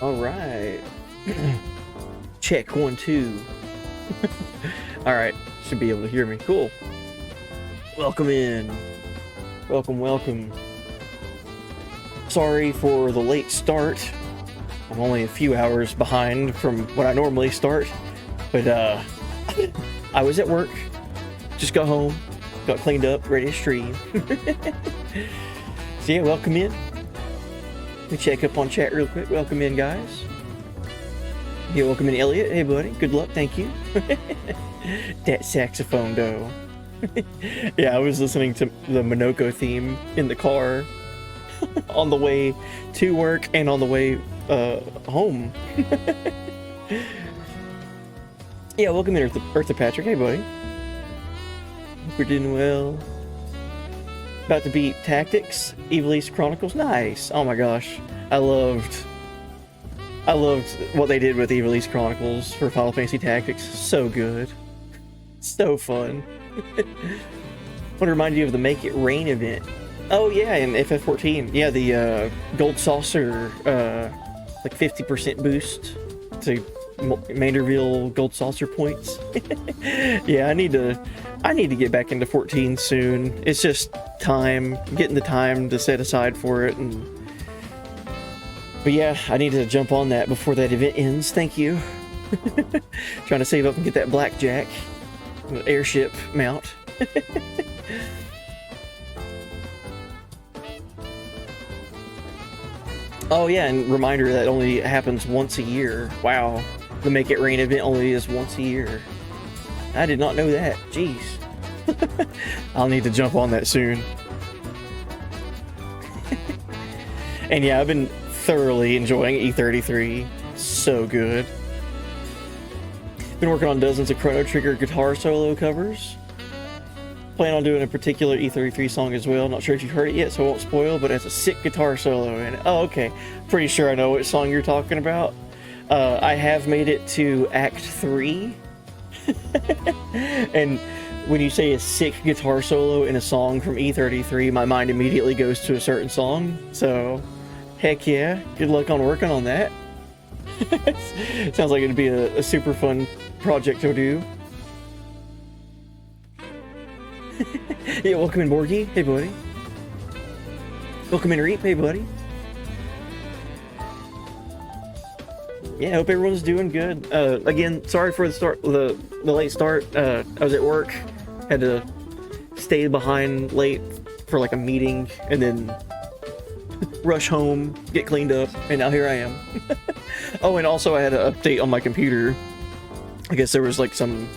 All right. Check 1 2. All right, should be able to hear me. Cool. Welcome in. Welcome. Sorry for the late start. I'm only a few hours behind from when I normally start, but I was at work. Just got home, got cleaned up, ready to stream. So yeah, welcome in. Let me check up on chat real quick. Welcome in, guys. Yeah, welcome in, Elliot. Hey, buddy. Good luck. Thank you. That saxophone, though. Yeah, I was listening to the Minoko theme in the car on the way to work and on the way home. Yeah, welcome in, Eartha Patrick. Hey, buddy. Hope you're doing well. About to beat Tactics, Evilise Chronicles. Nice. Oh my gosh. I loved what they did with Evilise Chronicles for Final Fantasy Tactics. So good. So fun. Want to remind you of the Make It Rain event. Oh yeah, in FF14. Yeah, the Gold Saucer, like 50% boost to Manderville Gold Saucer points. Yeah, I need to get back into 14 soon. It's just time, getting the time to set aside for it. But yeah, I need to jump on that before that event ends. Thank you. Trying to save up and get that blackjack airship mount. Oh yeah, and reminder that only happens once a year. Wow, the Make It Rain event only is once a year. I did not know that. Jeez. I'll need to jump on that soon. And yeah, I've been thoroughly enjoying E33. So good. Been working on dozens of Chrono Trigger guitar solo covers. Plan on doing a particular E33 song as well. Not sure if you've heard it yet, so I won't spoil, but it's a sick guitar solo in it. Oh, okay. Pretty sure I know what song you're talking about. I have made it to Act 3. And when you say a sick guitar solo in a song from E33, my mind immediately goes to a certain song. So, heck yeah. Good luck on working on that. Sounds like it'd be a super fun project to do. Yeah, welcome in, Borgie. Hey, buddy. Welcome in, Reap. Hey, buddy. Yeah, hope everyone's doing good. Again, sorry for the late start. I was at work, had to stay behind late for like a meeting, and then rush home, get cleaned up, and now here I am. Oh, and also I had an update on my computer. I guess there was like some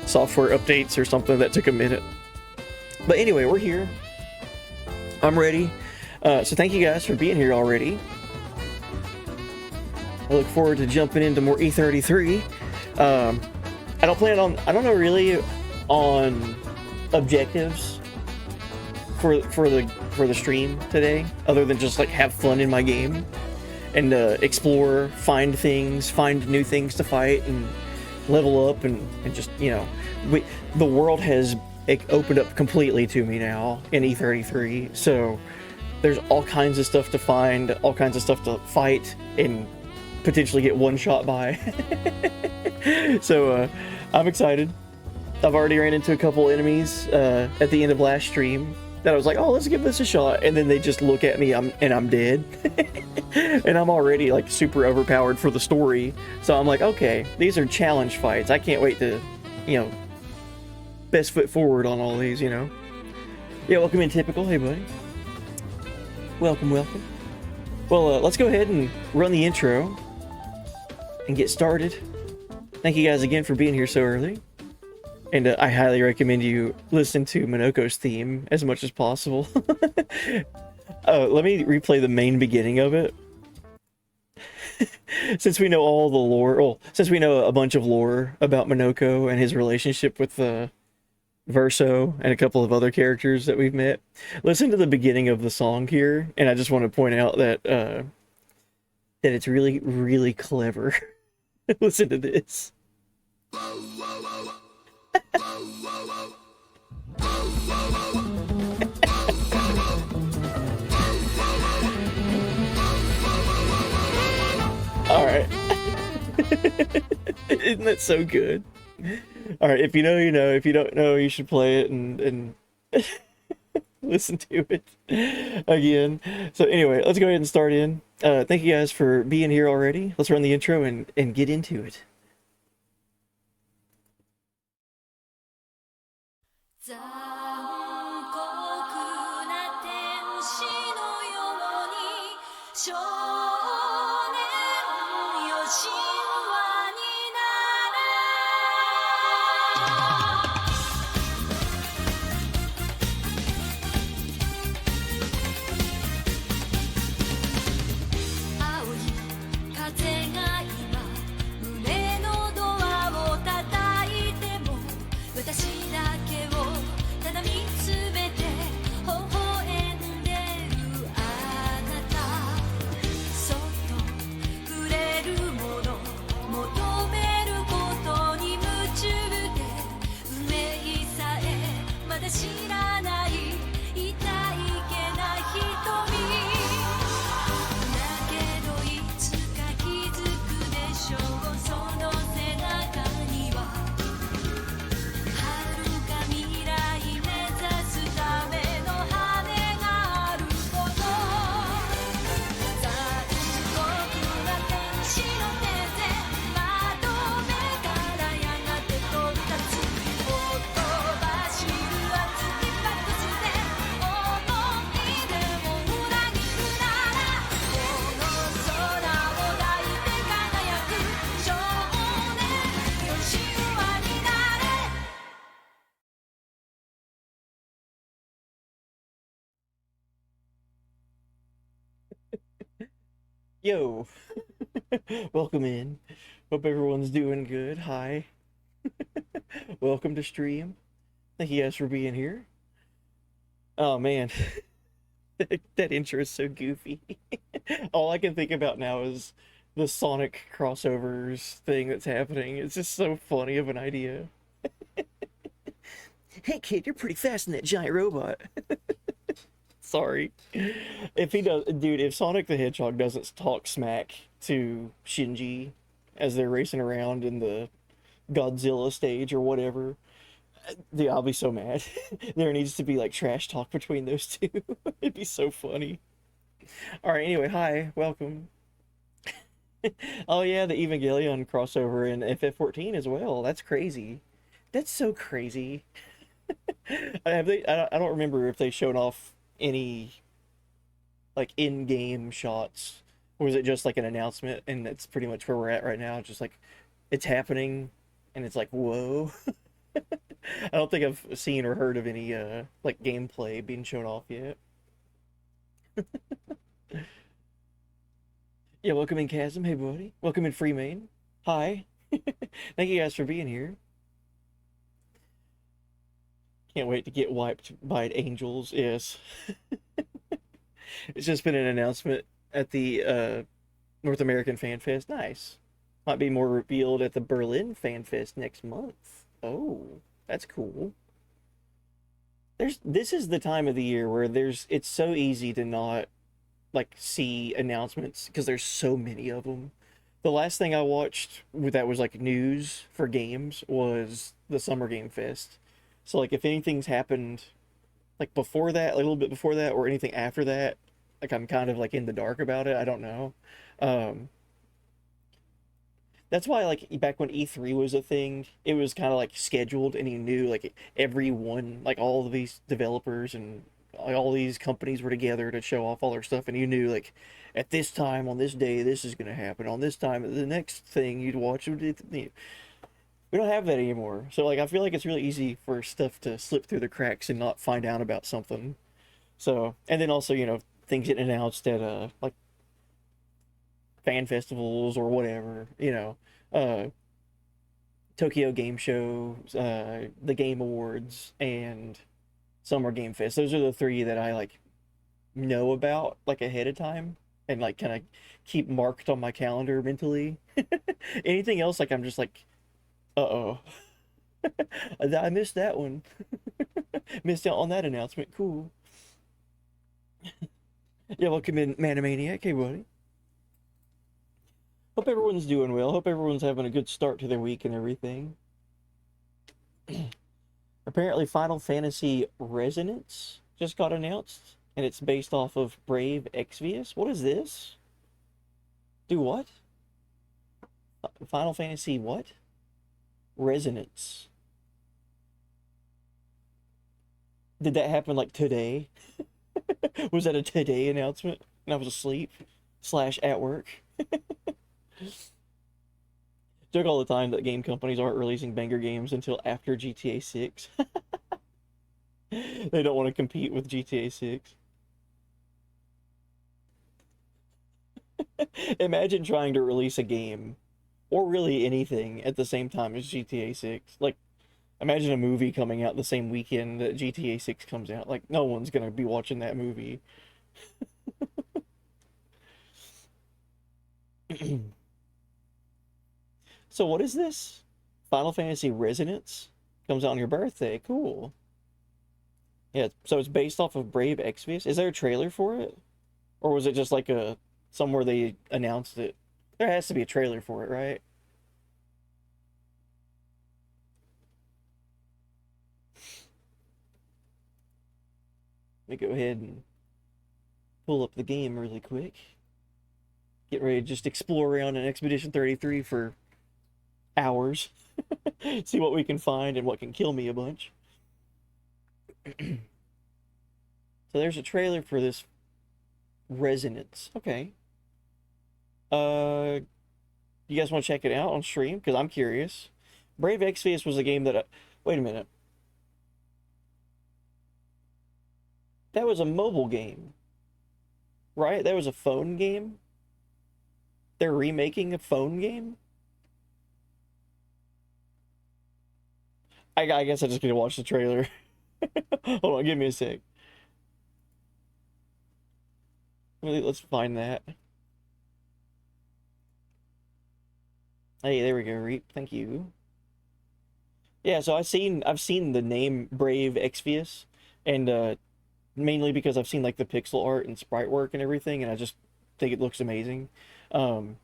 software updates or something that took a minute. But anyway, we're here. I'm ready. So thank you guys for being here already. I look forward to jumping into more E33. I don't know really on objectives for the stream today, other than just like have fun in my game and explore, find new things to fight and level up and just, you know, the world has opened up completely to me now in E33, so there's all kinds of stuff to find, all kinds of stuff to fight and potentially get one shot by. So I'm excited. I've already ran into a couple enemies at the end of last stream that I was like, oh, let's give this a shot, and then they just look at me and I'm dead. And I'm already like super overpowered for the story, so I'm like, okay, these are challenge fights. I can't wait to, you know, best foot forward on all these, you know. Yeah, welcome in, Typical. Hey, buddy. Welcome. Well, let's go ahead and run the intro and get started. Thank you guys again for being here so early. And I highly recommend you listen to Minoko's theme as much as possible. Let me replay the main beginning of it. Since we know all the lore, since we know a bunch of lore about Minoko and his relationship with Verso and a couple of other characters that we've met, listen to the beginning of the song here, and I just want to point out that that it's really, really clever. Listen to this. All right. Isn't that so good? All right, if you know, you know. If you don't know, you should play it and listen to it again. So anyway, let's go ahead and start in. Thank you guys for being here already. Let's run the intro and get into it. 残酷な天使のように少年よ神話になれ青い風が今胸のドアを叩いても私だけをただ見つめて微笑 Yo, welcome in. Hope everyone's doing good. Hi, welcome to stream. Thank you guys for being here. Oh man, that intro is so goofy. All I can think about now is the Sonic crossovers thing that's happening. It's just so funny of an idea. Hey kid, you're pretty fast in that giant robot. Sorry. If he does, dude, if Sonic the Hedgehog doesn't talk smack to Shinji as they're racing around in the Godzilla stage or whatever, dude, I'll be so mad. There needs to be like trash talk between those two. It'd be so funny. All right, anyway, hi, welcome. Oh yeah, the Evangelion crossover in FF14 as well. That's crazy. That's so crazy. Have they? I don't remember if they showed off any like in-game shots, or was it just like an announcement? And that's pretty much where we're at right now. Just like it's happening, and it's like whoa. I don't think I've seen or heard of any like gameplay being shown off yet. Yeah, welcome in Chasm. Hey buddy. Welcome in Freemain. Hi. Thank you guys for being here. Can't wait to get wiped by angels. Yes. It's just been an announcement at the North American Fan Fest. Nice. Might be more revealed at the Berlin Fan Fest next month. Oh, that's cool. This is the time of the year where it's so easy to not like see announcements because there's so many of them. The last thing I watched that was like news for games was the Summer Game Fest. So like if anything's happened like before that, like, a little bit before that, or anything after that, like I'm kind of like in the dark about it. I don't know. Um, that's why like back when E3 was a thing, it was kind of like scheduled, and you knew like everyone, like all of these developers and like, all these companies were together to show off all their stuff, and you knew like at this time on this day this is gonna happen. On this time, the next thing you'd watch would be. We don't have that anymore. So like I feel like it's really easy for stuff to slip through the cracks and not find out about something. So, and then also, things get announced at like fan festivals or whatever, uh Tokyo Game Show, the Game Awards, and Summer Game Fest. Those are the three that I like know about like ahead of time and like kind of keep marked on my calendar mentally. Anything else like I'm just like, uh-oh. I missed that one. Missed out on that announcement. Cool. Yeah, welcome in Manamaniac. Hey buddy. Hope everyone's doing well. Hope everyone's having a good start to their week and everything. Apparently, Final Fantasy Resonance just got announced, and it's based off of Brave Exvius. What is this? Do what? Final Fantasy what? Resonance. Did that happen like today? Was that a today announcement? And I was asleep slash at work. Joke all the time that game companies aren't releasing banger games until after GTA 6. They don't want to compete with GTA 6. Imagine trying to release a game, or really anything, at the same time as GTA 6. Like, imagine a movie coming out the same weekend that GTA 6 comes out. Like, no one's gonna be watching that movie. So, what is this? Final Fantasy Resonance? Comes out on your birthday. Cool. Yeah, so it's based off of Brave Exvius. Is there a trailer for it? Or was it just like a somewhere they announced it? There has to be a trailer for it, right? Let me go ahead and pull up the game really quick. Get ready to just explore around in Expedition 33 for hours. See what we can find and what can kill me a bunch. So there's a trailer for this Resonance. Okay. Uh, you guys want to check it out on stream? Because I'm curious. Brave Exvius was a game that wait a minute. That was a mobile game, right? That was a phone game. They're remaking a phone game? I guess I just gonna watch the trailer. Hold on, give me a sec. Let's find that. Hey, there we go, Reap. Thank you. Yeah, so I've seen the name Brave Exvius, and mainly because I've seen like the pixel art and sprite work and everything, and I just think it looks amazing. Um,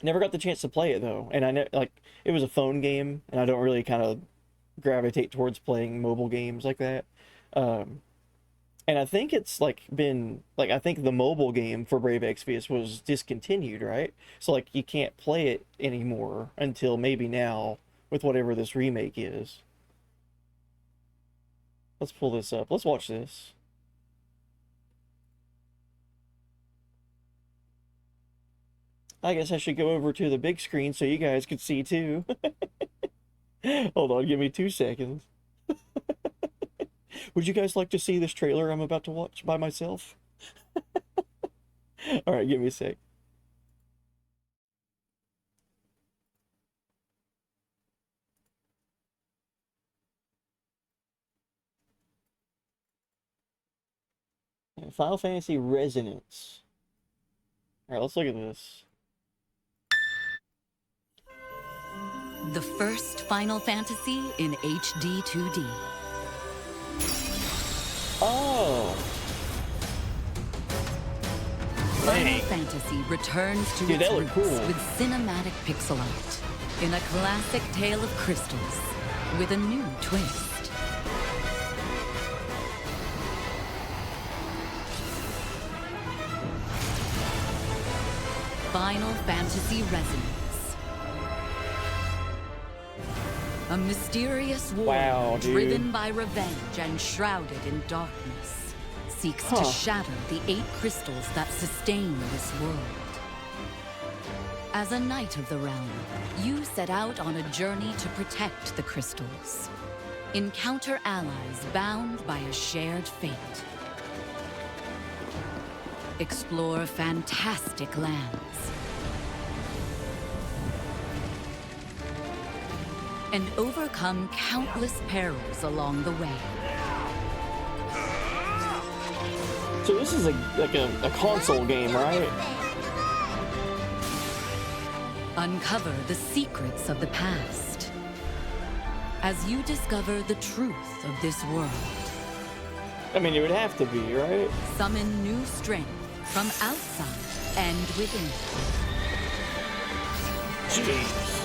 Never got the chance to play it though, and I know like it was a phone game, and I don't really kind of gravitate towards playing mobile games like that. Um, and I think it's like been like I think the mobile game for Brave Exvius was discontinued, right? So like you can't play it anymore until maybe now with whatever this remake is. Let's pull this up. Let's watch this. I guess I should go over to the big screen so you guys could see too. Hold on, give me 2 seconds. Would you guys like to see this trailer I'm about to watch by myself? All right, give me a sec. Final Fantasy Resonance. All right, let's look at this. The first Final Fantasy in HD 2D. Oh. Final Fantasy returns to Dude, its that looked roots cool. with cinematic pixel art in a classic tale of crystals with a new twist. Final Fantasy Resonance. A mysterious war Wow, dude. driven by revenge and shrouded in darkness seeks to shatter the 8 crystals that sustain this world. As a knight of the realm, you set out on a journey to protect the crystals. Encounter allies bound by a shared fate. Explore fantastic lands. And overcome countless perils along the way. So this is like a console game, right? Uncover the secrets of the past as you discover the truth of this world. I mean, it would have to be, right? Summon new strength from outside and within. Jeez.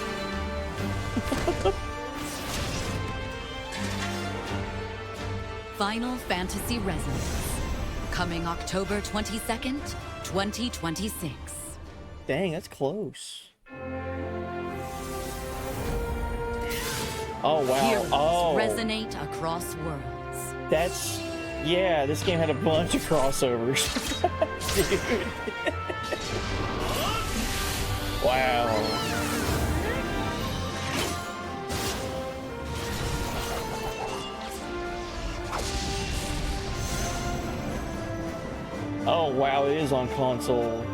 Final Fantasy Resonance. Coming October 22nd, 2026. Dang, that's close. Oh, wow. Heroes Oh, resonate across worlds. that's... Yeah, this game had a bunch of crossovers. Dude. Wow. Oh, wow, it is on console.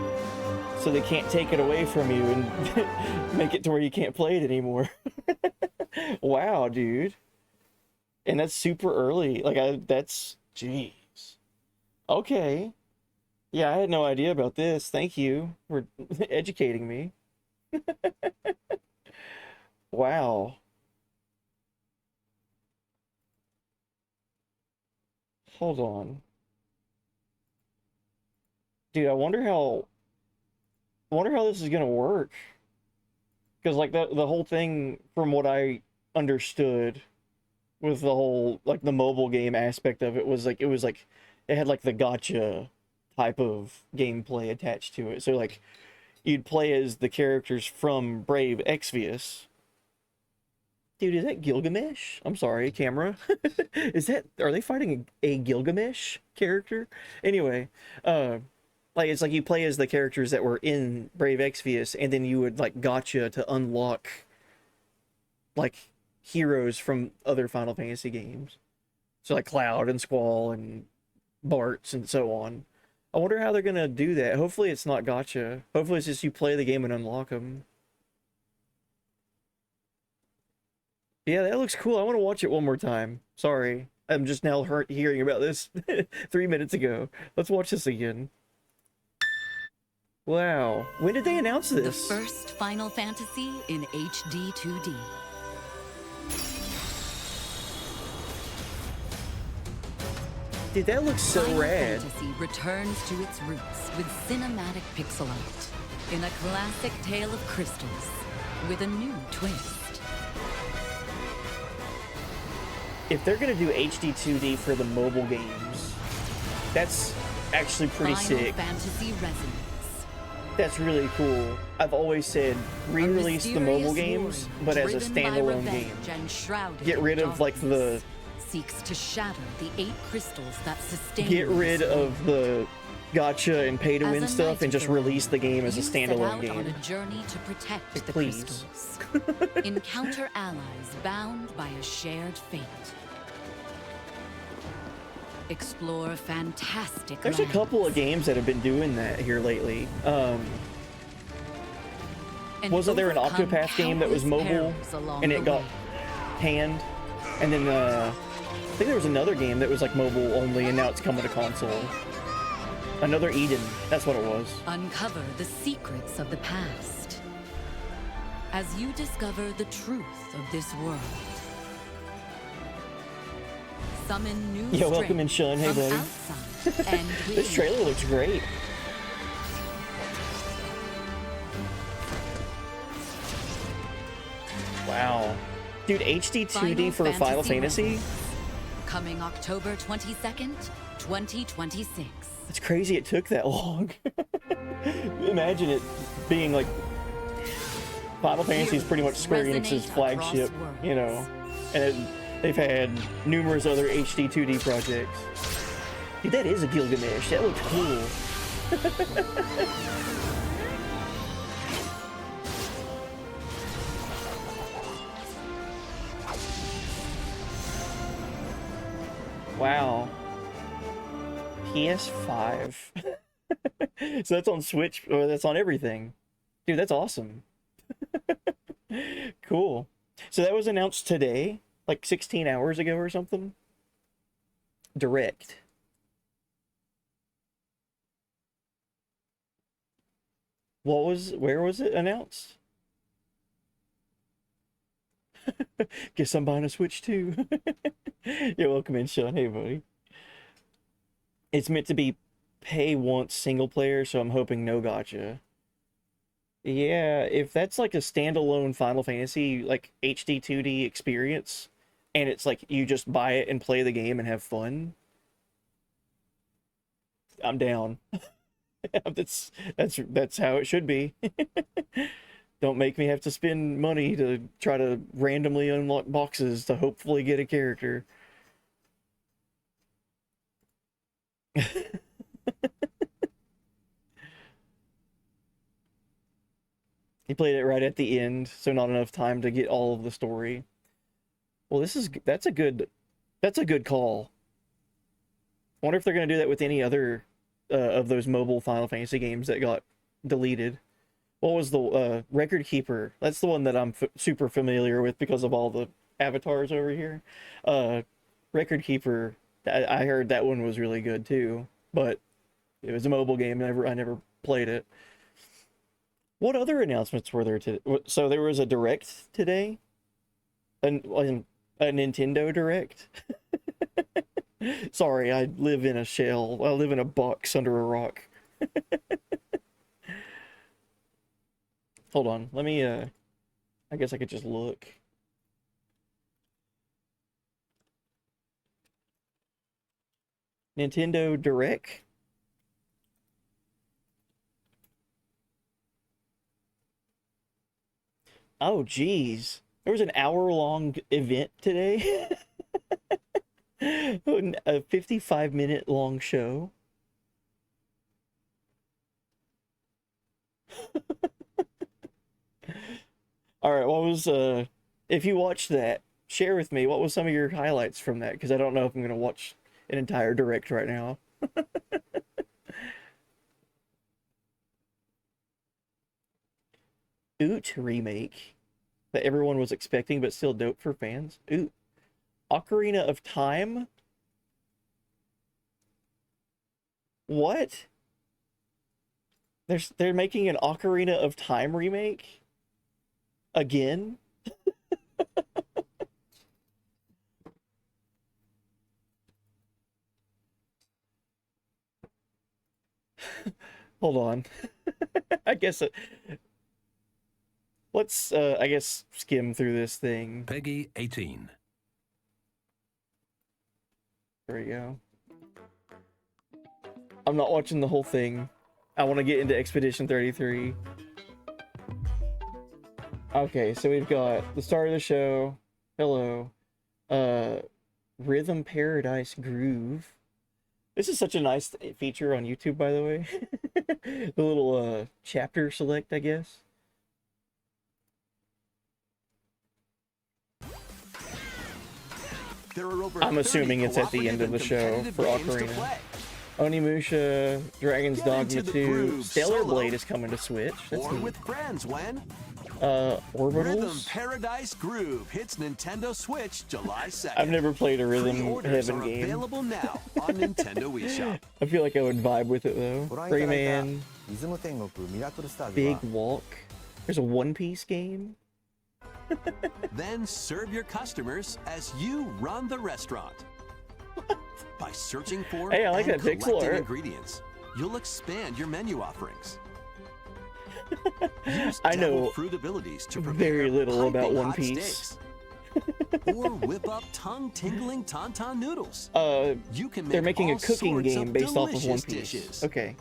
So they can't take it away from you and make it to where you can't play it anymore. Wow, dude. And that's super early. Like, that's... Jeez. Okay. Yeah, I had no idea about this. Thank you for educating me. Wow. Hold on. Dude, I wonder how this is gonna work. Because like the whole thing, from what I understood, with the whole like the mobile game aspect of it was like it had like the gotcha type of gameplay attached to it. So like you'd play as the characters from Brave Exvius. Dude, is that Gilgamesh? I'm sorry, camera. Are they fighting a Gilgamesh character? Anyway, like it's like you play as the characters that were in Brave Exvius, and then you would like gotcha to unlock like heroes from other Final Fantasy games. So like Cloud and Squall and Bartz and so on. I wonder how they're gonna do that. Hopefully it's not gacha. Hopefully it's just you play the game and unlock them. Yeah, that looks cool. I want to watch it one more time. Sorry. I'm just now hearing about this 3 minutes ago. Let's watch this again. Wow. When did they announce The this? first Final Fantasy in HD 2D. Dude, that looks so Final rad. Fantasy returns to its roots with cinematic pixel art in a classic tale of crystals with a new twist. If they're gonna do HD 2D for the mobile games, that's actually pretty sick. Final Fantasy Resonance. That's really cool. I've always said re-release the mobile games, but as a standalone game. Get rid of like the seeks to shatter the 8 crystals that sustain. Get rid of the gotcha and pay to win stuff and just release the game as a standalone game. On a journey to protect the Please. crystals. Encounter allies bound by a shared fate. Explore fantastic There's a lands. couple of games that have been doing that here lately. And Wasn't there an overcome Octopath game that was countless mobile perils along and the it got way. panned? And then I think there was another game that was like mobile only and now it's coming to console. Another Eden, that's what it was. Uncover the secrets of the past as you discover the truth of this world. Summon new Yeah, welcome in, strength Sean. Hey, from buddy. outside and This within. trailer looks great. Wow. Dude, HD 2D for Final Fantasy? Resonance. Coming October 22nd, 2026. It's crazy it took that long. Imagine it being like Final Fantasy is pretty much Square Enix's Resonate flagship, across worlds. you know, and they've had numerous other HD 2D projects. Dude, that is a Gilgamesh. That looks cool. Wow. PS5. So that's on Switch, or that's on everything. Dude, that's awesome. Cool. So that was announced today, like 16 hours ago or something. Direct. Where was it announced? Guess I'm buying a Switch too. You're welcome in, Sean. Hey, buddy. It's meant to be pay once single player, so I'm hoping no gotcha. Yeah, if that's like a standalone Final Fantasy, like HD 2D experience, and it's like you just buy it and play the game and have fun, I'm down. That's how it should be. Don't make me have to spend money to try to randomly unlock boxes to hopefully get a character. He played it right at the end, so not enough time to get all of the story. Well, that's a good call. I wonder if they're gonna do that with any other of those mobile Final Fantasy games that got deleted. What was the Record Keeper? That's the one that I'm super familiar with because of all the avatars over here. Record Keeper, I heard that one was really good too, but it was a mobile game. I never played it. What other announcements were there today? So there was a Direct today, a Nintendo Direct. Sorry, I live in a shell. I live in a box under a rock. Hold on, let me, I guess I could just look. Nintendo Direct? Oh, geez. There was an hour-long event today. A 55-minute long show. All right, what was if you watched that, share with me what was some of your highlights from that, because I don't know if I'm going to watch an entire Direct right now. Oot remake that everyone was expecting, but still dope for fans. Oot. Ocarina of Time? What? They're making an Ocarina of Time remake? Again? Hold on. I guess let's I guess skim through this thing. Peggy 18. There we go. I'm not watching the whole thing. I want to get into Expedition 33. Okay, so we've got the start of the show. Hello. Rhythm Paradise Groove. This is such a nice feature on YouTube, by the way. The little chapter select, I guess. I'm assuming it's at the end of the show for Ocarina. Onimusha, Dragon's Dogma 2, Stellar Blade is coming to Switch. That's neat. With friends when Orbitals? Rhythm Paradise Groove hits Nintendo Switch July 2nd. I've never played a Rhythm Pre-orders Heaven are game. Available now on Nintendo eShop. I feel like I would vibe with it though. Rayman, Big Walk. There's a One Piece game. Then serve your customers as you run the restaurant. By searching for Hey, I like and that pixel collecting art. ingredients, you'll expand your menu offerings. I know fruit abilities to very little about piping One hot Piece. steaks. Or whip up tongue-tingling tauntaun noodles. You can make They're making a all cooking sorts game of based off of One delicious Piece. dishes. Okay.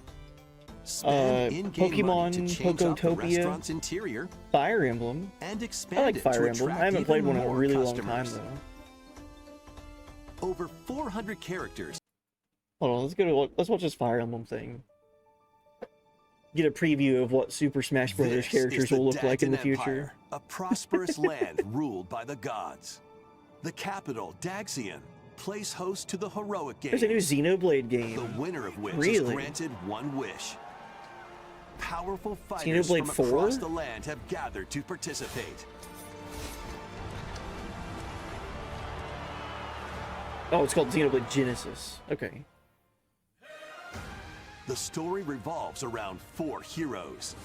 Spend in-game money to Pokemon, change up the Pokotopia, restaurant's interior Fire Emblem. and I expand like it Fire to Emblem. attract I haven't played even one in a more really long time customers. though. Over 400 characters. Hold on, let's watch this Fire Emblem thing. Get a preview of what Super Smash Bros. This Characters is the will look like in the Dagdan future. Empire, a prosperous land ruled by the gods. The capital, Daxian, plays host to the heroic game. There's a new Xenoblade The game. winner of which Really? is granted one wish. Powerful fighters Xenoblade from 4? across the land have gathered to participate. Oh, it's called Xenoblade Genesis. Okay. The story revolves around 4 heroes.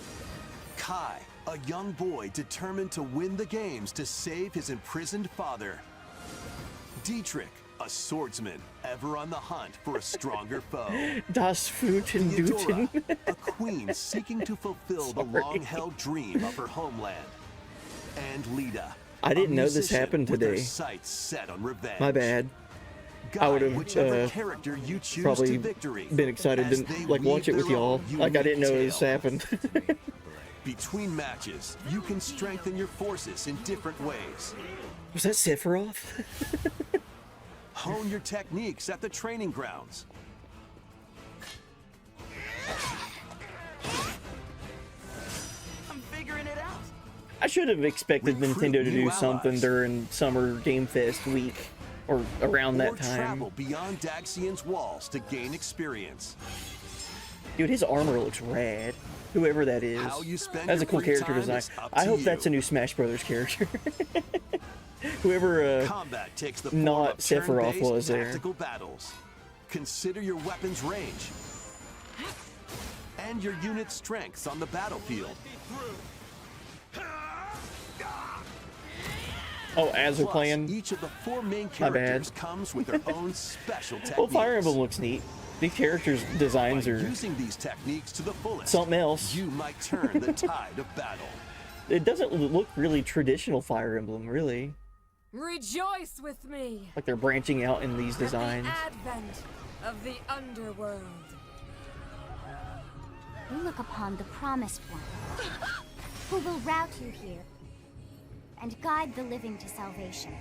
Kai, a young boy determined to win the games to save his imprisoned father. Dietrich, a swordsman ever on the hunt for a stronger foe. Das Futen Theodora, Duten. a queen seeking to fulfill the Sorry. long-held dream of her homeland. And Lita, I didn't a know this musician happened with her today. sights set on revenge. My bad. I Guide would've, whichever character you choose Probably to victory been excited as to they like watch it weave with their y'all. own Like I didn't know unique this tale. happened. Between matches, you can strengthen your forces in different ways. Was that Sephiroth? Hone your techniques at the training grounds. I'm figuring it out. I should have expected Recruit Nintendo to new do something allies. during Summer Game Fest week or around Or that time. travel beyond Daxian's walls to gain experience. Dude, his armor looks rad. Whoever that is. How you spend That's a your cool free character time design. is up I to hope that's you. a new Smash Brothers character. Whoever Combat takes the form not of Sephiroth turn-based was there. tactical battles. Consider your weapon's range and your unit's strengths on the battlefield. Oh, as we're Plus, playing. each of the 4 main My bad. characters comes with their own special techniques. Well, Fire Emblem looks neat. These characters' designs By are using these techniques to the fullest, something else. you might turn the tide of battle. It doesn't look really traditional Fire Emblem, really. Rejoice with me Like they're branching out in these designs. at the advent of the underworld. We look upon the Promised One, who will route you here and guide the living to salvation.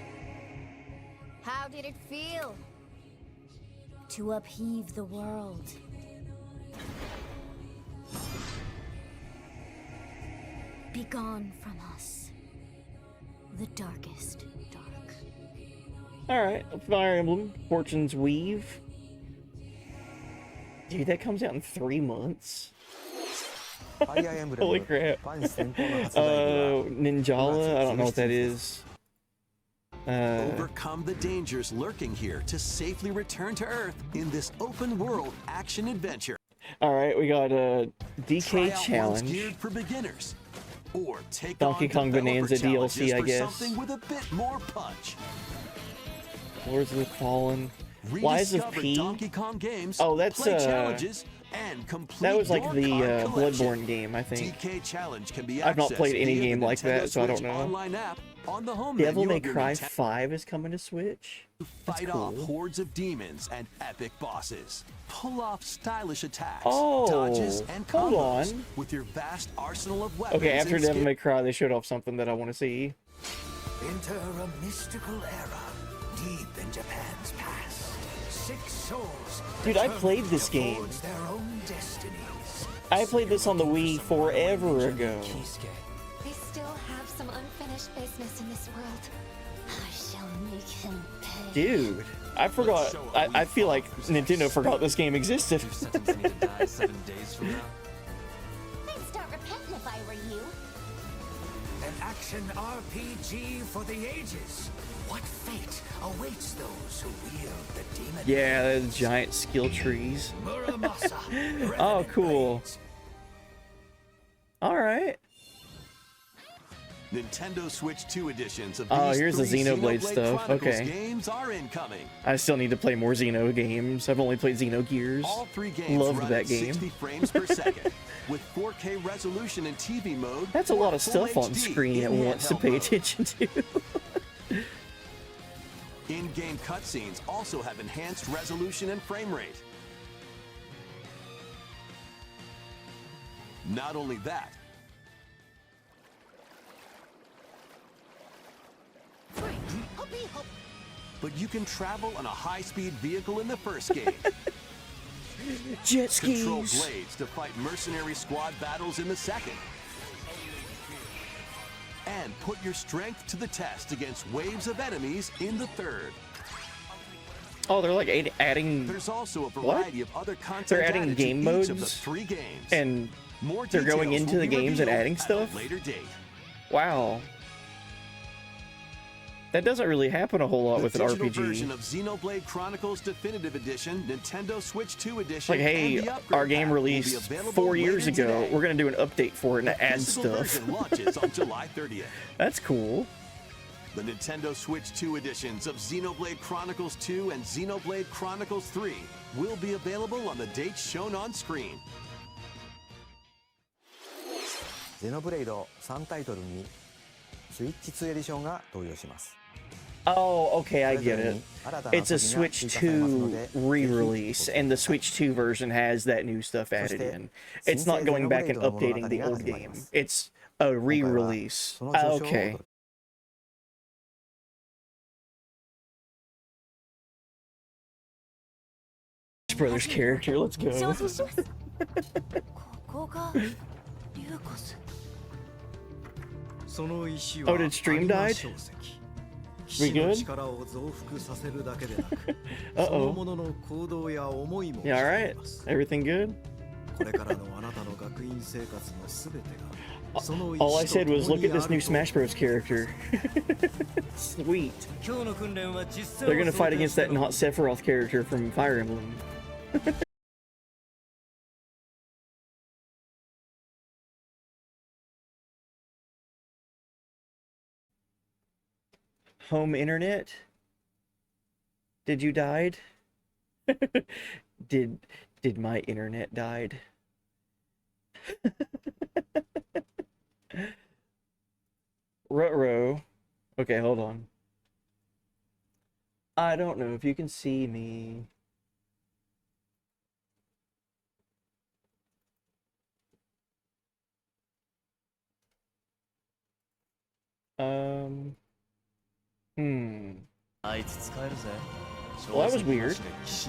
How did it feel to upheave the world? Begone from us, the darkest dark. Alright, Fire Emblem, Fortune's Weave. Dude, that comes out in 3 months. Holy crap. Ninjala? I don't know what that is. Overcome the dangers lurking here to safely return to Earth in this open world action adventure. Alright, we got a DK Try out ones challenge. geared for beginners, or take Donkey on Kong Bonanza developer DLC, I challenges guess. for something with a bit more punch. Lords of the Fallen. Lies of Rediscover P? Donkey Kong games, Oh, that's, play challenges, and complete that was like your the card collection. Bloodborne game, I think. DK Challenge can be I've not accessed played any via the game like Nintendo that, so I don't Switch know. Online app on the home Devil menu May of your Cry Nintendo 5 is coming to Switch. That's Fight cool. off hordes of demons and epic bosses. Pull off stylish attacks, Oh, dodges, and hold combos on. with your vast arsenal of weapons. Okay, after and Devil skills. May Cry, they showed off something that I want to see. Enter a mystical era deep in Japan's past. 6 souls. Dude, I played this determined to game. forge their own destinies. I played this on the Wii forever ago. I still have some unfinished business in this world. I shall make him pay. Dude, I forgot. I feel like Nintendo forgot this game existed. Your sentence me to die 7 days from now. I'd start repenting if I were you. An action RPG for the ages. What fate awaits those who wield the demon? Yeah, those giant skill trees. Muramasa, Oh, Revenant cool. Blades. Alright. Nintendo Switch 2 editions of Oh, these here's the 3 Xenoblade stuff. Chronicles Okay. games are incoming. I still need to play more Xeno games. I've only played Xenogears. All 3 games Loved run that at game. 60 frames per second with 4K resolution in TV mode. That's a or lot of full stuff on HD screen at in once to handheld pay mode. attention to. In-game cutscenes also have enhanced resolution and frame rate. Not only that, but you can travel on a high-speed vehicle in the first game. Jet Control skis. blades to fight mercenary squad battles in the second. And put your strength to the test against waves of enemies in the third. Oh, they're like adding, There's also a variety of other content They're adding added game to each of the modes? 3 games. and More they're going details into will the be games and revealed adding at a stuff? later date. Wow. That doesn't really happen a whole lot The with an digital RPG. version of Xenoblade Chronicles Definitive Edition, Nintendo Switch 2 Edition, It's like, hey, and the upgrade our game pack will be released available 4 years later ago. today. We're gonna do an update for it and add Physical stuff. version launches on July 30th. That's cool. The Nintendo Switch 2 editions of Xenoblade Chronicles 2 and Xenoblade Chronicles 3 will be available on the dates shown on screen. ゼノブレイド3タイトルにスイッチ2エディションが登場します。 Oh, okay, I get it. It's a Switch 2 re-release, and the Switch 2 version has that new stuff added in. It's not going back and updating the old game. It's a re-release. Okay. Brothers character, let's go. ここがリューコス。 その石 Oh, は did stream died? We 騎士の good? 力を増幅させるだけでなく Uh-oh. そのものの行動や思いも Yeah, してい alright. ます Everything good? これからのあなたの学院生活のすべてがその All I 石と said was, 共 look に at this あ new ると Smash Bros. Character. Sweet. 今日の訓練は実践 They're を gonna 想 fight 定 against して that not Sephiroth character from Fire Emblem. Home internet? Did you died? did my internet died? Ruh-roh. Okay, hold on. I don't know if you can see me. Hmm. Well, that was weird. It's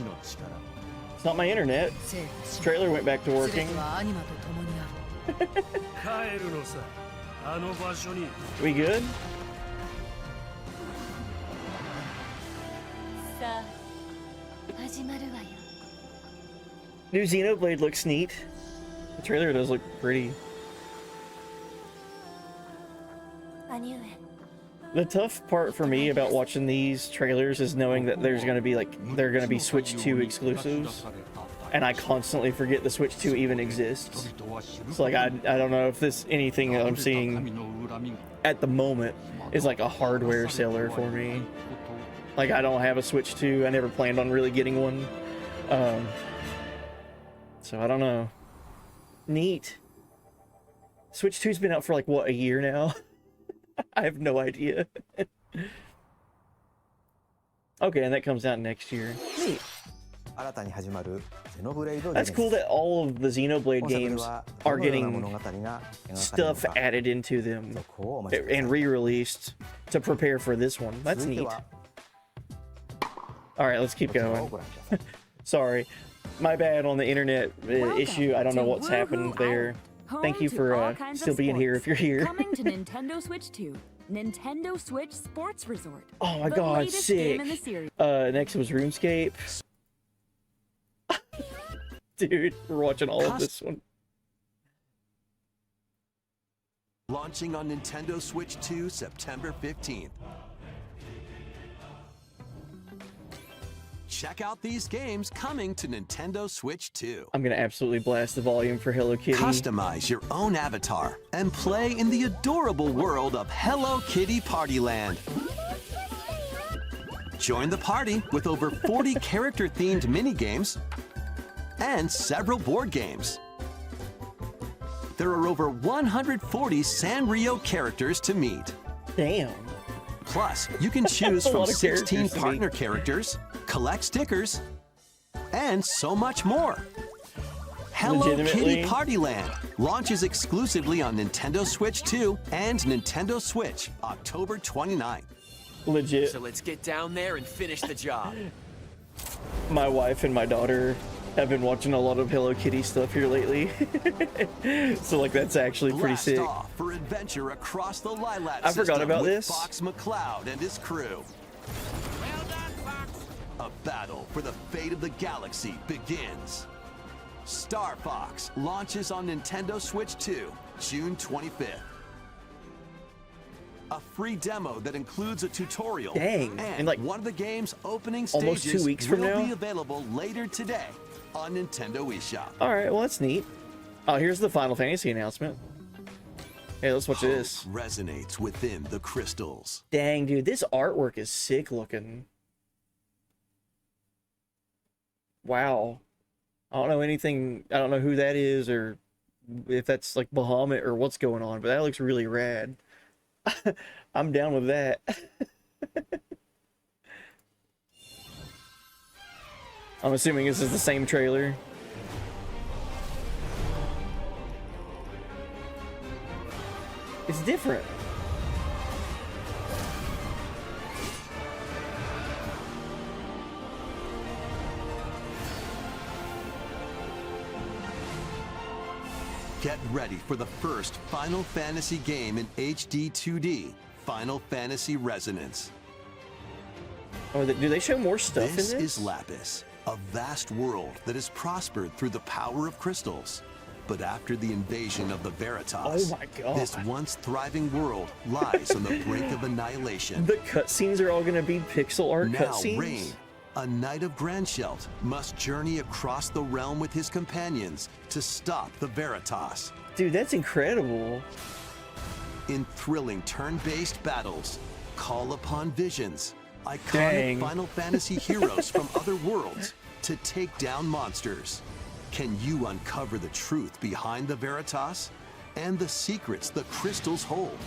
not my internet. Trailer went back to working. We good? さあ、始まるわよ。 New Xenoblade looks neat. The trailer does look pretty. The tough part for me about watching these trailers is knowing that there's going to be they're going to be Switch 2 exclusives, and I constantly forget the Switch 2 even exists. So like I don't know if anything that I'm seeing at the moment is like a hardware seller for me. Like I don't have a Switch 2. I never planned on really getting one. So I don't know. Neat. Switch 2's been out for like what, a year now? I have no idea. Okay, and that comes out next year. Neat. That's cool that all of the Xenoblade games are getting stuff added into them and re-released to prepare for this one. That's neat. Alright, let's keep going. Sorry. My bad on the internet issue. I don't know what's happened there. Thank you for still being here if you're here. Coming to Nintendo Switch 2, Nintendo Switch Sports Resort. Oh my god, sick. Next was RuneScape. Dude, we're watching all of this one. Launching on Nintendo Switch 2 September 15th. Check out these games coming to Nintendo Switch 2. I'm gonna absolutely blast the volume for Hello Kitty. Customize your own avatar and play in the adorable world of Hello Kitty Partyland. Join the party with over 40 character-themed minigames and several board games. There are over 140 Sanrio characters to meet. Damn. Plus, you can choose from 16 partner characters, collect stickers, and so much more. Hello Kitty Partyland launches exclusively on Nintendo Switch 2 and Nintendo Switch October 29th. Legit. So let's get down there and finish the job. My wife and my daughter have been watching a lot of Hello Kitty stuff here lately. So like that's actually pretty sick. Off for adventure across the Lilac I forgot about this. Fox McCloud and his crew. Well done, Fox. A battle for the fate of the galaxy begins. Star Fox launches on Nintendo Switch 2, June 25th. A free demo that includes a tutorial. Dang. And like one of the game's opening almost stages 2 weeks from will now? be available later today on Nintendo eShop. Alright, well that's neat. Oh, here's the Final Fantasy announcement. Hey, let's watch this. Resonates within the crystals. Dang, dude, this artwork is sick looking. Wow. I don't know anything, I don't know who that is or if that's like Bahamut or what's going on, but that looks really rad. I'm down with that. I'm assuming this is the same trailer. It's different. Get ready for the first Final Fantasy game in HD 2D, Final Fantasy Resonance. Oh, do they show more stuff in this? This is Lapis, a vast world that has prospered through the power of crystals. But after the invasion of the Veritas, oh my God, this once thriving world lies on the brink of annihilation. The cutscenes are all going to be pixel art cutscenes? Now Rain, a knight of Grandshelt, must journey across the realm with his companions to stop the Veritas. Dude, that's incredible. In thrilling turn-based battles, call upon visions, iconic Final Fantasy heroes from other worlds to take down monsters. Can you uncover the truth behind the Veritas and the secrets the crystals hold?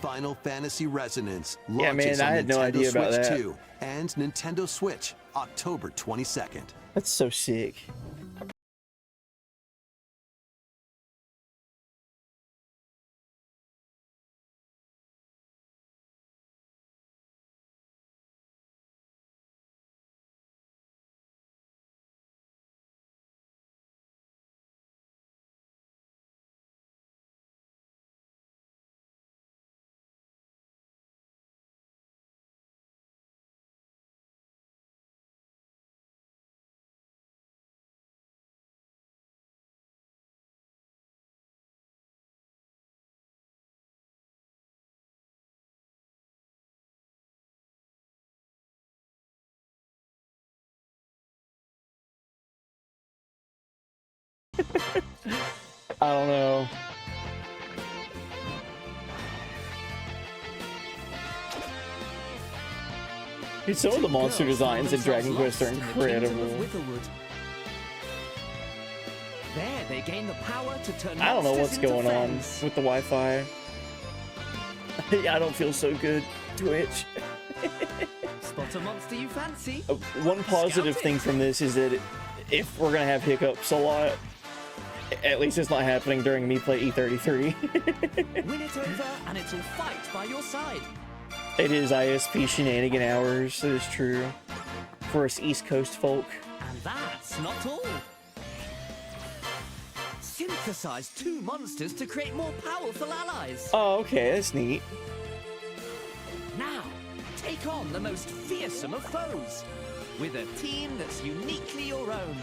Final Fantasy Resonance launches on Nintendo Switch 2 and Nintendo Switch October 22nd. That's so sick. I don't know. Dude, some of the monster designs in Dragon Quest are incredible. There, they gain the power to turn I don't know what's monsters into going on friends. with the Wi-Fi. I don't feel so good, Twitch. Spot a monster you fancy. One positive thing from this is that if we're gonna have hiccups a lot, at least it's not happening during me play E33. Win it over, and it'll fight by your side. It is ISP shenanigan hours, that is true. For us East Coast folk. And that's not all. Synthesize 2 monsters to create more powerful allies. Oh, okay, that's neat. Now, take on the most fearsome of foes with a team that's uniquely your own.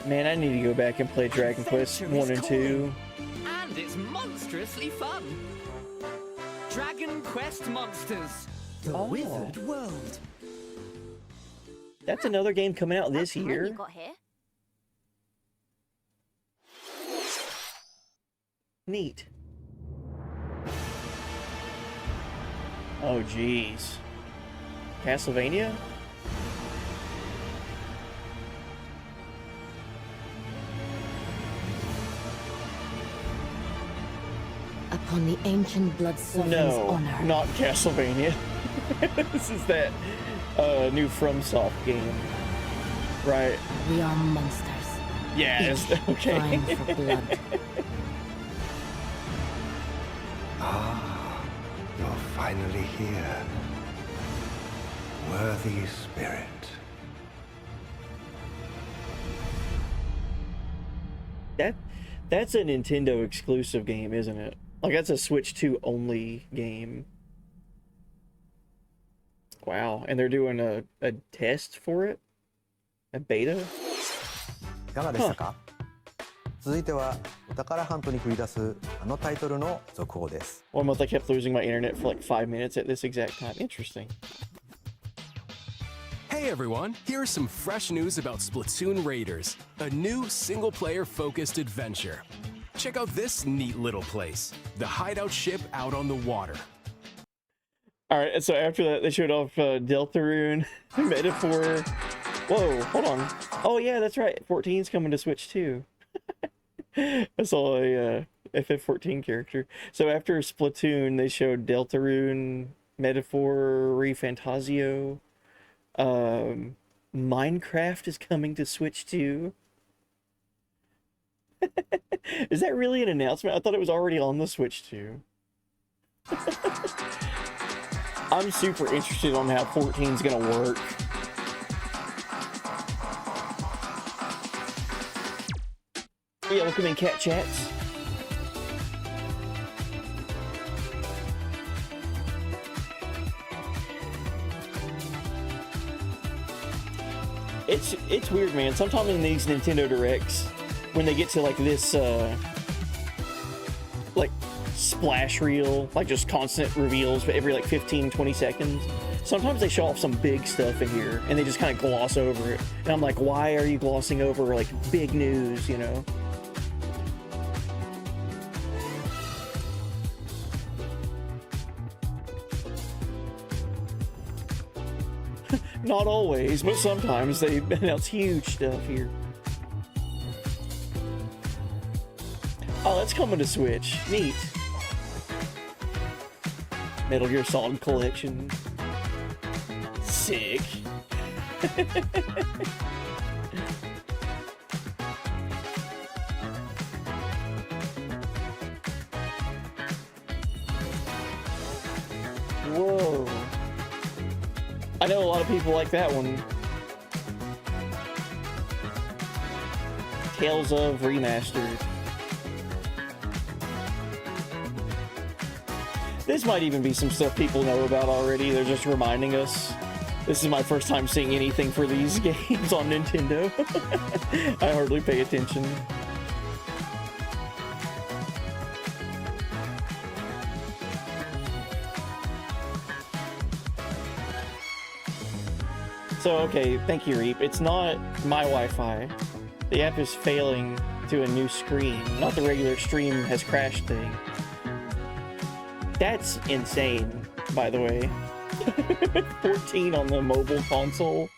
Man, I need to go back and play Dragon Quest 1 and 2. And it's monstrously fun. Dragon Quest Monsters, the Withered World. That's another game coming out this year. You got here? Neat. Oh, jeez. Castlevania? Upon the ancient blood sovereign's honor. Not Castlevania. This is that new FromSoft game, right? We are monsters. Yes, okay. Crying for blood. Ah, you're finally here. Worthy spirit. That's a Nintendo exclusive game, isn't it? Like, that's a Switch 2 only game. Wow, and they're doing a test for it? A beta? いかがでしたか？続いてはお宝ハントに繰り出すあのタイトルの続報です。 One month I kept losing my internet for like 5 minutes at this exact time. Interesting. Hey everyone, here's some fresh news about Splatoon Raiders, a new single-player focused adventure. Check out this neat little place, the hideout ship out on the water. Alright, and so after that they showed off Deltarune, Metaphor. Whoa, hold on. Oh yeah, that's right, 14's coming to Switch too. I saw a FF14 character. So after Splatoon, they showed Deltarune, Metaphor, ReFantazio. Minecraft is coming to Switch too. Is that really an announcement? I thought it was already on the Switch too. I'm super interested on how 14's gonna work. Yeah, welcome in, Cat Chats. It's weird, man. Sometimes in these Nintendo Directs, when they get to like this like splash reel, like just constant reveals but every like 15-20 seconds, sometimes they show off some big stuff in here and they just kind of gloss over it, and I'm like, why are you glossing over like big news, you know? Not always, but sometimes they announce huge stuff here. Oh, that's coming to Switch. Neat. Metal Gear Solid Collection. Sick. Whoa. I know a lot of people like that one. Tales of Remastered. This might even be some stuff people know about already. They're just reminding us. This is my first time seeing anything for these games on Nintendo. I hardly pay attention. So, okay, thank you, Reap. It's not my Wi-Fi. The app is failing to a new screen, not the regular stream has crashed thing. That's insane, by the way. 14 on the mobile console.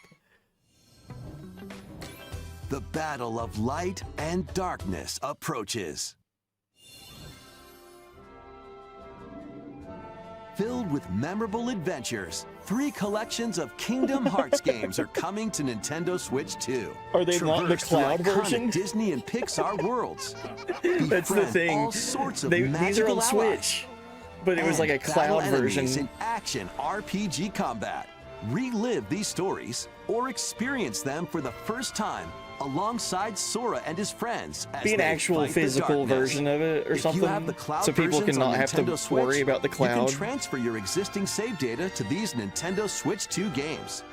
The battle of light and darkness approaches. Filled with memorable adventures, 3 collections of Kingdom Hearts games are coming to Nintendo Switch 2. Are they not the cloud version? Disney and Pixar worlds. That's the thing. All sorts of these are on magical Switch, but it was like a cloud version. In action RPG combat. Relive these stories or experience them for the first time alongside Sora and his friends. Be an actual physical version of it or something, so people can not have to worry about the cloud. You can transfer your existing save data to these Nintendo Switch 2 games.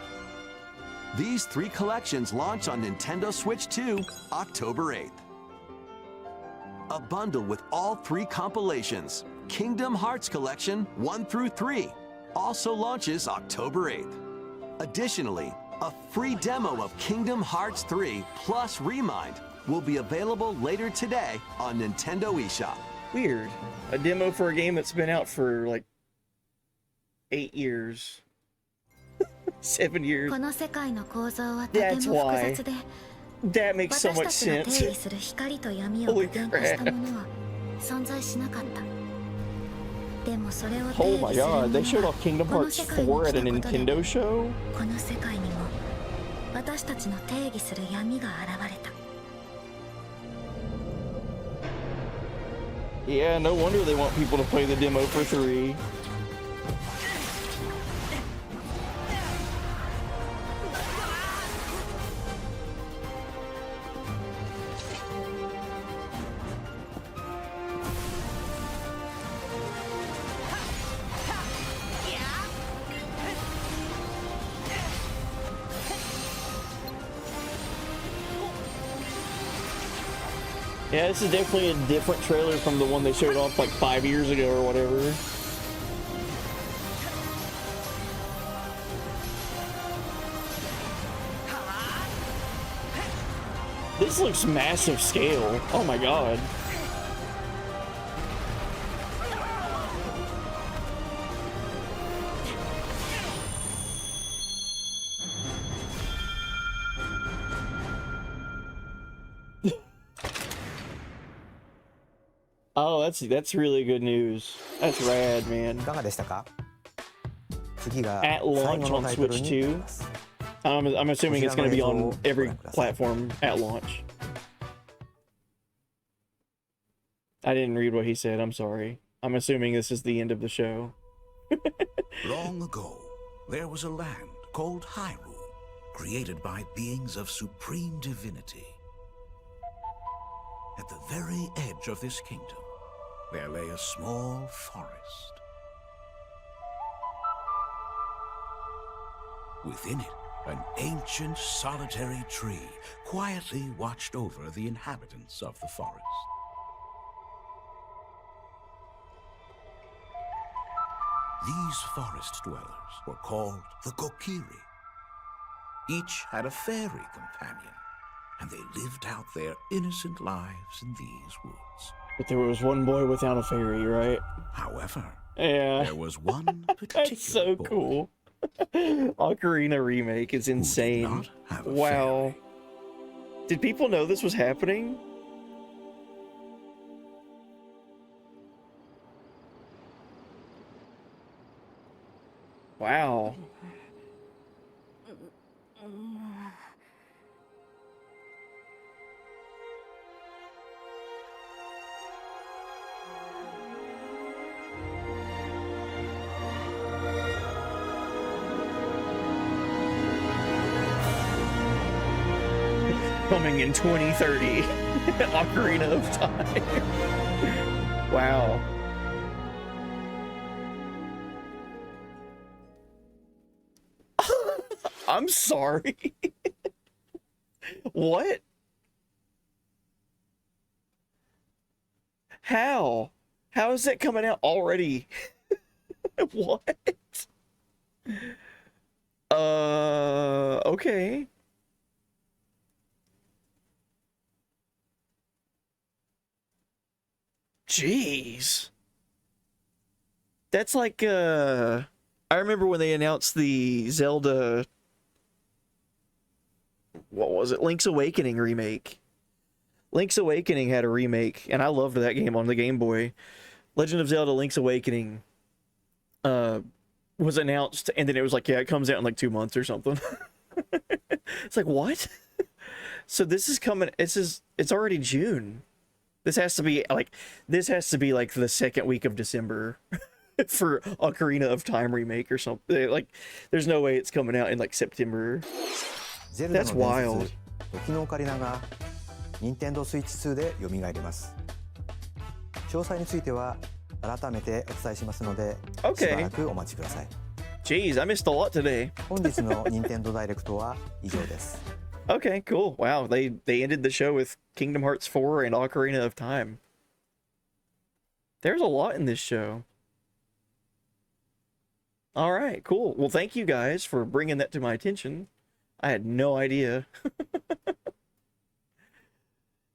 These 3 collections launch on Nintendo Switch 2 October 8th. A bundle with all 3 compilations, Kingdom Hearts Collection 1 through 3, also launches October 8th. Additionally, a free demo of Kingdom Hearts 3 plus Remind will be available later today on Nintendo eShop. Weird. A demo for a game that's been out for like 8 years. 7 years. That's why. That makes so much sense. Holy crap. Oh my god, they showed off Kingdom Hearts 4 at a Nintendo show? Yeah, no wonder they want people to play the demo for 3. Yeah, this is definitely a different trailer from the one they showed off like 5 years ago or whatever. This looks massive scale. Oh my god. Oh, that's really good news. That's rad, man. At launch on Switch 2. I'm assuming it's going to be on every platform at launch. I didn't read what he said. I'm sorry. I'm assuming this is the end of the show. Long ago, there was a land called Hyrule, created by beings of supreme divinity. At the very edge of this kingdom, there lay a small forest. Within it, an ancient solitary tree quietly watched over the inhabitants of the forest. These forest dwellers were called the Kokiri. Each had a fairy companion, and they lived out their innocent lives in these woods. But there was one boy without a fairy, right? However, yeah, there was one particular That's so boy cool. Ocarina remake is insane. Wow. Did people know this was happening? Wow. Coming in 2030. Ocarina of Time. Wow. I'm sorry. What? How? How is that coming out already? What? Okay. Jeez. That's like, I remember when they announced the Zelda, what was it? Link's Awakening remake. Link's Awakening had a remake, and I loved that game on the Game Boy. Legend of Zelda Link's Awakening was announced, and then it was like, yeah, it comes out in like 2 months or something. It's like, what? So this is coming, it's already June. This has to be like the second week of December for Ocarina of Time remake or something. Like, there's no way it's coming out in like September. That's wild. 時のオカリナが Nintendo Switch 2で蘇ります。詳細については改めてお伝えしますので、しばらくお待ちください。Jeez, I missed a lot today. 本日の Nintendo Direct は以上です。Okay, cool. Wow, they ended the show with Kingdom Hearts 4 and Ocarina of Time. There's a lot in this show. All right, cool. Well, thank you guys for bringing that to my attention. I had no idea.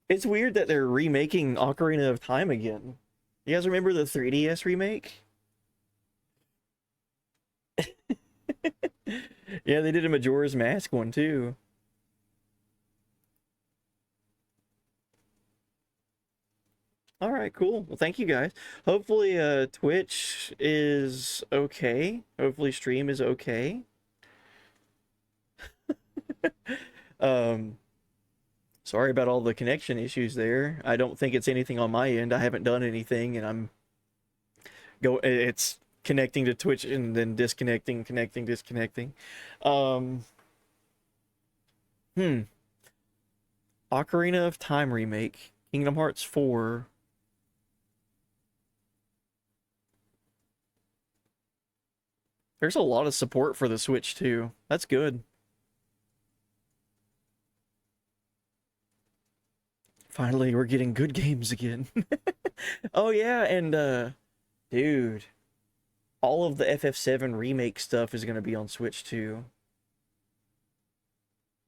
It's weird that they're remaking Ocarina of Time again. You guys remember the 3DS remake? Yeah, they did a Majora's Mask one too. All right, cool. Well, thank you guys. Hopefully, Twitch is okay. Hopefully, stream is okay. Sorry about all the connection issues there. I don't think it's anything on my end. I haven't done anything, and it's connecting to Twitch and then disconnecting, connecting, disconnecting. Ocarina of Time remake, Kingdom Hearts 4. There's a lot of support for the Switch too. That's good. Finally, we're getting good games again. Oh yeah, and dude, all of the FF7 remake stuff is going to be on Switch too.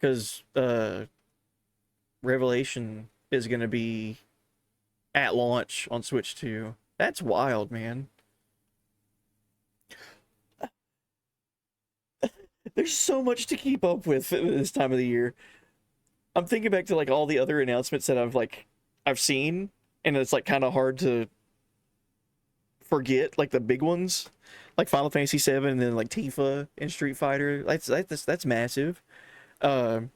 Cuz Revelation is going to be at launch on Switch too. That's wild, man. There's so much to keep up with this time of the year. I'm thinking back to like all the other announcements that I've seen, and it's like kind of hard to forget like the big ones, like Final Fantasy VII, and then like Tifa and Street Fighter. That's massive. Jin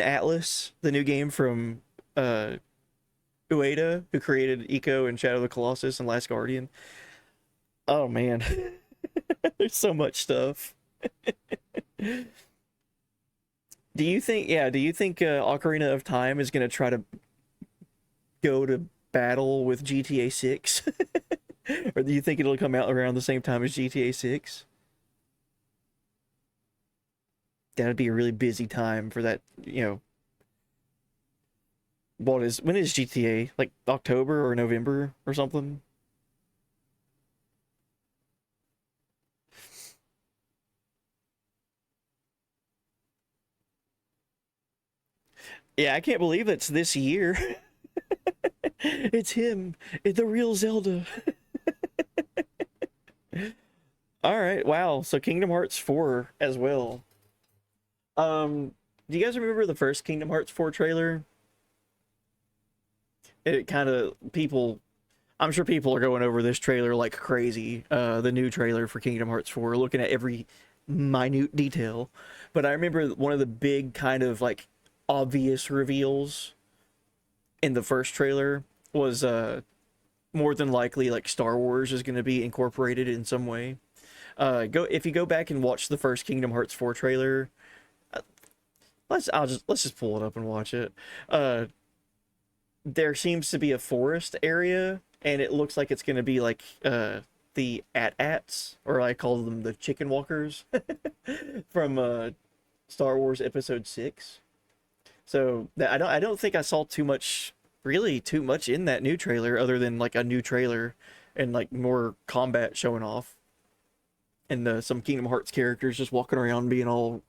Atlas, the new game from Ueda, who created Ico and Shadow of the Colossus and Last Guardian. Oh man, there's so much stuff. Do you think Ocarina of Time is going to try to go to battle with GTA 6? Or do you think it'll come out around the same time as GTA 6? That'd be a really busy time for that, you know. When is GTA? Like October or November or something? Yeah, I can't believe it's this year. It's him. It's the real Zelda. All right, wow. So Kingdom Hearts 4 as well. Do you guys remember the first Kingdom Hearts 4 trailer? It kind of I'm sure people are going over this trailer like crazy. The new trailer for Kingdom Hearts 4, looking at every minute detail. But I remember one of the big kind of like obvious reveals in the first trailer was more than likely like Star Wars is going to be incorporated in some way. If you go back and watch the first Kingdom Hearts 4 trailer, let's just pull it up and watch it. There seems to be a forest area, and it looks like it's going to be like the AT-ATs, or I call them the chicken walkers from Star Wars Episode 6. So I don't think I saw too much in that new trailer, other than like a new trailer and like more combat showing off. and some Kingdom Hearts characters just walking around being all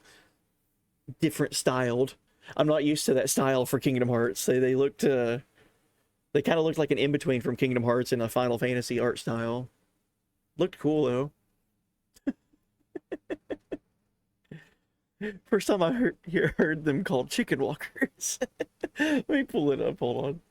different styled. I'm not used to that style for Kingdom Hearts. They looked they kind of looked like an in-between from Kingdom Hearts and a Final Fantasy art style. Looked cool though. First time I heard them called chicken walkers. Let me pull it up, hold on.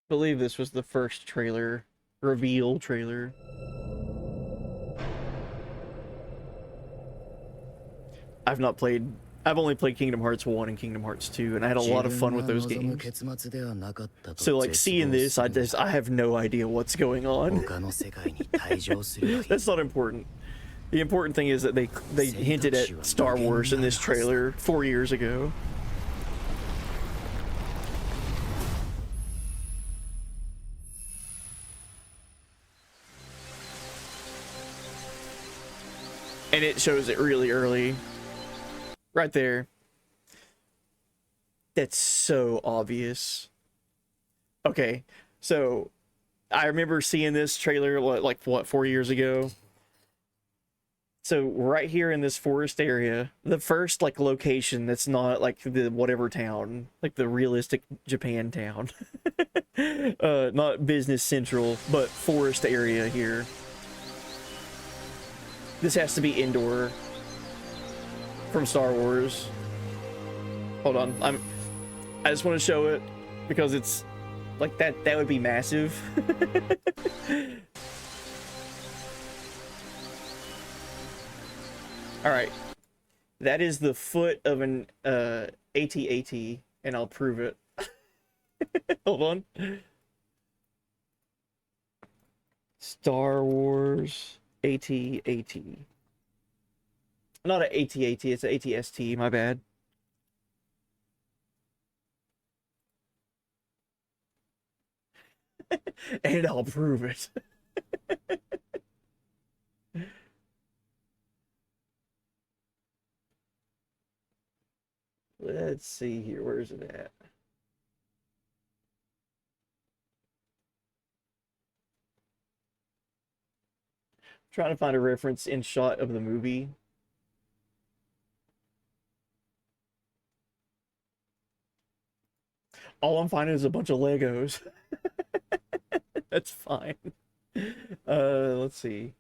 I believe this was the first trailer, reveal trailer. I've only played Kingdom Hearts 1 and Kingdom Hearts 2, and I had a lot of fun with those games. So like seeing this, I have no idea what's going on. That's not important. The important thing is that they hinted at Star Wars in this trailer 4 years ago. And it shows it really early. Right there. That's so obvious. Okay, so I remember seeing this trailer, like, 4 years ago? So right here in this forest area, the first, like, location that's not, like, the whatever town, like the realistic Japan town. Not Business Central, but forest area here. This has to be indoor from Star Wars. Hold on, I just want to show it because it's like that would be massive. All right, that is the foot of an AT-AT, and I'll prove it. Hold on. Star Wars AT-AT. Not an AT-AT, it's an AT-ST, my bad. And I'll prove it. Let's see here, where is it at? Trying to find a reference in shot of the movie. All I'm finding is a bunch of Legos. That's fine. Let's see.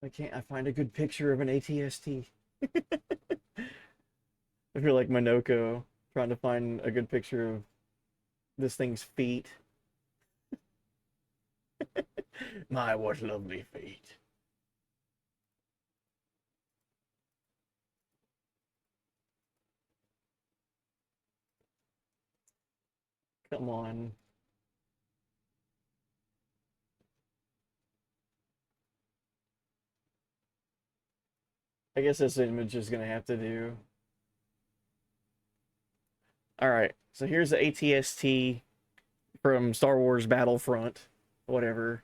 I find a good picture of an AT-ST. I feel like Minoko trying to find a good picture of this thing's feet. My, what lovely feet. Come on. I guess this image is gonna have to do. Alright, so here's the AT-ST from Star Wars Battlefront, whatever.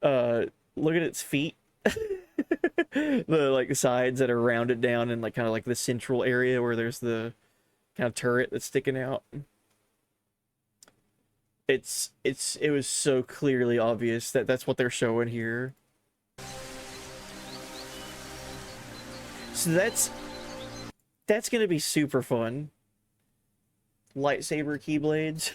Look at its feet. The like sides that are rounded down and like kind of like the central area where there's the kind of turret that's sticking out. It was so clearly obvious that that's what they're showing here. So that's gonna be super fun. Lightsaber keyblades.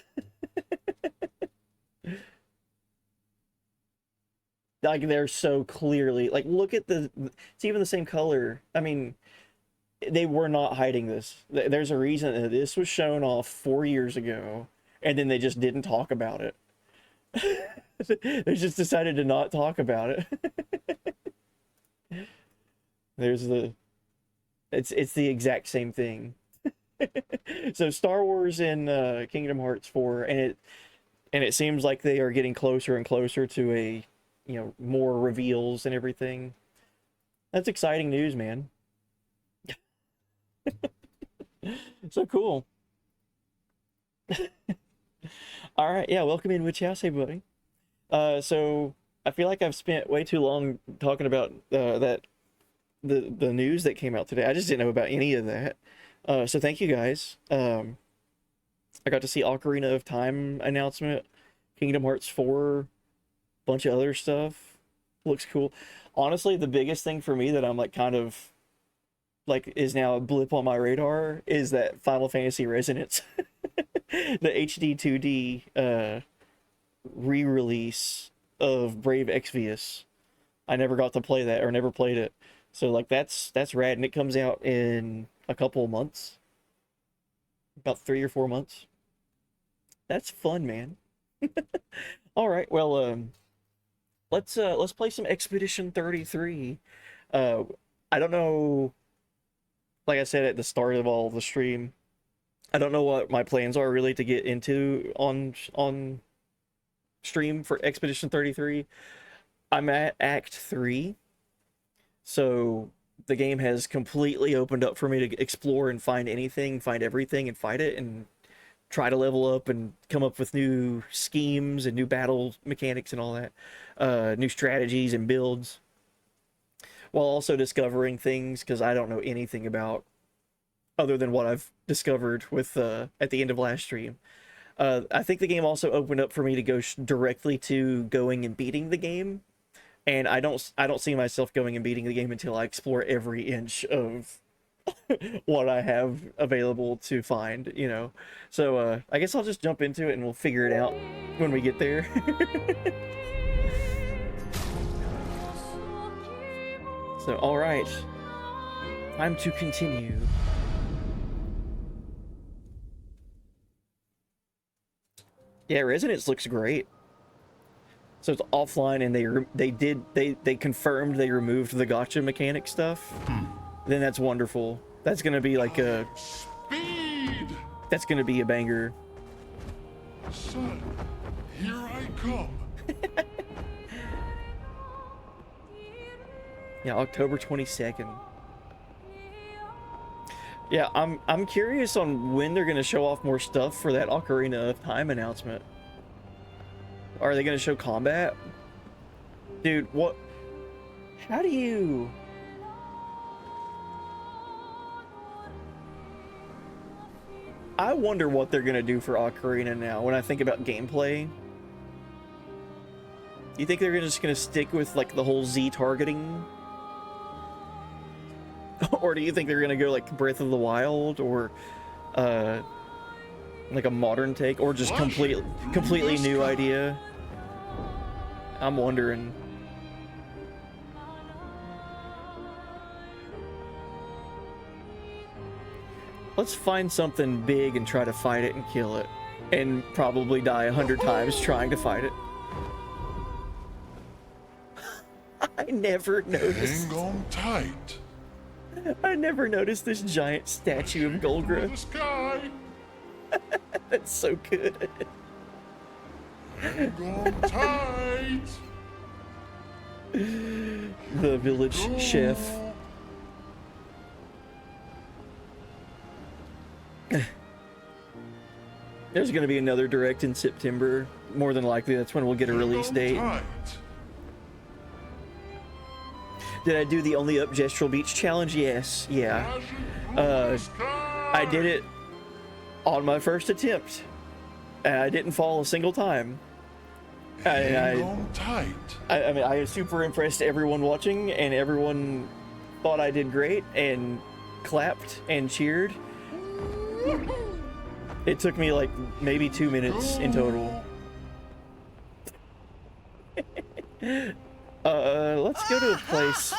Like they're so clearly like, look at it's even the same color. I mean, they were not hiding this. There's a reason that this was shown off 4 years ago and then they just didn't talk about it. They just decided to not talk about it. There's it's the exact same thing. So Star Wars and Kingdom Hearts 4, and it seems like they are getting closer and closer to a, you know, more reveals and everything. That's exciting news, man. So cool. All right, yeah, welcome in Witch House, hey buddy. So I feel like I've spent way too long talking about the news that came out today. I just didn't know about any of that. So thank you guys. I got to see Ocarina of Time announcement, Kingdom Hearts 4, bunch of other stuff. Looks cool. Honestly, the biggest thing for me that I'm like kind of like is now a blip on my radar is that Final Fantasy Resonance, the HD 2D re-release of Brave Exvius. I never got to play that, or never played it. So like that's rad, and it comes out in a couple of months. About 3 or 4 months. That's fun, man. All right, well, let's play some Expedition 33. I don't know, like I said at the start of all the stream, I don't know what my plans are really to get into on stream for Expedition 33. I'm at Act 3, so the game has completely opened up for me to explore and find anything, find everything, and fight it, and try to level up and come up with new schemes and new battle mechanics and all that, new strategies and builds, while also discovering things, because I don't know anything about other than what I've discovered with at the end of last stream. I think the game also opened up for me to go directly to going and beating the game, and I don't see myself going and beating the game until I explore every inch of what I have available to find, you know. So I guess I'll just jump into it and we'll figure it out when we get there. So all right, time to continue. Yeah, Resonance looks great. So it's offline, and they confirmed they removed the gacha mechanic stuff. Then that's wonderful. That's gonna be like a that's gonna be a banger. Son, here I come. Yeah, October 22nd. Yeah, I'm curious on when they're gonna show off more stuff for that Ocarina of Time announcement. Are they gonna show combat? Dude, what? How do you? I wonder what they're gonna do for Ocarina now when I think about gameplay. You think they're just gonna stick with like the whole Z targeting? Or do you think they're gonna go like Breath of the Wild, or like a modern take, or just completely new idea? I'm wondering. Let's find something big and try to fight it and kill it, and probably die 100 times trying to fight it. I never noticed. Hang on tight. I never noticed this giant statue of Golgra. That's so good. Hang on tight. The village chef. There's going to be another direct in September. More than likely, that's when we'll get a release date. Did I do the Only Up Gestural Beach challenge? Yes. Yeah. I did it on my first attempt. And I didn't fall a single time. I mean, I was super impressed everyone watching, and everyone thought I did great and clapped and cheered. It took me like maybe 2 minutes in total. Let's go to a place.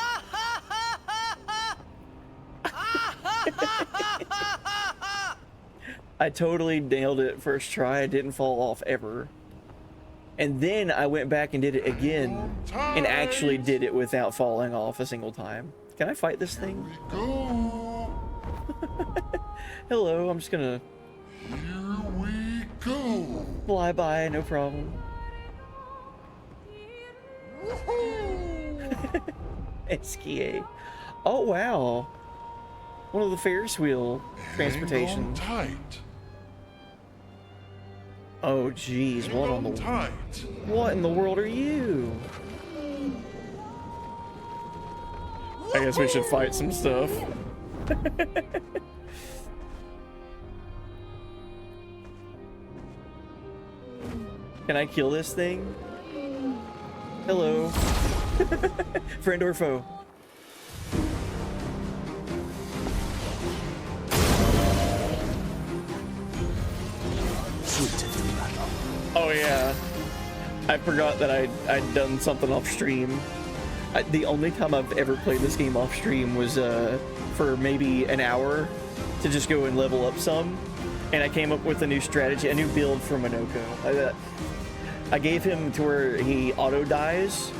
I totally nailed it first try. I didn't fall off ever. And then I went back and did it again and actually did it without falling off a single time. Can I fight this thing? Hello, I'm just gonna... Here we go! Fly by, no problem. SKA. Oh, wow. One of the Ferris wheel transportation. Hang on tight. Oh, geez. Hang What on on the... tight. What in the world are you? I guess we should fight some stuff. Can I kill this thing? Hello. Friend or foe? Oh yeah. I forgot that I'd done something off stream. The only time I've ever played this game off stream was for maybe an hour to just go and level up some. And I came up with a new strategy, a new build for Minoko. I gave him to where he auto dies,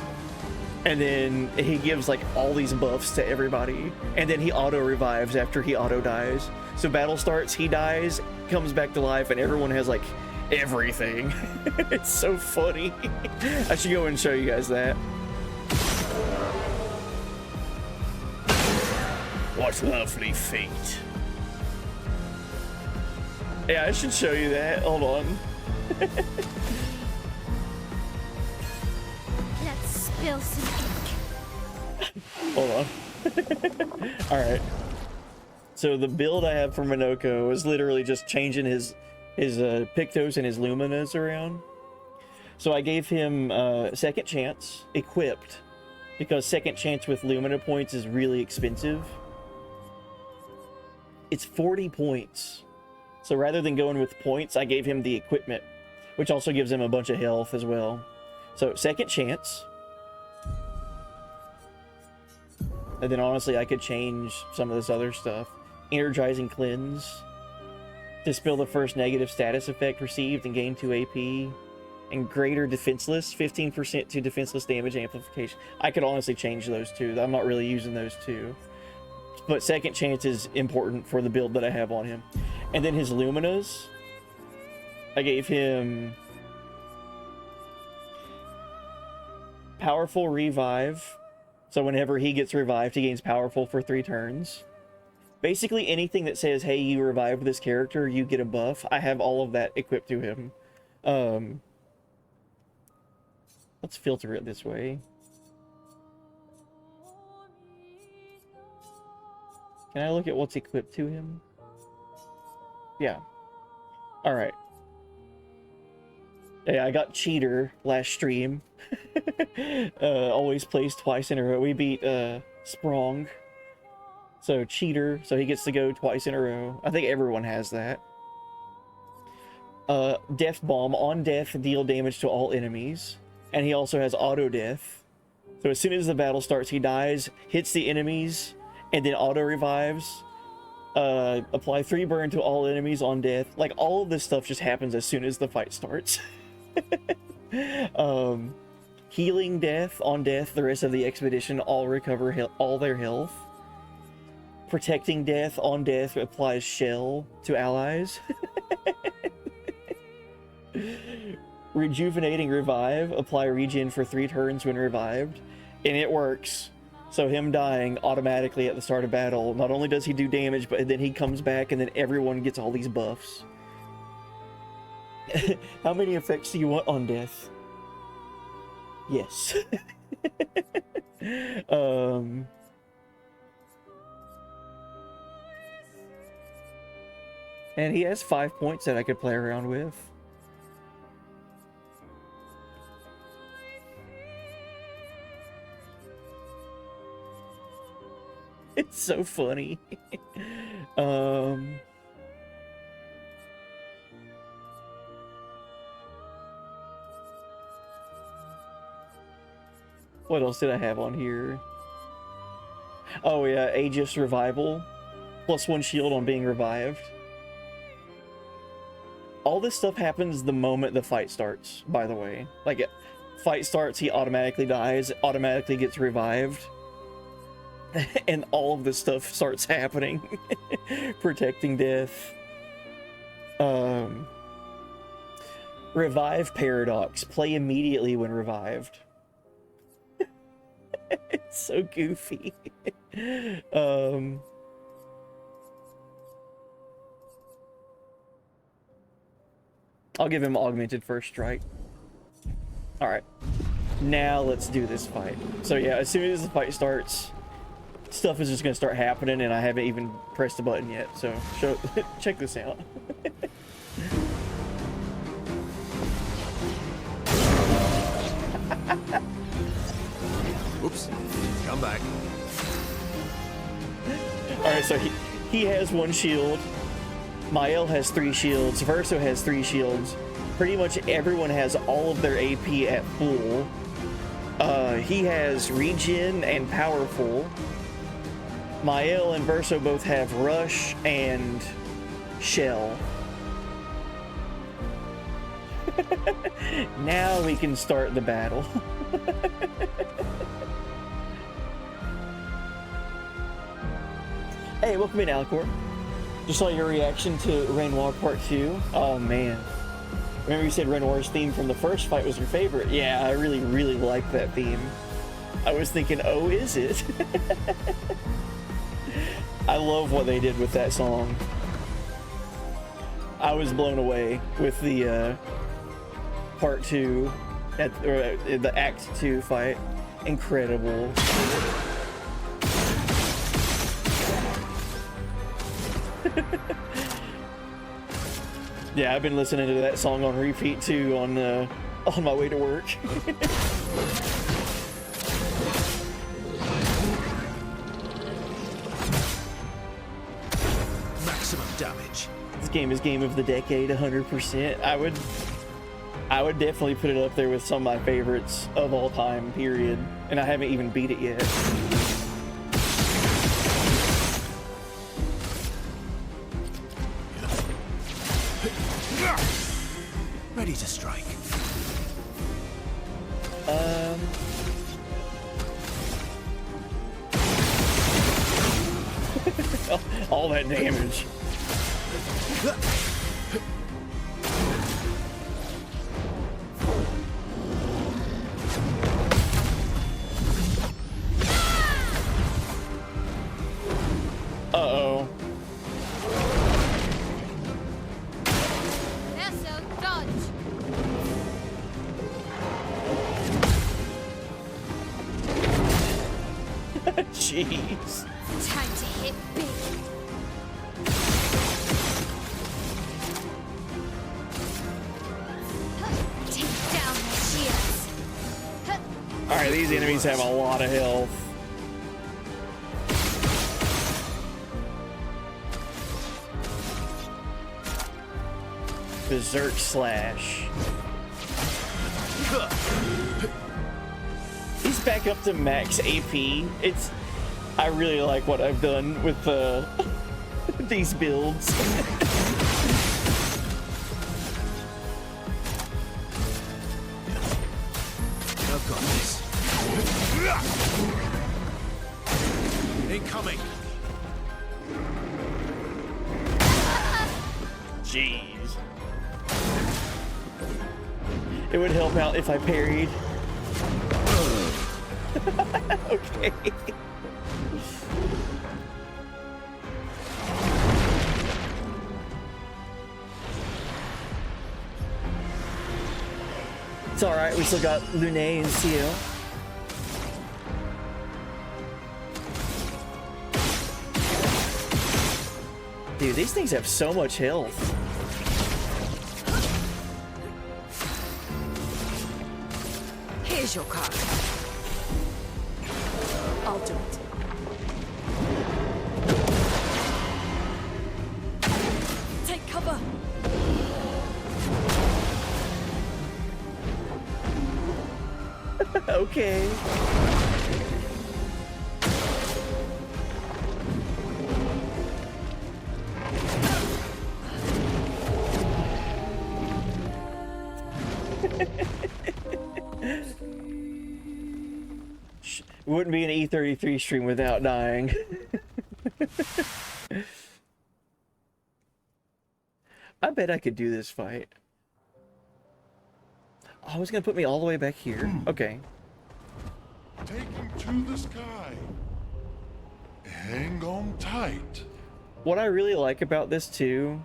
and then he gives like all these buffs to everybody, and then he auto revives after he auto dies. So battle starts, he dies, comes back to life, and everyone has like everything. It's so funny. I should go and show you guys that. What lovely feet. Yeah, I should show you that. Hold on. Let's spill some ink. Hold on. Alright. So the build I have for Minoko is literally just changing his Pictos and his Luminas around. So I gave him second chance equipped, because second chance with Lumina points is really expensive. It's 40 points. So rather than going with points, I gave him the equipment, which also gives him a bunch of health as well. So second chance. And then honestly, I could change some of this other stuff. Energizing Cleanse. Dispel the first negative status effect received and gain 2 AP. And greater defenseless, 15% to defenseless damage amplification. I could honestly change those two. I'm not really using those two. But second chance is important for the build that I have on him. And then his Luminas, I gave him Powerful Revive. So whenever he gets revived, he gains Powerful for 3 turns. Basically anything that says, hey, you revived this character, you get a buff. I have all of that equipped to him. Let's filter it this way. Can I look at what's equipped to him? Yeah. Alright. Yeah, I got Cheater last stream. Always plays twice in a row. We beat Sprong. So Cheater, so he gets to go twice in a row. I think everyone has that. Death Bomb. On death, deal damage to all enemies. And he also has auto death. So as soon as the battle starts, he dies, hits the enemies, and then auto revives. Apply 3 burn to all enemies on death. Like, all of this stuff just happens as soon as the fight starts. Healing death on death, the rest of the expedition all recover all their health. Protecting death on death applies shell to allies. Rejuvenating revive, apply regen for 3 turns when revived. And it works. So him dying automatically at the start of battle, not only does he do damage, but then he comes back and then everyone gets all these buffs. How many effects do you want on death? Yes. And he has 5 points that I could play around with. It's so funny. What else did I have on here? Oh yeah, Aegis Revival. +1 shield on being revived. All this stuff happens the moment the fight starts, by the way. Like, fight starts, he automatically dies, automatically gets revived. and all of this stuff starts happening. Protecting death. Revive paradox. Play immediately when revived. It's so goofy. I'll give him augmented first strike. Alright. Now let's do this fight. So yeah, as soon as the fight starts, stuff is just gonna start happening and I haven't even pressed the button yet. So check this out. Oops. Come back. Alright, so he has 1 shield. Mael has 3 shields. Verso has 3 shields. Pretty much everyone has all of their AP at full. He has regen and powerful. Mael and Verso both have rush and shell. Now we can start the battle. Hey, welcome in, Alcor. Just saw your reaction to Renoir Part 2. Oh man. Remember you said Renoir's theme from the first fight was your favorite? Yeah, I really, really like that theme. I was thinking, oh, is it? I love what they did with that song. I was blown away with the Part 2, the Act 2 fight. Incredible. Yeah, I've been listening to that song on repeat too on my way to work. Maximum damage. This game is game of the decade, 100%. I would definitely put it up there with some of my favorites of all time, period. And I haven't even beat it yet. Ready to strike. All that damage. Uh-oh. Jeez. Time to hit big. Take down the shields. Alright, these enemies have a lot of health. Berserk Slash. He's back up to max AP. I really like what I've done with these builds. I've got this. Incoming. Jeez. It would help out if I parried. Okay. It's alright, we still got Lune and Ciel. Dude, these things have so much health. Here's your card. I'll do it. Take cover. Okay. Wouldn't be an E33 stream without dying. I bet I could do this fight. Oh, it's gonna put me all the way back here. Okay. Taking to the sky. Hang on tight. What I really like about this too,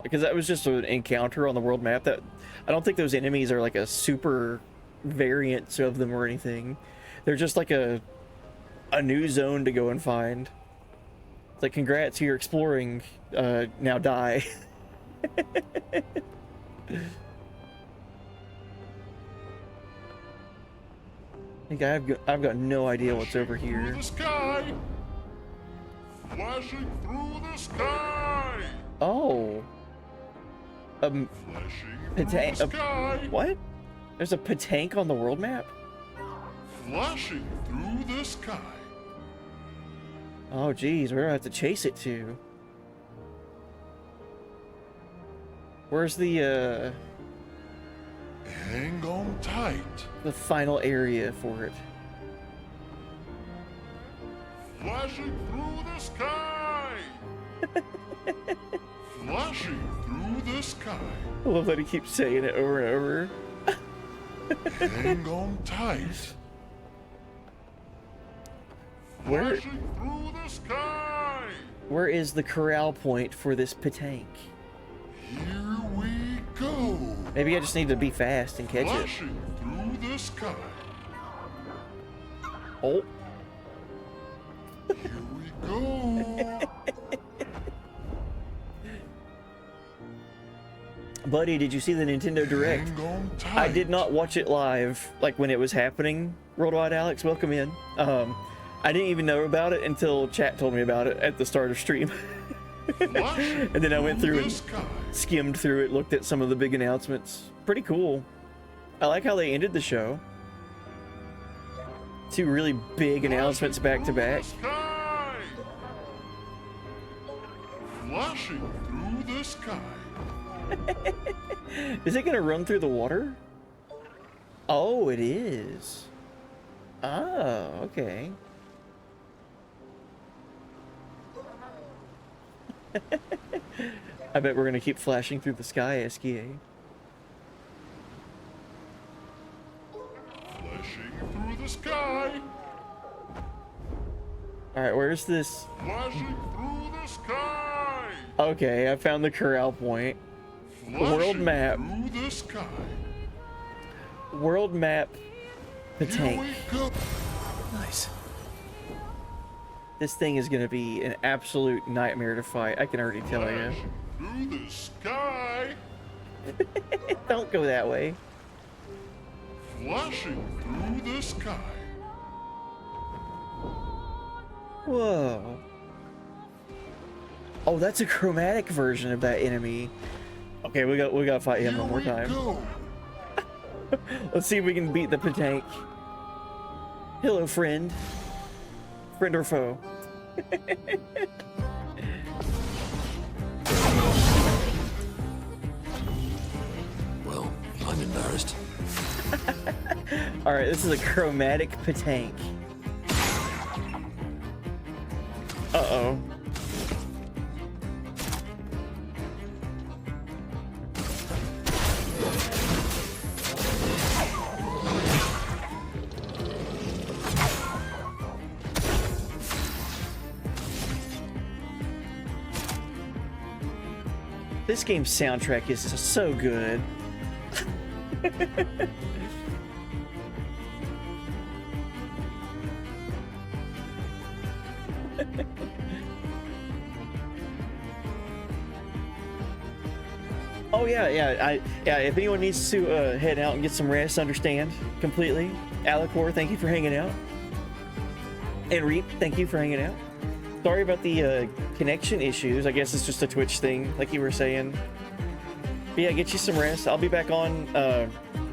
because that was just an encounter on the world map, that I don't think those enemies are like a super variant of them or anything. They're just like a new zone to go and find. It's like, congrats, you're exploring, now die. I think I've got no idea what's over here. Through the sky. Flashing through the sky. Oh. Flashing through the sky. What? There's a Patank on the world map? Flashing through the sky. Oh geez, we're gonna have to chase it to. Where's the Hang on tight. the final area for it? Flashing through the sky. Flashing through the sky. I love that he keeps saying it over and over. Hang on tight. Where, Flashing through the sky. where is the corral point for this Patank? Here we go. Maybe I just need to be fast and catch it. Flashing through the sky. Oh. Here we go. Buddy, did you see the Nintendo Direct? Hang on tight. I did not watch it live, like when it was happening. Worldwide Alex, welcome in. I didn't even know about it until chat told me about it at the start of stream. And then I went through and skimmed through it, looked at some of the big announcements. Pretty cool. I like how they ended the show. Two really big announcements back to back. Flashing through the sky. Is it gonna run through the water? Oh, it is. Oh, okay. I bet we're gonna keep flashing through the sky, SKA. Flashing through the sky. Alright, where's this? Flashing through the sky. Okay, I found the corral point. World map. Through the sky. World map. The tank. Nice. This thing is gonna be an absolute nightmare to fight. I can already tell you. Through the sky. Don't go that way. Flashing through the sky. Whoa. Oh, that's a chromatic version of that enemy. Okay, we gotta fight him one more time. Let's see if we can beat the Patank. Hello, friend. Friend or foe? Well, I'm embarrassed. Alright, this is a chromatic Patank. Uh-oh. This game's soundtrack is so good. Oh yeah. If anyone needs to head out and get some rest, understand completely. Alicor, thank you for hanging out. And Reap, thank you for hanging out. Sorry about the connection issues. I guess it's just a Twitch thing, like you were saying. But yeah, get you some rest. I'll be back on.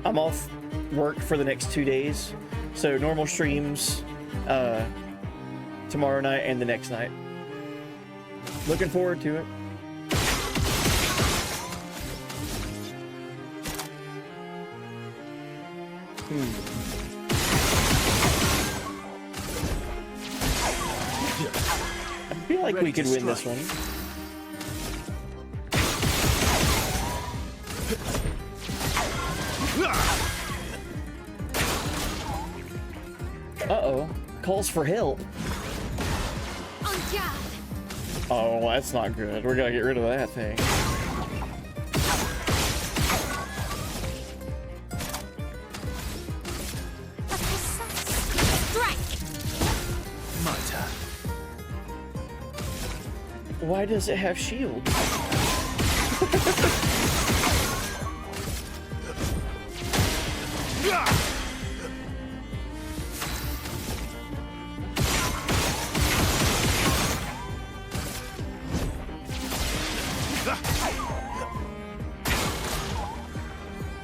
I'm off work for the next 2 days, so normal streams tomorrow night and the next night. Looking forward to it. like we could win this one. Uh-oh. Calls for help. Oh, that's not good. We're gonna get rid of that thing. My turn. Why does it have shield?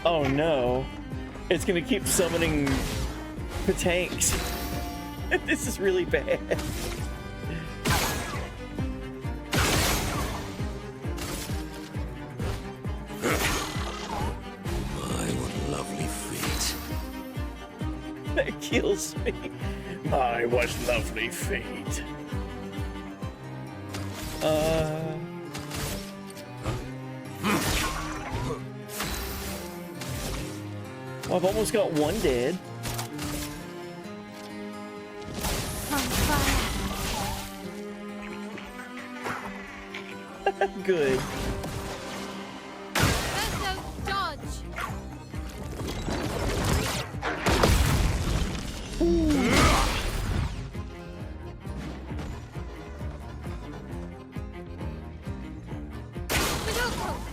Oh no. It's gonna keep summoning the tanks. This is really bad. My, what lovely feet. That kills me. My, what lovely feet. Well, I've almost got one dead. Good. Dodge.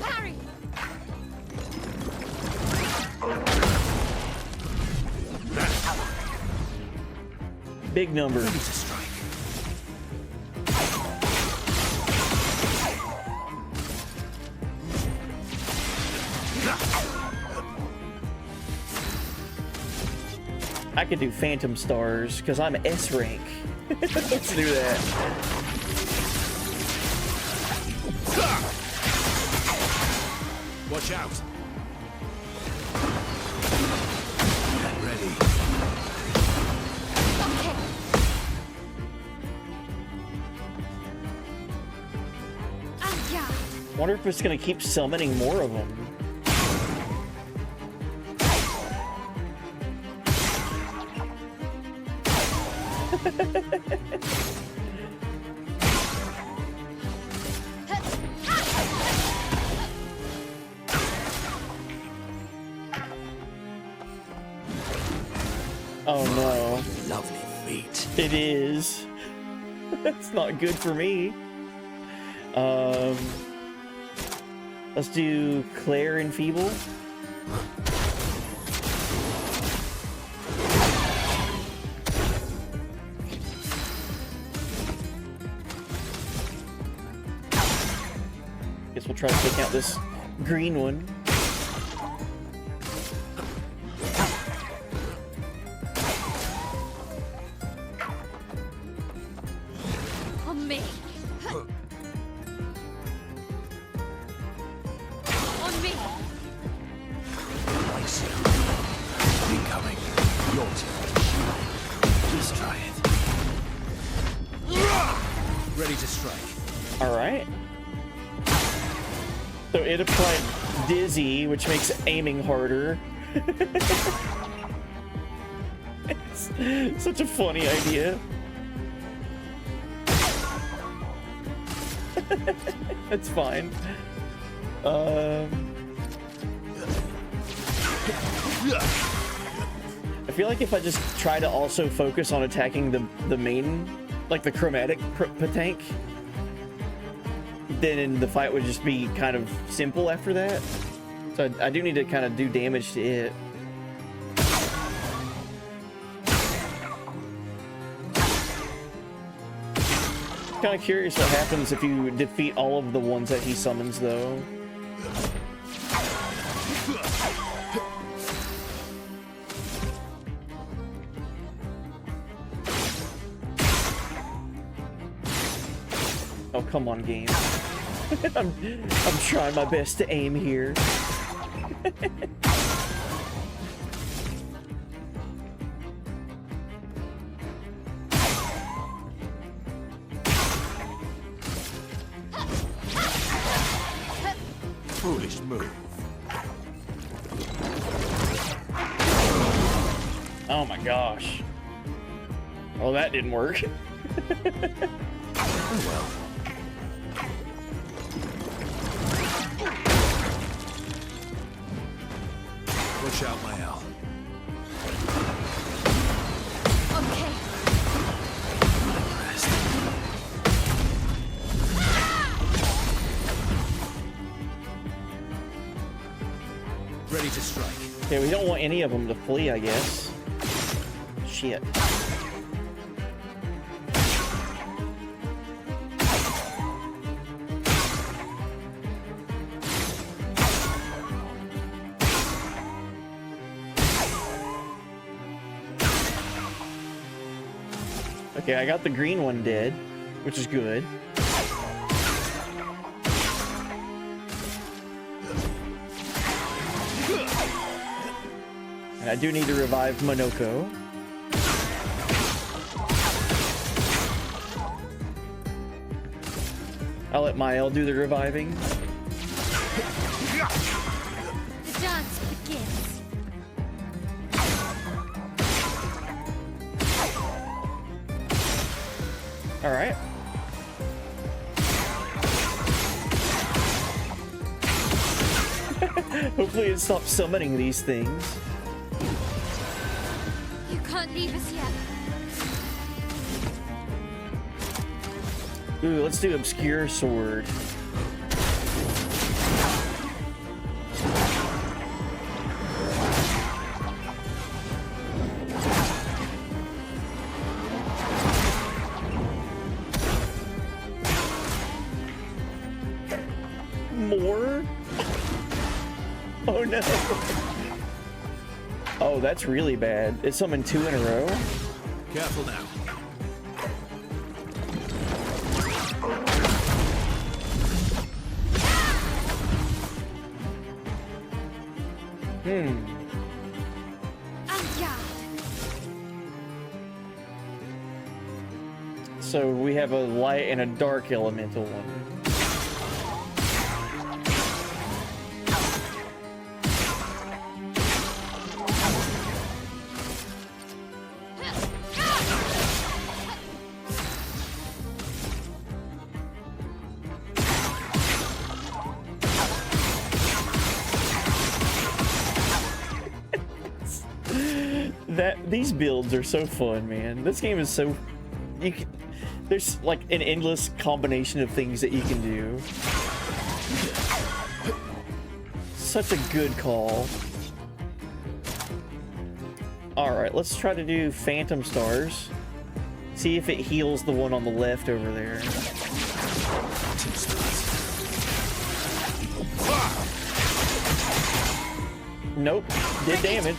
Parry. Big number. Ready to strike. I could do Phantom Stars because I'm S rank. Let's do that. Watch out. Get ready. Wonder if it's gonna keep summoning more of them. Oh no. Lovely feet. It is. That's not good for me. Let's do Clair and Feeble. Guess we'll try to take out this green one. On me. On me. I see. Incoming. Your turn. Just try it. Ready to strike. All right. So it applied Dizzy, which makes aiming harder. It's such a funny idea. That's fine. I feel like if I just try to also focus on attacking the main, like the chromatic tank, then the fight would just be kind of simple after that. So I do need to kind of do damage to it. Kind of curious what happens if you defeat all of the ones that he summons, though. Oh, come on, game. I'm trying my best to aim here. foolish move. Oh my gosh. Oh, that didn't work. Oh well. Push out my L. Okay. Ready to strike. Okay, we don't want any of them to flee, I guess. Shit. Okay, I got the green one dead, which is good. And I do need to revive Monoko. I'll let Mael do the reviving. The dance begins. All right. Hopefully it stops summoning these things. You can't leave us yet. Ooh, let's do Obscure Sword. More? Oh no. Oh, that's really bad. It summoned 2 in a row? Careful now. So we have a light and a dark elemental one. These builds are so fun, man. This game is so there's like an endless combination of things that you can do. Such a good call. All right, let's try to do Phantom Stars. See if it heals the one on the left over there. Nope, did damage.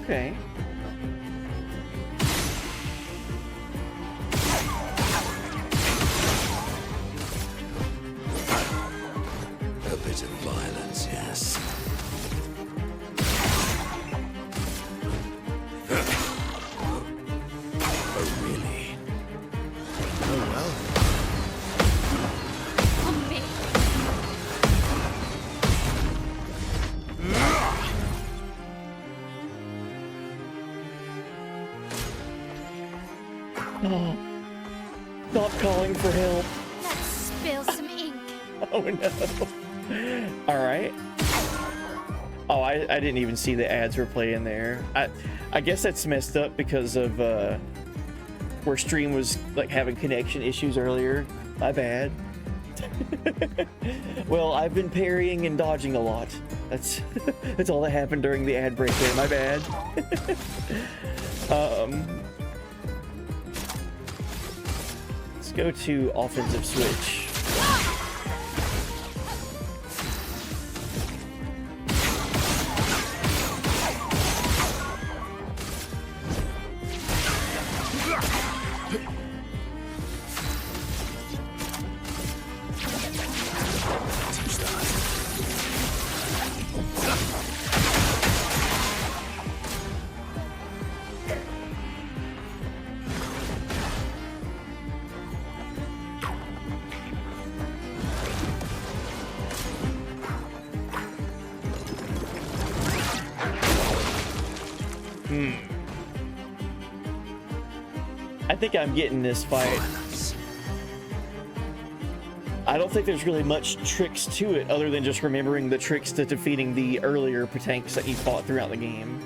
Okay. A bit of violence, yes. Oh, really? Oh, well. On me. Oh, stop calling for help. Let's spill some ink. Oh no. All right. Oh, I didn't even see the ads were playing there. I guess that's messed up because of where stream was like having connection issues earlier. My bad. Well, I've been parrying and dodging a lot. That's all that happened during the ad break there. My bad. Let's go to offensive switch. I think I'm getting this fight. I don't think there's really much tricks to it other than just remembering the tricks to defeating the earlier tanks that you fought throughout the game.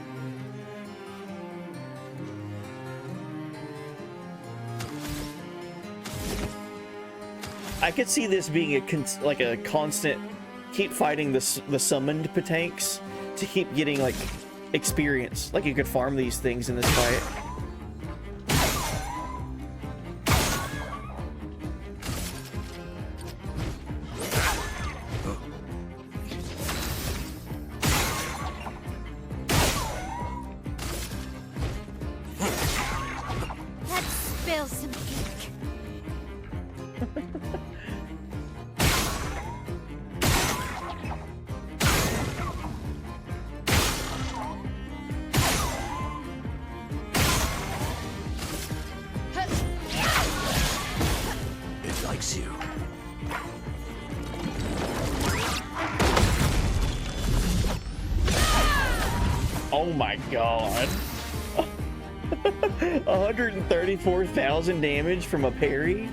I could see this being like a constant, keep fighting the summoned tanks to keep getting like experience. Like you could farm these things in this fight. Oh my god. 134,000 damage from a parry?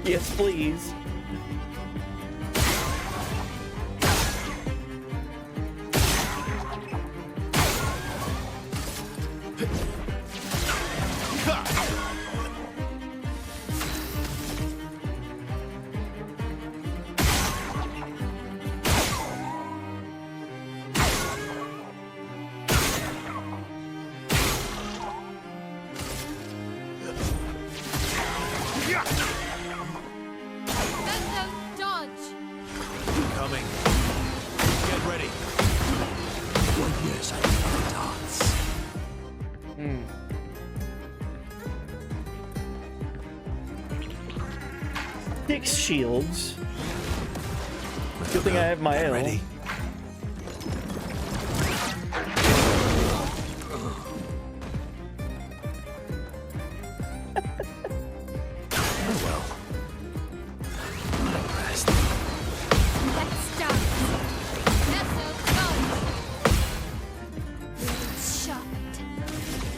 Yes, please. Shields. Good thing I have my L. Ready?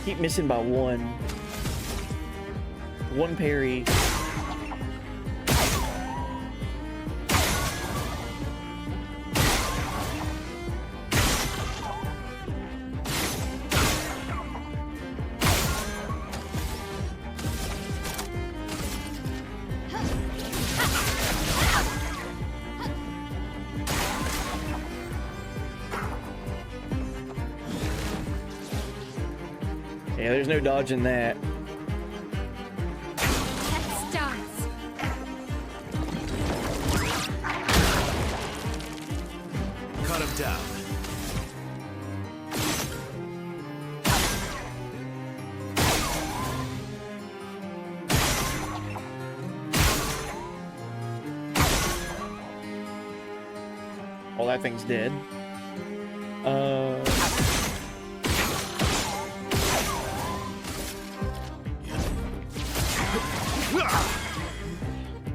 Keep missing by one. One parry. Yeah, there's no dodging that. Cut him down. Well, that thing's dead.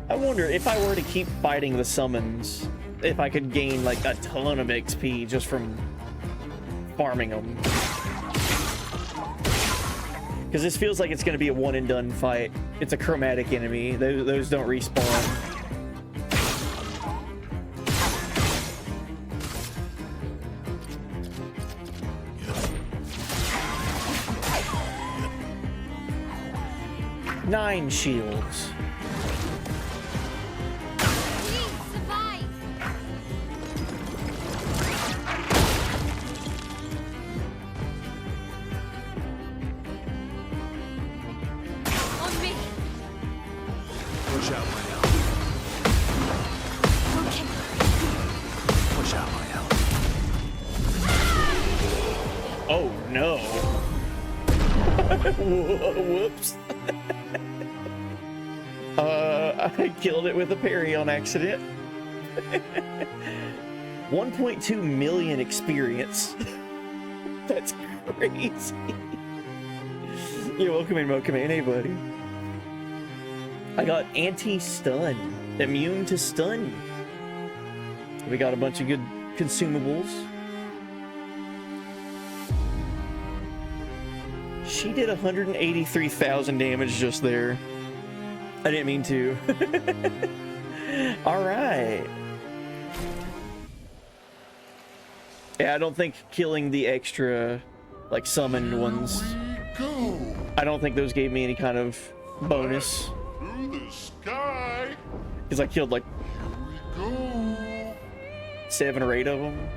I wonder if I were to keep fighting the summons, if I could gain like a ton of XP just from farming them. Because this feels like it's going to be a one and done fight. It's a chromatic enemy. Those don't respawn. Nine shields. Oh no. Whoops. I killed it with a parry on accident. 1.2 million experience. That's crazy. You're welcome in, Mokaman. Hey, buddy. I got anti-stun. Immune to stun. We got a bunch of good consumables. She did 183,000 damage just there. I didn't mean to. All right. Yeah, I don't think killing the extra, like, summoned ones, I don't think those gave me any kind of bonus. Through the sky. Because I killed, like, 7 or 8 of them.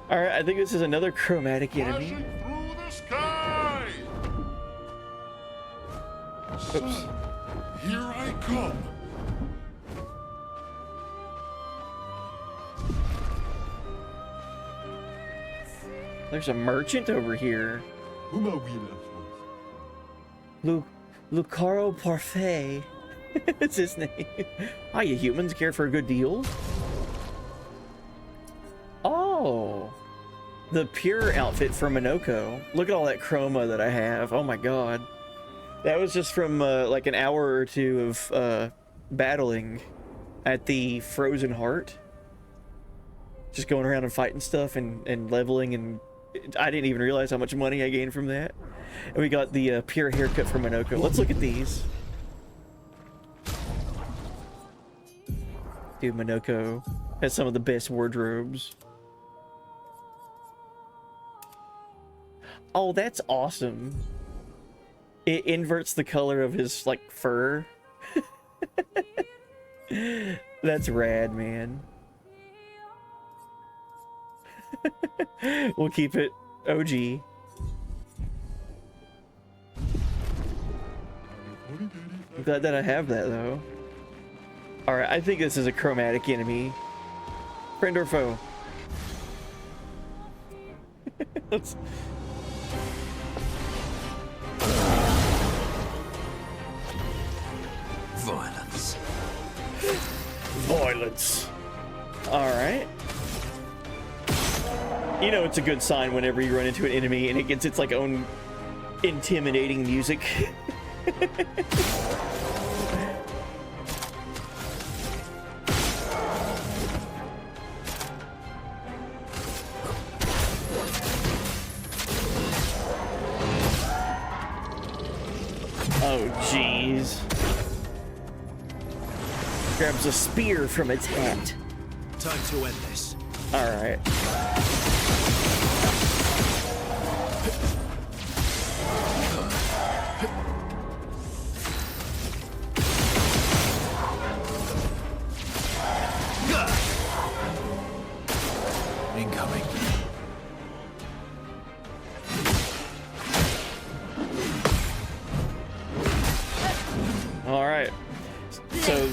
Alright, I think this is another chromatic enemy. Through the sky. Son, here I come. There's a merchant over here. Lucaro Parfait. That's his name. Hi, you humans. Care for a good deal? Oh. The pure outfit from Minoko. Look at all that chroma that I have. Oh my god. That was just from like an hour or two of battling at the Frozen Heart. Just going around and fighting stuff and leveling, and I didn't even realize how much money I gained from that. And we got the pure haircut from Minoko. Let's look at these. Dude, Minoko has some of the best wardrobes. Oh, that's awesome. It inverts the color of his, like, fur. That's rad, man. We'll keep it OG. I'm glad that I have that, though. Alright, I think this is a chromatic enemy. Friend or foe? Let's... Violence. Violence. Alright. You know it's a good sign whenever you run into an enemy and it gets its like own intimidating music. Oh jeez. Grabs a spear from its hat. Time to end this. Alright. Incoming. Alright. So,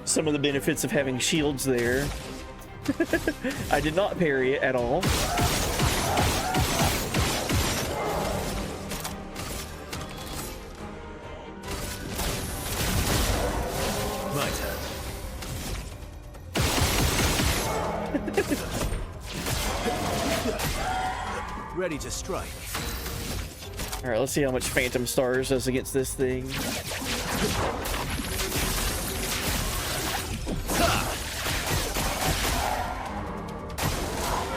some of the benefits of having shields there. I did not parry it at all. My turn. Ready to strike. Alright, let's see how much Phantom Stars does against this thing.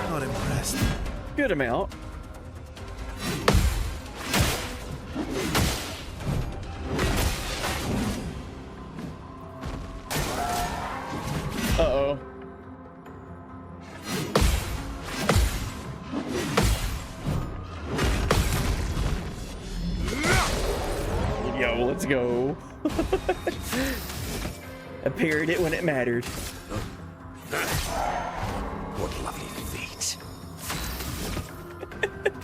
Not impressed. Good amount. Uh-oh. Yo, let's go. I parried it when it mattered. What lovely feet.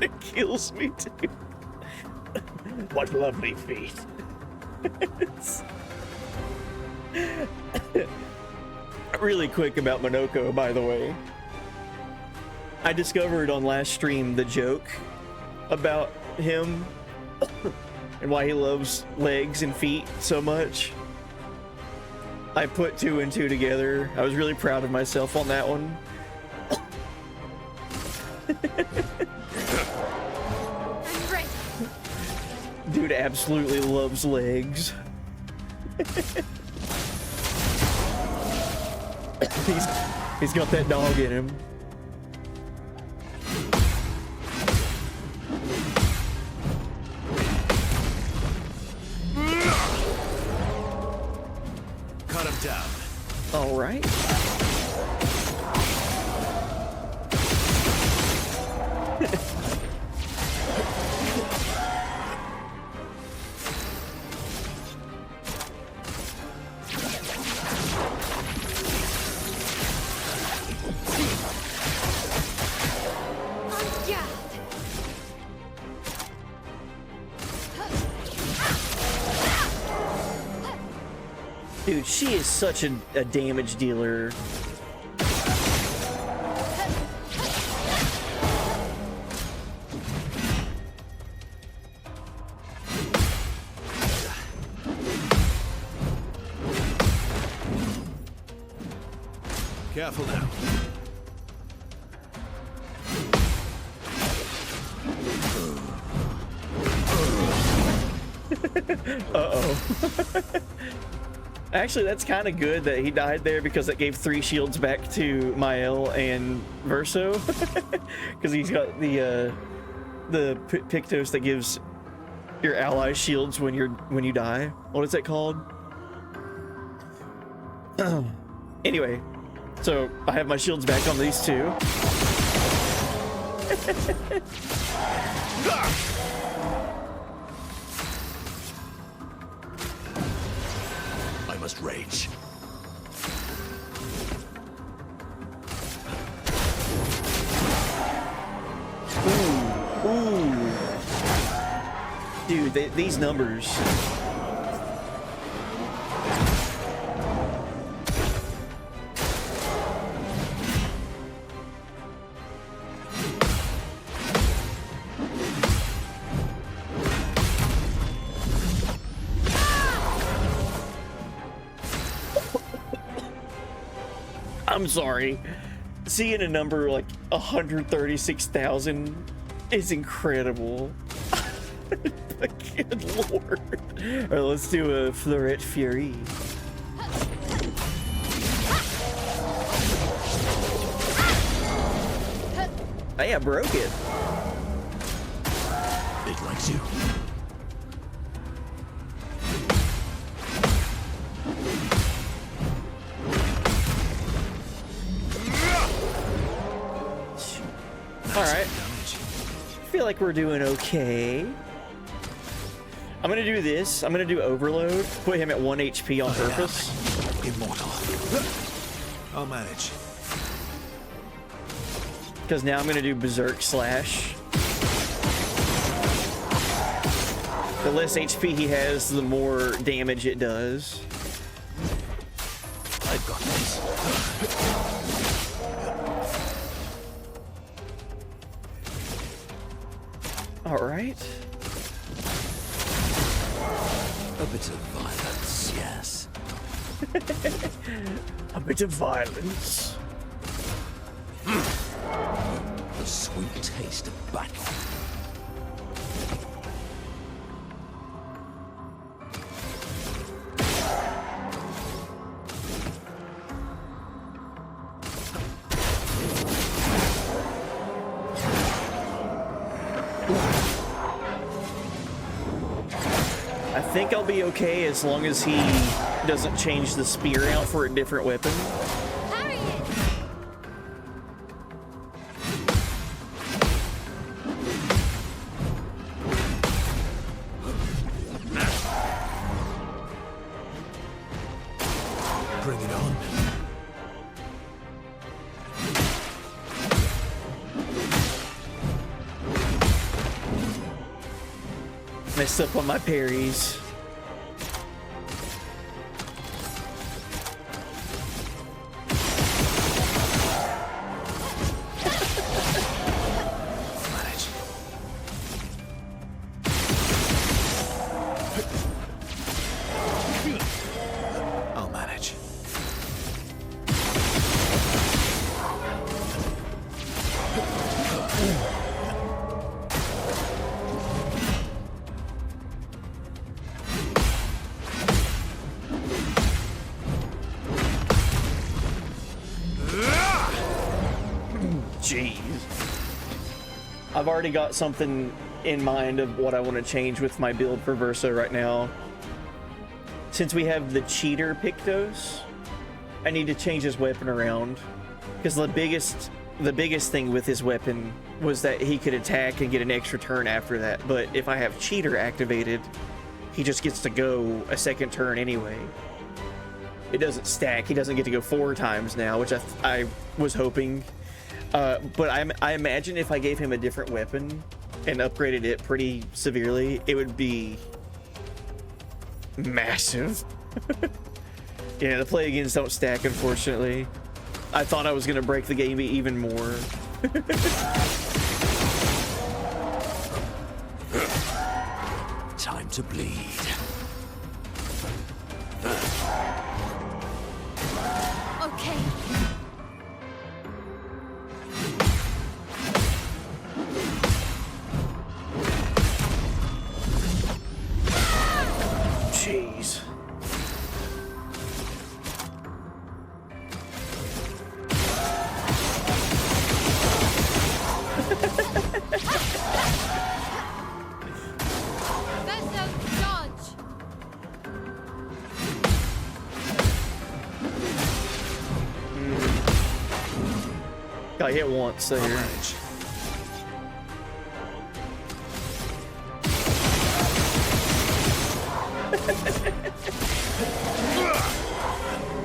It kills me too. What lovely feet. Really quick about Minoko, by the way. I discovered on last stream the joke about him and why he loves legs and feet so much. I put 2 and 2 together. I was really proud of myself on that one. Dude absolutely loves legs. He's got that dog in him. right. Dude, she is such a damage dealer. Careful now. Uh-oh. Actually, that's kind of good that he died there because it gave 3 shields back to Mael and Verso. Because he's got the Pictos that gives your allies shields when you die. What is that called? Anyway, so I have my shields back on these 2. I must rage. Ooh. Dude, these numbers. I'm sorry. Seeing a number like 136,000 is incredible. Good lord. Alright, let's do a Fleuret Fury. Hey, I broke it. It likes you. Alright. I feel like we're doing okay. I'm gonna do this. I'm gonna do Overload. Put him at 1 HP on purpose. Immortal. I'll manage. Because now I'm gonna do Berserk Slash. The less HP he has, the more damage it does. I've got this. All right. A bit of violence, yes. A bit of violence. The sweet taste of battle. I think I'll be okay as long as he doesn't change the spear out for a different weapon. Bring it on. Messed up on my parries. I'll manage. Jeez. I've already got something in mind of what I want to change with my build for Verso right now. Since we have the cheater Pictos I need to change his weapon around, because the biggest thing with his weapon was that he could attack and get an extra turn after that. But if I have cheater activated, he just gets to go a second turn anyway. It doesn't stack. He doesn't get to go 4 times now, which I was hoping. But I imagine if I gave him a different weapon and upgraded it pretty severely, it would be massive. Yeah, the play-agains don't stack, unfortunately. I thought I was going to break the game even more. Time to bleed. Okay. Jeez. Got hit once there.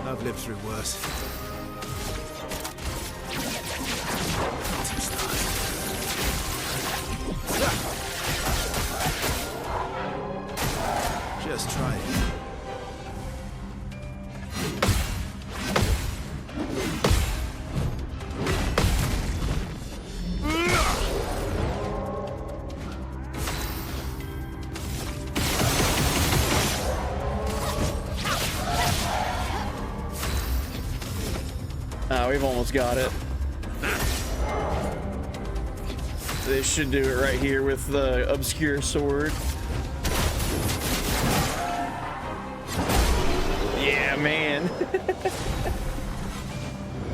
I've lived through worse. Just try it. We've almost got it. This should do it right here with the obscure sword. Yeah, man.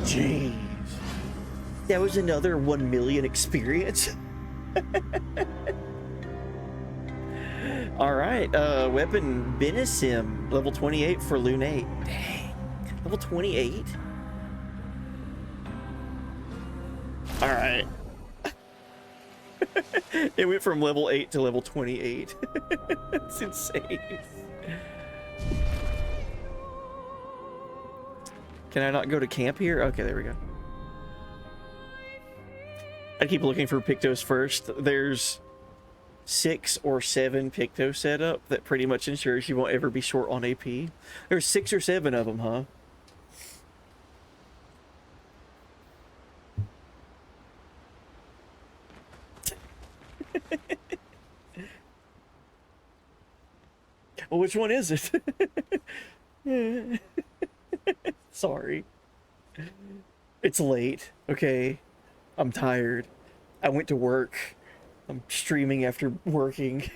Jeez. That was another 1 million experience. All right, weapon Benisim, level 28 for Lunate. Dang, level 28. All right. It went from level 8 to level 28. It's insane. Can I not go to camp here? Okay, there we go. I keep looking for Pictos first. There's 6 or 7 Picto setup that pretty much ensures you won't ever be short on AP. There's 6 or 7 of them, huh? Well, which one is it? Sorry. It's late, okay? I'm tired. I went to work. I'm streaming after working.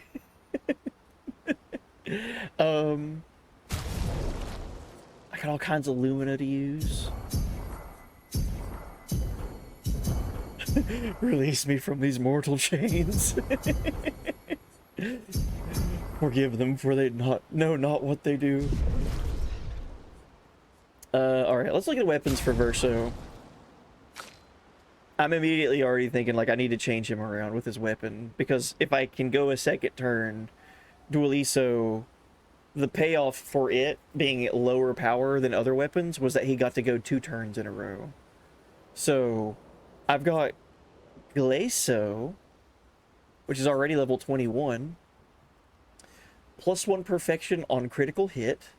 I got all kinds of Lumina to use. Release me from these mortal chains. Forgive them, for they know not what they do. Alright, let's look at weapons for Verso. I'm immediately already thinking, like, I need to change him around with his weapon, because if I can go a second turn, Dualiso, the payoff for it being lower power than other weapons was that he got to go 2 turns in a row. So, I've got Glaso, which is already level 21, +1 perfection on critical hit,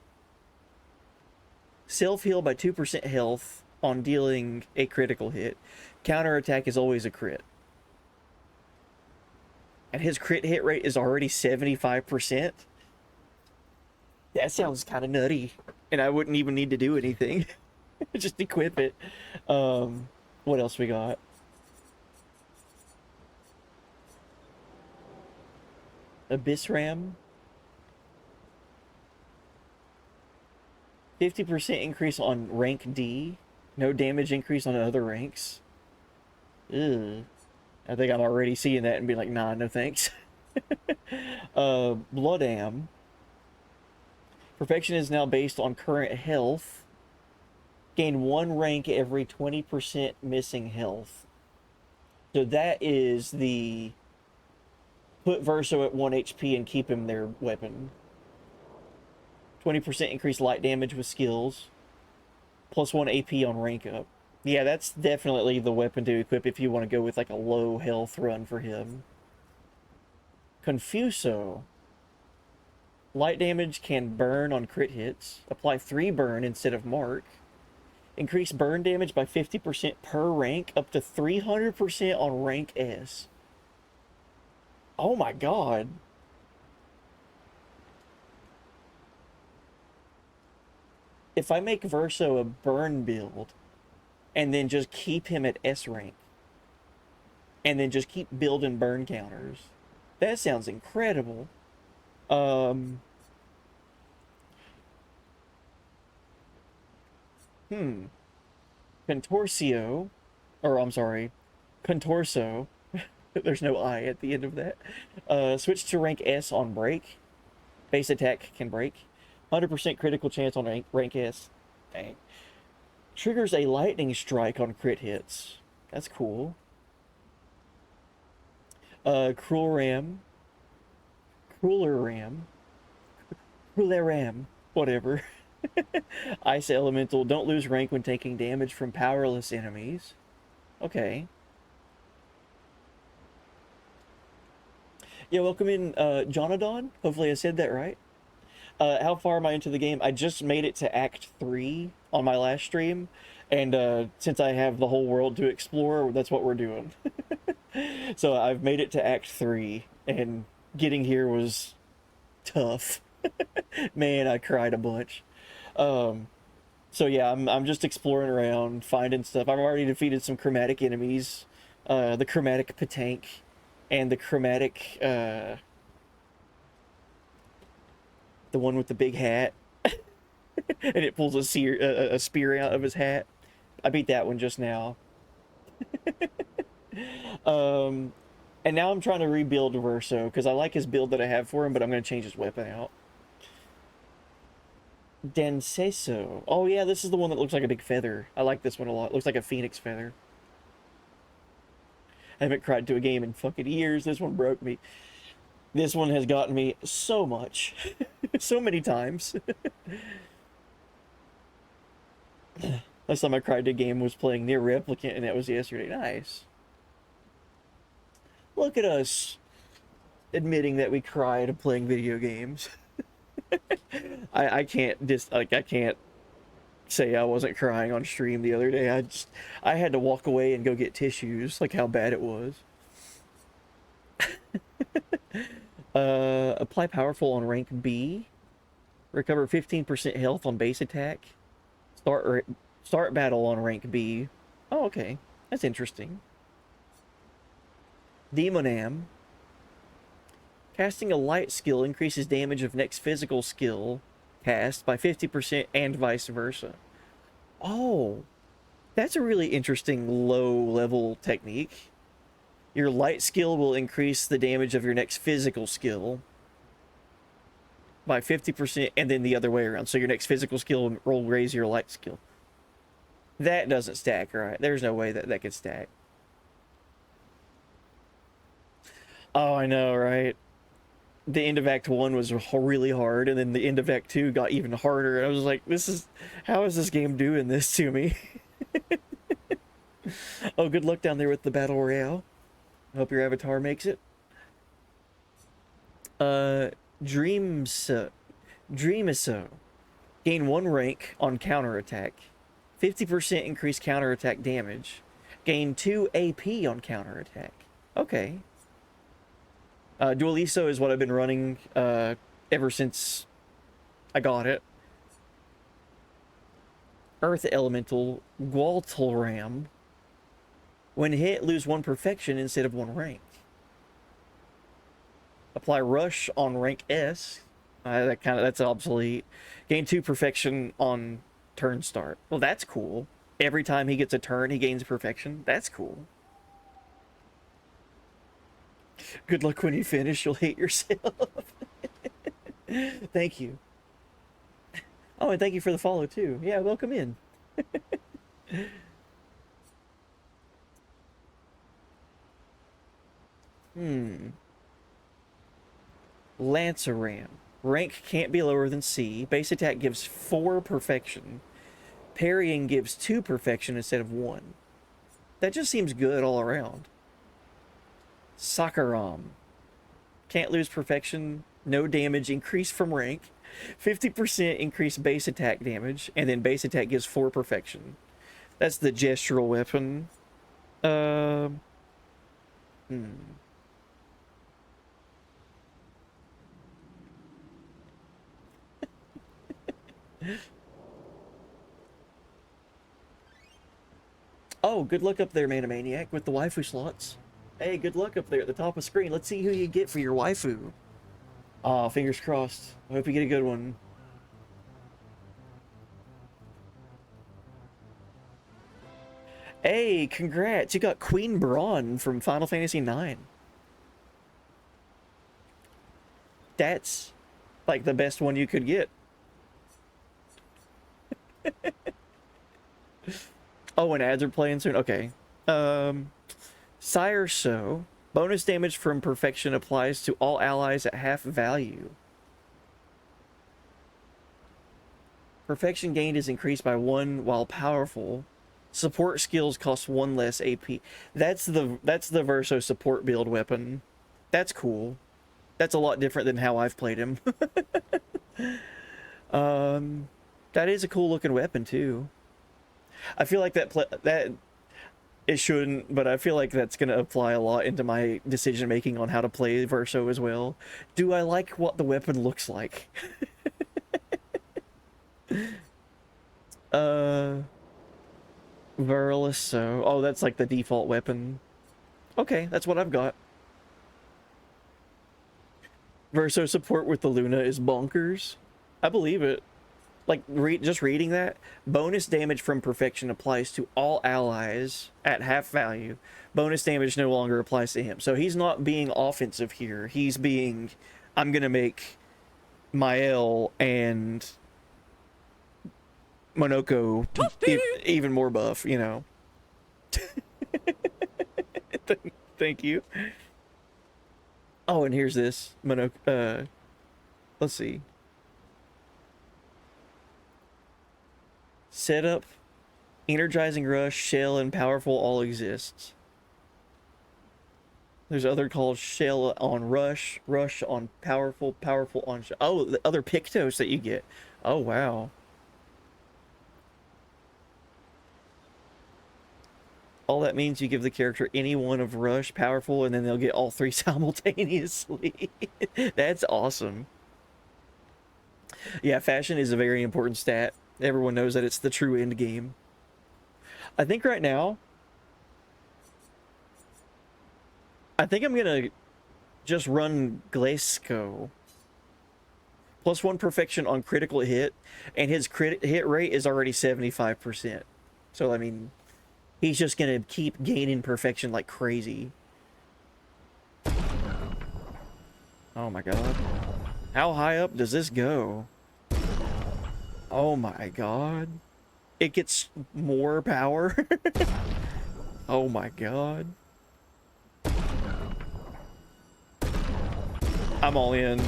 self-heal by 2% health on dealing a critical hit, counterattack is always a crit. And his crit hit rate is already 75%. That sounds kind of nutty. And I wouldn't even need to do anything. Just equip it. What else we got? Abyss Ram. 50% increase on rank D. No damage increase on other ranks. Ugh. I think I'm already seeing that and be like, nah, no thanks. Bloodam. Perfection is now based on current health. Gain 1 rank every 20% missing health. So that is the put Verso at 1 HP and keep him their weapon. 20% increased light damage with skills. Plus 1 AP on rank up. Yeah, that's definitely the weapon to equip if you want to go with like a low health run for him. Confuso. Light damage can burn on crit hits. Apply 3 burn instead of mark. Increase burn damage by 50% per rank, up to 300% on rank S. Oh my god. If I make Verso a burn build, and then just keep him at S rank, and then just keep building burn counters, that sounds incredible. Contorcio, or I'm sorry, Contorso, there's no I at the end of that. Switch to rank S on break. Base attack can break. 100% critical chance on rank S. Dang. Triggers a lightning strike on crit hits. That's cool. Crueler Ram, whatever. Ice Elemental, don't lose rank when taking damage from powerless enemies. Okay. Yeah, welcome in, Jonadon. Hopefully I said that right. How far am I into the game? I just made it to Act 3 on my last stream, and since I have the whole world to explore, that's what we're doing. So I've made it to Act 3, and getting here was tough. Man, I cried a bunch. So yeah, I'm just exploring around, finding stuff. I've already defeated some chromatic enemies, the chromatic Patank, and the chromatic, the one with the big hat, and it pulls a spear out of his hat. I beat that one just now. And now I'm trying to rebuild Verso, because I like his build that I have for him, but I'm going to change his weapon out. Denseso. Oh yeah, this is the one that looks like a big feather. I like this one a lot. It looks like a phoenix feather. I haven't cried to a game in fucking years. This one broke me. This one has gotten me so much. So many times. Last time I cried to a game was playing Near Replicant, and that was yesterday. Nice. Look at us admitting that we cried playing video games. I can't I can't say I wasn't crying on stream the other day. I had to walk away and go get tissues, like how bad it was. Apply powerful on rank B. Recover 15% health on base attack. Start battle on rank B. Oh, okay. That's interesting. Demonam. Casting a light skill increases damage of next physical skill cast by 50% and vice versa. Oh, that's a really interesting low-level technique. Your light skill will increase the damage of your next physical skill by 50%, and then the other way around. So your next physical skill will raise your light skill. That doesn't stack, right? There's no way that could stack. Oh, I know, right? The end of Act 1 was really hard, and then the end of Act 2 got even harder. I was like, how is this game doing this to me? Oh, good luck down there with the Battle Royale. I hope your avatar makes it. Dreamiso. Gain 1 rank on counterattack. 50% increased counterattack damage. Gain 2 AP on counterattack. Okay. Dualiso is what I've been running ever since I got it. Earth Elemental, Gwaltalram. When hit, lose 1 perfection instead of 1 rank. Apply Rush on rank S. That's obsolete. Gain 2 perfection on turn start. Well, that's cool. Every time he gets a turn, he gains perfection. That's cool. Good luck when you finish. You'll hate yourself. Thank you. Oh, and thank you for the follow, too. Yeah, welcome in. Hmm. Lanceram. Rank can't be lower than C. Base attack gives 4 perfection. Parrying gives 2 perfection instead of 1. That just seems good all around. Sakaram. Can't lose perfection. No damage. Increase from rank. 50% increase base attack damage. And then base attack gives 4 perfection. That's the gestural weapon. Oh, good luck up there, Manamaniac, with the waifu slots. Hey, good luck up there at the top of the screen. Let's see who you get for your waifu. Aw, fingers crossed. I hope you get a good one. Hey, congrats. You got Queen Braun from Final Fantasy IX. That's like the best one you could get. Oh, and ads are playing soon? Okay. Sire So. Bonus damage from perfection applies to all allies at half value. Perfection gained is increased by 1 while powerful. Support skills cost 1 less AP. That's the Verso support build weapon. That's cool. That's a lot different than how I've played him. That is a cool looking weapon too. I feel like that it shouldn't, but I feel like that's going to apply a lot into my decision making on how to play Verso as well. Do I like what the weapon looks like? Verliso. Oh, that's like the default weapon. Okay, that's what I've got. Verso support with the Luna is bonkers. I believe it. Like, just reading that, bonus damage from perfection applies to all allies at half value. Bonus damage no longer applies to him. So he's not being offensive here. He's being, I'm going to make Mael and Monoko even more buff, you know. Thank you. Oh, and here's this. Monoko, let's see. Setup, energizing rush, shell, and powerful all exists. There's other called shell on rush, rush on powerful, powerful on shell. Oh, the other Pictos that you get. Oh, wow. All that means you give the character any one of rush, powerful, and then they'll get all 3 simultaneously. That's awesome. Yeah, fashion is a very important stat. Everyone knows that it's the true end game. I think right now, I think I'm gonna just run Glasgow. +1 perfection on critical hit, and his crit hit rate is already 75%. So, I mean, he's just gonna keep gaining perfection like crazy. Oh my god. How high up does this go? Oh my god. It gets more power. Oh my god. I'm all in.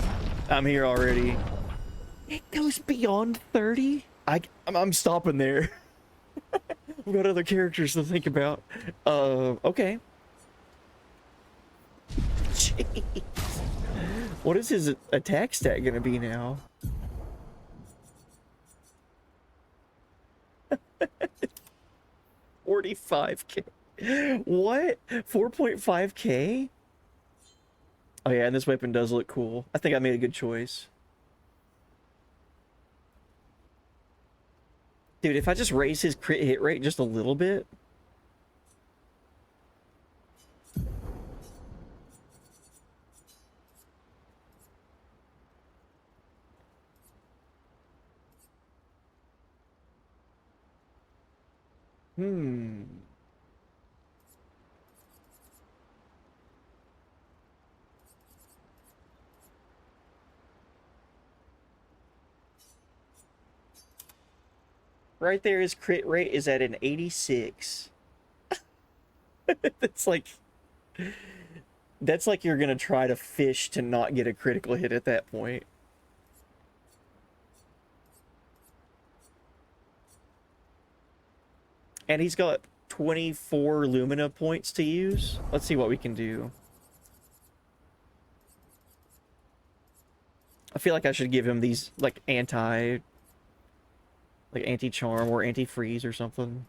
I'm here already. It goes beyond 30? I'm stopping there. We've got other characters to think about. Okay. Jeez. What is his attack stat gonna be now? 45k. What? 4.5k? Oh yeah, and this weapon does look cool. I think I made a good choice. Dude, if I just raise his crit hit rate just a little bit. right there, his crit rate is at an 86. That's like you're gonna try to fish to not get a critical hit at that point. And he's got 24 Lumina points to use. Let's see what we can do. I feel like I should give him these, like, anti-charm or anti-freeze or something.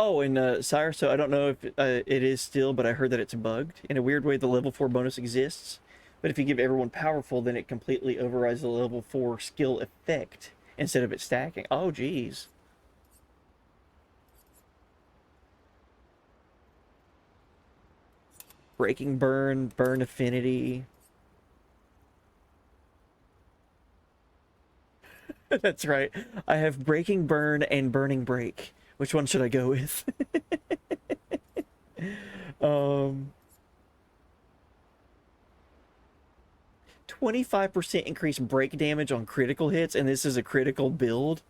Oh, and Sire, so I don't know if it is still, but I heard that it's bugged. In a weird way, the level 4 bonus exists, but if you give everyone powerful, then it completely overrides the level 4 skill effect instead of it stacking. Oh, geez. Breaking Burn, Burn Affinity. That's right. I have Breaking Burn and Burning Break. Which one should I go with? 25% increased break damage on critical hits, and this is a critical build.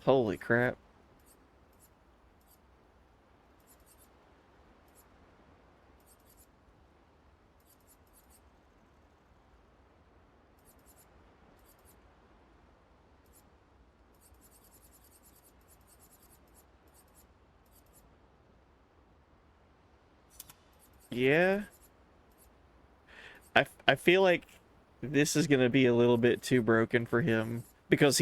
Holy crap. Yeah. I feel like this is going to be a little bit too broken for him because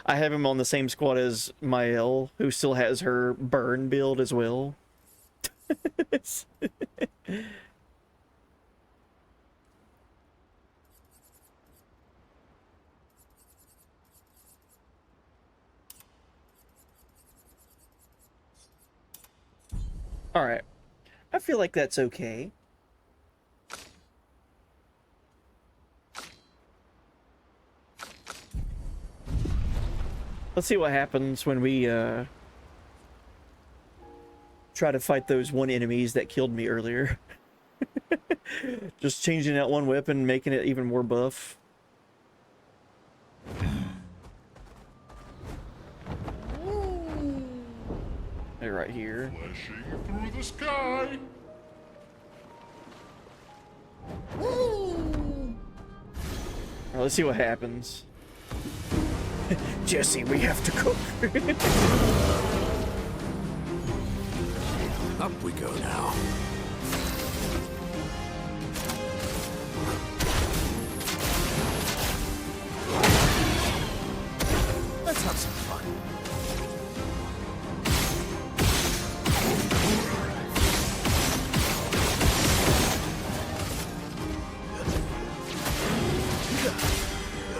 I have him on the same squad as Mael, who still has her burn build as well. All right. I feel like that's okay. Let's see what happens when we try to fight those one enemies that killed me earlier. Just changing out one weapon, making it even more buff. They're right here. Flashing through the sky. All right, let's see what happens. Jesse, we have to cook. Up we go now. Let's have some fun.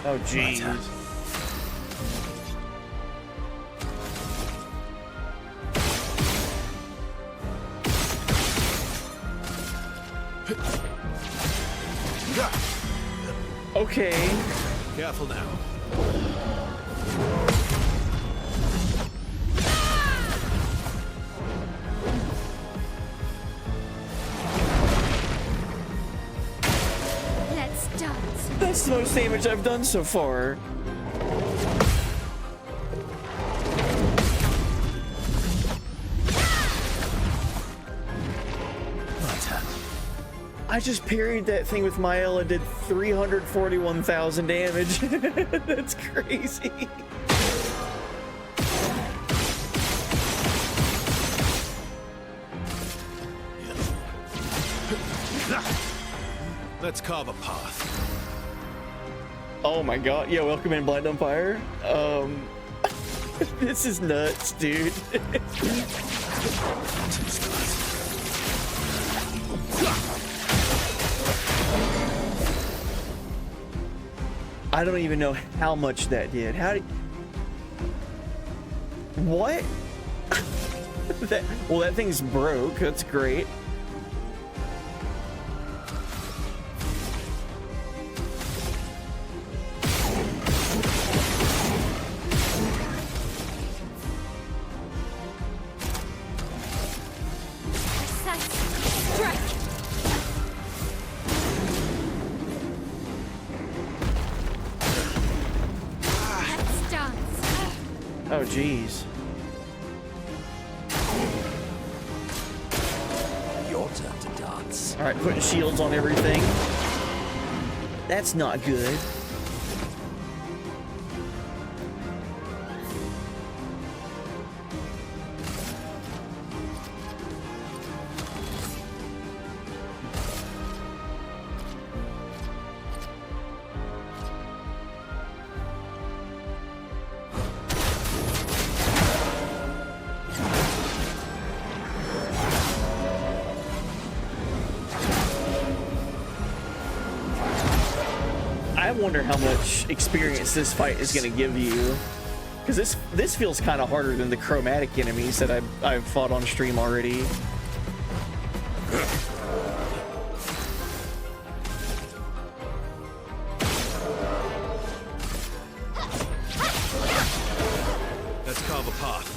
Oh, geez. Okay. Careful now. Let's dance. That's the most damage I've done so far. I just parried that thing with Mael and did 341,000 damage. That's crazy. Let's carve a path. Oh my god. Yeah, welcome in, Blind Umpire. This is nuts, dude. I don't even know how much that did. How did... What? Well, that thing's broke. That's great. Oh, jeez. Your turn to dance. All right, putting shields on everything. That's not good. I wonder how much experience this fight is going to give you, because this feels kind of harder than the chromatic enemies that I've fought on stream already. Let's carve a path.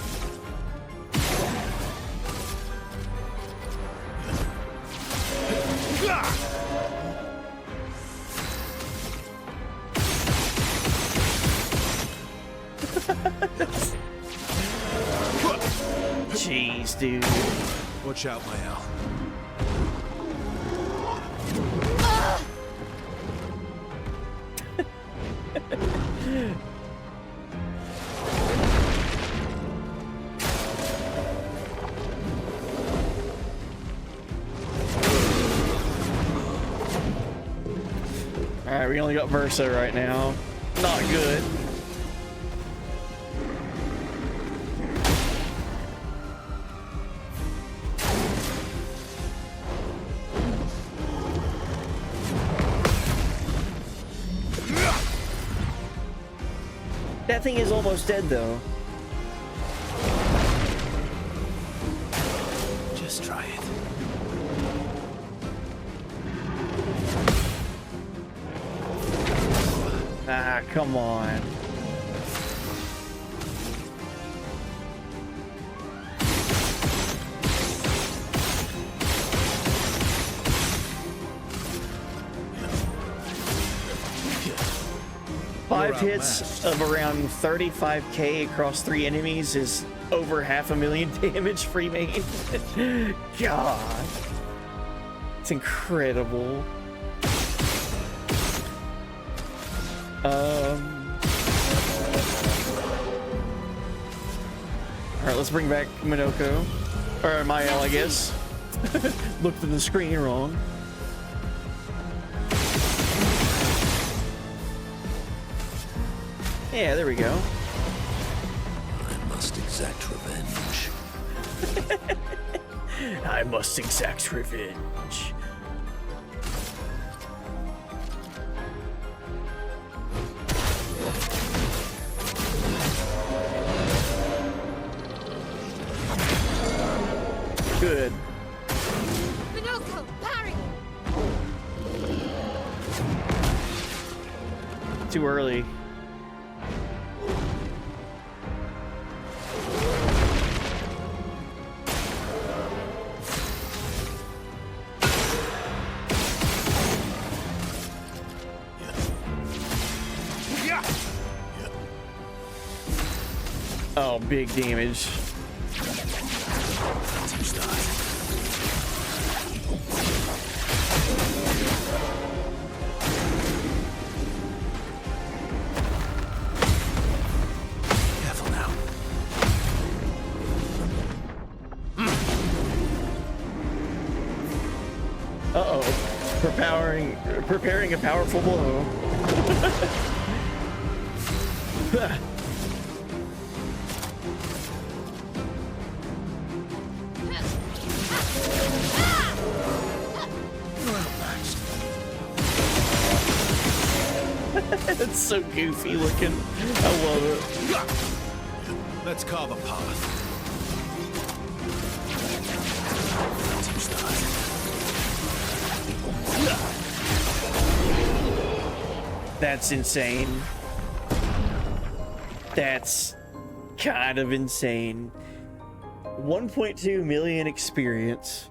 Jeez, dude. Watch out, my Al. Alright, we only got Versa right now. Not good. That thing is almost dead, though. Just try it. Ah, come on. Five hits of around 35k across 3 enemies is over 500,000 damage free main. God. It's incredible. Alright, let's bring back Minoko. Or Mael, I guess. Looked at the screen wrong. Yeah, there we go. I must exact revenge. I must exact revenge. Good. Minoko, parry! Too early. Oh, big damage. Careful now. Uh-oh. Preparing a powerful blow. It's so goofy looking. I love it. Let's carve a path. That's insane. That's kind of insane. 1.2 million experience.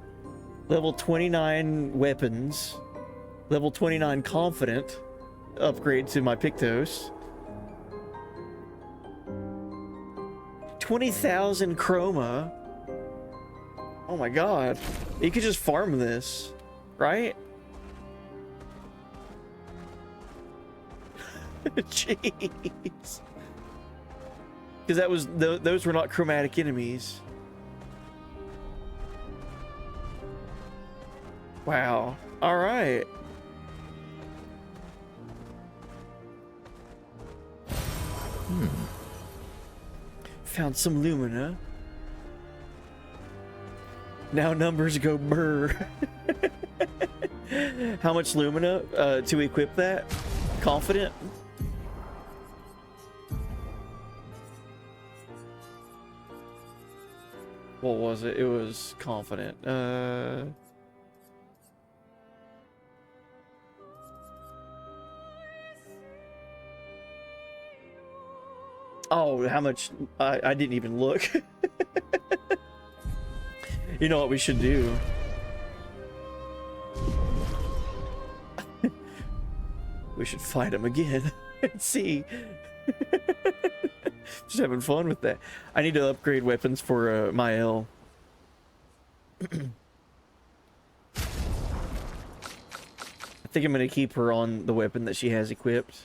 Level 29 weapons. Level 29 confident. Upgrade to my Pictos. 20,000 chroma. Oh my god. You could just farm this, right? Jeez. Because that was those were not chromatic enemies. Wow. All right. Found some Lumina. Now numbers go brr. How much Lumina to equip that? Confident? What was it? It was confident. Oh, how much? I didn't even look. You know what we should do? We should fight him again and see. Just having fun with that. I need to upgrade weapons for Mael. I think I'm going to keep her on the weapon that she has equipped.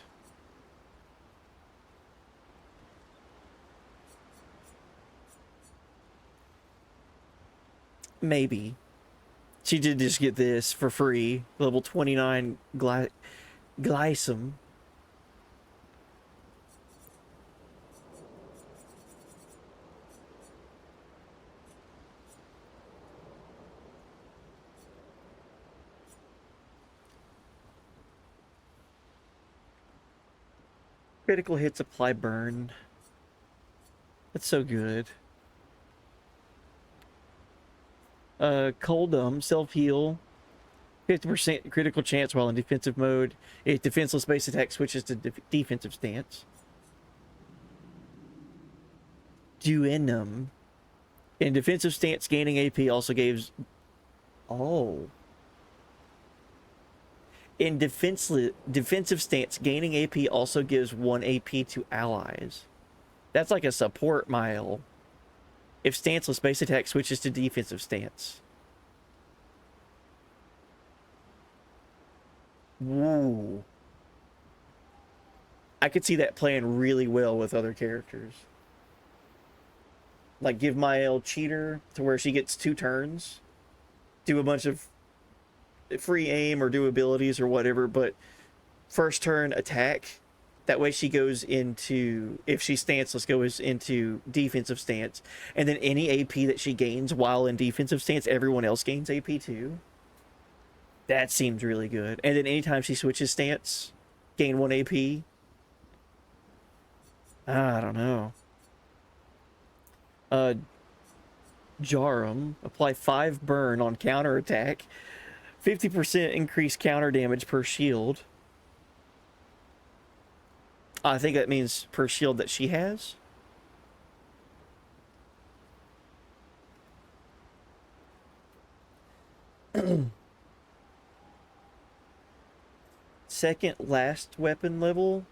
Maybe. She did just get this for free. Level 29 Glycem. Critical hits apply burn. That's so good. Coldum, self-heal. 50% critical chance while in defensive mode. If defenseless base attack switches to defensive stance. Duenum. In defensive stance, gaining AP also gives... Oh. In defensive stance, gaining AP also gives 1 AP to allies. That's like a support mile. If stanceless base attack switches to defensive stance. Woo. I could see that playing really well with other characters. Like give Mael cheater to where she gets 2 turns. Do a bunch of free aim or do abilities or whatever, but first turn attack. That way she goes into, if she's stanceless, goes into defensive stance. And then any AP that she gains while in defensive stance, everyone else gains AP too. That seems really good. And then anytime she switches stance, gain 1 AP. I don't know. Jarum. Apply 5 burn on counter attack. 50% increase counter damage per shield. I think that means per shield that she has. Second last weapon level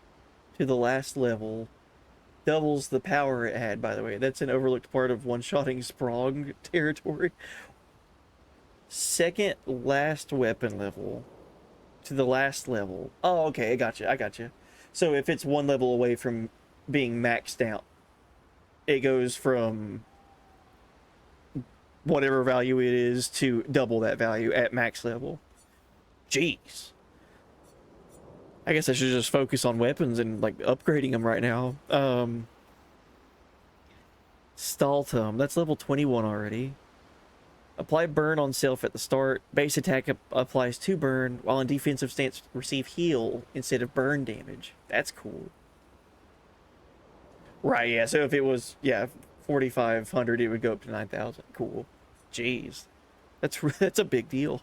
to the last level. Doubles the power it had, by the way. That's an overlooked part of one-shotting Sprong territory. Second last weapon level to the last level. Oh, okay, I gotcha. So if it's 1 level away from being maxed out, it goes from whatever value it is to double that value at max level. Jeez. I guess I should just focus on weapons and like upgrading them right now. Staltum, that's level 21 already. Apply burn on self at the start. Base attack applies 2 burn, while in defensive stance receive heal instead of burn damage. That's cool. Right, yeah, so if it was, 4,500, it would go up to 9,000. Cool. Jeez. That's a big deal.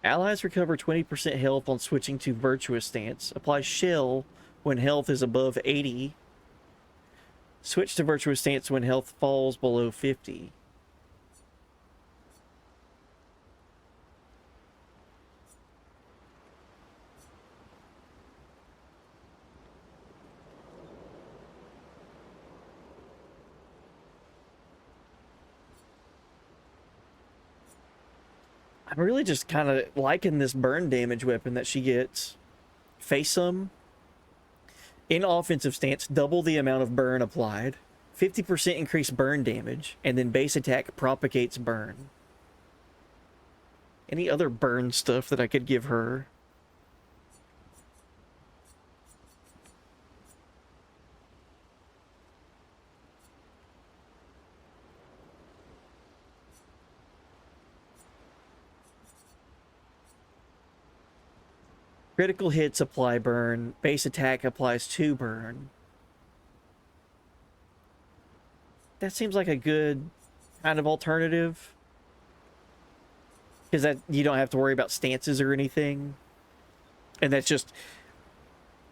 Allies recover 20% health on switching to Virtuous Stance. Apply Shell when health is above 80. Switch to Virtuous Stance when health falls below 50. I'm really just kind of liking this burn damage weapon that she gets. Face some. In offensive stance, double the amount of burn applied. 50% increased burn damage. And then base attack propagates burn. Any other burn stuff that I could give her? Critical hits apply burn. Base attack applies 2 burn. That seems like a good kind of alternative. Because that you don't have to worry about stances or anything. And that's just...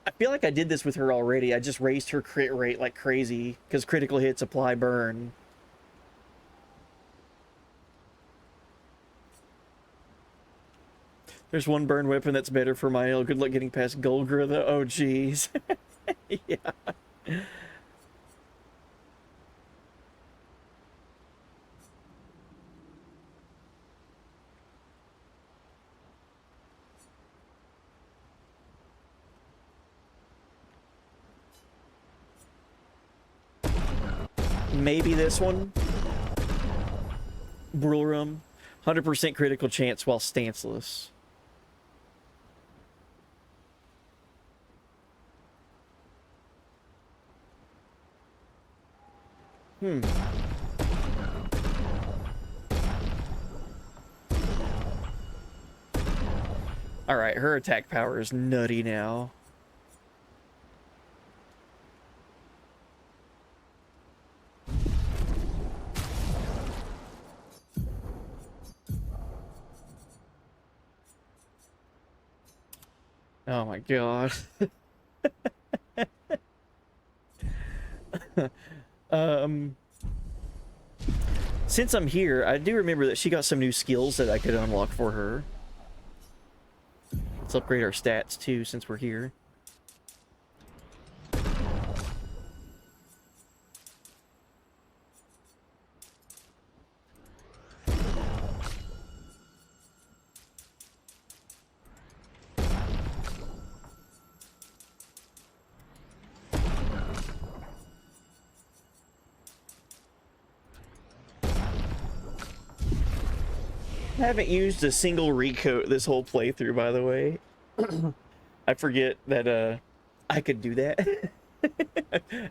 I feel like I did this with her already. I just raised her crit rate like crazy. Because critical hits apply burn. There's one burn weapon that's better for Mael. Good luck getting past Golgra, though. Oh, jeez. Yeah. Maybe this one. Brulrum. 100% critical chance while stanceless. Alright, her attack power is nutty now. Oh my god. Since I'm here, I do remember that she got some new skills that I could unlock for her. Let's upgrade our stats too, since we're here. I haven't used a single recoat this whole playthrough, by the way. I forget that I could do that.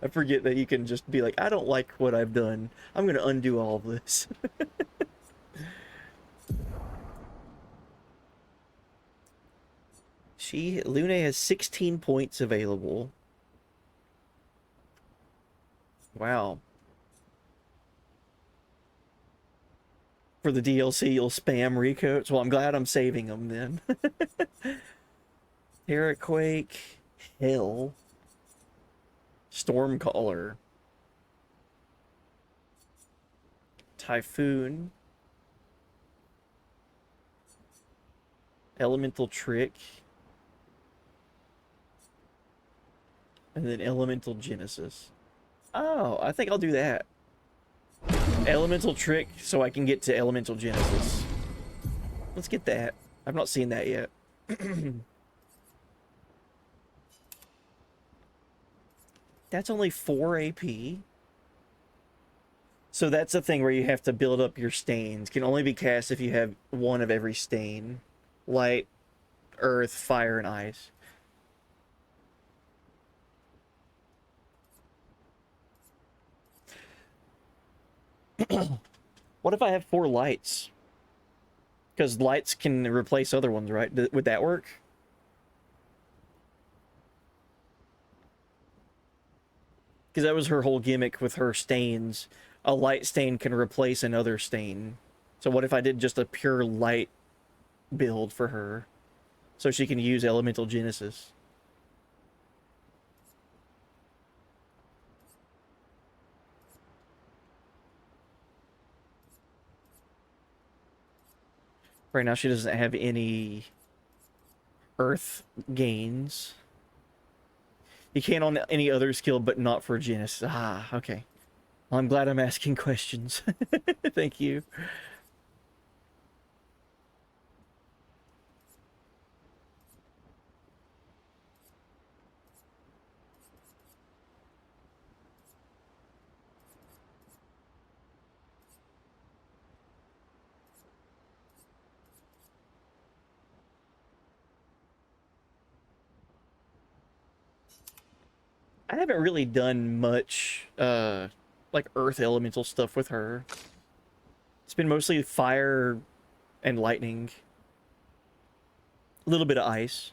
I forget that you can just be like, I don't like what I've done. I'm gonna undo all of this. Lune has 16 points available. Wow. For the DLC, you'll spam recoats. Well, I'm glad I'm saving them then. Terraquake, Hell, Stormcaller, Typhoon, Elemental Trick, and then Elemental Genesis. Oh, I think I'll do that. Elemental Trick so I can get to Elemental Genesis. Let's get that. I've not seen that yet. That's only 4 AP. So that's a thing where you have to build up your stains. Can only be cast if you have one of every stain. Light, earth, fire, and ice. What if I have 4 lights? Because lights can replace other ones, right? Would that work? Because that was her whole gimmick with her stains. A light stain can replace another stain. So what if I did just a pure light build for her, so she can use Elemental Genesis. Right now she doesn't have any Earth gains. You can on any other skill, but not for Genesis. Ah, okay. Well, I'm glad I'm asking questions. Thank you. I haven't really done much, like Earth Elemental stuff with her. It's been mostly fire and lightning. A little bit of ice.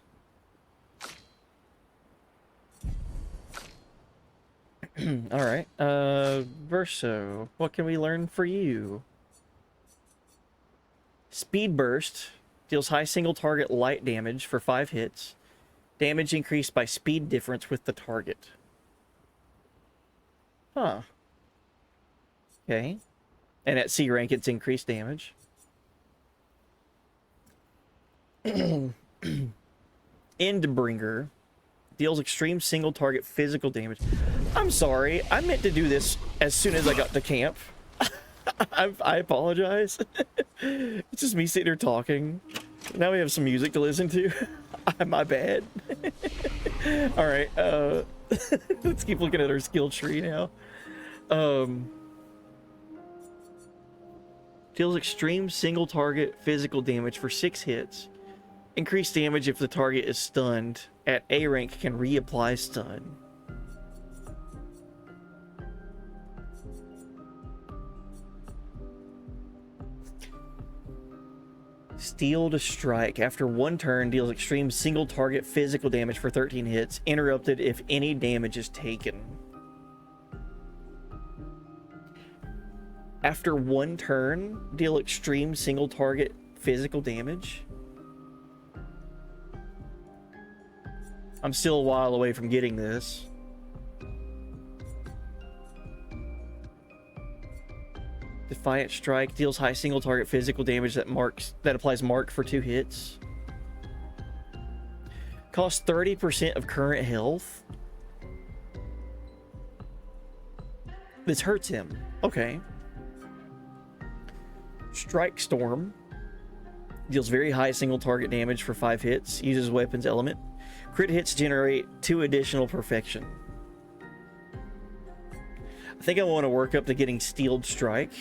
Alright, Verso, what can we learn for you? Speed Burst deals high single target light damage for 5 hits. Damage increased by speed difference with the target. Huh. Okay. And at C rank, it's increased damage. Endbringer deals extreme single target physical damage. I'm sorry, I meant to do this as soon as I got to camp. I apologize. It's just me sitting here talking. Now we have some music to listen to. My bad. Alright, let's keep looking at our skill tree now. Deals extreme single target physical damage for 6 hits. Increased damage if the target is stunned. At A rank, can reapply stun. Steel to Strike. After 1 turn, deals extreme single target physical damage for 13 hits. Interrupted if any damage is taken. After 1 turn, deal extreme single target physical damage. I'm still a while away from getting this. Defiant Strike deals high single target physical damage that applies mark for 2 hits. Costs 30% of current health. This hurts him. Okay. Strike Storm deals very high single target damage for 5 hits. Uses weapons element. Crit hits generate 2 additional perfection. I think I want to work up to getting Steeled Strike,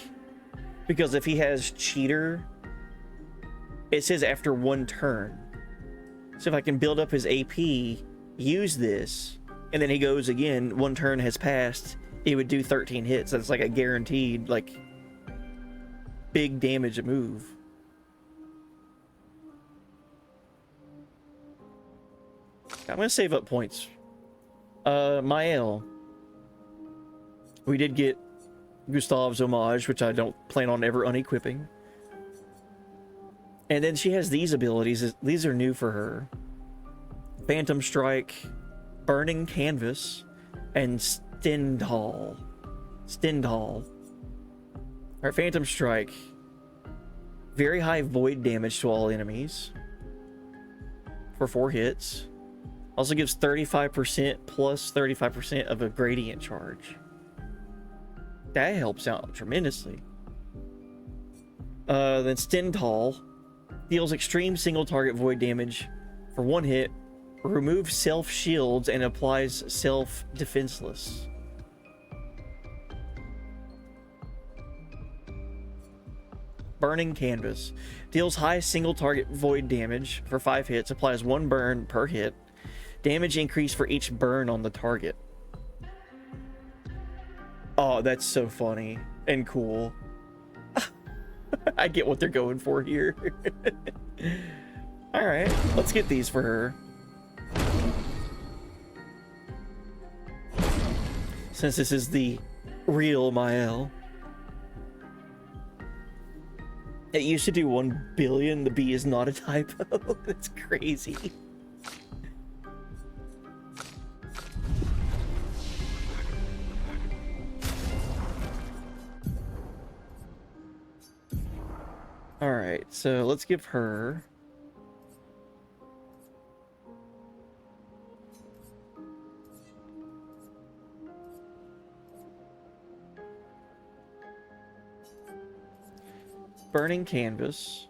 because if he has Cheater, it says after 1 turn. So if I can build up his AP, use this, and then he goes again, 1 turn has passed, it would do 13 hits. That's like a guaranteed, like, big damage move. I'm gonna save up points. Mael. We did get Gustav's homage, which I don't plan on ever unequipping. And then she has these abilities. These are new for her. Phantom Strike, Burning Canvas, and Stendhal. Alright, Phantom Strike. Very high void damage to all enemies. For 4 hits. Also gives 35% plus 35% of a gradient charge. That helps out tremendously. Then Stendhal deals extreme single target void damage for 1 hit, removes self shields, and applies self defenseless. Burning Canvas deals high single target void damage for 5 hits, applies 1 burn per hit. Damage increase for each burn on the target. Oh, that's so funny and cool. I get what they're going for here. Alright, let's get these for her. Since this is the real Mael. It used to do 1 billion. The B is not a typo. That's crazy. Alright, so let's give her... Burning Canvas.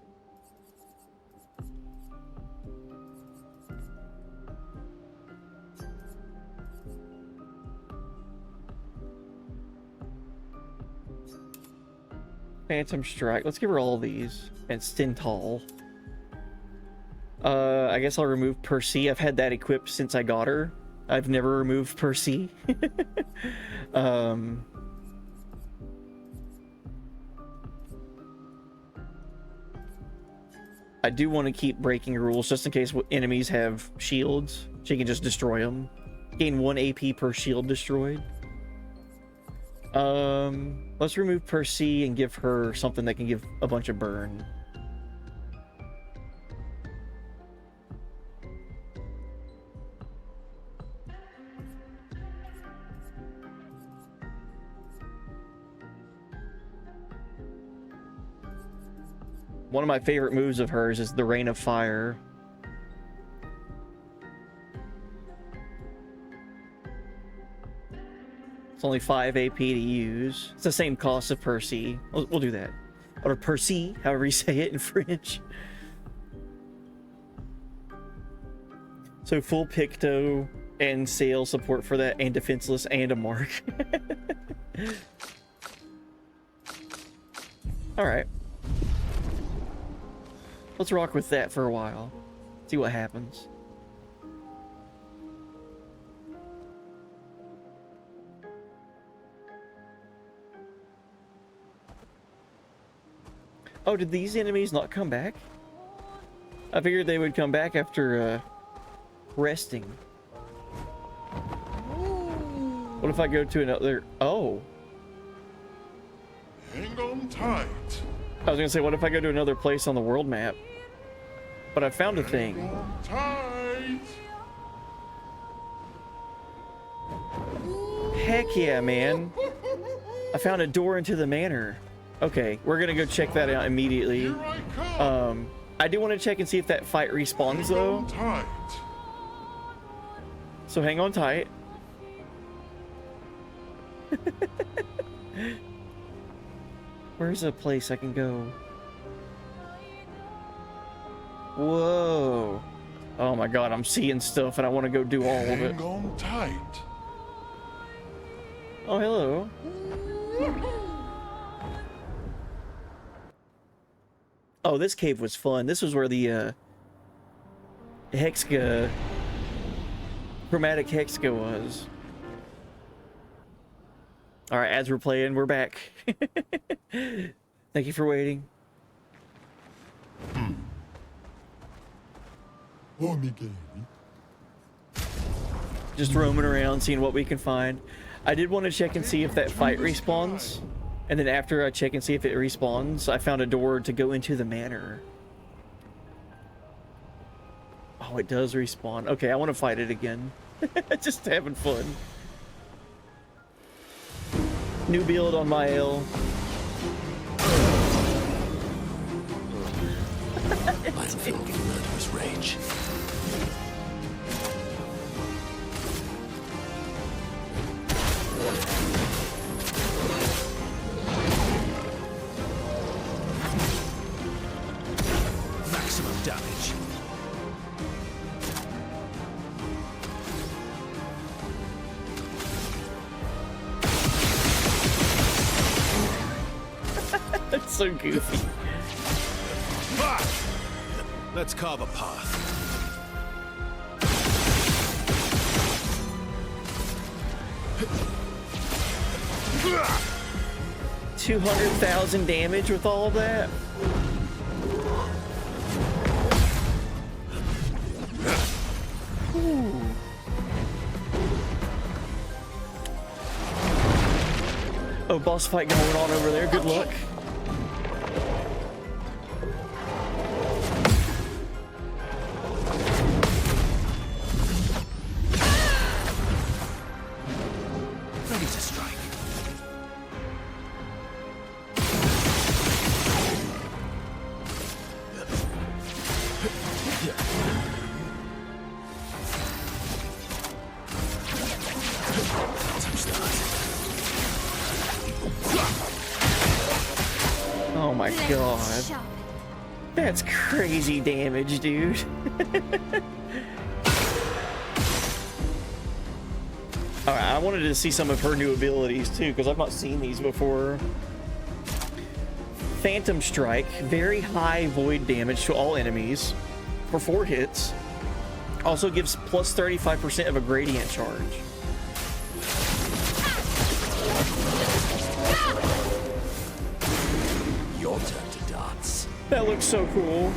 Phantom Strike. Let's give her all these. And Stental. I guess I'll remove Percy. I've had that equipped since I got her. I've never removed Percy. I do want to keep breaking rules just in case enemies have shields. She can just destroy them. Gain 1 AP per shield destroyed. Let's remove Percy and give her something that can give a bunch of burn. One of my favorite moves of hers is the Rain of Fire. It's only 5 AP to use. It's the same cost of Percy. We'll do that. Or Percy, however you say it in French. So full Picto and Sail support for that, and Defenseless, and a Mark. Alright. Let's rock with that for a while. See what happens. Oh, did these enemies not come back? I figured they would come back after resting. What if I go to another... Oh. Hang on tight. I was gonna say, what if I go to another place on the world map? But I found a thing. Hang on tight. Heck yeah, man. I found a door into the manor. Okay, we're gonna go check that out immediately. I do want to check and see if that fight respawns though. So hang on tight. Where's a place I can go? Whoa. Oh my god, I'm seeing stuff and I want to go do all of it. Hang on tight. Oh, hello. Oh, this cave was fun. This was where the Hexga, chromatic Hexga was. All right, as we're playing, we're back. Thank you for waiting. Just roaming around, seeing what we can find. I did want to check and see if that fight respawns. And then after I check and see if it respawns, I found a door to go into the manor. Oh, it does respawn. Okay, I want to fight it again. Just having fun. New build on my L. I'm filled with murderous rage. Maximum damage. That's so goofy. Let's carve a path. 200,000 damage with all of that? Ooh. Oh, boss fight going on over there. Good luck. Oh my god. That's crazy damage, dude. Alright, I wanted to see some of her new abilities too, because I've not seen these before. Phantom Strike, very high void damage to all enemies for 4 hits. Also gives plus 35% of a gradient charge. Your turn to dance. That looks so cool.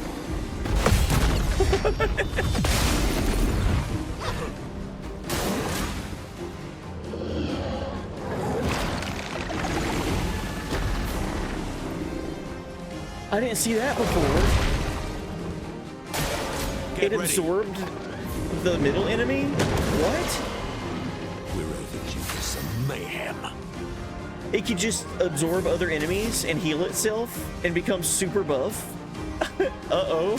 I didn't see that before. It absorbed the middle enemy? What? We're overdue for some mayhem. It could just absorb other enemies and heal itself and become super buff? Uh-oh.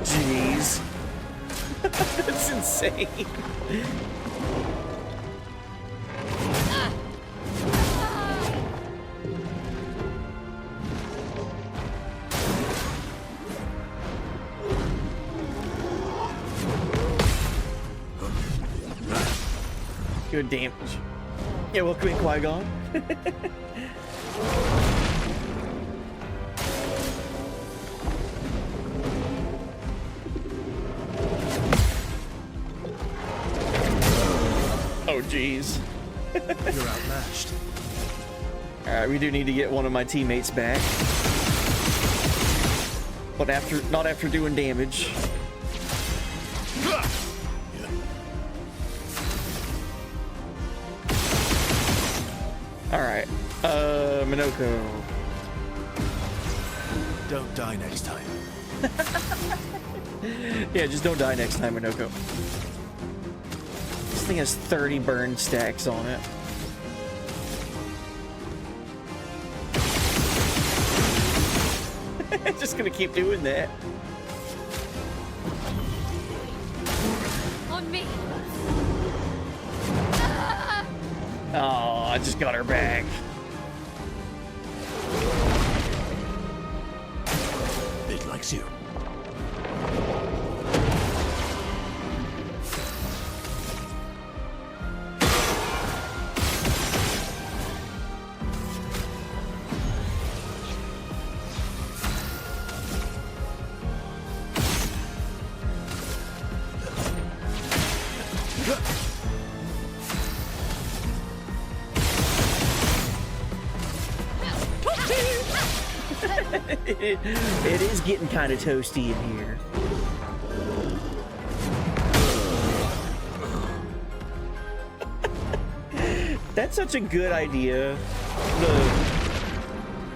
Jeez. That's insane. Good damage. Yeah, welcome in, Qui-Gon. Oh, jeez. You're outmatched. Alright, we do need to get one of my teammates back. But not after doing damage. Alright, Minoko. Don't die next time. Yeah, just don't die next time, Minoko. This thing has 30 burn stacks on it. Just gonna keep doing that. On me. Oh, I just got her back. It likes you. It is getting kind of toasty in here. That's such a good idea.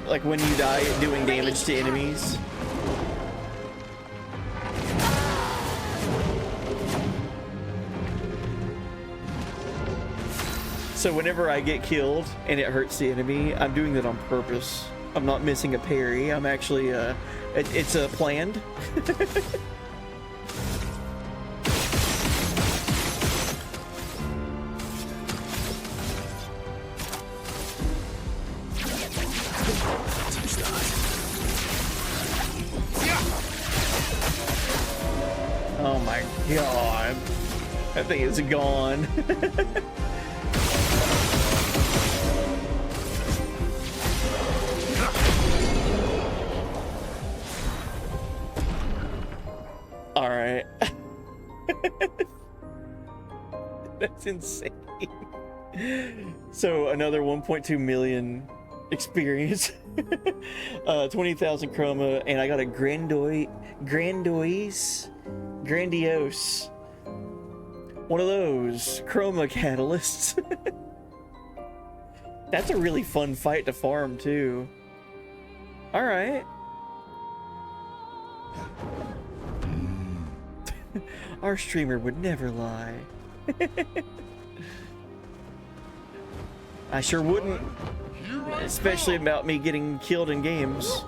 Like when you die doing damage to enemies. So whenever I get killed and it hurts the enemy, I'm doing that on purpose. I'm not missing a parry. I'm actually, it's planned. Oh my god. That thing is gone. Alright. That's insane. So another 1.2 million experience. 20,000 chroma, and I got a grandiose. One of those chroma catalysts. That's a really fun fight to farm too. Alright. Our streamer would never lie. I sure wouldn't. Especially about me getting killed in games.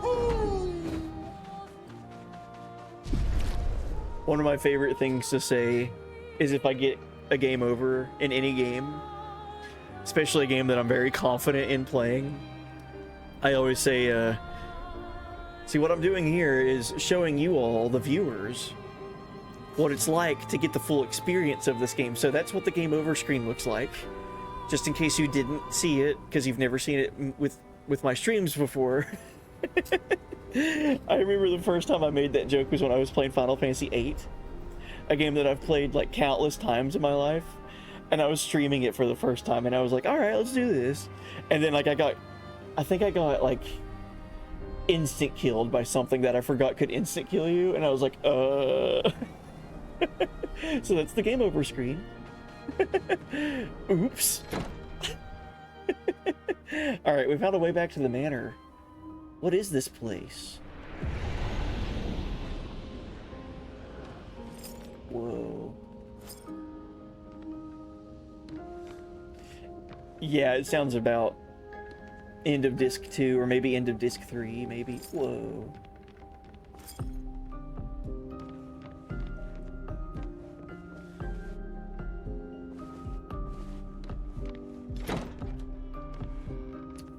One of my favorite things to say is if I get a game over in any game, especially a game that I'm very confident in playing, I always say, see, what I'm doing here is showing you all, the viewers, what it's like to get the full experience of this game. So that's what the game over screen looks like. Just in case you didn't see it, because you've never seen it with my streams before. I remember the first time I made that joke was when I was playing Final Fantasy VIII, a game that I've played like countless times in my life, and I was streaming it for the first time, and I was like, all right, let's do this. And then like I think I got like instant killed by something that I forgot could instant kill you, and I was like, So that's the game over screen. Oops. Alright, we found a way back to the manor. What is this place? Whoa. Yeah, it sounds about end of disc 2 or maybe end of disc 3, maybe. Whoa.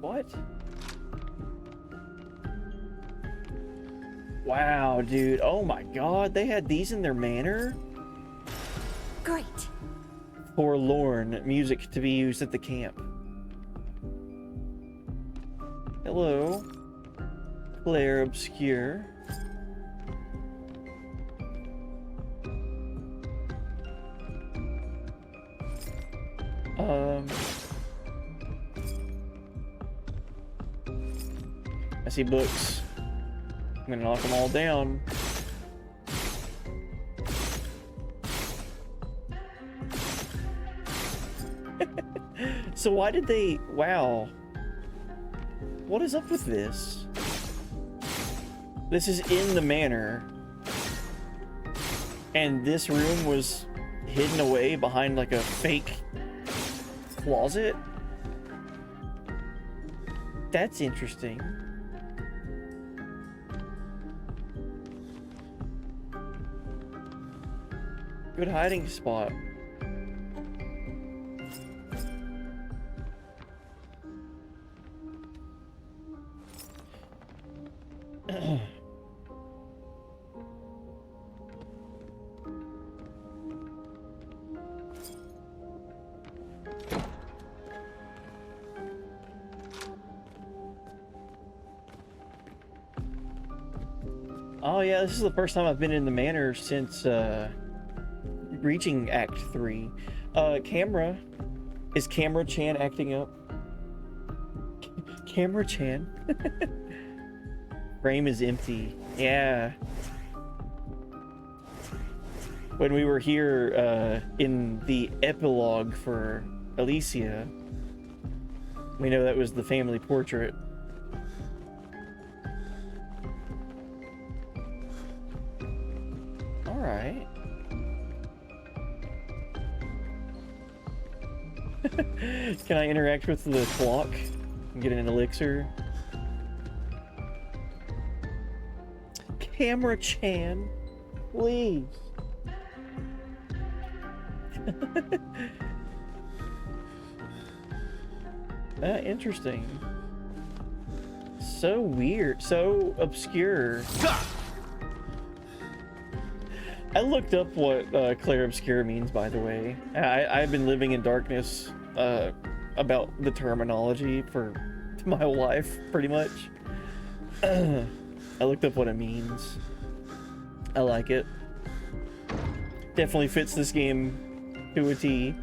What? Wow, dude. Oh my god, they had these in their manor? Great. Forlorn. Music to be used at the camp. Hello. Clair Obscur. I see books. I'm gonna knock them all down. So why did they... Wow. What is up with this? This is in the manor. And this room was hidden away behind like a fake closet? That's interesting. Good hiding spot. Oh yeah, this is the first time I've been in the manor since reaching Act 3. Camera. Is Camera Chan acting up? Camera Chan? Frame is empty. Yeah. When we were here in the epilogue for Alicia, we know that was the family portrait. Alright. Can I interact with the clock and get an elixir? Camera Chan, please. Interesting. So weird, so obscure. I looked up what Clair Obscur means, by the way. I've been living in darkness about the terminology for my whole life, pretty much. I looked up what it means. I like it. Definitely fits this game to a T.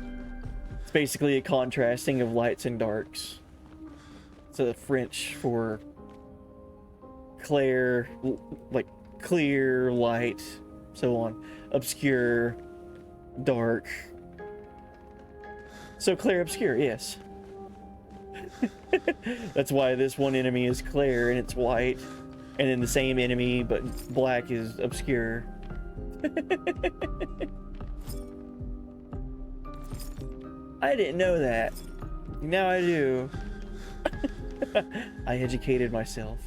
It's basically a contrasting of lights and darks. It's a French for Clair, like clear, light, so on. Obscure, dark. So Clair Obscur, yes. That's why this one enemy is Clair and it's white. And then the same enemy, but black, is Obscur. I didn't know that. Now I do. I educated myself.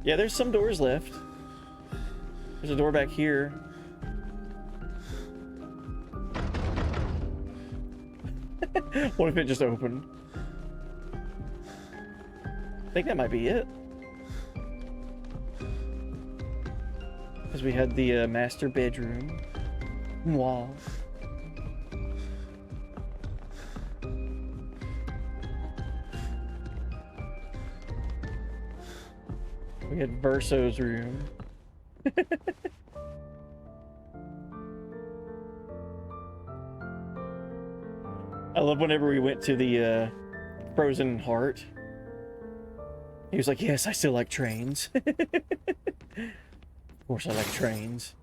Yeah, there's some doors left. There's a door back here. What if it just opened? I think that might be it. Because we had the master bedroom. Wow. We had Verso's room. I love whenever we went to the Frozen Heart. He was like, yes, I still like trains. Of course I like trains.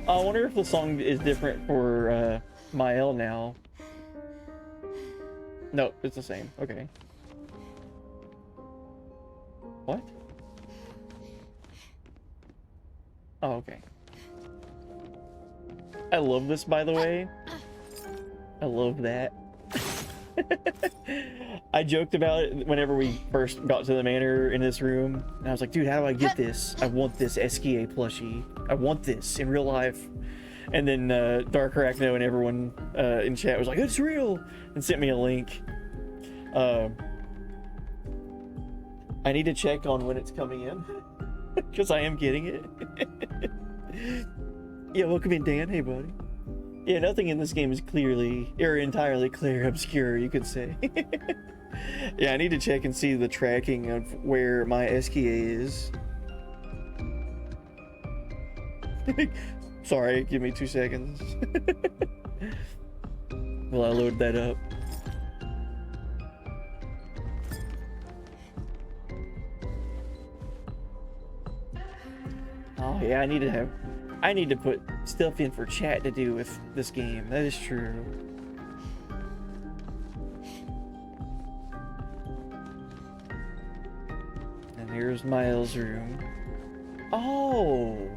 I wonder if the song is different for Mael now. No, it's the same. Okay. What? Oh, okay. I love this, by the way. I love that. I joked about it whenever we first got to the manor in this room. And I was like, dude, how do I get this? I want this SKA plushie. I want this in real life. And then Dark Arachno and everyone in chat was like, it's real! And sent me a link. I need to check on when it's coming in. Because I am getting it. Yeah, welcome in, Dan. Hey, buddy. Yeah, nothing in this game is clearly, or entirely Clair Obscur, you could say. Yeah, I need to check and see the tracking of where my SKA is. Sorry, give me 2 seconds. While I load that up. Oh yeah, I need to put stuff in for chat to do with this game. That is true. And here's Miles' room. Oh.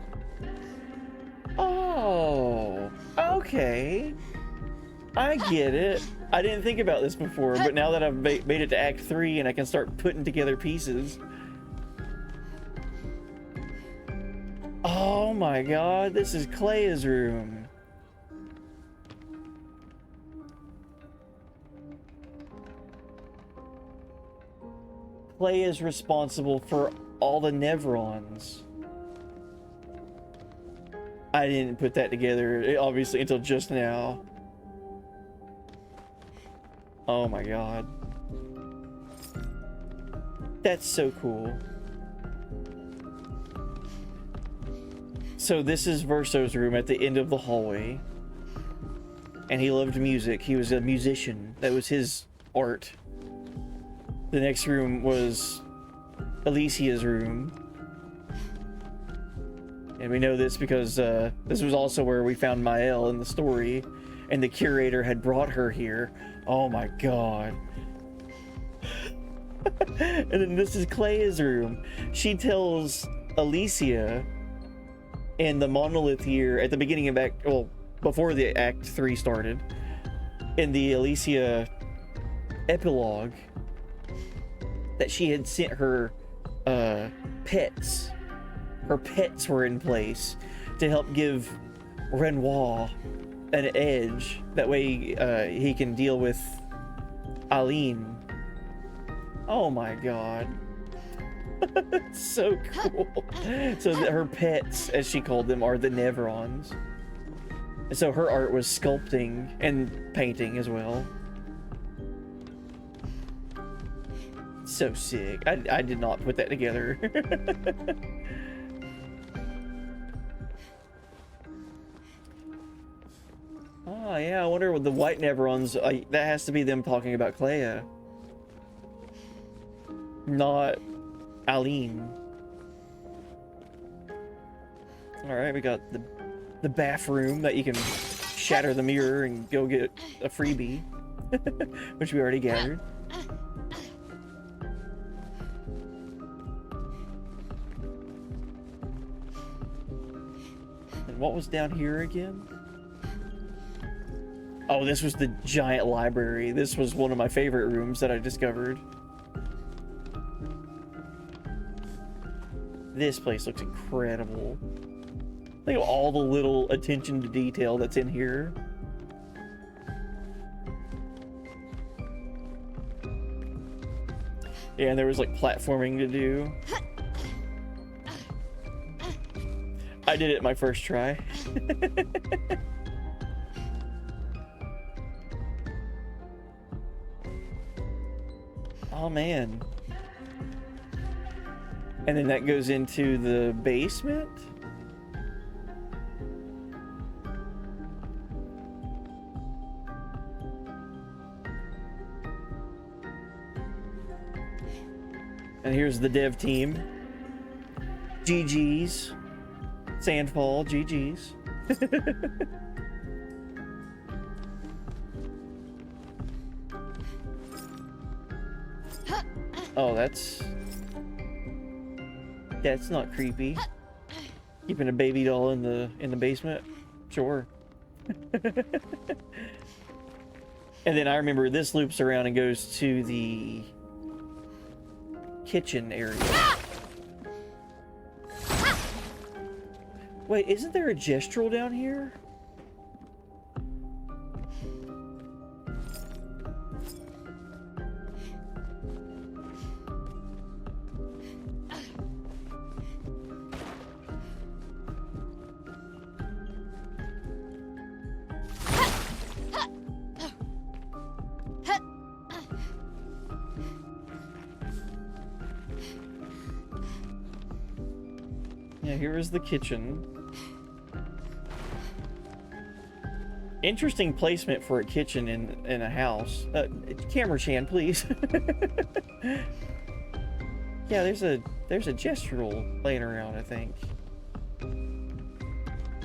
Oh. Okay. I get it. I didn't think about this before, but now that I've made it to Act 3 and I can start putting together pieces. Oh my god, this is Clay's room. Clay is responsible for all the Nevrons. I didn't put that together, obviously, until just now. Oh my god. That's so cool. So this is Verso's room at the end of the hallway. And he loved music. He was a musician. That was his art. The next room was Alicia's room. And we know this because this was also where we found Mael in the story. And the curator had brought her here. Oh my god. And then this is Clay's room. She tells Alicia in the monolith here at the beginning of Act, well, before the Act 3 started, in the Alicia epilogue, that she had sent her pets. Her pets were in place to help give Renoir an edge. That way he can deal with Aline. Oh my god. So cool. So her pets, as she called them, are the Nevrons. So her art was sculpting and painting as well. So sick. I did not put that together. Oh yeah, I wonder what the white Neverons, that has to be them talking about Clair. Not Aline. Alright, we got the bathroom that you can shatter the mirror and go get a freebie. Which we already gathered. And what was down here again? Oh, this was the giant library. This was one of my favorite rooms that I discovered. This place looks incredible. Think of all the little attention to detail that's in here. Yeah, and there was like platforming to do. I did it my first try. Oh man. And then that goes into the basement? And here's the dev team. GG's. Sandfall, GG's. Oh, that's not creepy. Keeping a baby doll in the basement? Sure. And then I remember this loops around and goes to the kitchen area. Wait, isn't there a gestural down here? Yeah, here is the kitchen. Interesting placement for a kitchen in a house. Camera Chan, please. Yeah, there's a gestural laying around, I think.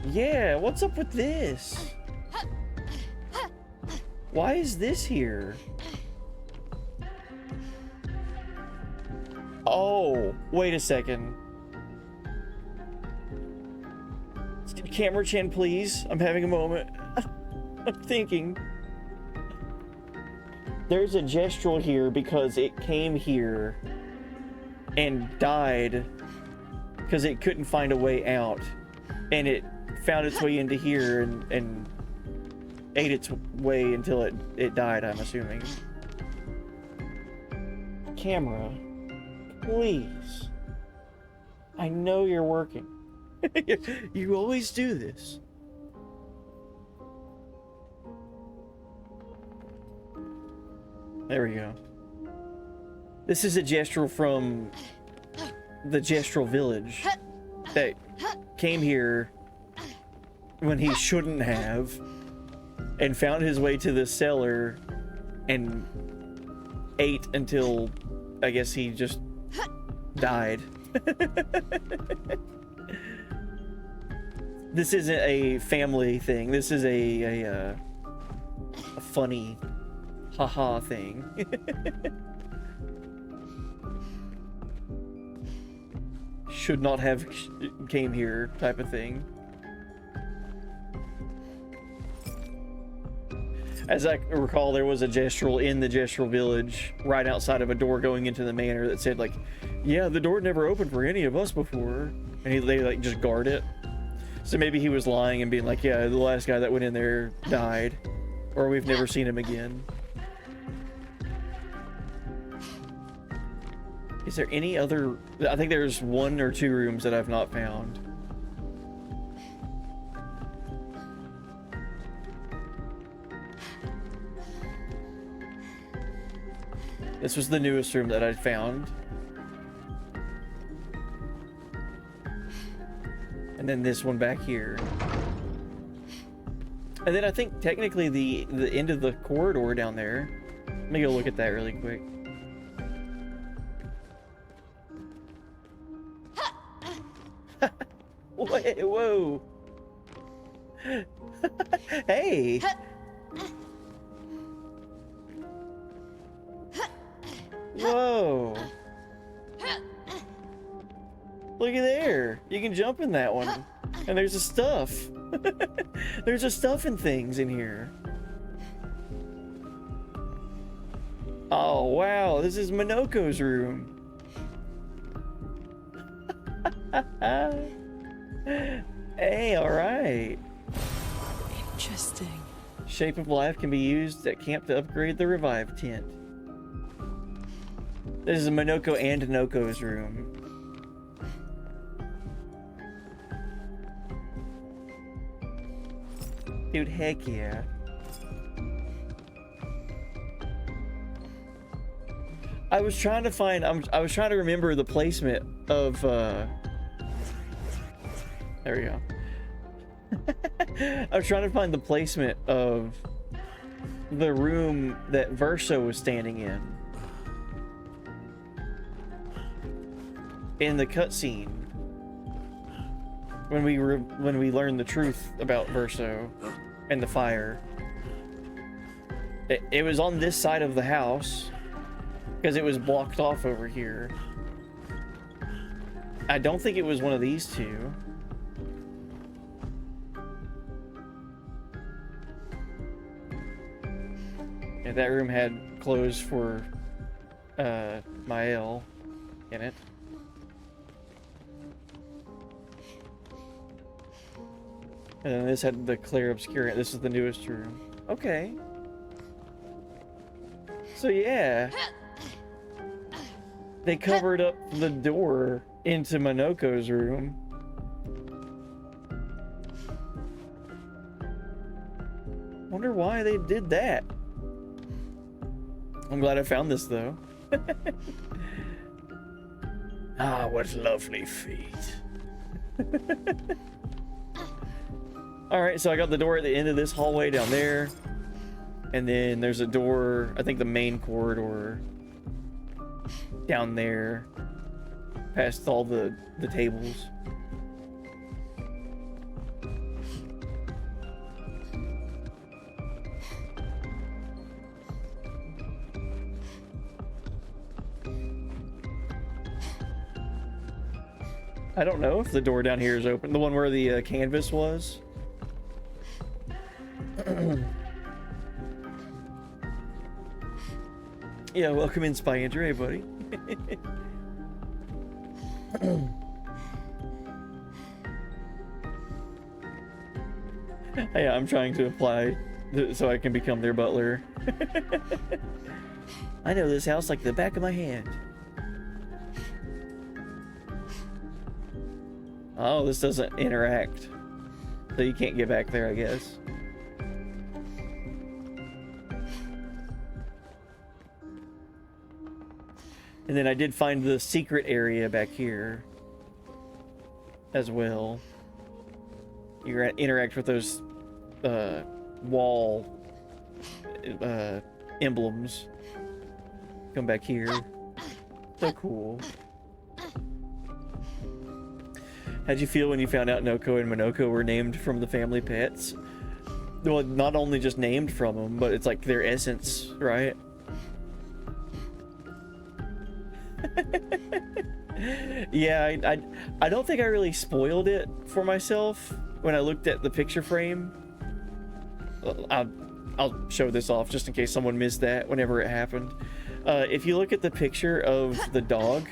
Yeah, what's up with this? Why is this here? Oh, wait a second. Camera Chan, please. I'm having a moment. I'm thinking. There's a gestural here because it came here and died because it couldn't find a way out. And it found its way into here and ate its way until it died, I'm assuming. Camera, please. I know you're working. You always do this. There we go. This is a gestural from the gestural village that came here when he shouldn't have and found his way to the cellar and ate until I guess he just died. This isn't a family thing. This is a funny haha thing. Should not have came here type of thing. As I recall, there was a gestural in the gestural village right outside of a door going into the manor that said like, yeah, the door never opened for any of us before. And they like just guard it. So maybe he was lying and being like, yeah, the last guy that went in there died. Or we've never seen him again. Is there any other... I think there's 1 or 2 rooms that I've not found. This was the newest room that I found. And then this one back here. And then I think technically the end of the corridor down there. Let me go look at that really quick. Wait, whoa. Hey. Whoa. Look at there. You can jump in that one. And there's a stuff. There's a stuff and things in here. Oh, wow. This is Minoko's room. Hey, alright. Interesting. Shape of Life can be used at camp to upgrade the revive tent. This is Minoko and Noko's room. Dude, heck yeah. I was trying to find, I was trying to remember the placement of, there we go. I was trying to find the placement of the room that Verso was standing in the cutscene when we learned the truth about Verso and the fire. It was on this side of the house because it was blocked off over here. I don't think it was one of these two. Yeah, that room had clothes for Mael in it. And then this had the Clair Obscur. This is the newest room. Okay. So yeah. They covered up the door into Minoko's room. Wonder why they did that. I'm glad I found this though. Ah, what lovely feet. Alright, so I got the door at the end of this hallway down there. And then there's a door, I think the main corridor down there. Past all the tables. I don't know if the door down here is open. The one where the canvas was. Yeah, welcome in, Spy Andrew. Hey, buddy. Hey, I'm trying to apply so I can become their butler. I know this house like the back of my hand. Oh, this doesn't interact. So you can't get back there, I guess. And then I did find the secret area back here as well. You interact with those wall emblems. Come back here. So cool. How'd you feel when you found out Noko and Minoko were named from the family pets? Well, not only just named from them, but it's like their essence, right? Yeah, I don't think I really spoiled it for myself when I looked at the picture frame. I'll show this off just in case someone missed that whenever it happened. If you look at the picture of the dog,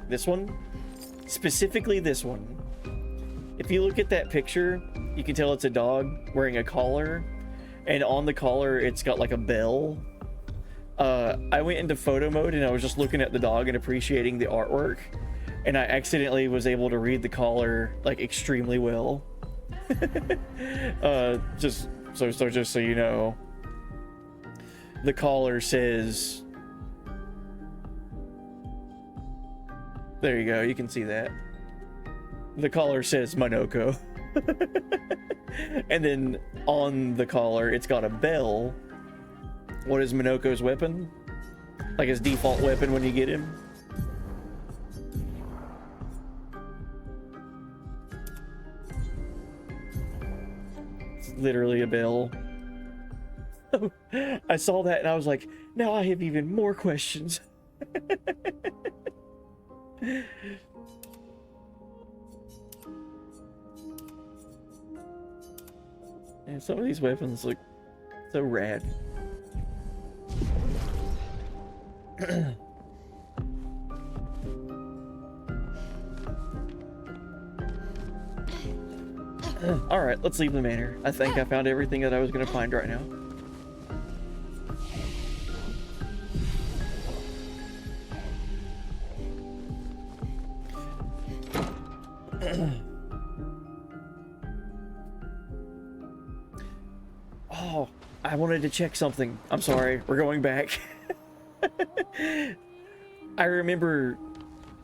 this one, specifically this one, if you look at that picture, you can tell it's a dog wearing a collar, and on the collar it's got like a bell. I went into photo mode and I was just looking at the dog and appreciating the artwork, and I accidentally was able to read the collar like extremely well. Just so you know, the collar says There you go. You can see that. The collar says Monoko. And then on the collar, it's got a bell. What is Monoko's weapon? Like his default weapon when you get him? It's literally a bell. I saw that and I was like, now I have even more questions. And some of these weapons look so rad. Alright, let's leave the manor. I think I found everything that I was going to find right now. Oh, I wanted to check something. I'm sorry, we're going back. I remember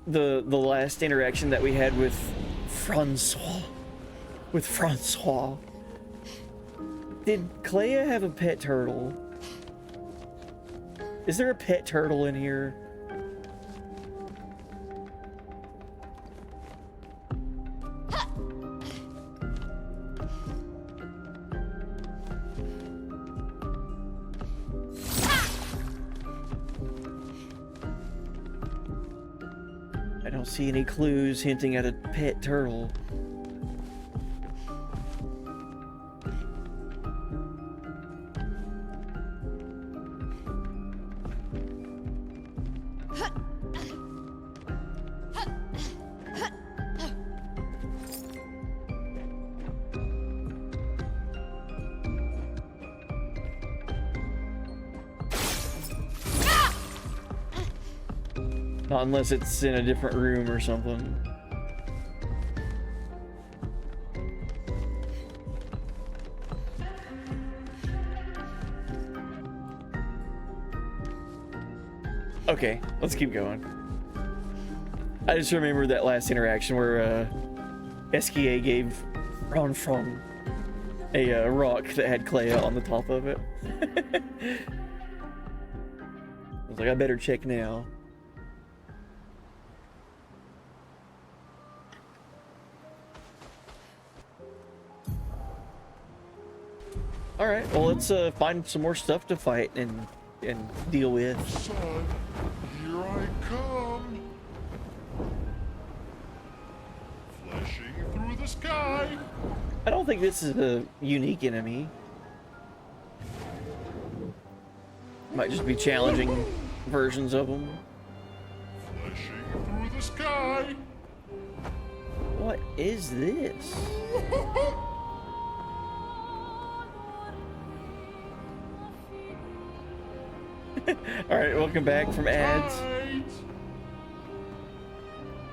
the last interaction that we had with Francois. Did Clair have a pet turtle? Is there a pet turtle in here? I don't see any clues hinting at a pet turtle. Not unless it's in a different room or something. Okay, let's keep going. I just remember that last interaction where SKA gave Ron from a rock that had Clair on the top of it. I was like, I better check now. Alright, well let's find some more stuff to fight and deal with. Son, here I come. Flashing through the sky. I don't think this is a unique enemy. Might just be challenging versions of them. Flashing through the sky. What is this? Alright, welcome back from ads.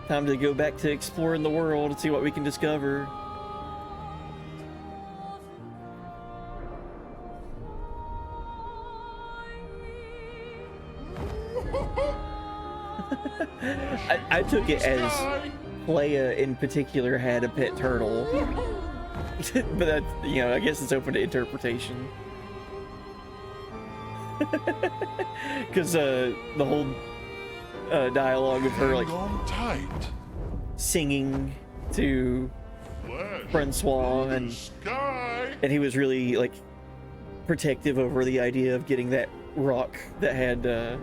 Time to go back to exploring the world and see what we can discover. I took it as Clair in particular had a pet turtle. But that, you know, I guess it's open to interpretation. Because the whole dialogue of her like singing to Francois, and he was really like protective over the idea of getting that rock that had the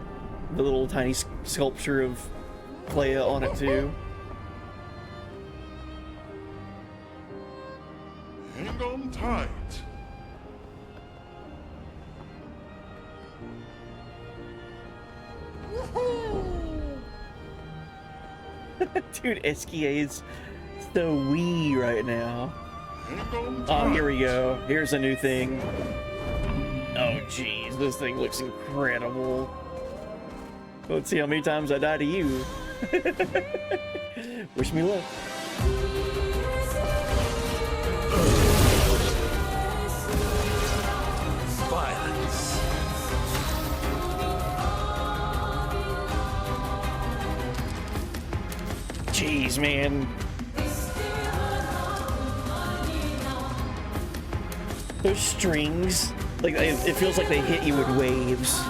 little tiny sculpture of Clair on it too. Hang on tight. Dude, SKA is so wee right now. Oh, here we go. Here's a new thing. Oh, jeez, this thing looks incredible. Let's see how many times I die to you. Wish me luck. Violence. strings, man. Those strings, like it feels like they hit you with waves.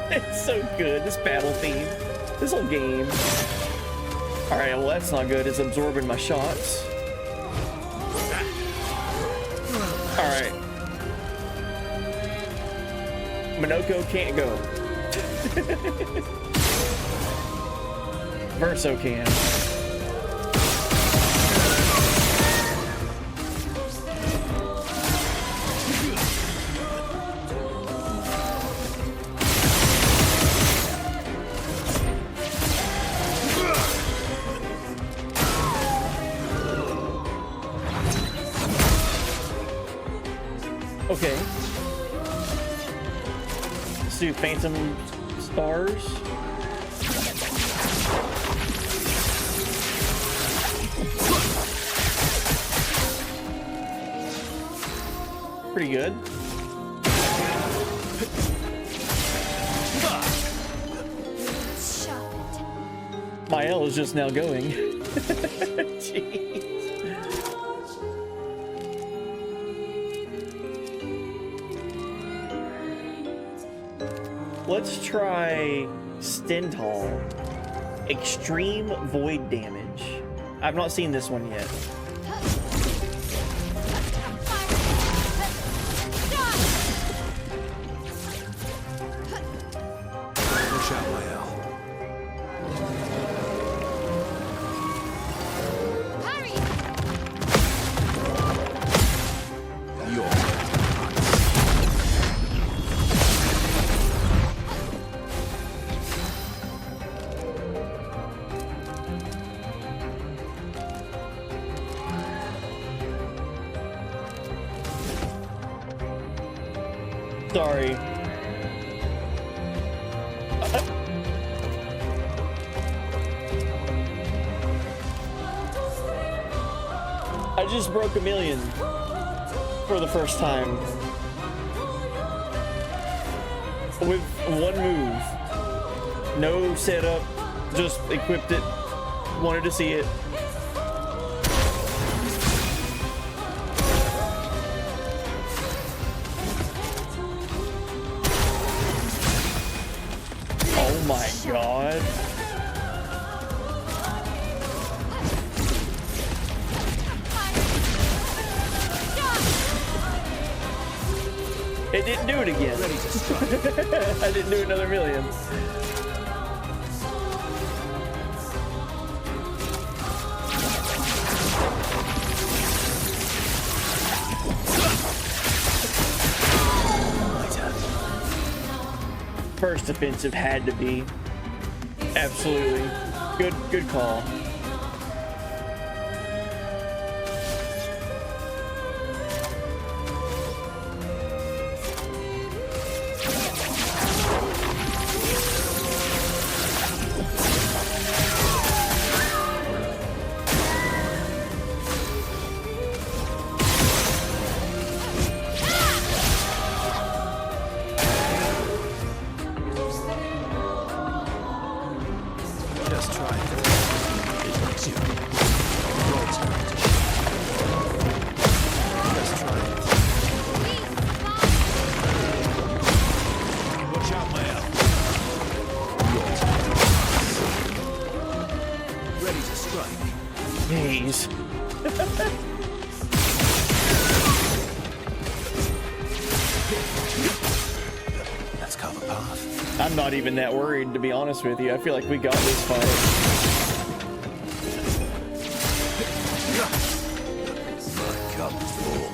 It's so good, this battle theme, this whole game. All right, well that's not good, it's absorbing my shots. All right. Minoko can't go. Verso can. Okay. Let's do Phantom Stars. Pretty good. My L is just now going. Jeez. Let's try Stental. Extreme Void Damage. I've not seen this one yet. Push out my L. Sorry. I just broke 1,000,000 for the first time. With one move. No setup, just equipped it, wanted to see it. Oh my god. It didn't do it again. I didn't do another 1,000,000. First offensive had to be. Absolutely. Good call. Just try it. It makes you. Your turn to just try it. Watch out, my L. Your turn. Ready to strike. Jeez. Let's cover path. I'm not even that worried, to be honest with you. I feel like we got this fight. My cup's full.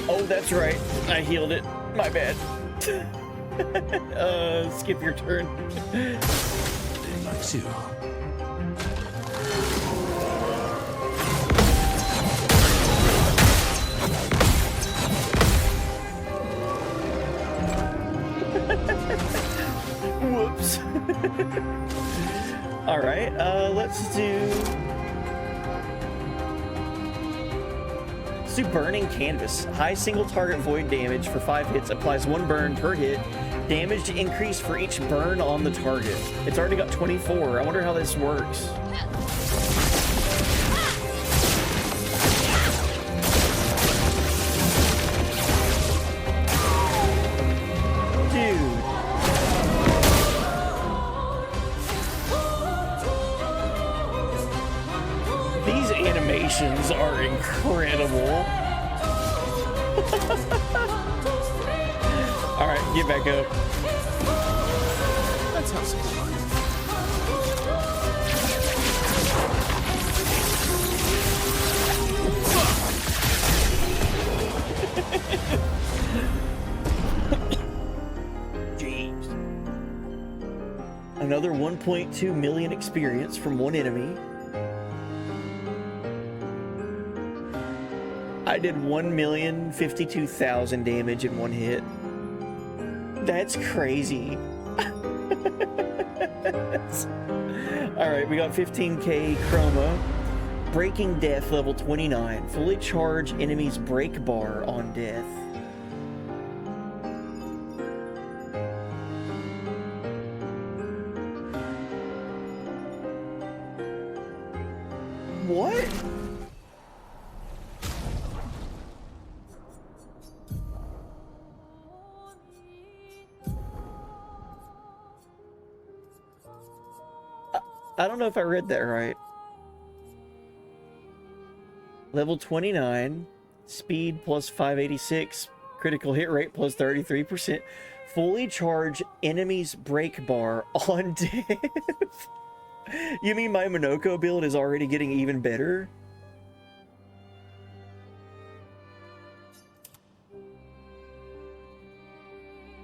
Oh, that's right. I healed it. My bad. Skip your turn. It likes you. Whoops. All right, let's do Let's do Burning Canvas. High single target void damage for 5 hits. Applies 1 burn per hit. Damage to increase for each burn on the target. It's already got 24. I wonder how this works. Are incredible. All right, get back up. That sounds cool. Jeez. Another 1.2 million experience from one enemy. I did 1,052,000 damage in one hit. That's crazy. Alright, we got 15k chroma. Breaking Death level 29. Fully charge enemies break bar on death. What? I don't know if I read that right. Level 29, speed plus 586, critical hit rate plus 33%, fully charge enemies break bar on death. You mean my Minoko build is already getting even better?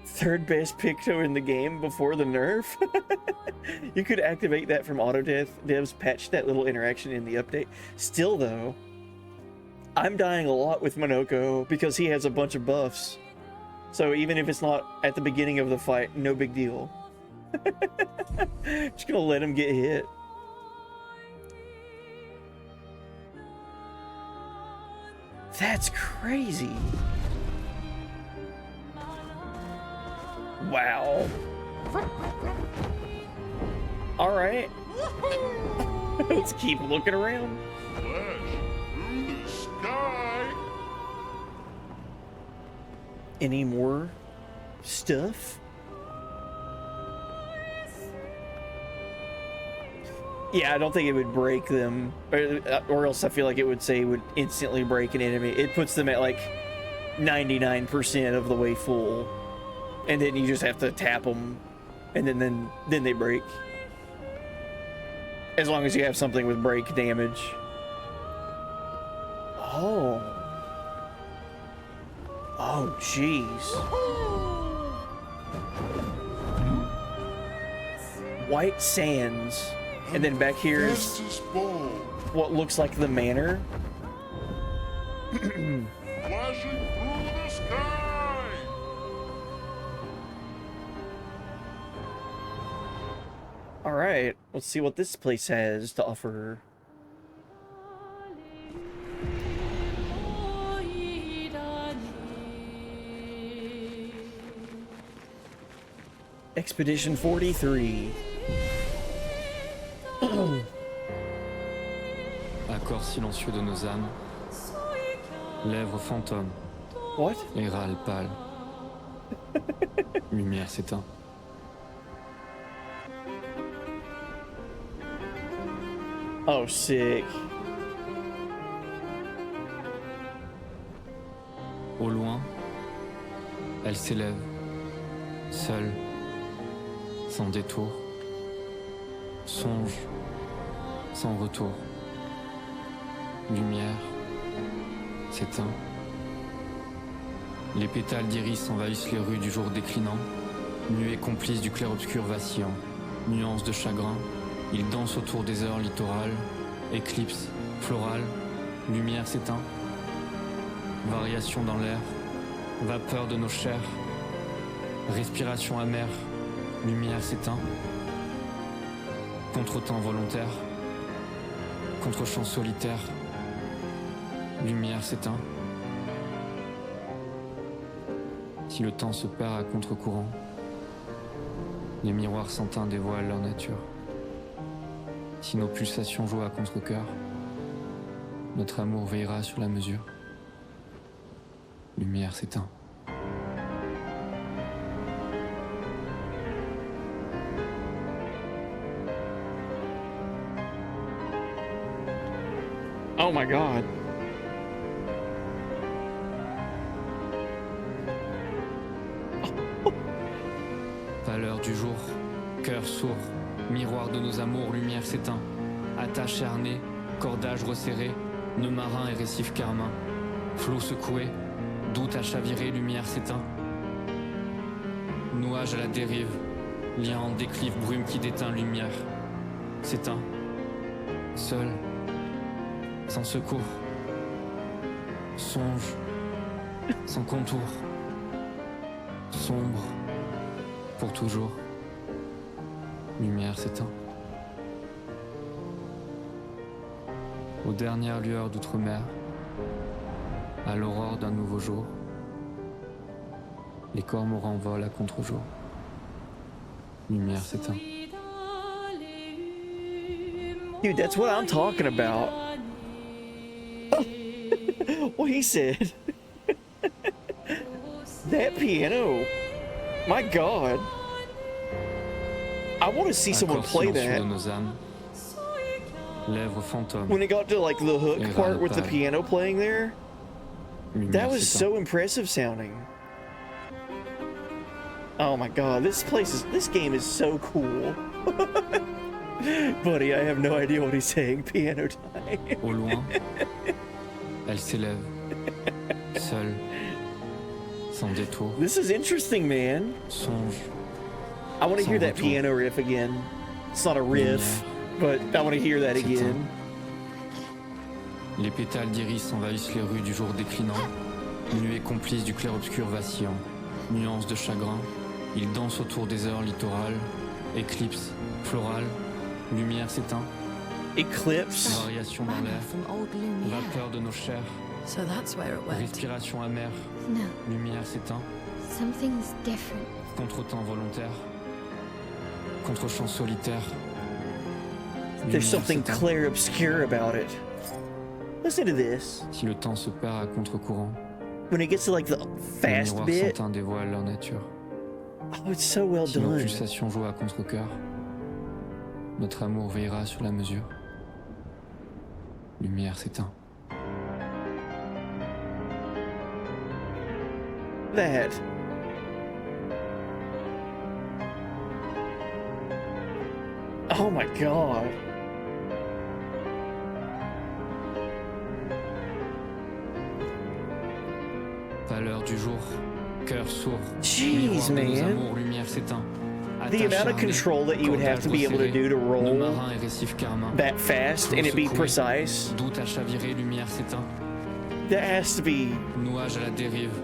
Third best Picto in the game before the nerf. You could activate that from auto death. Devs patched that little interaction in the update. Still though, I'm dying a lot with Minoko because he has a bunch of buffs. So even if it's not at the beginning of the fight, no big deal. Just gonna let him get hit. That's crazy. Wow. Alright. Let's keep looking around. Flash through the sky. Any more stuff? Yeah, I don't think it would break them. Or else I feel like it would say it would instantly break an enemy. It puts them at like 99% of the way full. And then you just have to tap them, and then they break. As long as you have something with break damage. Oh. Oh, jeez. White sands. And then back here is what looks like the manor. Flashing through the sky. Alright, let's see what this place has to offer. Expedition 43. Accord silencieux de nos âmes. Lèvres fantômes. What? Et râle pâle. Lumière s'éteint. Oh, sick. Au loin, elle s'élève, seule, sans détour. Songe, sans retour. Lumière s'éteint. Les pétales d'iris envahissent les rues du jour déclinant. Nuée complice du clair obscur vacillant. Nuances de chagrin. Il danse autour des heures littorales, éclipse, florale, lumière s'éteint, variation dans l'air, vapeur de nos chairs, respiration amère, lumière s'éteint, contretemps volontaire, contre-champ solitaire, lumière s'éteint, Si le temps se perd à contre-courant, les miroirs sans teint dévoilent leur nature. Si nos pulsations jouent à contre-cœur, notre amour veillera sur la mesure. Lumière s'éteint. Oh my god. Pâleur du jour, cœur sourd, miroir de nos amours, lumière s'éteint. Attache harnais, cordage resserré, nœud marin et récif carmin. Flot secoué, doute à chavirer, lumière s'éteint. Nuage à la dérive, lien en déclive, brume qui déteint, lumière s'éteint. Seul, sans secours, songe, sans contour, sombre, pour toujours, lumière s'éteint. Aux dernières lueurs d'outre-mer, à l'aurore d'un nouveau jour, les cormorans volent à contre-jour, lumière s'éteint. Dude, that's what I'm talking about. What he said. That piano. My god. I want to see someone play that. When it got to like the hook part with the piano playing there, that was so impressive sounding. Oh my god, this game is so cool. Buddy, I have no idea what he's saying. Piano time. Au loin, elle s'élève, seule, sans détour. This is interesting, man. Songe. I want to hear that piano riff again. It's not a riff, but I want to hear that again. Les pétales d'iris envahissent les rues du jour déclinant, nuée complice du clair obscur vacillant, nuances de chagrin, ils dansent autour des heures littorales, éclipse, florale, lumière s'éteint. Eclipse. Variation dans l'air, vapeur de nos chairs, respiration amère, lumière s'éteint. Something's different. Contre-temps volontaire, contre-champ solitaire. There's something Clair Obscur about it. Listen to this. Si le temps se perd à contre-courant, when it gets to like the fast les bit, miroirs sans teint dévoilent leur nature. Oh, it's so well si nos done. pulsations jouent à contre-cœur, notre amour veillera sur la mesure. Lumière s'éteint. That. Oh my god. Pâleur du jour, cœur sourd. Jeez, man. Amour, lumière s'éteint. The amount of control that you would have to be able to do to roll that fast and it be precise. Doute à chavirer, lumière s'éteint. That has to be. Nuage à la dérive,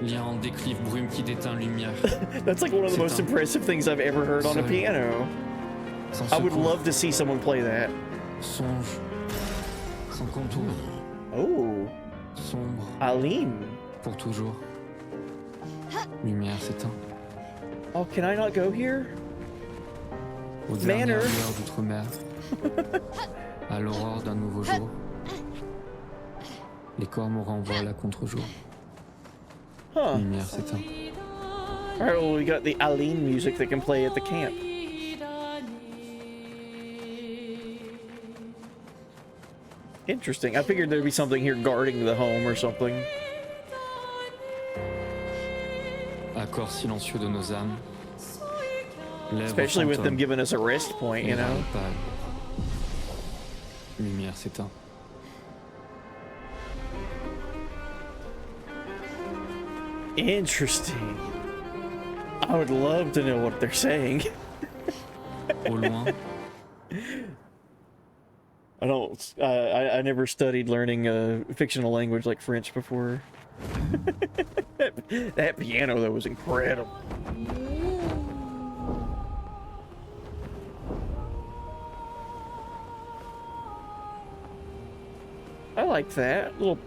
lien en déclive, brume qui déteint, lumière. That's like one of the most impressive things I've ever heard on a piano. I would love to see someone play that. Songe, sans contour. Oh. Sombre. Aline. Pour toujours. Lumière s'éteint. Oh, can I not go here? Aux dernières lueurs d'outre-mer, à l'aurore d'un nouveau jour, les cormorans volent à contre-jour. Lumière s'éteint. Alright, well, we got the Aline music that can play at the camp. Interesting. I figured there'd be something here guarding the home or something. Accord silencieux de nos âmes. Especially with them giving us a rest point, you know? Lumière s'éteint. Interesting. I would love to know what they're saying. Au loin. I never studied learning a fictional language like French before. That piano though was incredible. I like that little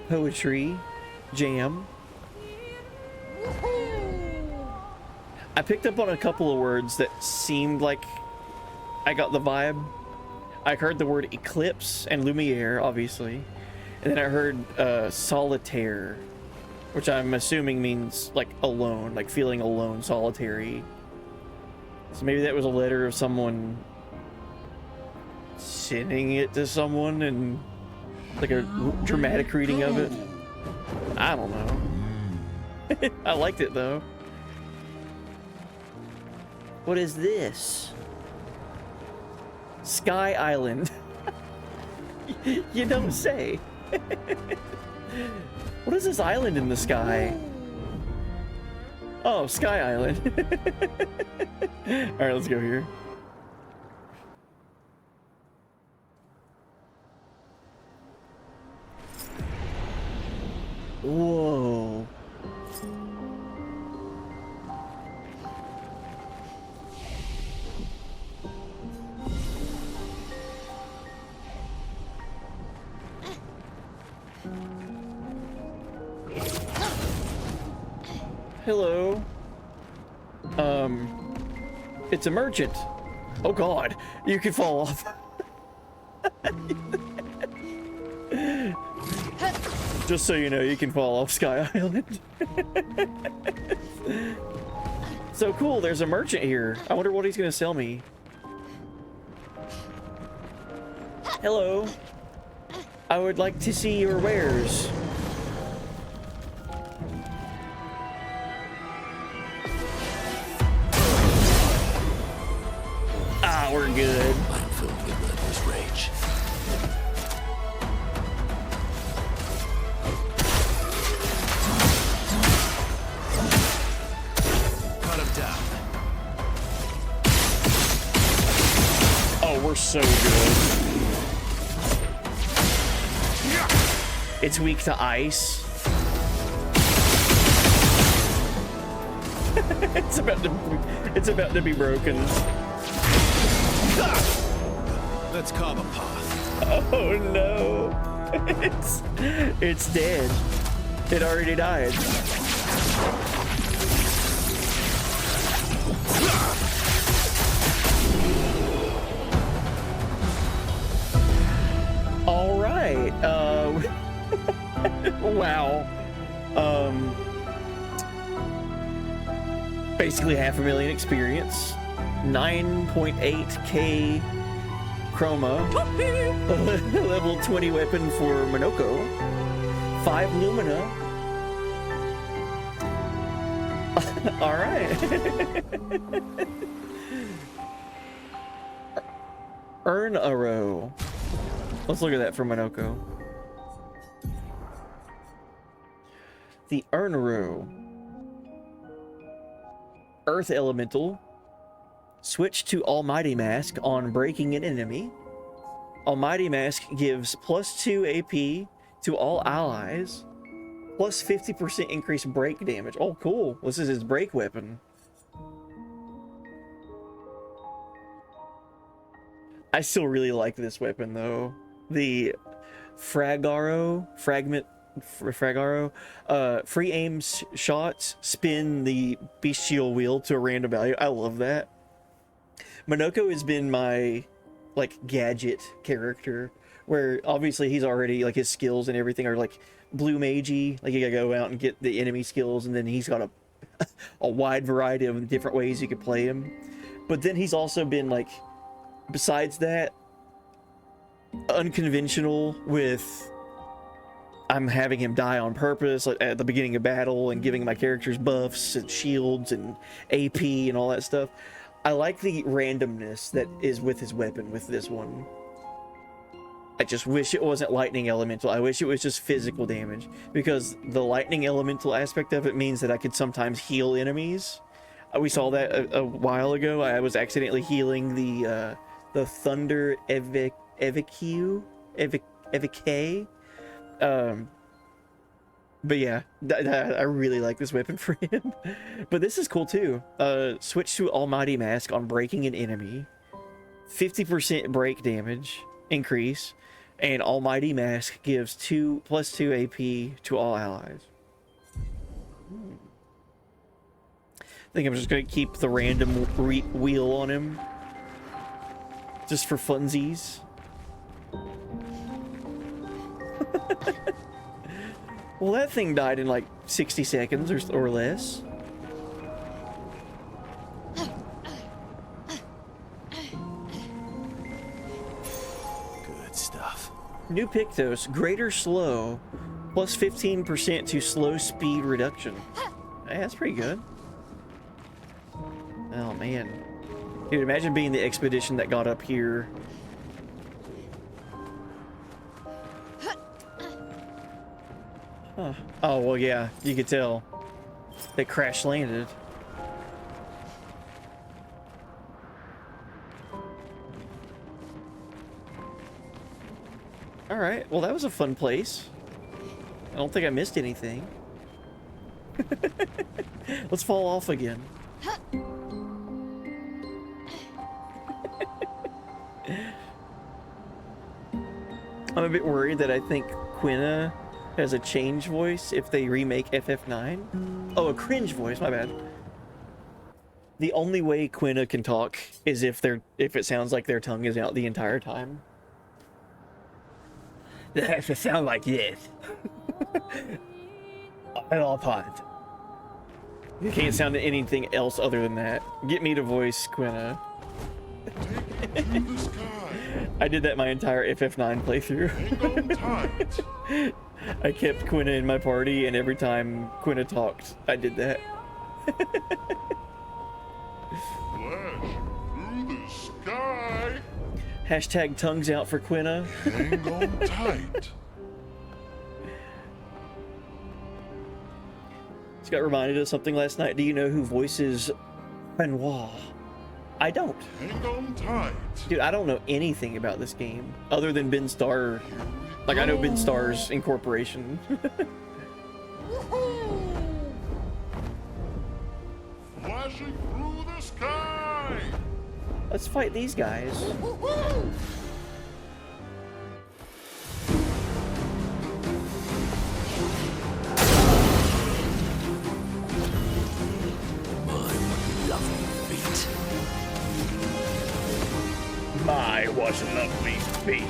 poetry jam. I picked up on a couple of words that seemed like I got the vibe. I heard the word eclipse and lumiere, obviously. And then I heard solitaire, which I'm assuming means like alone, like feeling alone, solitary. So maybe that was a letter of someone sending it to someone and like a dramatic reading of it. I don't know. I liked it though. What is this? Sky Island. You don't say. What is this island in the sky? Oh, Sky Island. Alright, let's go here. Whoa. Hello. It's a merchant. Oh god, you could fall off. Just so you know, you can fall off Sky Island. So cool, there's a merchant here. I wonder what he's gonna sell me. Hello. I would like to see your wares. Ah, we're good. I'm filled with relentless rage. Cut him down. Oh, we're so good. It's weak to ice. It's about to be broken. Let's carve a path. Oh no. It's dead. It already died. All right. Wow. Basically 500,000 experience. 9.8k chroma. Level 20 weapon for Monoko. 5 lumina. All right. Earn a row. Let's look at that for Monoko. The Earn a row. Earth Elemental. Switch to Almighty Mask on breaking an enemy. Almighty Mask gives +2 AP to all allies. Plus 50% increased break damage. Oh, cool. This is his break weapon. I still really like this weapon, though. The Fragaro, free aim shots spin the bestial wheel to a random value. I love that. Monoko has been my, like, gadget character, where obviously he's already, like, his skills and everything are, like, blue magey. Like, you gotta go out and get the enemy skills, and then he's got a wide variety of different ways you could play him. But then he's also been, like, besides that, unconventional with I'm having him die on purpose, like, at the beginning of battle, and giving my characters buffs and shields and AP and all that stuff. I like the randomness that is with his weapon with this one. I just wish it wasn't lightning elemental. I wish it was just physical damage, because the lightning elemental aspect of it means that I could sometimes heal enemies. We saw that a while ago. I was accidentally healing the Thunder Evike. But yeah, I really like this weapon for him. But this is cool too. Switch to Almighty Mask on breaking an enemy. 50% break damage increase. And Almighty Mask gives +2 AP to all allies. think I'm just gonna keep the random wheel on him. Just for funsies. Well, that thing died in like 60 seconds or less. Good stuff. New Pictos, greater slow, plus 15% to slow speed reduction. Hey, that's pretty good. Oh man. Dude, imagine being the expedition that got up here. Huh. Oh, well, yeah, you could tell. They crash landed. Alright, well, that was a fun place. I don't think I missed anything. Let's fall off again. I'm a bit worried that I think Quina has a change voice if they remake FF9. Oh, a cringe voice, my bad. The only way Quina can talk is if it sounds like their tongue is out the entire time. It has to sound like this. At all times. You can't sound anything else other than that. Get me to voice Quina. I did that my entire FF9 playthrough. I kept Quina in my party, and every time Quina talked, I did that. Flash through the sky. Hashtag tongues out for Quina. Hang on tight. Just got reminded of something last night. Do you know who voices Renoir? I don't. Hang on tight. Dude, I don't know anything about this game other than Ben Starr. Like, I know Ben Starr's Incorporation. Flashing through the sky. Let's fight these guys. My, what a lovely feat.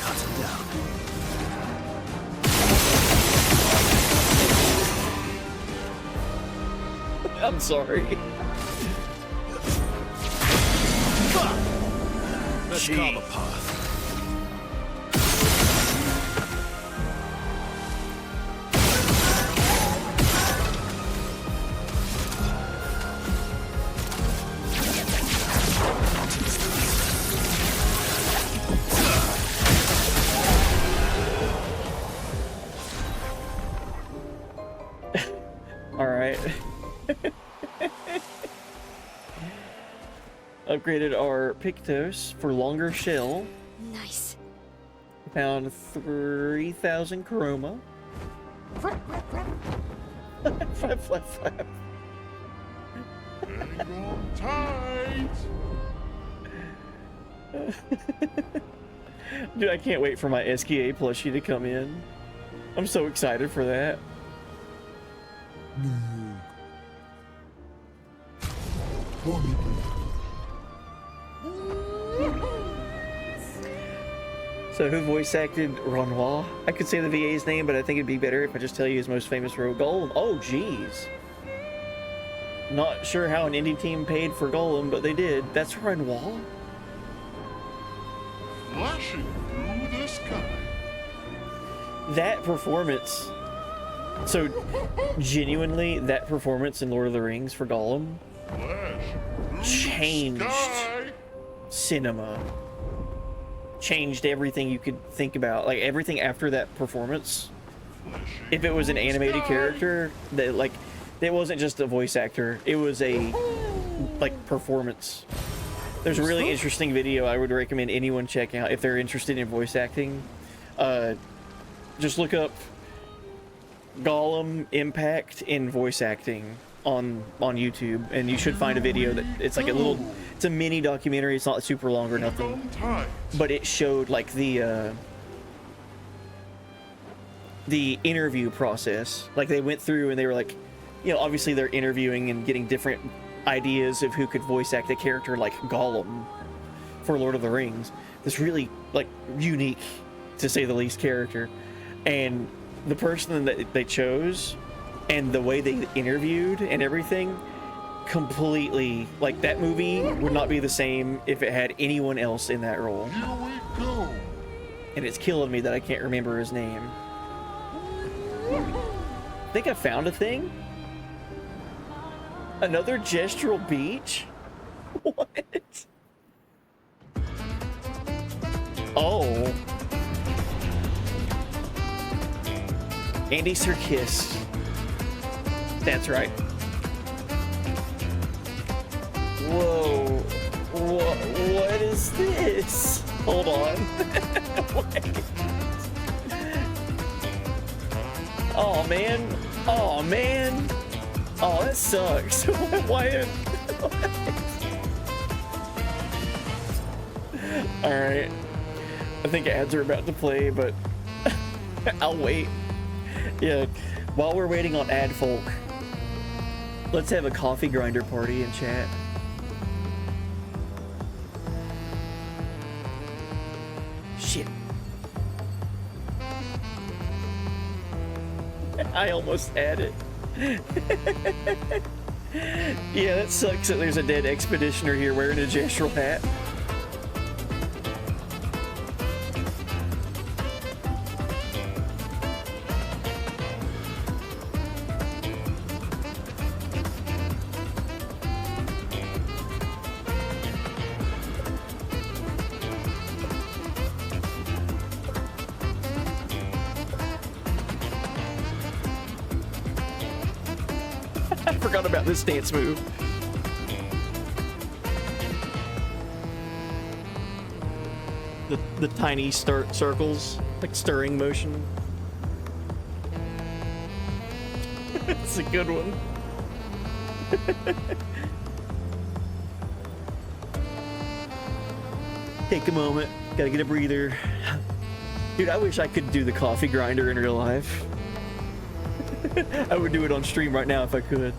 Cut him down. I'm sorry. Let's carve a path. Upgraded our Pictos for longer shell. Nice. Found 3,000 chroma. Flap, flap, flap. Hang on tight. Dude, I can't wait for my SKA plushie to come in. I'm so excited for that. So who voice acted Renoir? I could say the VA's name, but I think it'd be better if I just tell you his most famous role, Golem. Oh, jeez. Not sure how an indie team paid for Golem, but they did. That's Renoir? Flashing through the sky. That performance. So, genuinely, that performance in Lord of the Rings for Gollum changed cinema. Changed everything you could think about. Like, everything after that performance. If it was an animated character, that, like, it wasn't just a voice actor. It was a, like, performance. There's a really interesting video I would recommend anyone check out if they're interested in voice acting. Just look up Gollum impact in voice acting, on YouTube, and you should find a video that it's like it's a mini documentary. It's not super long or nothing, but it showed like the interview process. Like they went through and they were like, you know, obviously they're interviewing and getting different ideas of who could voice act a character like Gollum for Lord of the Rings. This really like unique, to say the least, character, and the person that they chose and the way they interviewed and everything, completely, like, that movie would not be the same if it had anyone else in that role. Here we go. And it's killing me that I can't remember his name. I think I found a thing. Another gestural beach? What? Oh. Andy Serkis. That's right. Whoa. What is this? Hold on. Wait. Oh, man. Oh, man. Oh, that sucks. Why? Alright. I think ads are about to play, but I'll wait. Yeah, while we're waiting on ad folk, let's have a coffee grinder party in chat. Shit. I almost had it. Yeah, that sucks that there's a dead expeditioner here wearing a gestural hat. I forgot about this dance move. The tiny circles, like stirring motion. It's a good one. Take a moment, gotta get a breather. Dude, I wish I could do the coffee grinder in real life. I would do it on stream right now if I could.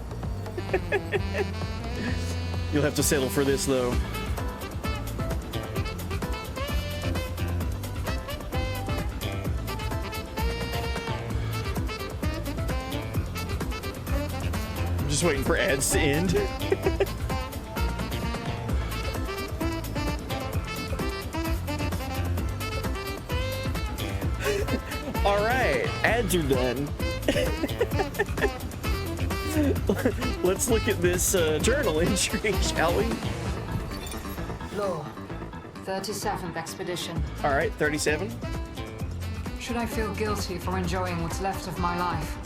You'll have to settle for this, though. I'm just waiting for ads to end. All right, ads are done. Let's look at this journal entry, shall we? Law, 37th expedition. All right, 37. Should I feel guilty for enjoying what's left of my life?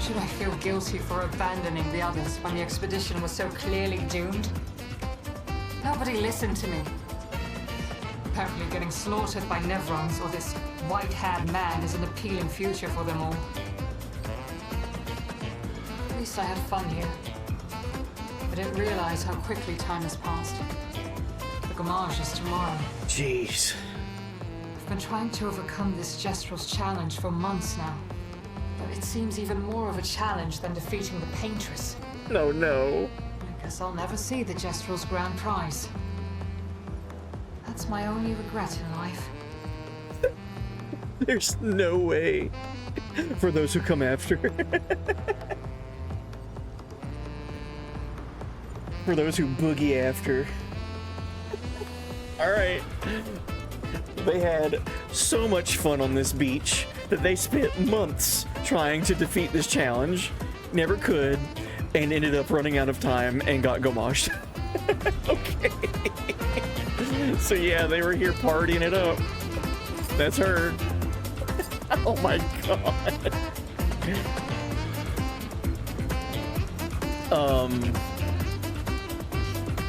Should I feel guilty for abandoning the others when the expedition was so clearly doomed? Nobody listened to me. Apparently getting slaughtered by Nevrons or this white-haired man is an appealing future for them all. At least I had fun here. I didn't realize how quickly time has passed. The Gamage is tomorrow. Jeez. I've been trying to overcome this Jestrel's challenge for months now. But it seems even more of a challenge than defeating the Paintress. No. I guess I'll never see the Jestrel's grand prize. That's my only regret in life. There's no way for those who come after. For those who boogie after. All right. They had so much fun on this beach that they spent months trying to defeat this challenge, never could, and ended up running out of time and got gomashed. Okay. So yeah, they were here partying it up. That's her. Oh my god.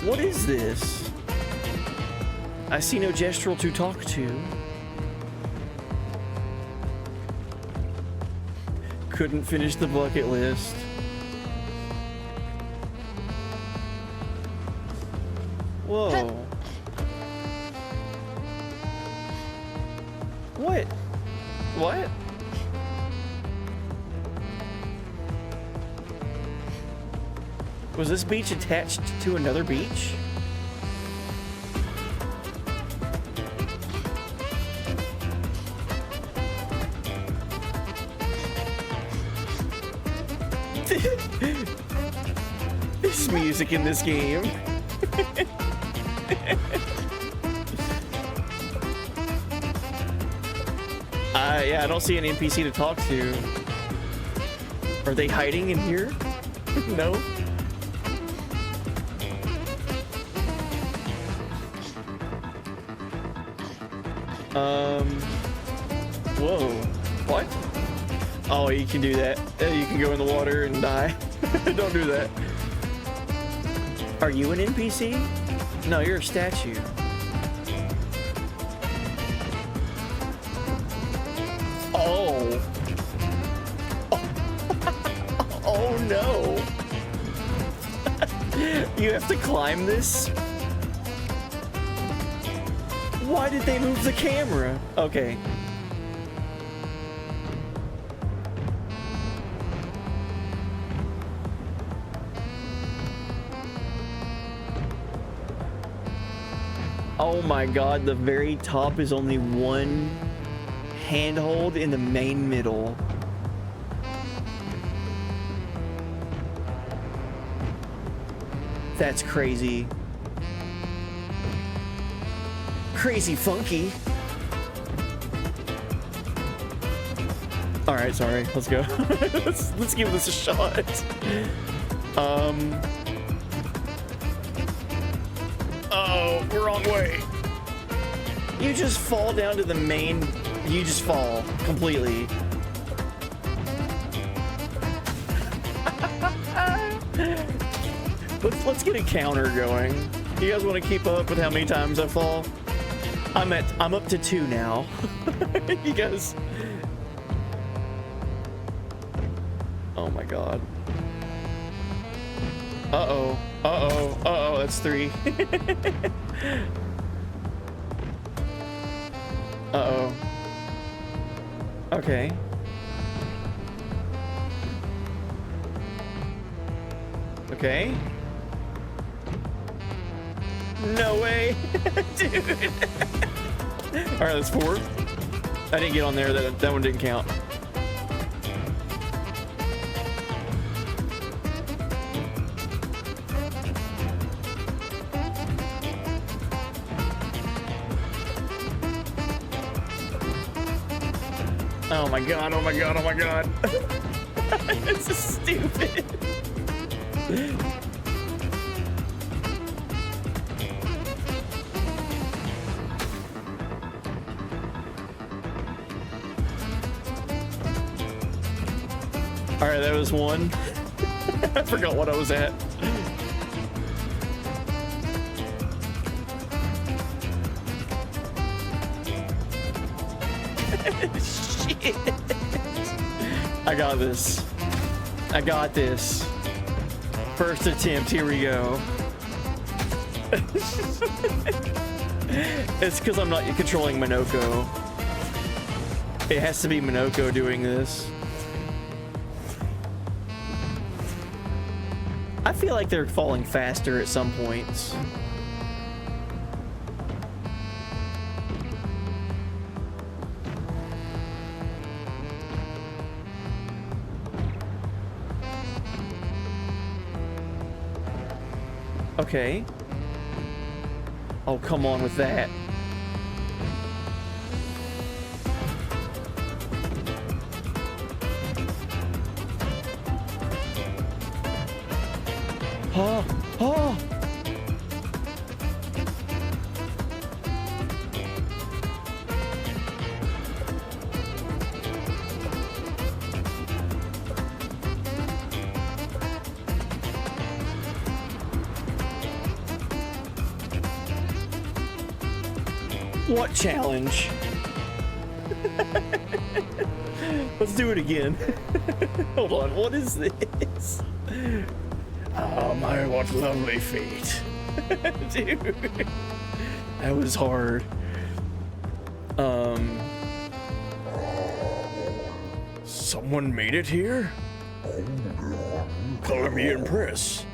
What is this? I see no gestural to talk to. Couldn't finish the bucket list. Whoa. What? What? Was this beach attached to another beach? There's music in this game. Yeah, I don't see an NPC to talk to. Are they hiding in here? No? Whoa. What? Oh, you can do that. You can go in the water and die. Don't do that. Are you an NPC? No, you're a statue. Oh. Oh no. You have to climb this? Why did they move the camera? Okay. Oh my god, the very top is only one handhold in the main middle. That's crazy. Crazy funky. Alright, sorry. Let's go. let's give this a shot. Oh, wrong way. You just fall down to the main. You just fall completely. Let's get a counter going. You guys want to keep up with how many times I fall? I'm up to 2 now. You guys. Oh my god. Uh-oh. Uh-oh. Uh-oh, that's 3. Uh-oh. Okay. Okay. No way. Dude. Alright, that's 4. I didn't get on there. That one didn't count. Oh my god, oh my god, oh my god. This is stupid. Alright, that was 1. I forgot what I was at. Shit. I got this. I got this. First attempt, here we go. It's because I'm not controlling Minoko. It has to be Minoko doing this. I feel like they're falling faster at some points. Okay. Oh, come on with that. Oh, oh. What challenge? Let's do it again. Hold on, what is this? Oh my, what lovely feet. Dude, that was hard. Someone made it here? Color me impressed.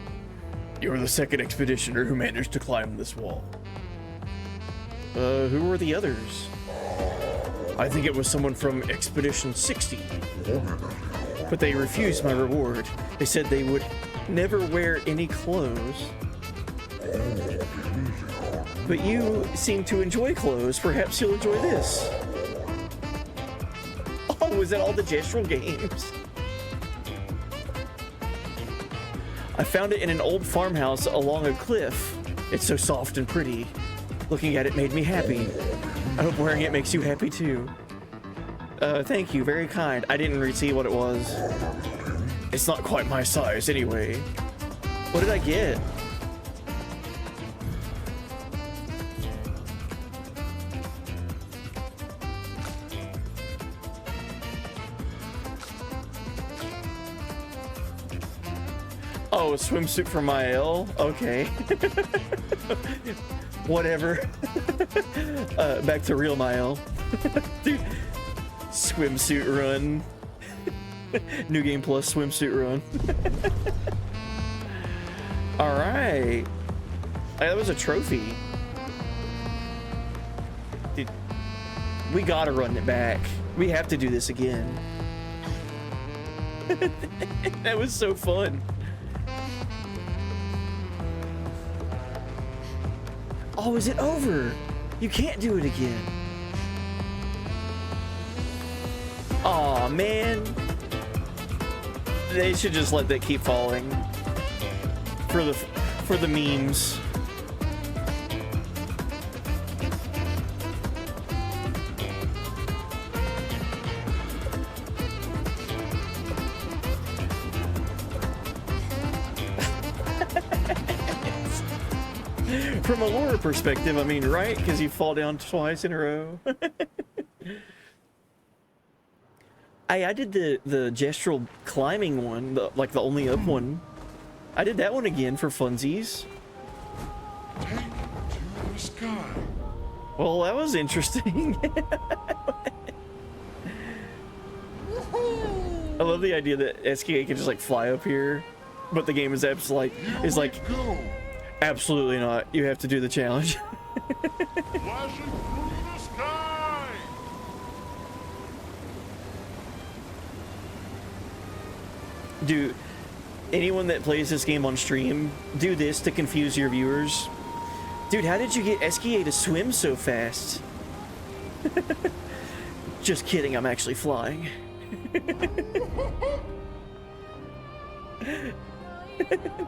You're the second expeditioner who managed to climb this wall. Who were the others? I think it was someone from Expedition 60. But they refused my reward. They said they would never wear any clothes. But you seem to enjoy clothes. Perhaps you'll enjoy this. Oh, was that all the gestural games? I found it in an old farmhouse along a cliff. It's so soft and pretty. Looking at it made me happy. I hope wearing it makes you happy too. Thank you, very kind. I didn't see what it was. It's not quite my size anyway. What did I get? Oh, a swimsuit for my L? Okay. Whatever. Back to real Mael. Dude, swimsuit run. New Game Plus swimsuit run. Alright. That was a trophy. Dude, we gotta run it back. We have to do this again. That was so fun. Oh, is it over? You can't do it again. Aw, man. They should just let that keep falling. For the memes. From a lore perspective, I mean, right? Because you fall down twice in a row. I did the gestural climbing one, like the only up one. I did that one again for funsies. Take it to the sky. Well, that was interesting. I love the idea that SKA can just like fly up here, but the game is like absolutely not. You have to do the challenge. Flashing through the sky. Dude, anyone that plays this game on stream, do this to confuse your viewers. Dude, how did you get SKA to swim so fast? Just kidding, I'm actually flying.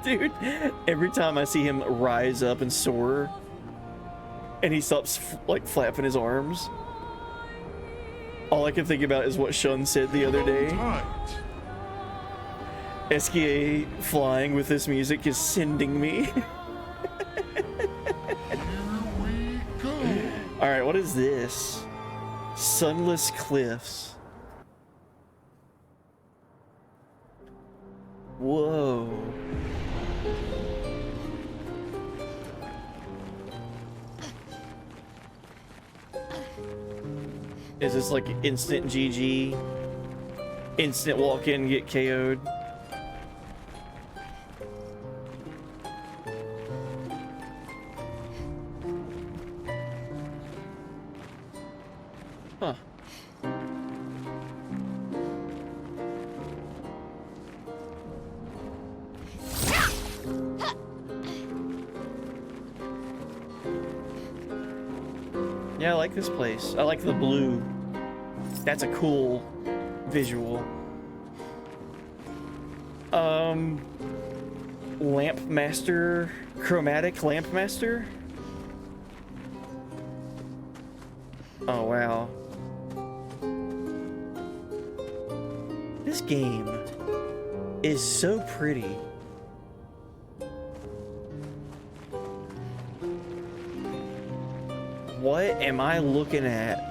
Dude, every time I see him rise up and soar, and he stops like flapping his arms, all I can think about is what Shun said the other day. SKA flying with this music is sending me. Alright, what is this? Sunless Cliffs. Whoa. Is this like instant GG? Instant walk in, get KO'd? Huh. Yeah, I like this place. I like the blue. That's a cool visual. Lamp Master, chromatic Lamp Master. Oh wow. This game is so pretty. What am I looking at?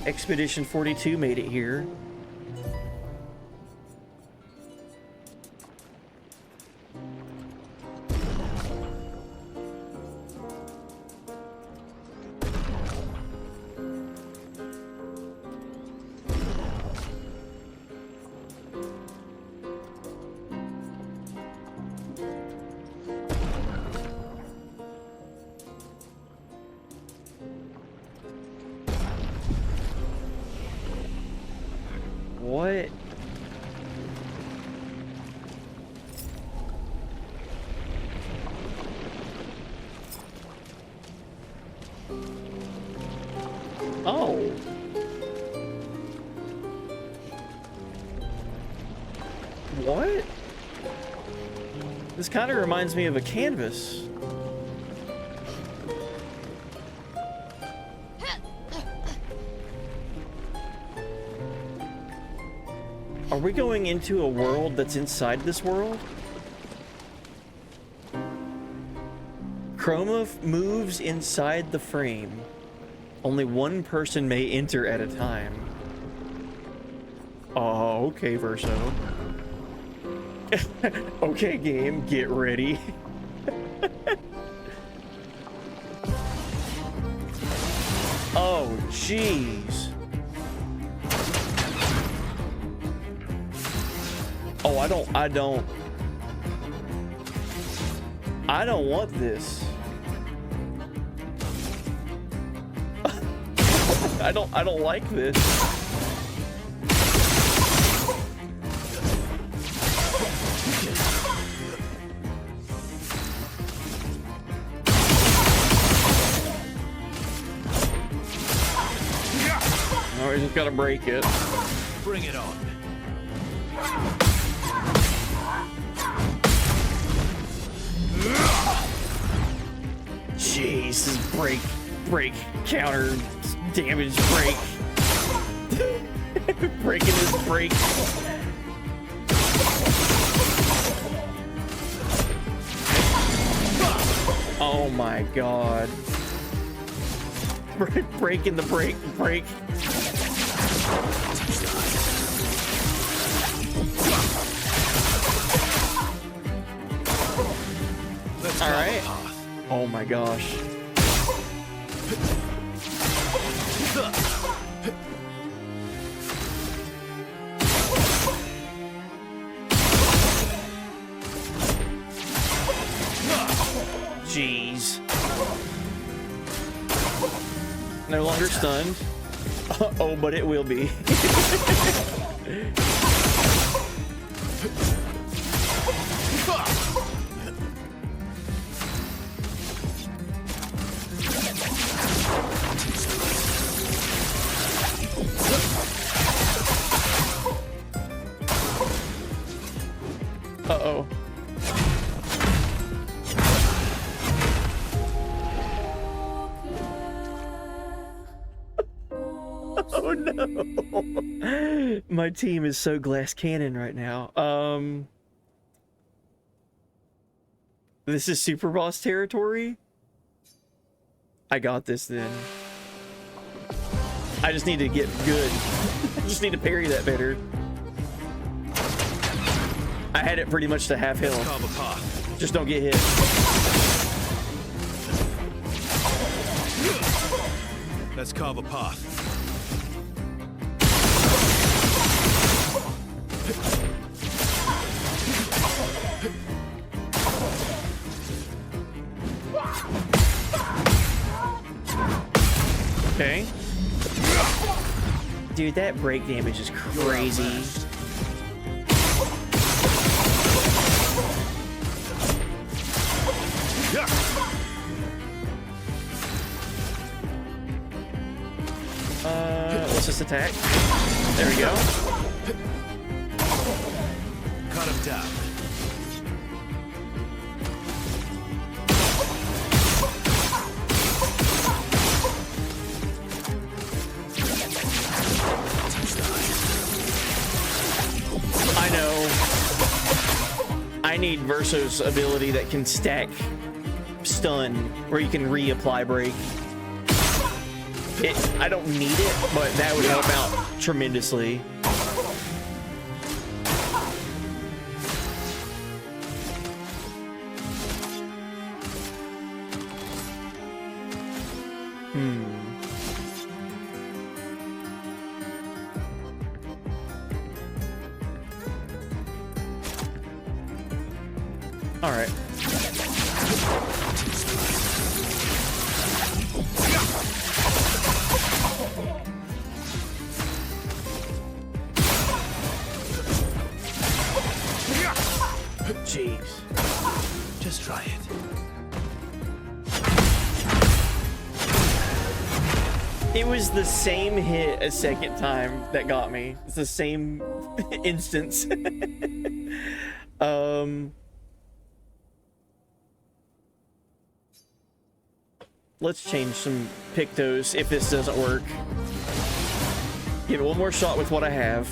Expedition 42 made it here. This kind of reminds me of a canvas. Are we going into a world that's inside this world? Chroma moves inside the frame. Only one person may enter at a time. Oh, okay, Verso. Okay, game, get ready. Oh, jeez. Oh, I don't want this. I don't like this. Oh, we just gotta break it. Bring it on. Jeez, this is break, counter, damage, break. Breaking this break. Oh my god. Breaking the break. All right. Oh my gosh. Jeez. No longer stunned. Oh, but it will be. Uh-oh. Oh no. My team is so glass cannon right now. This is super boss territory. I got this then. I just need to get good. I just need to parry that better. I had it pretty much to half health. Just don't get hit. Let's carve a path. Okay. Dude, that break damage is crazy. Let's just attack. There we go. Cut him down. I know. I need Verso's ability that can stack stun, where you can reapply break. I don't need it, but that would help out tremendously. All right. Jeez. Just try it. It was the same hit a second time that got me. It's the same instance. Let's change some Pictos if this doesn't work. Give it one more shot with what I have.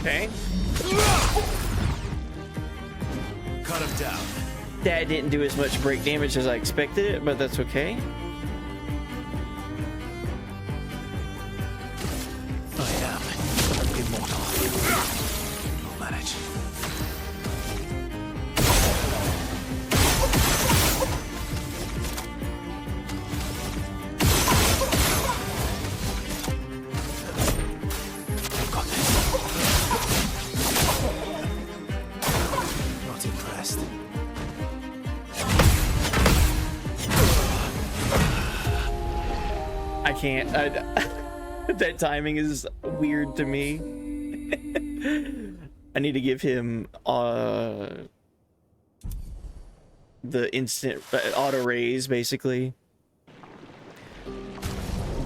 Okay. Cut him down. That didn't do as much break damage as I expected it, but that's okay. I am immortal. I'll manage. I've got this. Not impressed. I can't. That timing is weird to me. I need to give him the instant auto raise, basically.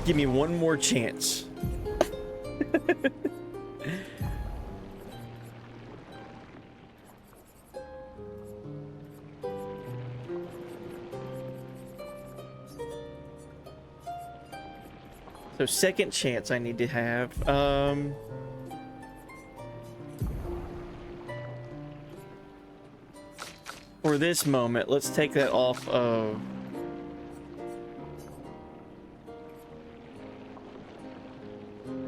Give me one more chance. So second chance I need to have. For this moment, let's take that off of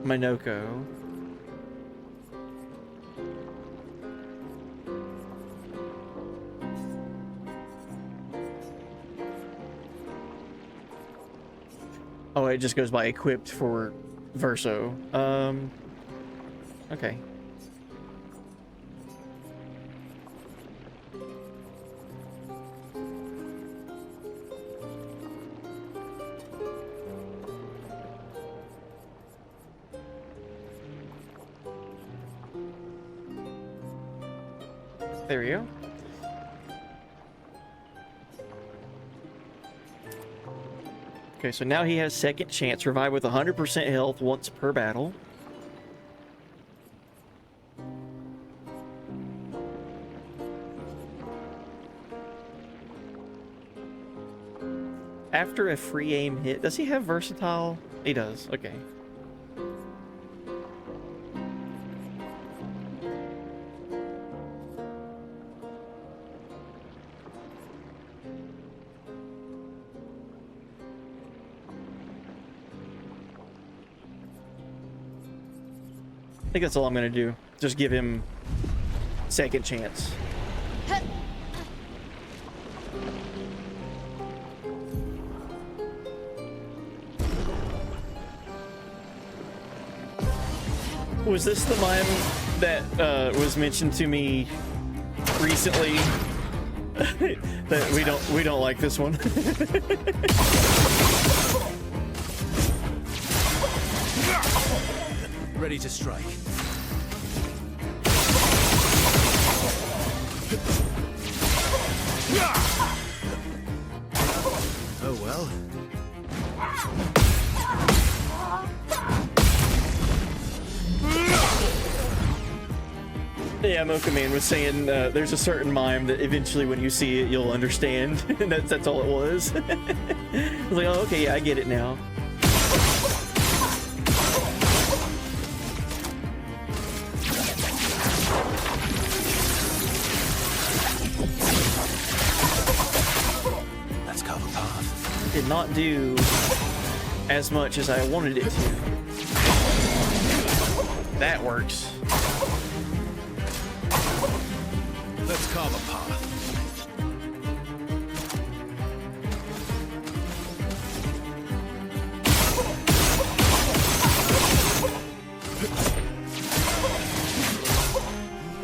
Minoko. Oh, it just goes by equipped for Verso. Okay. There we go. Okay, so now he has second chance. Revive with 100% health once per battle. After a free aim hit. Does he have versatile? He does. Okay. I think that's all I'm gonna do. Just give him second chance. Was this the mime that was mentioned to me recently? That we don't like this one. Ready to strike. Oh well. Yeah, Mocha-Man was saying there's a certain mime that eventually when you see it, you'll understand. And that's all it was. I was like, oh, okay, yeah, I get it now. That's cover path. Did not do as much as I wanted it to. That works. Let's carve a path.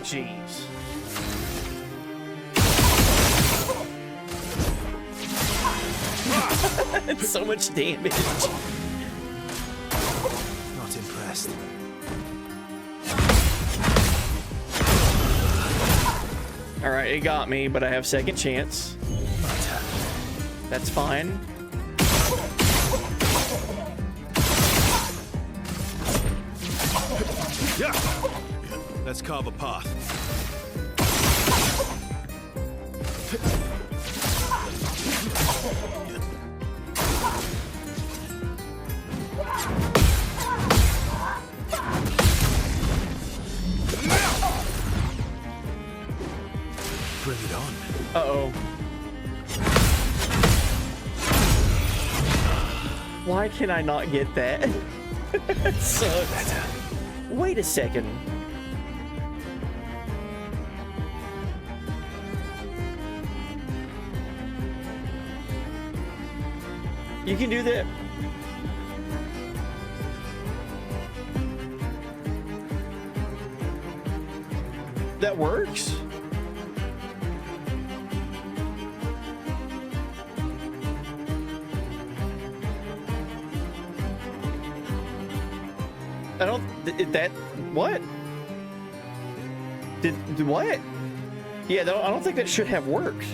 Jeez. It's so much damage. best. All right, it got me, but I have second chance. That's fine. Yeah. Let's carve a path. Bring it on. Uh-oh. Why can I not get that? It sucks. Wait a second. You can do that. That works? I don't. That what? Did what? Yeah, I don't think that should have worked.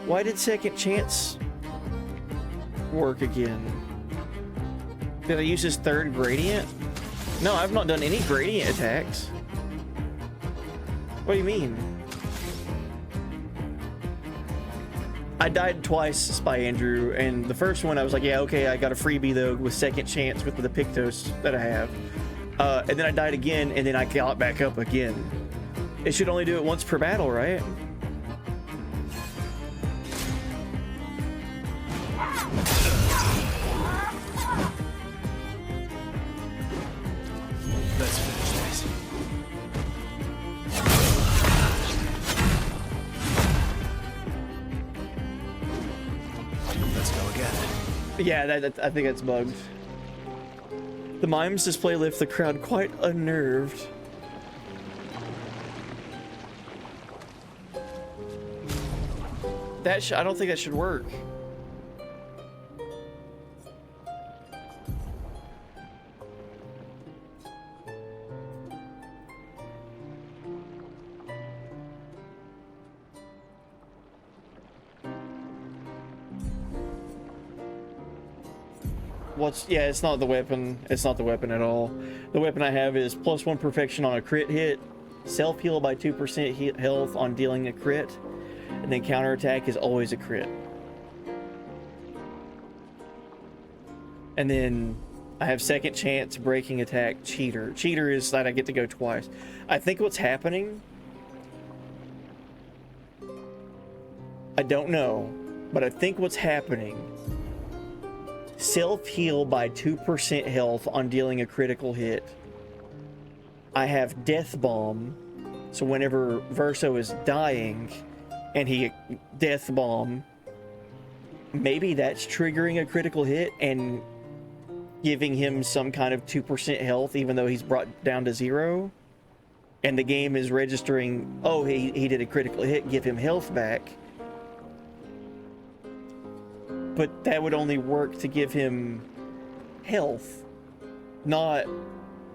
Why did second chance work again? Did I use his third gradient? No, I've not done any gradient attacks. What do you mean? I died twice by Andrew, and the first one I was like, yeah, okay, I got a freebie though with second chance with the Pictos that I have. And then I died again, and then I got back up again. It should only do it once per battle, right? Let's finish this. Let's go again. Yeah, I think that's bugged. The mimes display left the crowd quite unnerved. I don't think that should work. Yeah, it's not the weapon. It's not the weapon at all. The weapon I have is +1 perfection on a crit hit, self-heal by 2% health on dealing a crit, and then counterattack is always a crit. And then I have second chance, breaking attack, cheater. Cheater is that I get to go twice. I think what's happening, I don't know, but I think what's happening, self-heal by 2% health on dealing a critical hit. I have Death Bomb, so whenever Verso is dying and he Death Bomb, maybe that's triggering a critical hit and giving him some kind of 2% health even though he's brought down to 0. And the game is registering, oh, he did a critical hit, give him health back. But that would only work to give him health, not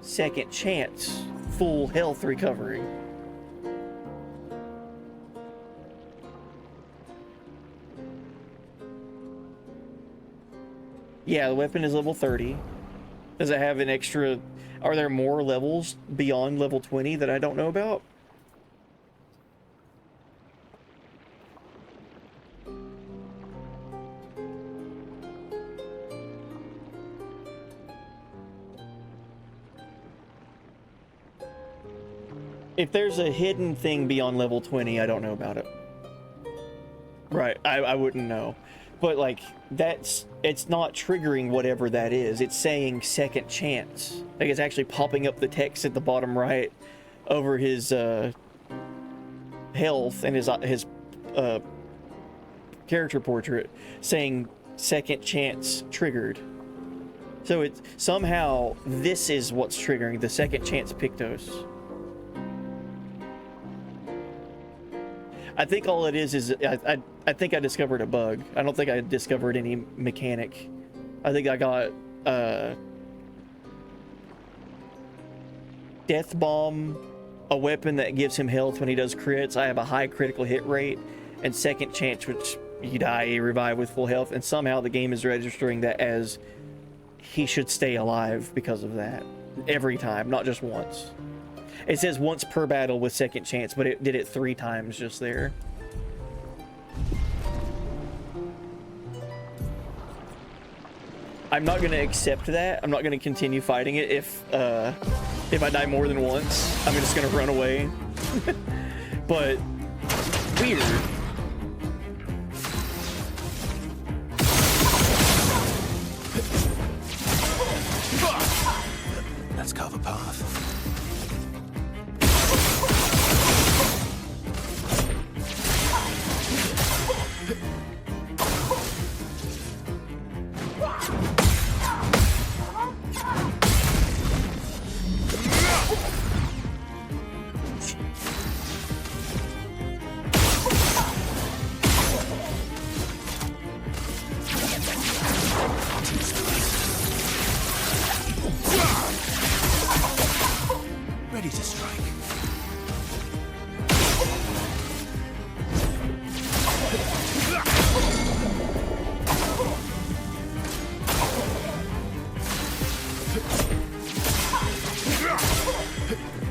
second chance full health recovery. Yeah, the weapon is level 30. Does it have an extra... Are there more levels beyond level 20 that I don't know about? If there's a hidden thing beyond level 20, I don't know about it. Right, I wouldn't know. But like, it's not triggering whatever that is. It's saying second chance. Like, it's actually popping up the text at the bottom right over his health and his character portrait saying second chance triggered. So it's somehow this is what's triggering the second chance Pictos. I think all it is I think I discovered a bug. I don't think I discovered any mechanic. I think I got Death Bomb, a weapon that gives him health when he does crits. I have a high critical hit rate, and second chance, which you die, you revive with full health, and somehow the game is registering that as he should stay alive because of that every time, not just once. It says once per battle with second chance, but it did it 3 times just there. I'm not going to accept that. I'm not going to continue fighting it if I die more than once. I'm just going to run away. But weird. Let's carve a path. Ready to strike.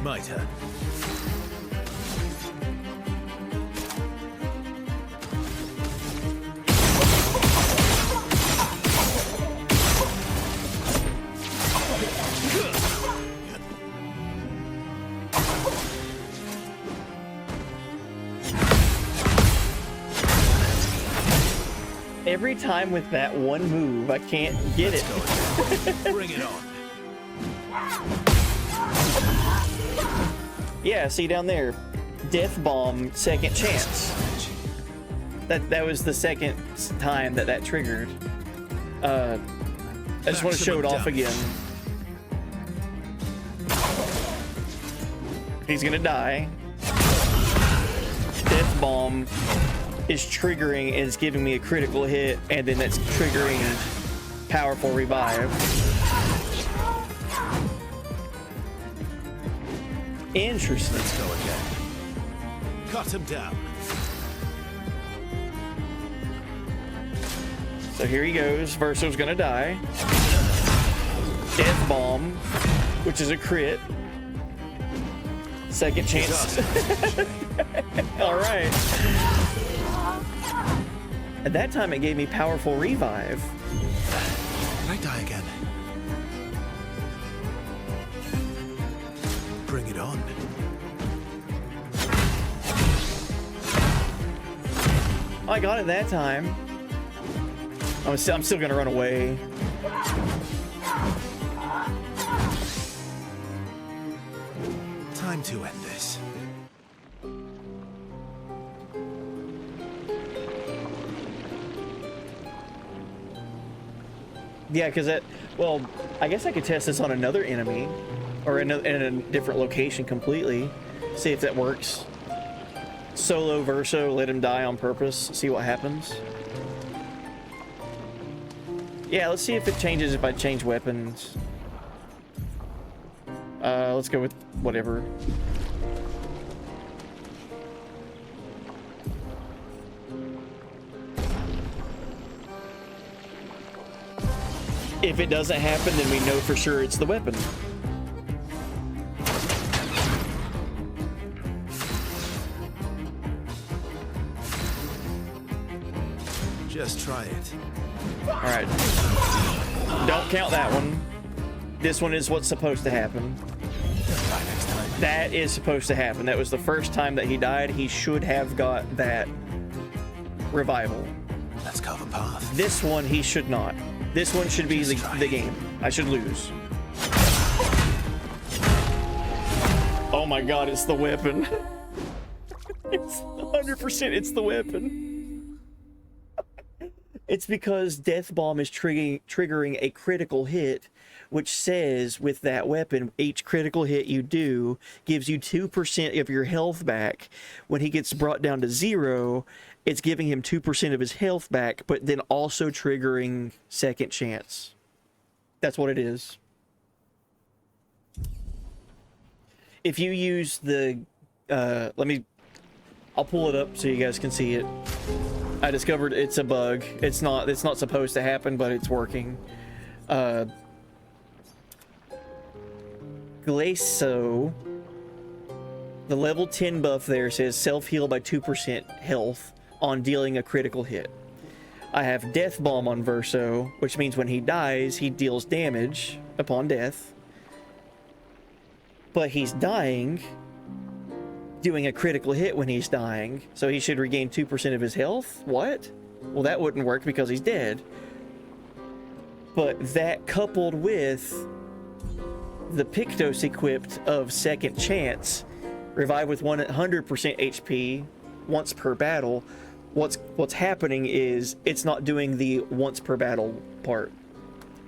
My turn. Every time with that one move, I can't get it. Bring it on. Yeah, see down there, Death Bomb, second chance. That was the second time that triggered. I just want to show it off again. He's gonna die. Death Bomb is triggering and it's giving me a critical hit, and then that's triggering powerful revive. Interesting. Let's go again. Cut him down. So here he goes. Verso's gonna die. Death Bomb, which is a crit. Second chance. All right. At that time, it gave me powerful revive. Can I die again? Bring it on. I got it that time. I'm still gonna run away. Time to end this. Yeah, because well, I guess I could test this on another enemy, or in a different location completely. See if that works. Solo Verso, let him die on purpose. See what happens. Yeah, let's see if it changes if I change weapons. Let's go with whatever. If it doesn't happen, then we know for sure it's the weapon. Just try it. All right. Don't count that one. This one is what's supposed to happen. That is supposed to happen. That was the first time that he died. He should have got that revival. Let's carve a path. This one, he should not. This one should be the game. I should lose. Oh my god, it's the weapon. It's 100% it's the weapon. It's because Death Bomb is triggering a critical hit which says with that weapon, each critical hit you do gives you 2% of your health back. When he gets brought down to 0, it's giving him 2% of his health back, but then also triggering second chance. That's what it is. If you use the, I'll pull it up so you guys can see it. I discovered it's a bug. It's not supposed to happen, but it's working. Glacio, the level 10 buff there says self-heal by 2% health on dealing a critical hit. I have Death Bomb on Verso, which means when he dies, he deals damage upon death. But he's dying, doing a critical hit when he's dying, so he should regain 2% of his health? What? Well, that wouldn't work because he's dead. But that coupled with the Pictos equipped of Second Chance, revive with 100% HP once per battle, what's happening is it's not doing the once per battle part.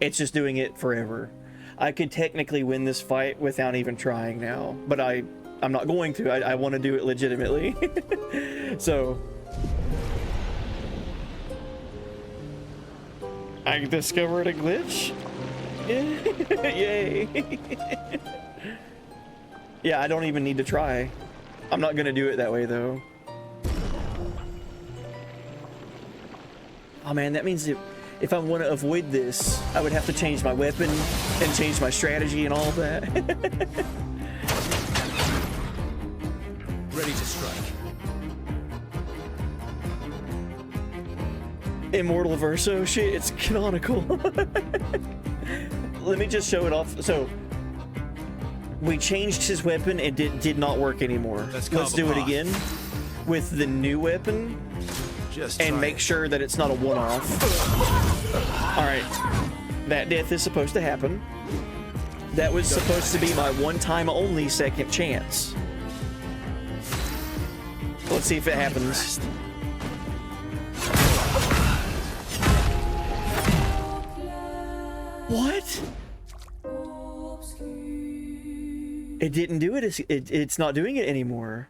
It's just doing it forever. I could technically win this fight without even trying now, but I'm not going to. I want to do it legitimately. So I discovered a glitch. Yay. Yeah, I don't even need to try. I'm not gonna do it that way though. Oh man, that means if I want to avoid this, I would have to change my weapon and change my strategy and all of that. Ready to strike. Immortal Verso shit, it's canonical. Let me just show it off. So we changed his weapon and it did not work anymore. Let's do it again with the new weapon and make sure that it's not a one-off. All right, that death is supposed to happen. That was supposed to be my one-time only second chance. Let's see if it happens. What? It didn't do it. It's not doing it anymore.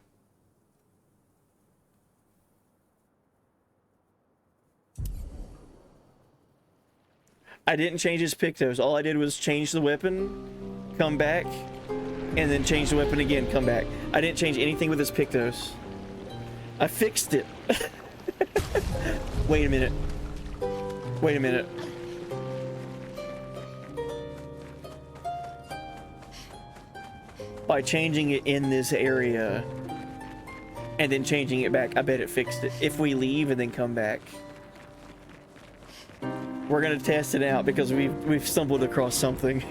I didn't change his Pictos. All I did was change the weapon, come back, and then change the weapon again, come back. I didn't change anything with his Pictos. I fixed it. Wait a minute. Wait a minute. By changing it in this area and then changing it back, I bet it fixed it. If we leave and then come back, we're gonna test it out because we've stumbled across something.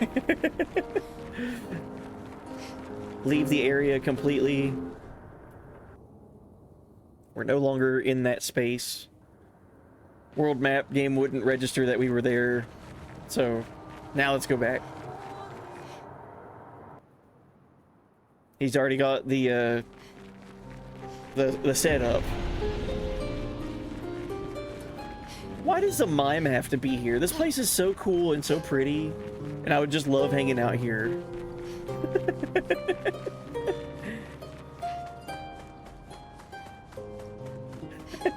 Leave the area completely. We're no longer in that space. World map game wouldn't register that we were there. So now let's go back. He's already got the setup. Why does the mime have to be here? This place is so cool and so pretty, and I would just love hanging out here.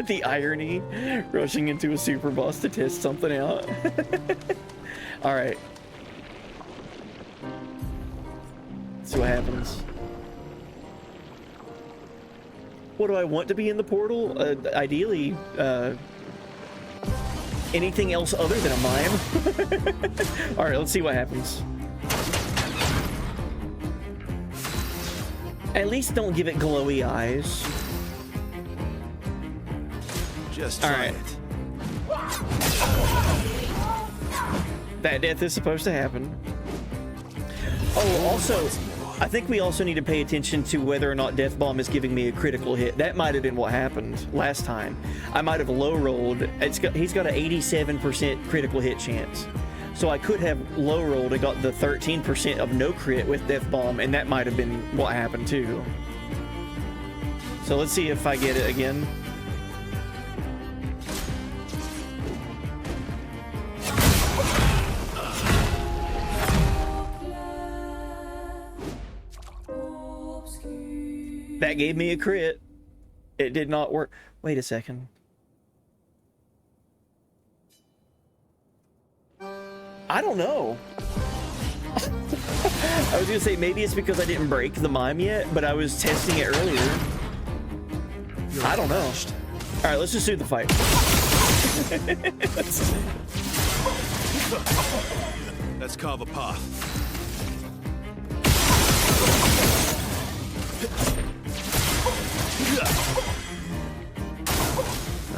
The irony, rushing into a super boss to test something out. All right. Let's see what happens. What do I want to be in the portal? Ideally, anything else other than a mime. All right, let's see what happens. At least don't give it glowy eyes. Just all right. That death is supposed to happen. Oh, also, I think we also need to pay attention to whether or not Death Bomb is giving me a critical hit. That might have been what happened last time. I might have low rolled. He's got an 87% critical hit chance. So I could have low rolled and got the 13% of no crit with Death Bomb, and that might have been what happened too. So let's see if I get it again. That gave me a crit. It did not work. Wait a second. I don't know. I was gonna say maybe it's because I didn't break the mime yet, but I was testing it earlier. I don't know. All right, let's just do the fight. Let's carve a path.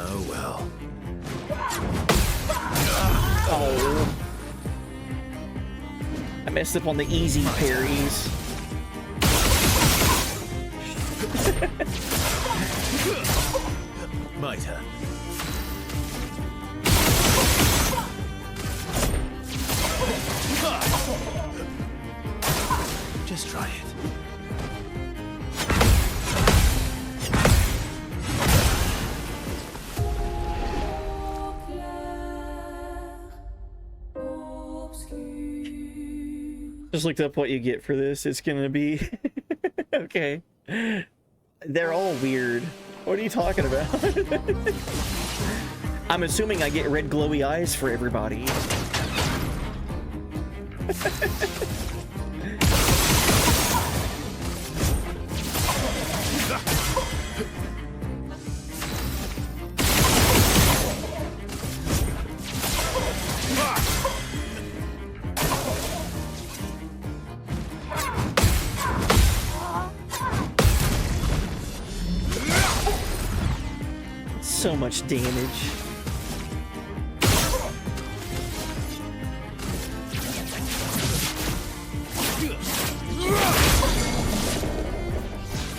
Oh well. Oh. I messed up on the easy parries. My turn. Just try it. Just looked up what you get for this. It's gonna be okay. They're all weird. What are you talking about? I'm assuming I get red glowy eyes for everybody. So much damage.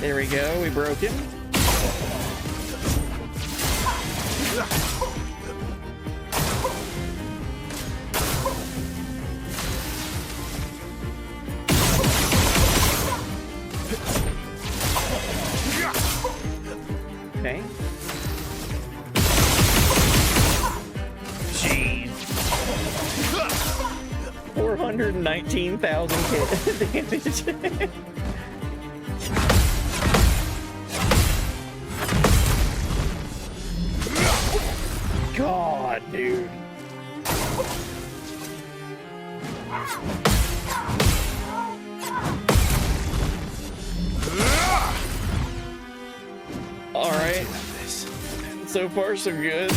There we go, we broke him. Okay. Jeez. 419,000 damage. God, dude. All right. So far, so good.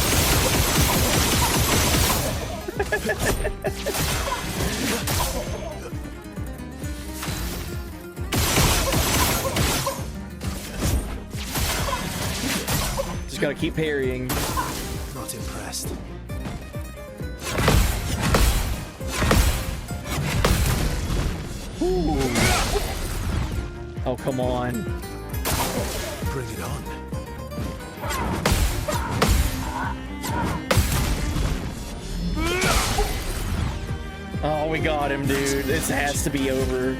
Just gotta keep parrying. Not impressed. Ooh. Oh, come on. Bring it on. Oh, we got him, dude. This has to be over.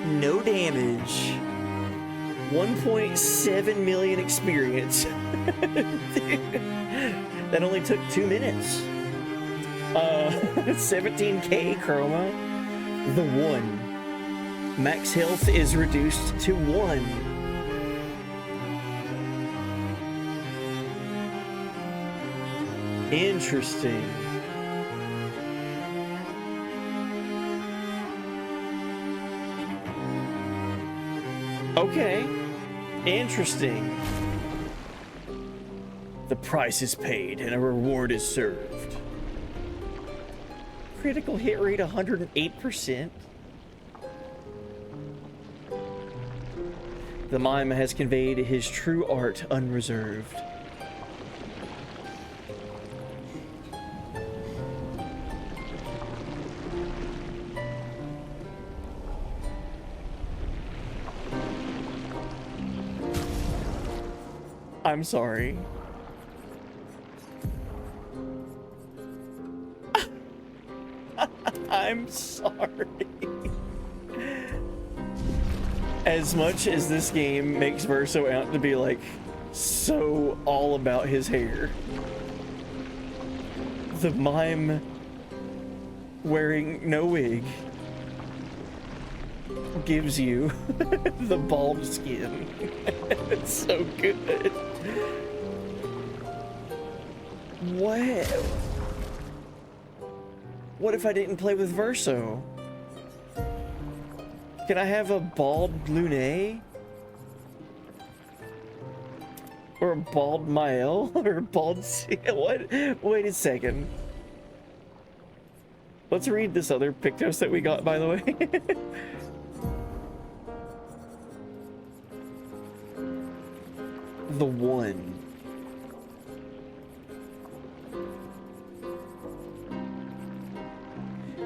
No damage. 1.7 million experience. That only took 2 minutes. 17k chroma. The 1. Max health is reduced to 1. Interesting. Okay. Interesting. The price is paid and a reward is served. Critical hit rate 108%. The mime has conveyed his true art unreserved. I'm sorry. I'm sorry. As much as this game makes Verso out to be like so all about his hair, the mime wearing no wig gives you the bald skin. It's so good. What if I didn't play with Verso? Can I have a bald Lune? Or a bald Mael? Or a bald... What? Wait a second. Let's read this other Pictos that we got, by the way. The one.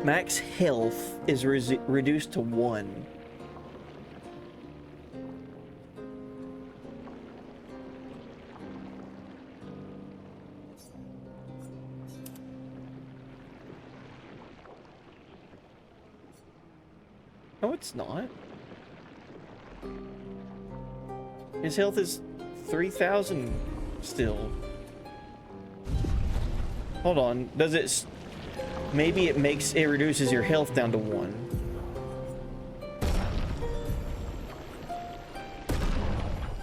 Max health is reduced to 1. No, it's not. His health is 3,000 still. Hold on. Does it... Maybe it reduces your health down to 1.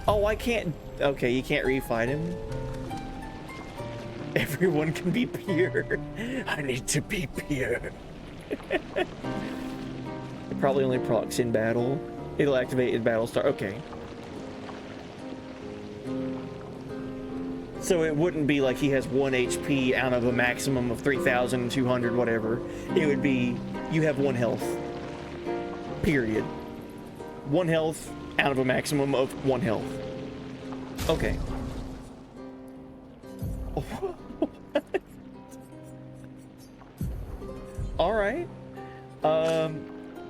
Oh, I can't... Okay, you can't refight him. Everyone can be pure. I need to be pure. It probably only procs in battle. It'll activate in battle start. Okay. So it wouldn't be like he has 1 HP out of a maximum of 3,200, whatever. It would be, you have 1 health. Period. 1 health out of a maximum of 1 health. Okay. Alright.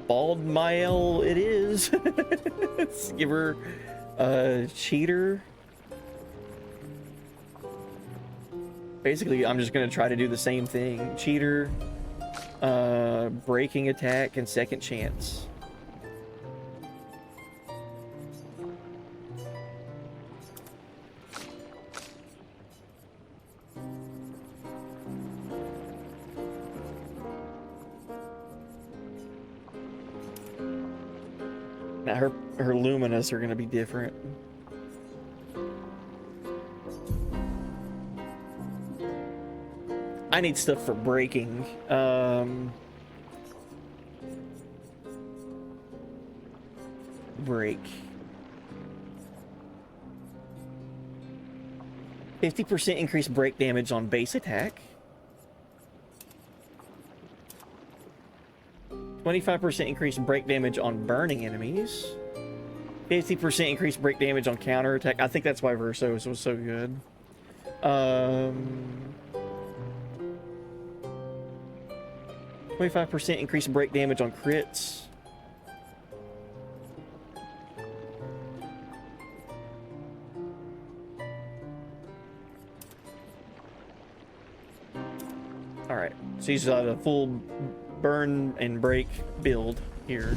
Bald Mael it is. Let's give her a cheater. Basically, I'm just going to try to do the same thing. Cheater, breaking attack, and second chance. Now her Luminous are going to be different. I need stuff for breaking. Break. 50% increased break damage on base attack. 25% increased break damage on burning enemies. 50% increased break damage on counter attack. I think that's why Verso's was so good. 25% increased break damage on crits. Alright, so he's got a full burn and break build here.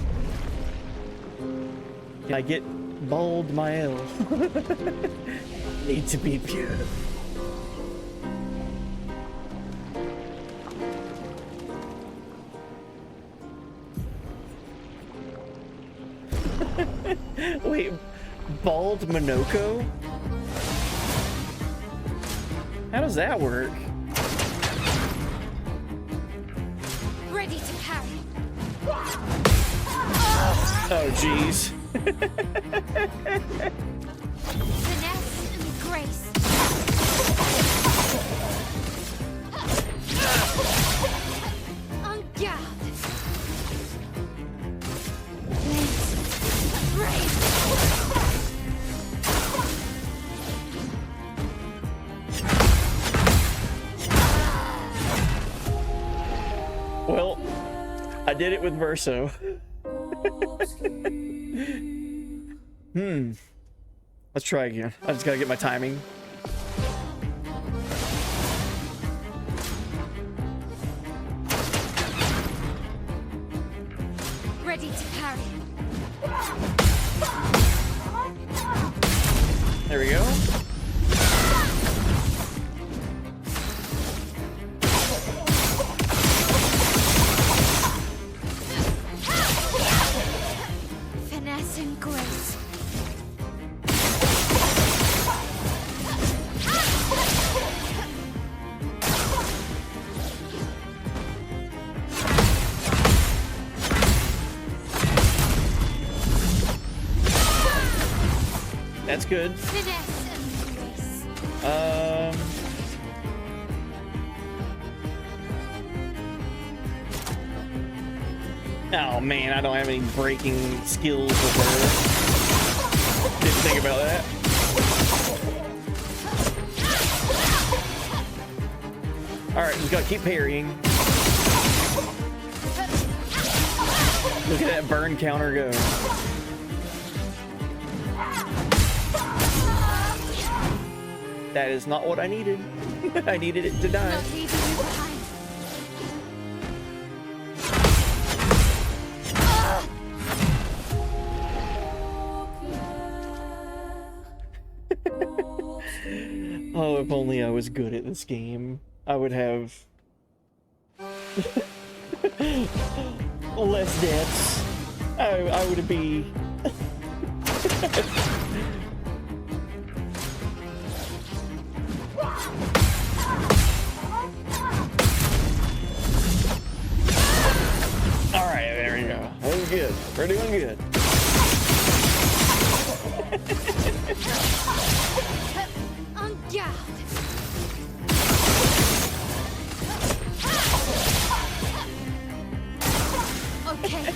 Can I get bald Mael? Need to be pure. Wait, bald Monoko? How does that work? Ready to parry. Oh, jeez. Finesse and grace. En garde. Well, I did it with Verso. Let's try again. I just gotta get my timing. Ready to parry. That's good. Oh man, I don't have any breaking skills with her. Didn't think about that. Alright, just gotta keep parrying. Look at that burn counter go. That is not what I needed. I needed it to die. Oh, if only I was good at this game, I would have less deaths. I would be Alright, there we go. That was good. We're doing good. Okay.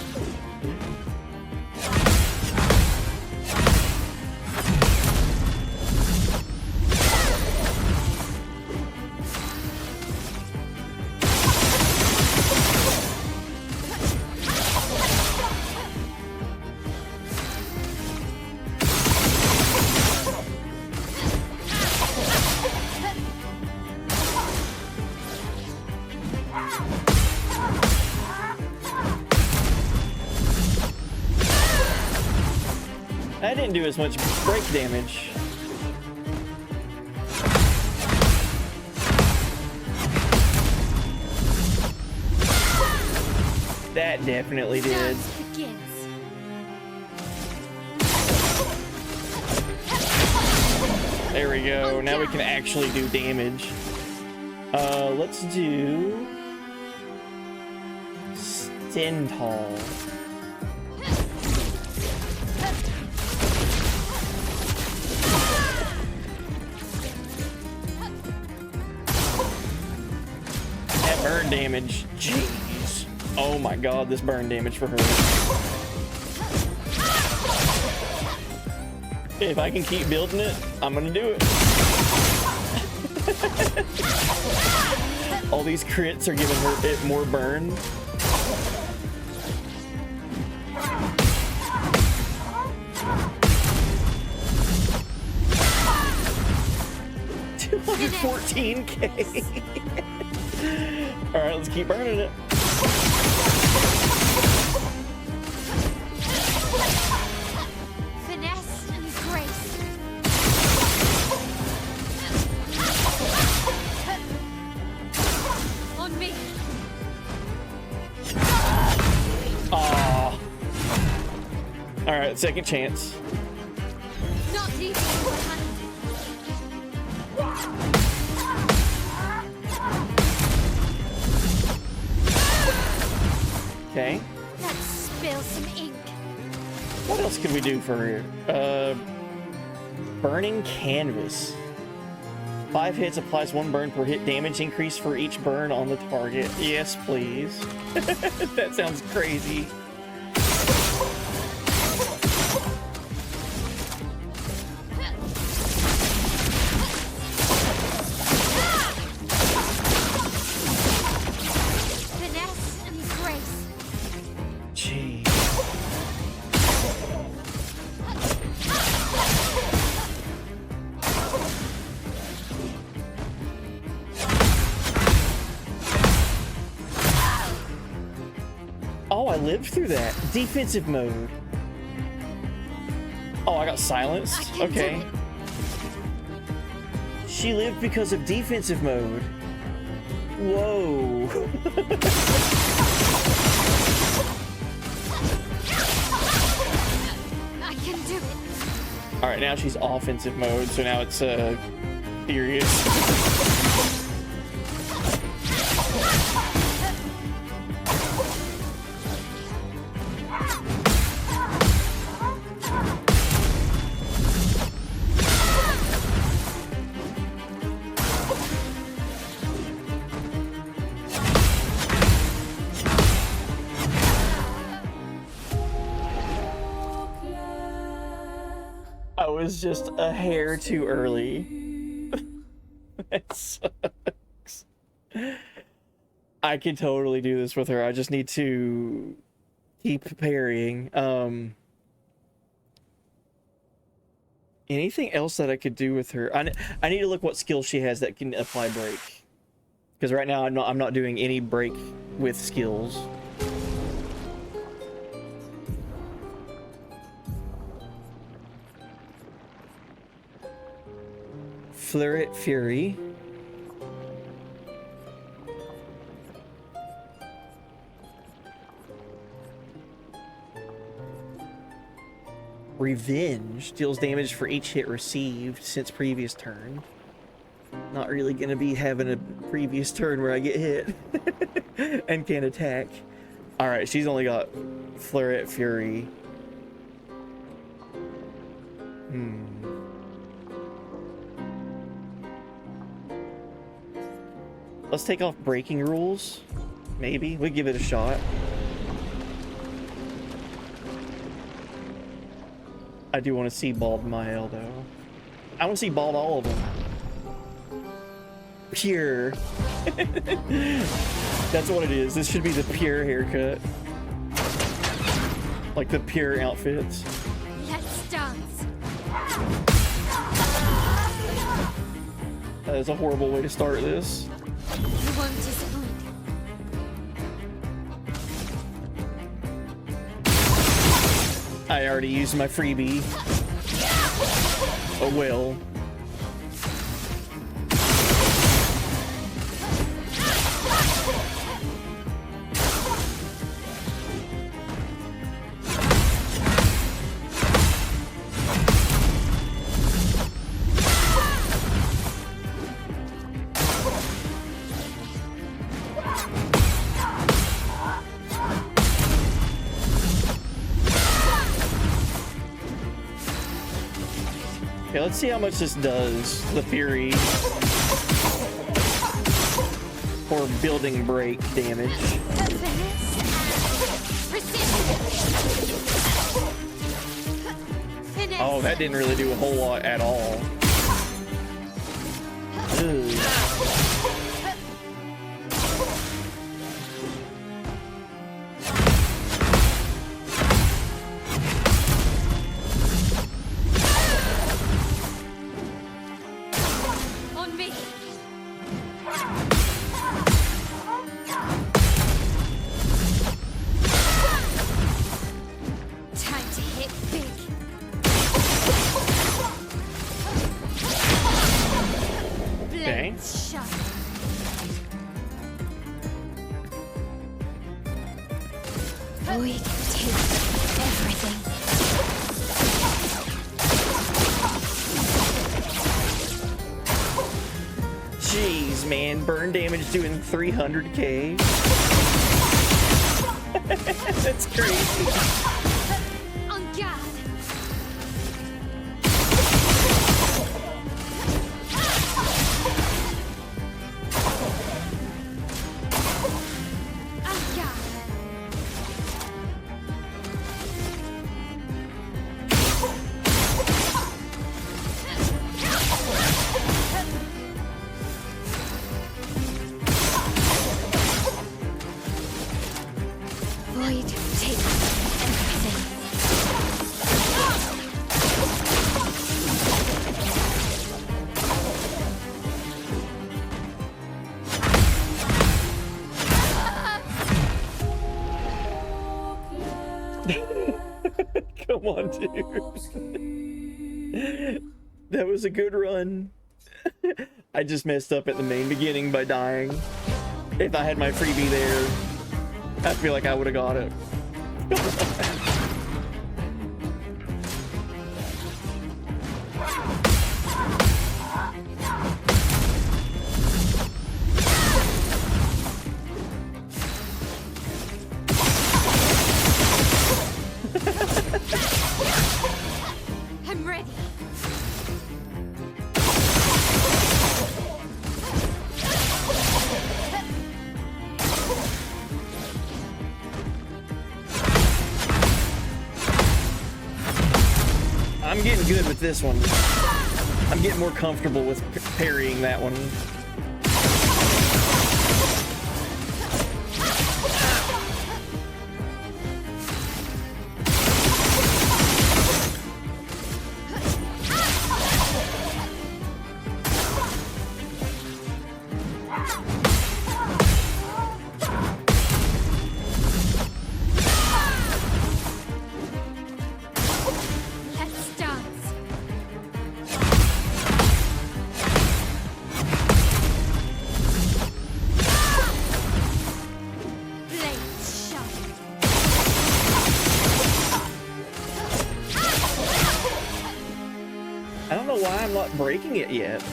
I didn't do as much break damage. That definitely did. There we go. Now we can actually do damage. Let's do Stental. Burn damage. Jeez. Oh my god, this burn damage for her. If I can keep building it, I'm gonna do it. All these crits are giving her it more burn. $214K. Alright, let's keep burning it. Finesse and grace. On me. Aww. Alright, second chance. Not easy. Okay. Let's spill some ink. What else can we do for her? Burning Canvas. 5 hits applies 1 burn per hit, damage increase for each burn on the target. Yes, please. That sounds crazy. Lived through that. Defensive mode. Oh, I got silenced? Okay. She lived because of defensive mode. Whoa. I can do it. Alright, now she's offensive mode, so now it's furious. That was just a hair too early. That sucks. I can totally do this with her. I just need to keep parrying. Anything else that I could do with her? I need to look what skill she has that can apply break. Because right now I'm not doing any break with skills. Fleuret Fury. Revenge deals damage for each hit received since previous turn. Not really gonna be having a previous turn where I get hit and can't attack. Alright, she's only got Fleuret Fury. Let's take off breaking rules. Maybe. We'll give it a shot. I do want to see Bald Mael, though. I want to see Bald all of them. Pure. That's what it is. This should be the pure haircut. Like the pure outfits. Let's dance. That is a horrible way to start this. You won't disappoint. I already used my freebie. Oh well. Okay, let's see how much this does, the Fury, for building break damage. Oh, that didn't really do a whole lot at all. Ugh. Burn damage doing 300k. That's crazy. On guard. Come on, dude. That was a good run. I just messed up at the main beginning by dying. If I had my freebie there, I feel like I would have got it. I'm ready. I'm getting good with this one. I'm getting more comfortable with parrying that one. I don't know why I'm not breaking it yet.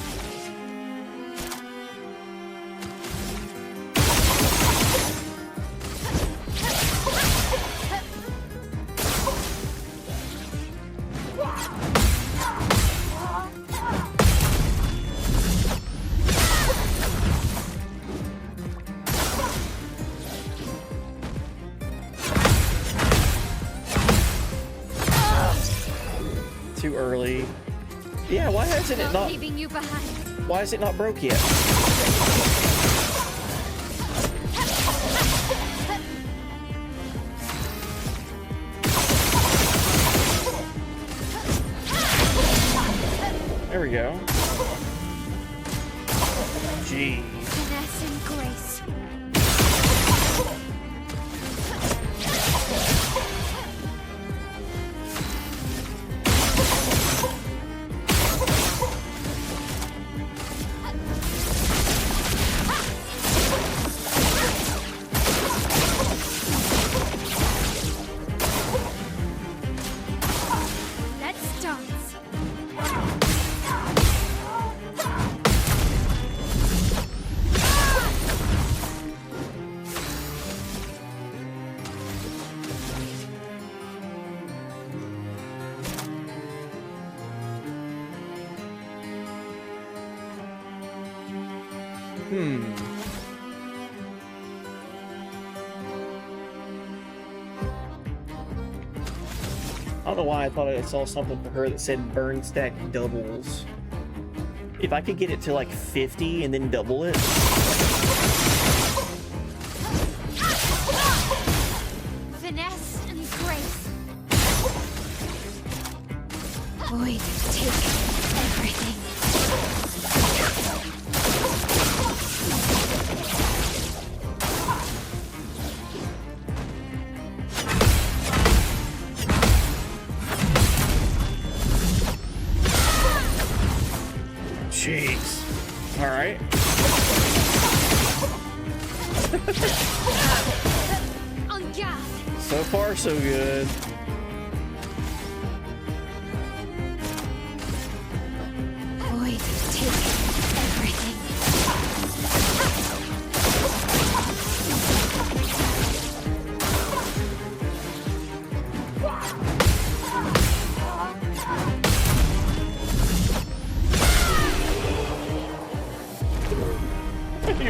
Too early. Yeah, why hasn't it not? Leaving you behind. Why is it not broke yet? There we go. Gee. Finesse and grace. Let's dance. I don't know why I thought I saw something for her that said burn stack doubles. If I could get it to like 50 and then double it. Finesse and grace. Void, take everything. Jeez. All right. On guard. So far, so good. Void, take everything.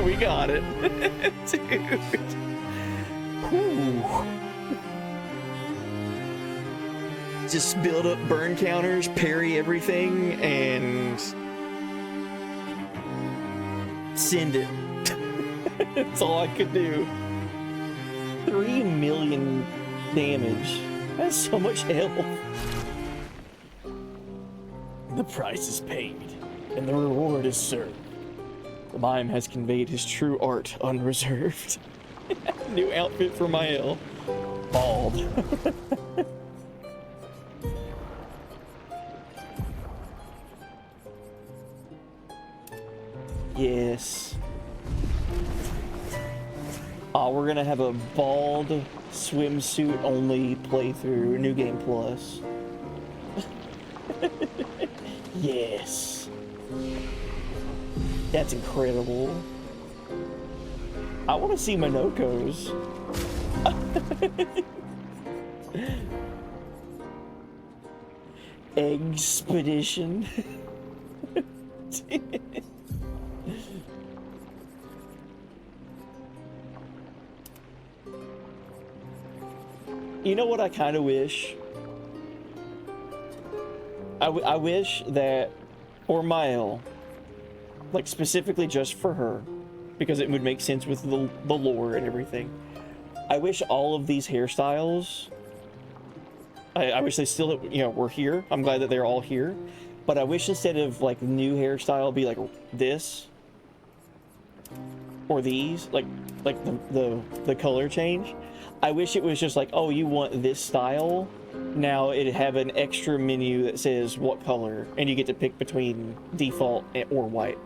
We got it. Dude. Whew. Just build up burn counters, parry everything, and send it. That's all I could do. 3 million damage. That's so much health. The price is paid, and the reward is served. The mime has conveyed his true art unreserved. New outfit for Mael. Bald. Yes. Oh, we're gonna have a bald swimsuit only playthrough, New Game Plus. Yes. That's incredible. I want to see Minoko's. Expedition. You know what I kind of wish? I wish that for Mael, like specifically just for her, because it would make sense with the lore and everything. I wish all of these hairstyles, I wish they still, you know, were here. I'm glad that they're all here. But I wish instead of like new hairstyle be like this or these, like the color change. I wish it was just like, oh, you want this style. Now it'd have an extra menu that says what color, and you get to pick between default or white.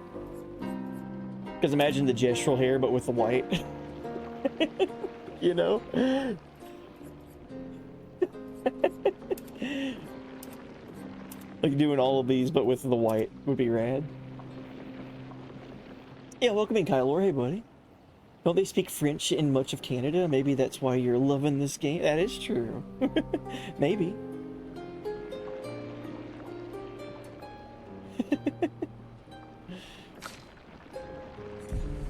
Because imagine the gestural hair, but with the white. You know? Like doing all of these, but with the white would be rad. Yeah, welcome in, Kylor. Hey, buddy. Don't they speak French in much of Canada? Maybe that's why you're loving this game. That is true. Maybe.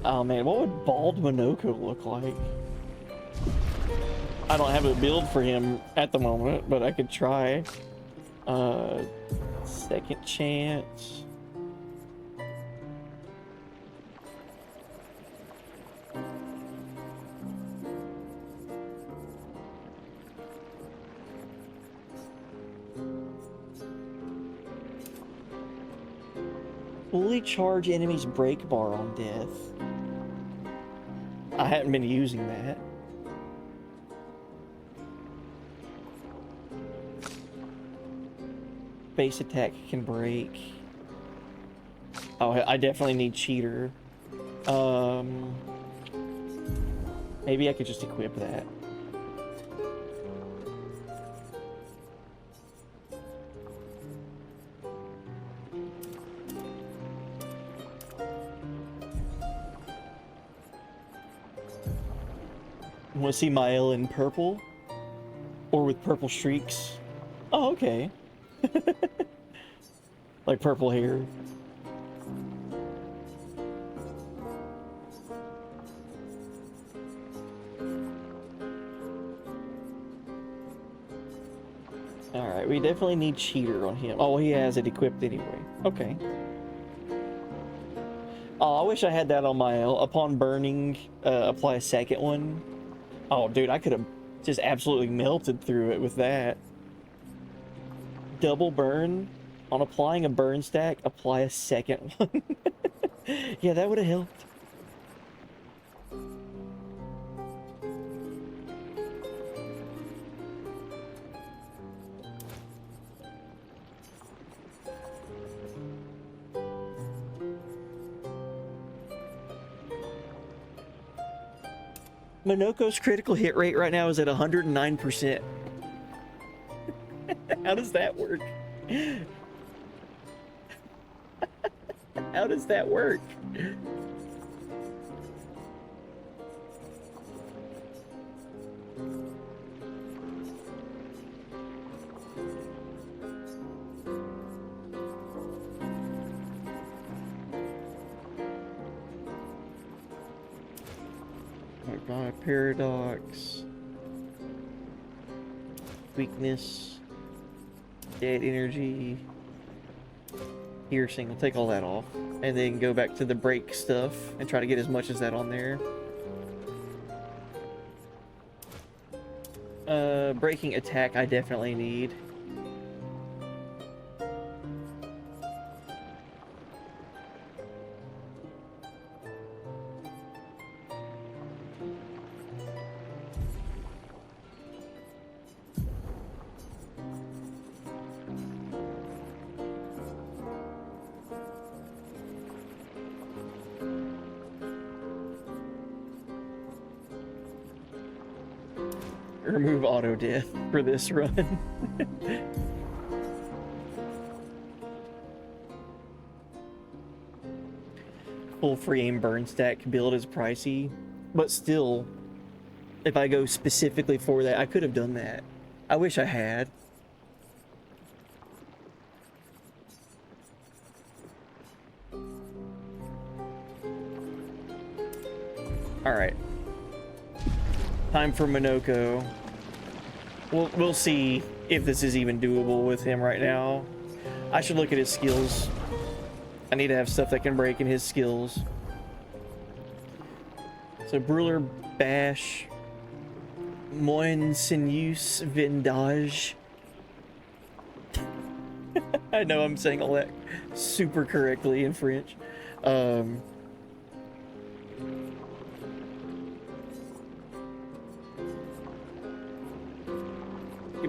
Oh man, what would bald Minoko look like? I don't have a build for him at the moment, but I could try. Second chance. Fully charge enemies break bar on death. I haven't been using that. Base attack can break. Oh, I definitely need cheater. Maybe I could just equip that. Want to see Mael in purple? Or with purple streaks? Oh, okay. Like purple hair. Alright, we definitely need cheater on him. Oh, he has it equipped anyway. Okay. Oh, I wish I had that on Mael. Upon burning, apply a second one. Oh, dude, I could have just absolutely melted through it with that. Double burn. On applying a burn stack, apply a second one. Yeah, that would have helped. Minoko's critical hit rate right now is at 109%. How does that work? How does that work? Oh god, paradox. Weakness. Dead energy. Piercing, we'll take all that off. And then go back to the break stuff and try to get as much as that on there. Breaking attack I definitely need. Remove auto death for this run. Full free aim burn stack build is pricey, but still, if I go specifically for that, I could have done that. I wish I had. All right. Time for Minoko. We'll see if this is even doable with him right now. I should look at his skills. I need to have stuff that can break in his skills. So Brûlure, Bash, Moin Sinus Vindage. I know I'm saying all that super correctly in French. Get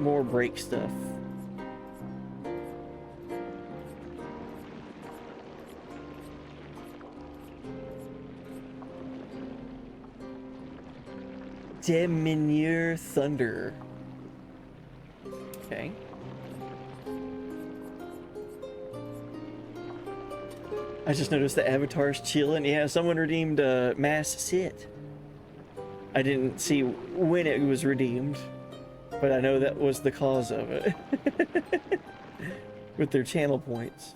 more break stuff. Deminure Thunder. Okay. I just noticed the avatar's chilling. Yeah, someone redeemed Mass Sit. I didn't see when it was redeemed, but I know that was the cause of it. With their channel points.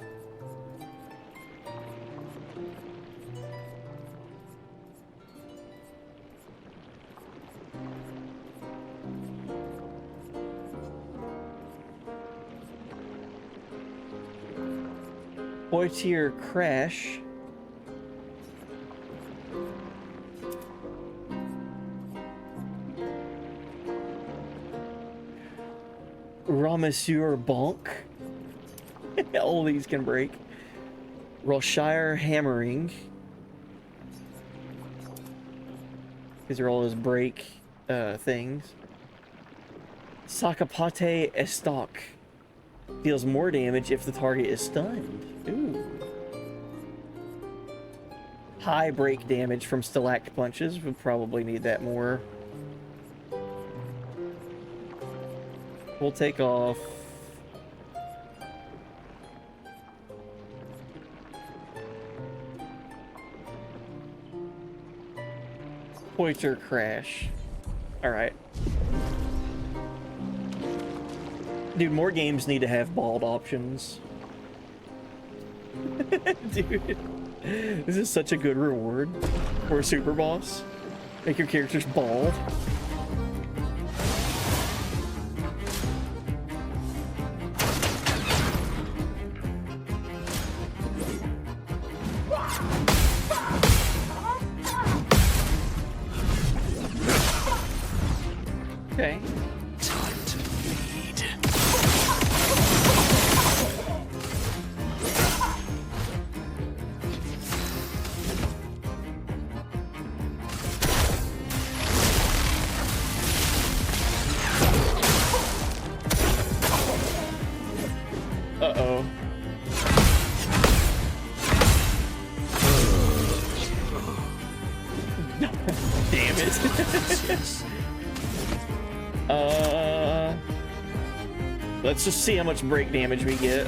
Poitier Crash. Ramesseur Bonk. All these can break. Roshire Hammering. These are all his break things. Sakapate Estoc. Deals more damage if the target is stunned. Ooh. High break damage from Stalact Punches. Would probably need that more. We'll take off... Pointer Crash. Alright. Dude, more games need to have bald options. Dude, this is such a good reward for a super boss. Make your characters bald. Okay. Time to bleed. Uh-oh. Damn it. Let's just see how much break damage we get.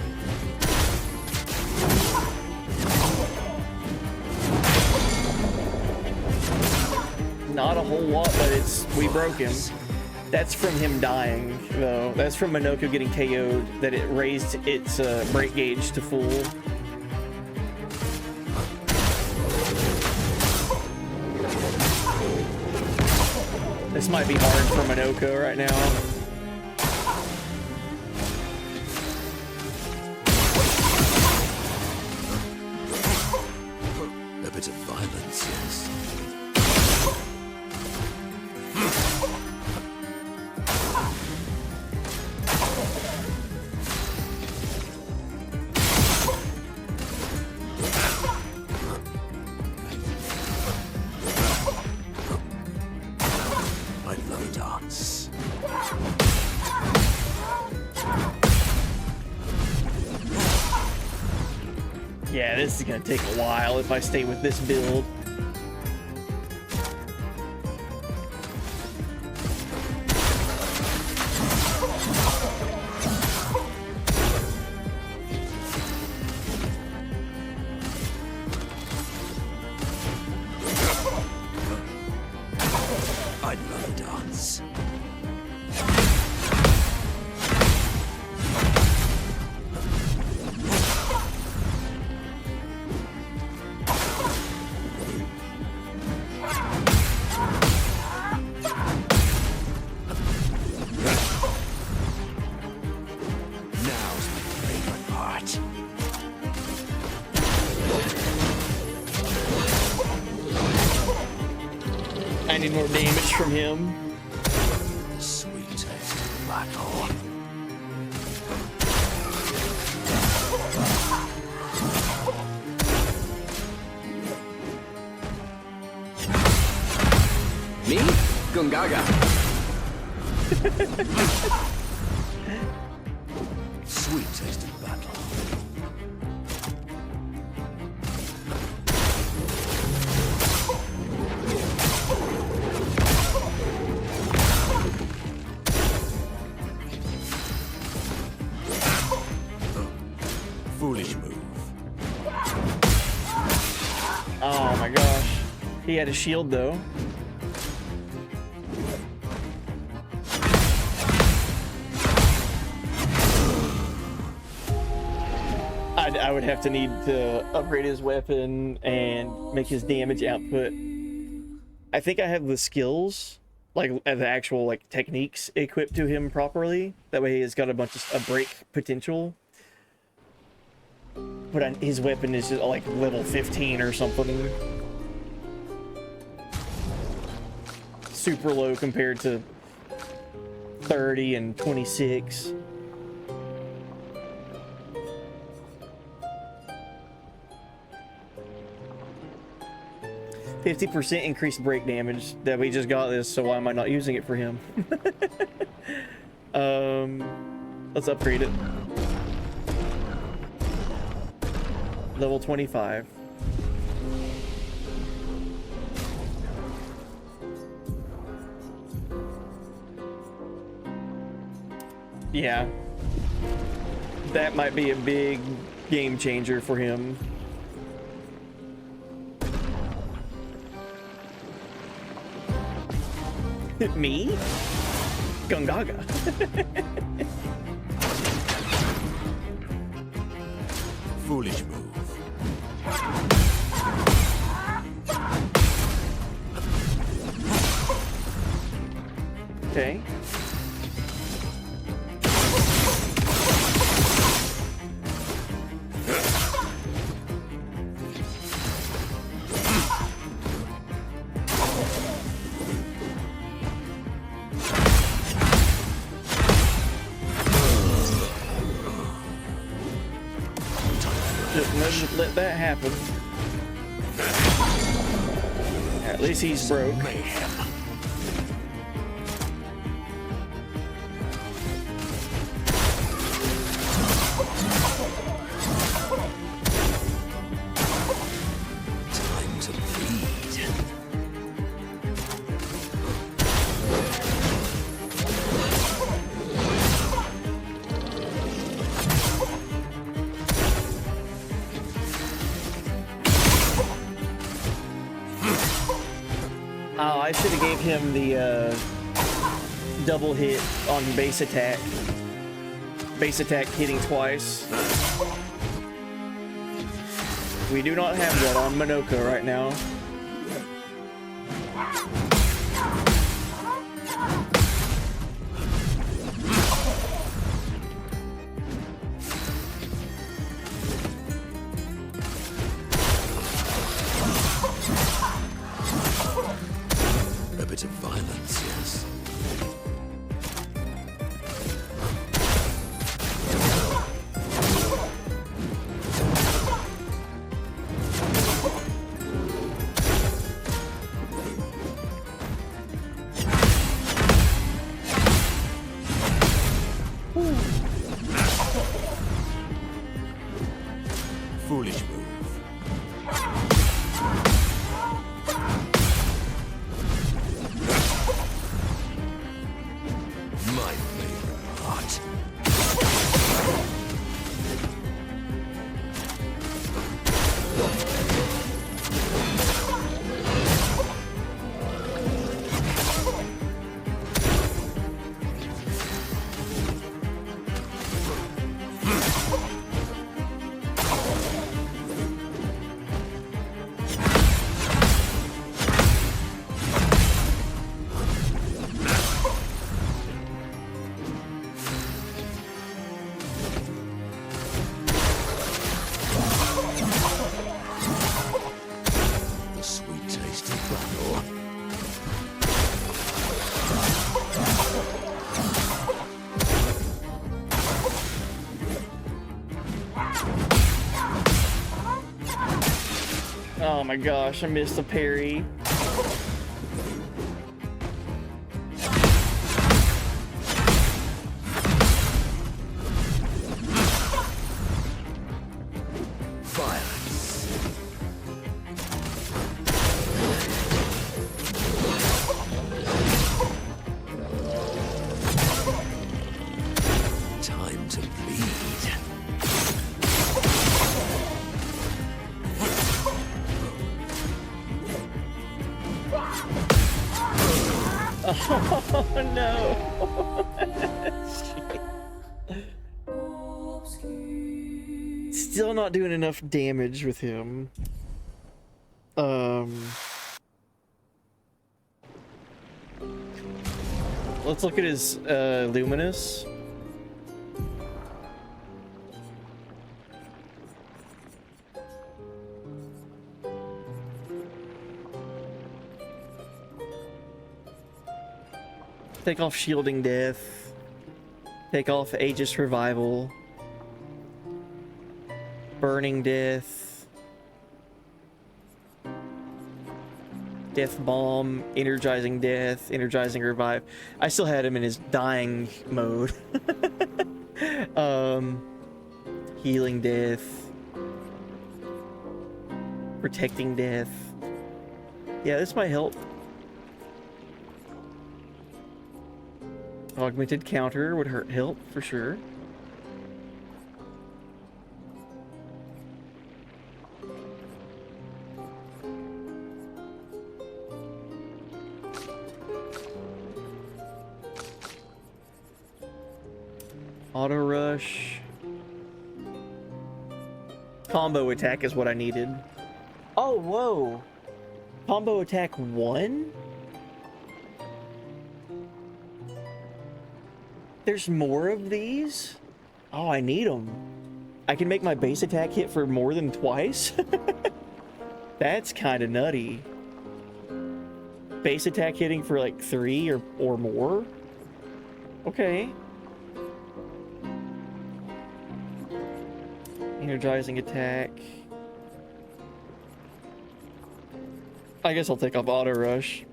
Not a whole lot, but we broke him. That's from him dying, though. That's from Minoko getting KO'd, that it raised its break gauge to full. This might be hard for Minoko right now. A bit of violence, yes. I'd love a dance. Yeah, this is gonna take a while if I stay with this build. I'd love a dance. need more damage from him. The sweet taste of battle. Me? Gungaga. Sweet taste of battle. Foolish move. Oh my gosh. He had a shield though. I would have to need to upgrade his weapon and make his damage output. I think I have the skills, like the actual like techniques equipped to him properly. That way he's got a bunch of break potential. But his weapon is just like level 15 or something. Super low compared to 30 and 26. %50 increased break damage. That we just got this, so why am I not using it for him? Let's upgrade it. Level 25. Yeah. That might be a big game changer for him. Me? Gungaga. Foolish move. Okay. Just let that happen. At least he's broke. Time to bleed. Oh, I should have gave him the double hit on base attack. Base attack hitting twice. We do not have that on Monoko right now. A bit of violence, yes. Oh my gosh, I missed the parry. Time to bleed. Oh no. Still not doing enough damage with him. Let's look at his luminous. Take off shielding death. Take off Aegis revival. Burning death. Death bomb. Energizing death. Energizing revive. I still had him in his dying mode. Healing death. Protecting death. Yeah, this might help. Augmented counter would help for sure. Auto rush. Combo attack is what I needed. Oh, whoa. Combo attack 1? There's more of these? Oh, I need them. I can make my base attack hit for more than twice? That's kind of nutty. Base attack hitting for like 3 or more? Okay. Energizing attack. I guess I'll take off auto rush.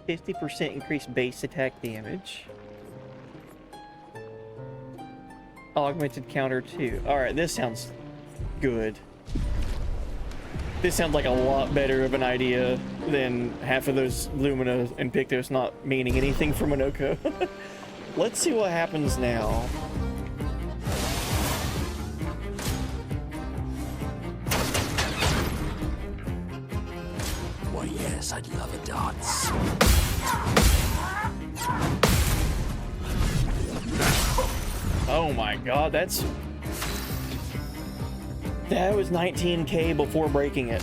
%50 increased base attack damage. Augmented counter 2. Alright, this sounds good. This sounds like a lot better of an idea than half of those Lumina and Pictos not meaning anything for Monoko. Let's see what happens now. Why, yes, I'd love a dance. Oh my god, that was 19k before breaking it.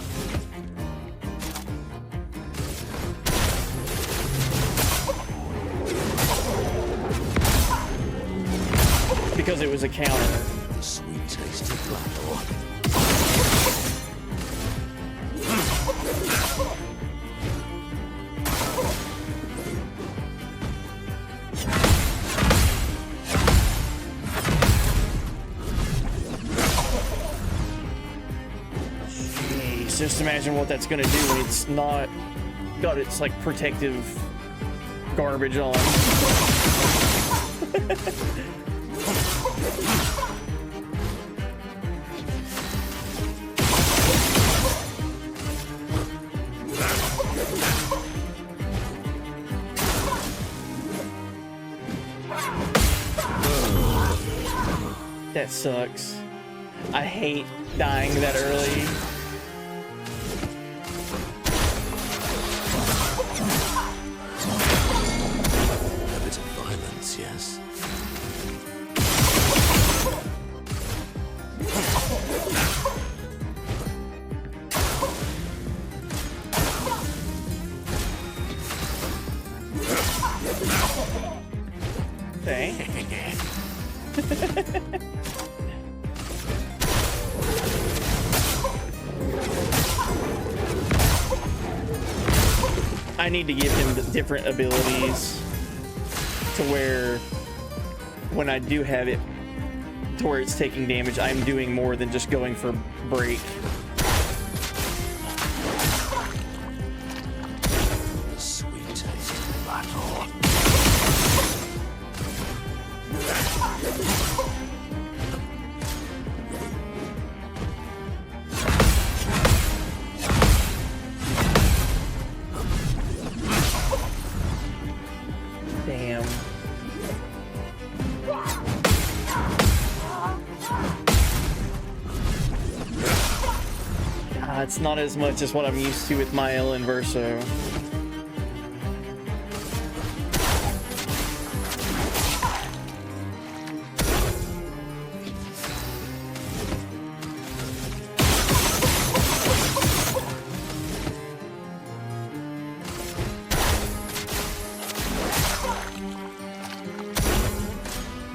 Because it was a counter. Sweet tasted battle. Just imagine what that's gonna do when it's not got its like protective garbage on. That sucks. I hate dying that early. Yes. I need to give him different abilities to where when I do have it to where it's taking damage, I'm doing more than just going for break. Sweet taste of battle. Damn. It's not as much as what I'm used to with my El Inverso.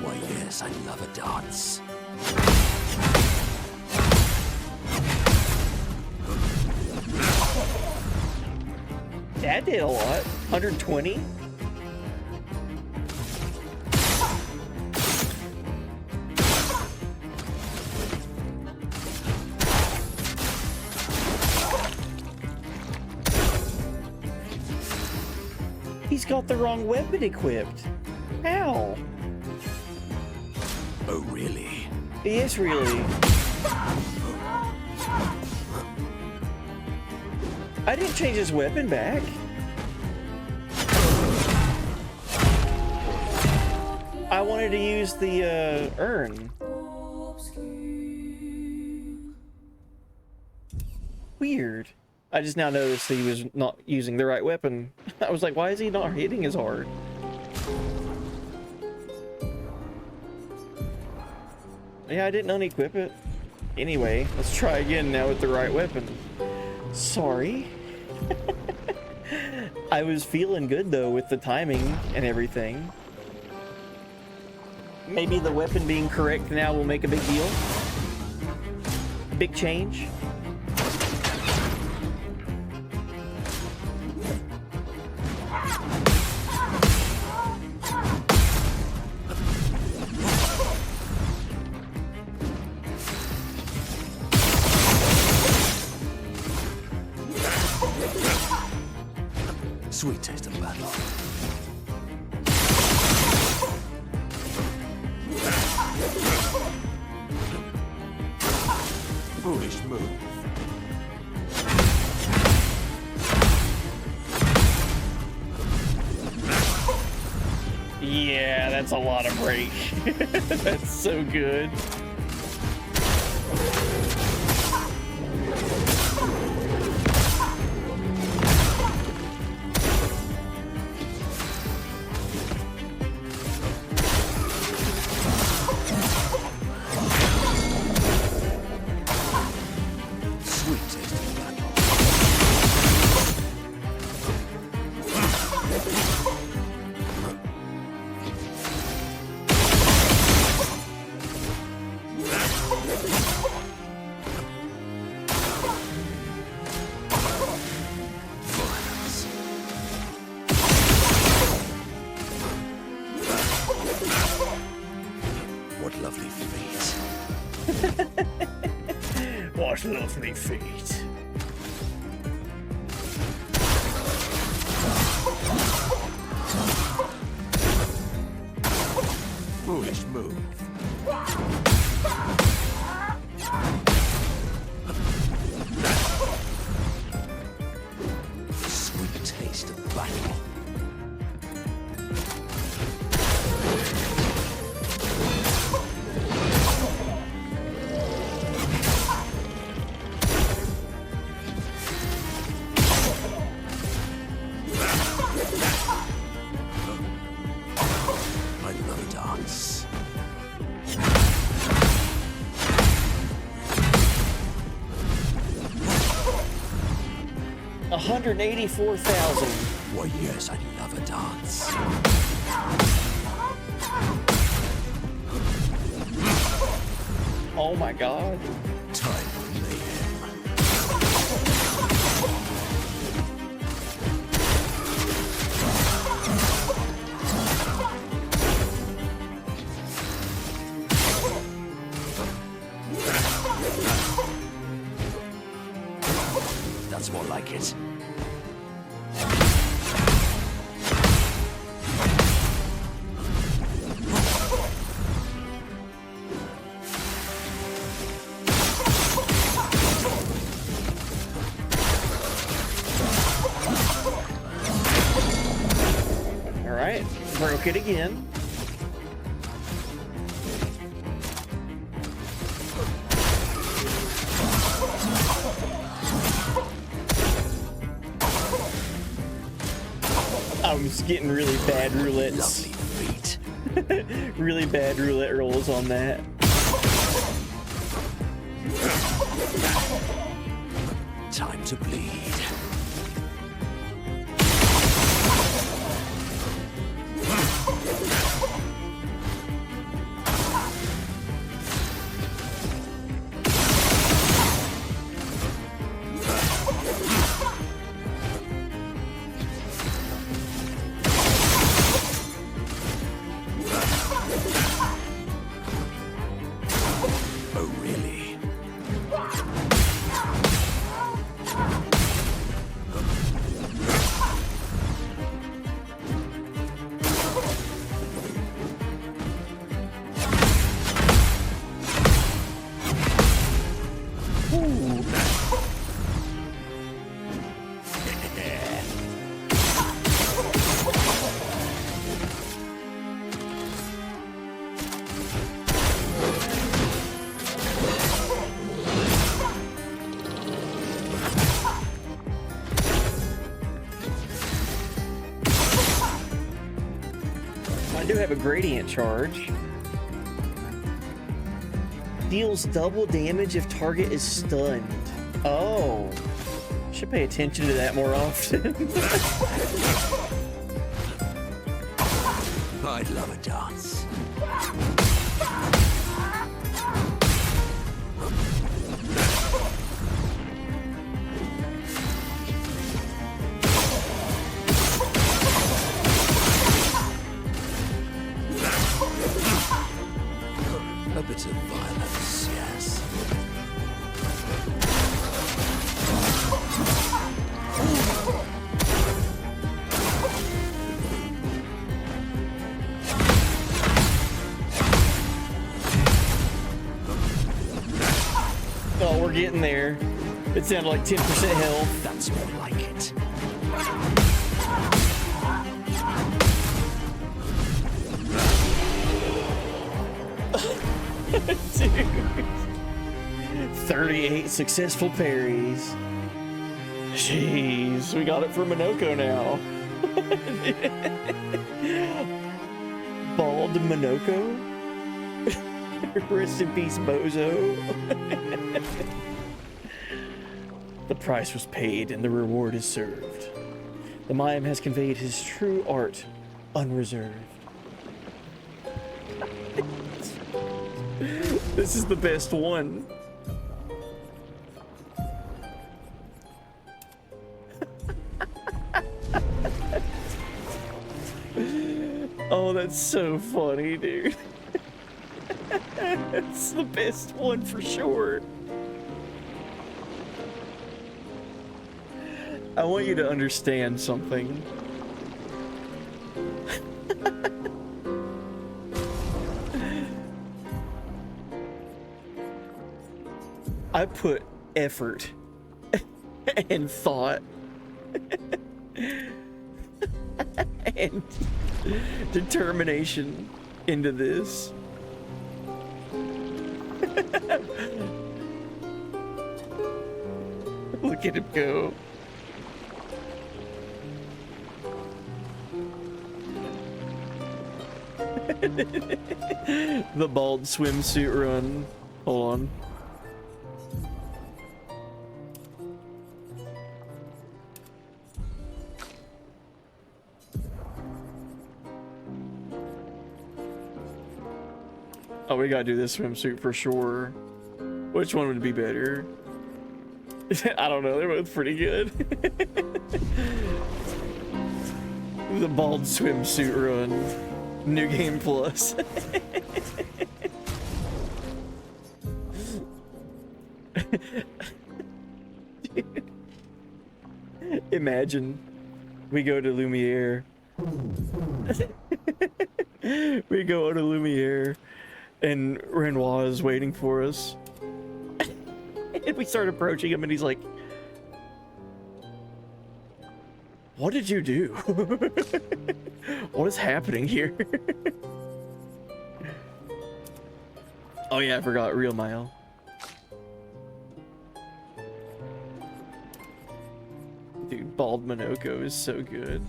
Why, yes, I love a dance. That did a lot. 120? He's got the wrong weapon equipped. How? Oh, really? Yes, really. I didn't change his weapon back. I wanted to use the urn. Weird. I just now noticed that he was not using the right weapon. I was like, why is he not hitting as hard? Yeah, I didn't unequip it. Anyway, let's try again now with the right weapon. Sorry. I was feeling good though with the timing and everything. Maybe the weapon being correct now will make a big deal. Big change. Sweet taste of battle. Foolish move. Yeah, that's a lot of break. That's so good. What lovely feet. Foolish move. Sweet taste of battle. I love a dance. 184,000. Why, yes, I love a dance. Oh my god. Time for mayhem. That's more like it. All right, broke it again. I'm just getting really bad roulettes. Really bad roulette rolls on that. Time to bleed. I do have a gradient charge. Deals double damage if target is stunned. Oh. Should pay attention to that more often. I'd love a dance. A bit of violence, yes. Oh, we're getting there. It sounded like 10% health. That's more like it. Dude. 38 successful parries. Jeez, we got it for Minoko now. Bald Minoko? Rest in peace, Bozo. The price was paid and the reward is served. The mime has conveyed his true art unreserved. This is the best one. Oh, that's so funny, dude. It's the best one for sure. I want you to understand something. I put effort and thought and determination into this. Look at him go. The bald swimsuit run. Hold on. Oh, we gotta do this swimsuit for sure. Which one would be better? I don't know, they're both pretty good. The bald swimsuit run. New Game Plus. Imagine we go to Lumiere. We go to Lumiere and Renoir is waiting for us. And we start approaching him and he's like, what did you do? What is happening here? Oh yeah, I forgot Real Mile. Dude, Bald Minoko is so good.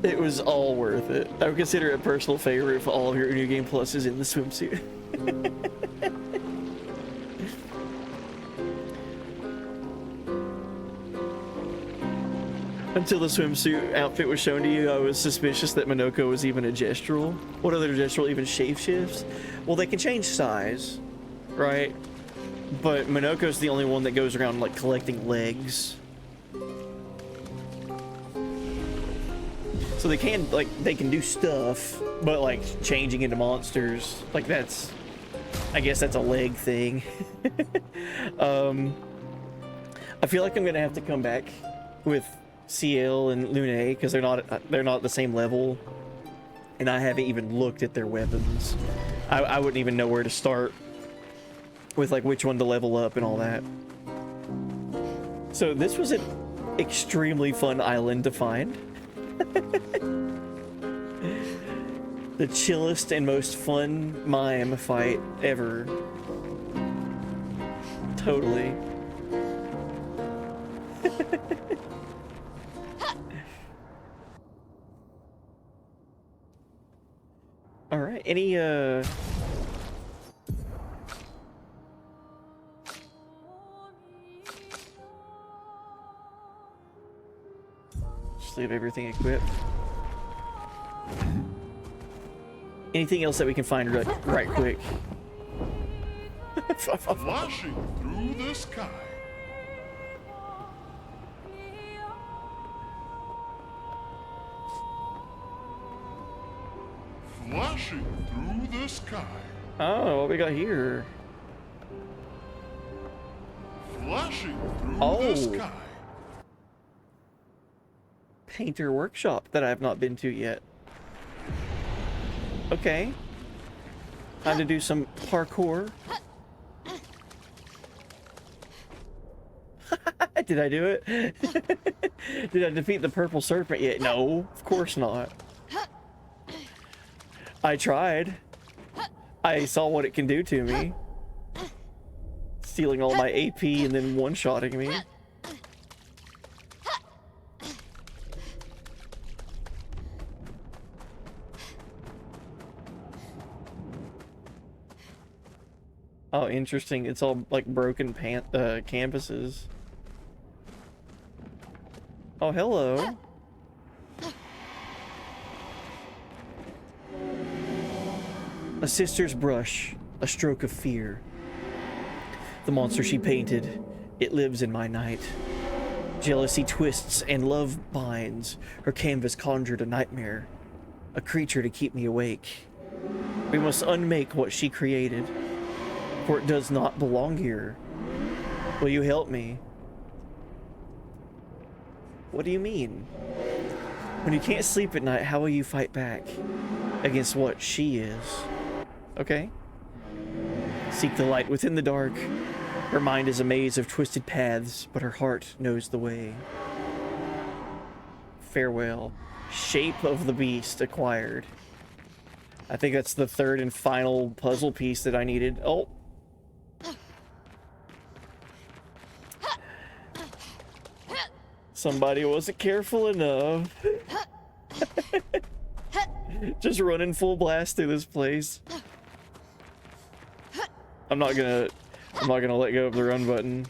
It was all worth it. I would consider it a personal favorite if all of your New Game Plus is in the swimsuit. Until the swimsuit outfit was shown to you, I was suspicious that Minoko was even a gestural. What other gestural even shapeshifts? Well, they can change size, right? But Minoko's the only one that goes around like collecting legs. So they can do stuff, but like changing into monsters, like that's, I guess that's a leg thing. I feel like I'm gonna have to come back with CL and Lune because they're not at the same level, and I haven't even looked at their weapons. I wouldn't even know where to start with like which one to level up and all that. So this was an extremely fun island to find. The chillest and most fun mime fight ever. Totally. All right, any just leave everything equipped. Anything else that we can find right quick? Flashing through the sky. Flashing through the sky. Oh, what we got here? Flashing through the sky. Painter workshop that I have not been to yet. Okay. Time to do some parkour. Did I do it? Did I defeat the purple serpent yet? No, of course not. I tried. I saw what it can do to me. Stealing all my AP and then one-shotting me. Oh, interesting. It's all like broken canvases. Oh, hello. A sister's brush, a stroke of fear. The monster she painted, it lives in my night. Jealousy twists and love binds. Her canvas conjured a nightmare, a creature to keep me awake. We must unmake what she created, for it does not belong here. Will you help me? What do you mean? When you can't sleep at night, how will you fight back against what she is? Okay. Seek the light within the dark. Her mind is a maze of twisted paths, but her heart knows the way. Farewell. Shape of the beast acquired. I think that's the third and final puzzle piece that I needed. Oh. Somebody wasn't careful enough. Just running full blast through this place. I'm not gonna let go of the run button.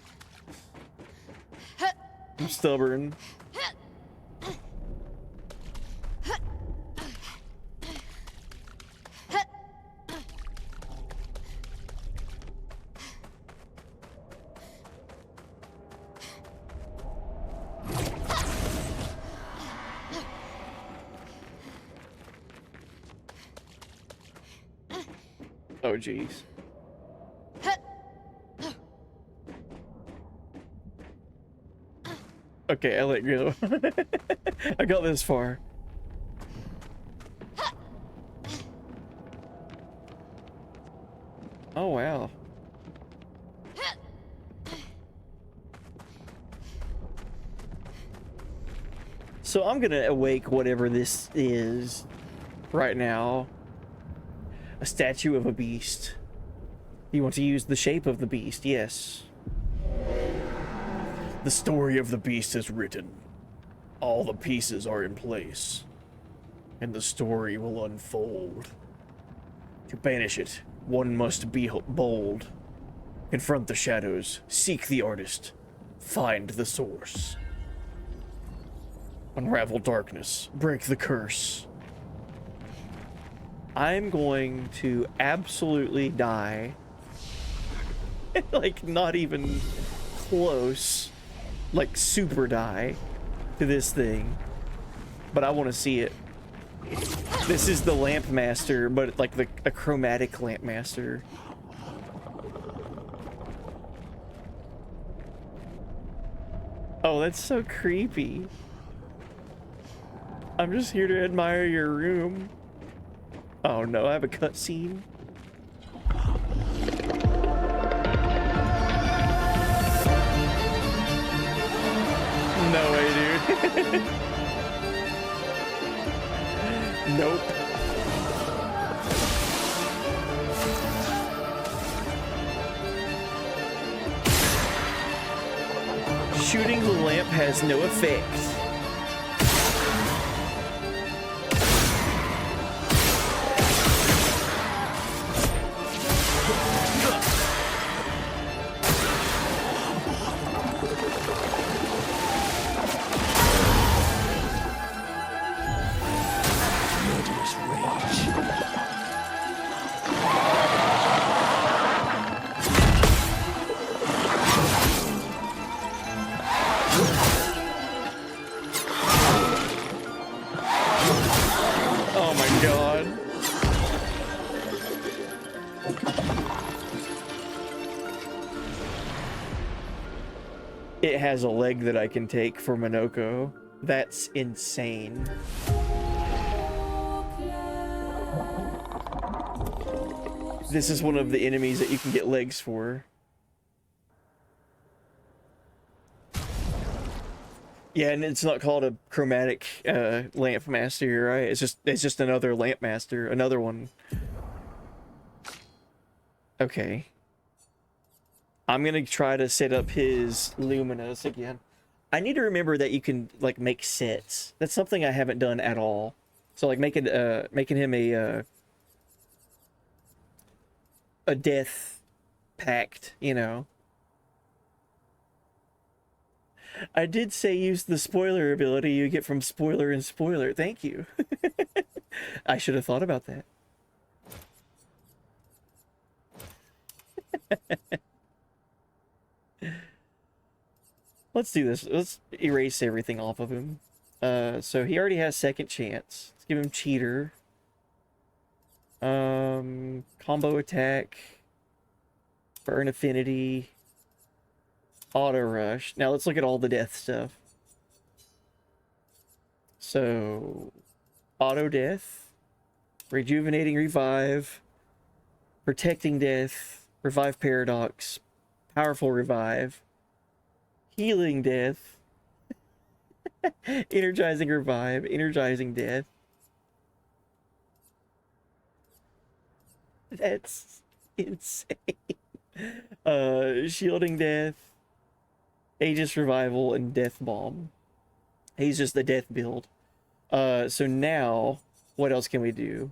I'm stubborn. Oh, geez. Okay, I let go. I got this far. Oh, wow. So I'm gonna awake whatever this is right now. A statue of a beast. You want to use the shape of the beast, yes. The story of the beast is written. All the pieces are in place. And the story will unfold. To banish it, one must be bold. Confront the shadows, seek the artist, find the source. Unravel darkness, break the curse. I'm going to absolutely die. Like, not even close. Like, super die to this thing. But I want to see it. This is the Lamp Master, but like a chromatic Lamp Master. Oh, that's so creepy. I'm just here to admire your room. Oh no, I have a cutscene. No way, dude. Nope. Shooting the lamp has no effect. Oh my god. It has a leg that I can take for Minoko. That's insane. This is one of the enemies that you can get legs for. Yeah, and it's not called a chromatic lamp master, right? It's just another lamp master, another one. Okay. I'm gonna try to set up his luminous again. I need to remember that you can like make sets. That's something I haven't done at all. So like making him a death pact, you know. I did say use the spoiler ability you get from spoiler and spoiler. Thank you. I should have thought about that. Let's do this. Let's erase everything off of him. So he already has second chance. Let's give him cheater. Combo attack. Burn affinity. Auto rush. Now let's look at all the death stuff. So, auto death, rejuvenating revive, protecting death, revive paradox, powerful revive, healing death, energizing revive, energizing death. That's insane. Shielding death, Aegis revival, and death bomb. He's just the death build. So now, what else can we do?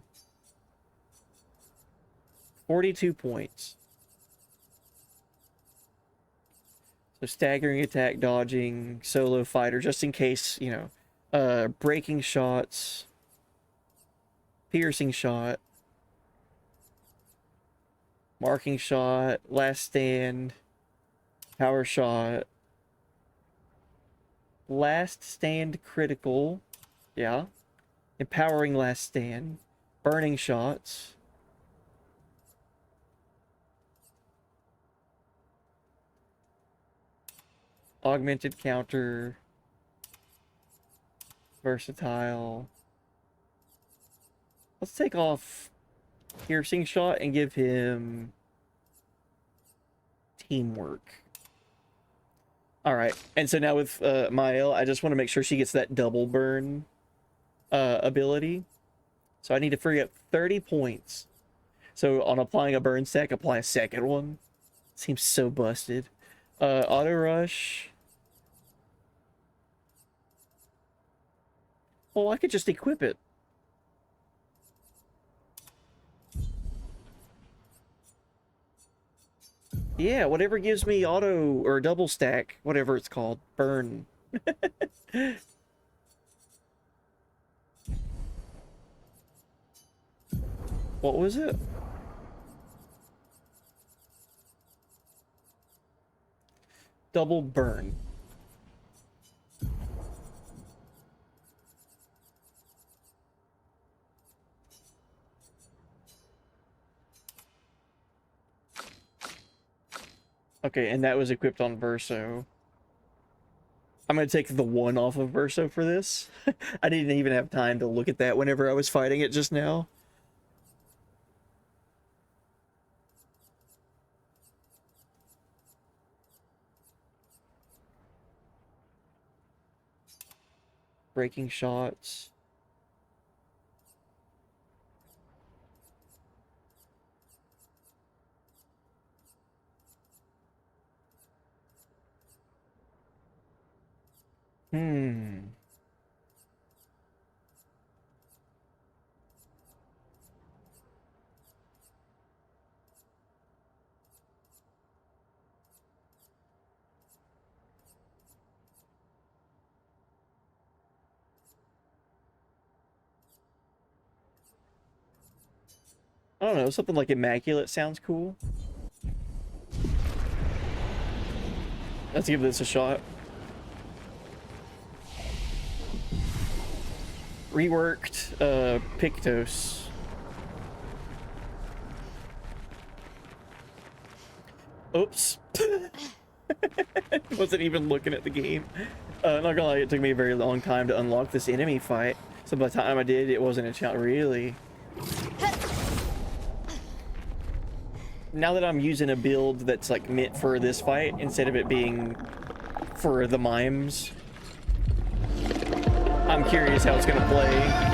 42 points. So staggering attack, dodging, solo fighter, just in case, you know. Breaking shots. Piercing shot. Marking shot. Last stand. Power shot. Last stand critical. Yeah. Empowering last stand. Burning shots. Augmented counter. Versatile. Let's take off piercing shot and give him teamwork. Alright, and so now with Mael, I just want to make sure she gets that double burn ability. So I need to free up 30 points. So on applying a burn stack, apply a second one. Seems so busted. Auto rush. Well, I could just equip it. Yeah, whatever gives me auto or double stack, whatever it's called, burn. What was it? Double burn. Okay, and that was equipped on Verso. I'm going to take the 1 off of Verso for this. I didn't even have time to look at that whenever I was fighting it just now. Breaking shots. I don't know, something like Immaculate sounds cool. Let's give this a shot. Reworked Pictos. Oops. Wasn't even looking at the game. Not gonna lie, it took me a very long time to unlock this enemy fight. So by the time I did, it wasn't a challenge. Really? Now that I'm using a build that's like meant for this fight instead of it being for the mimes, I'm curious how it's gonna play.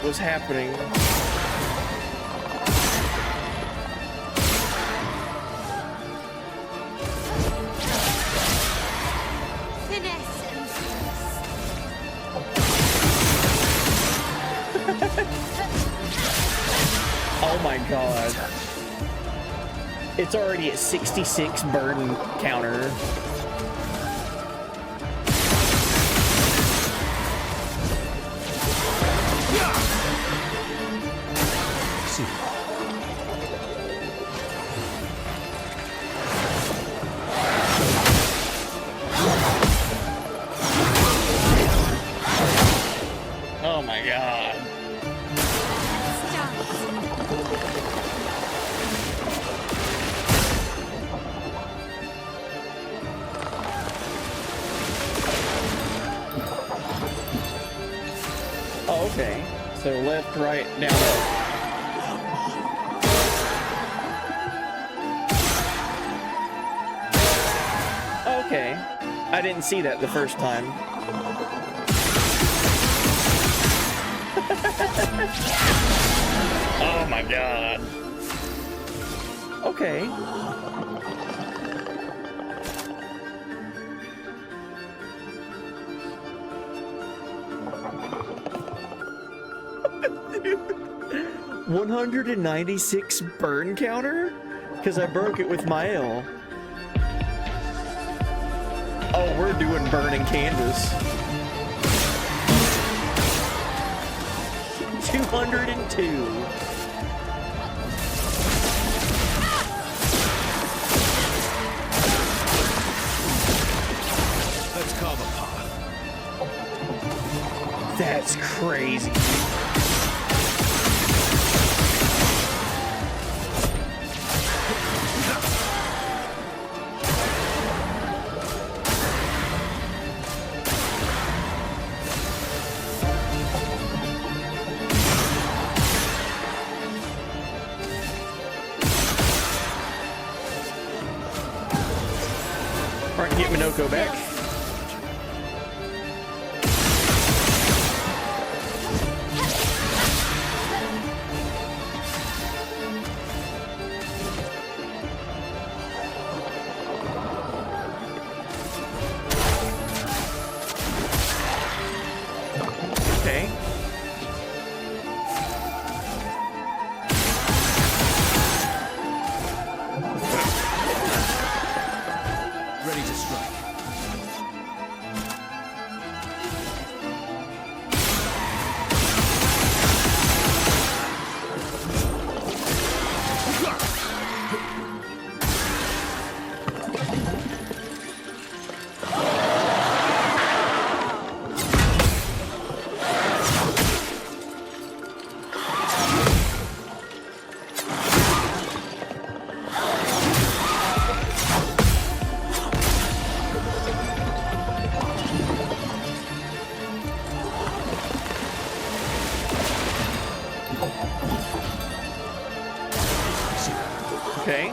Was happening. Oh my god. It's already at 66 burn counter. Oh my god. So left, right, down, up. Okay. I didn't see that the first time. Oh my god. Okay. Dude. 196 burn counter? Because I broke it with my L. Oh, we're doing burning canvas. 202. Let's carve a path. That's crazy. Alright, get Minoko back. Okay. Ready to strike. Okay.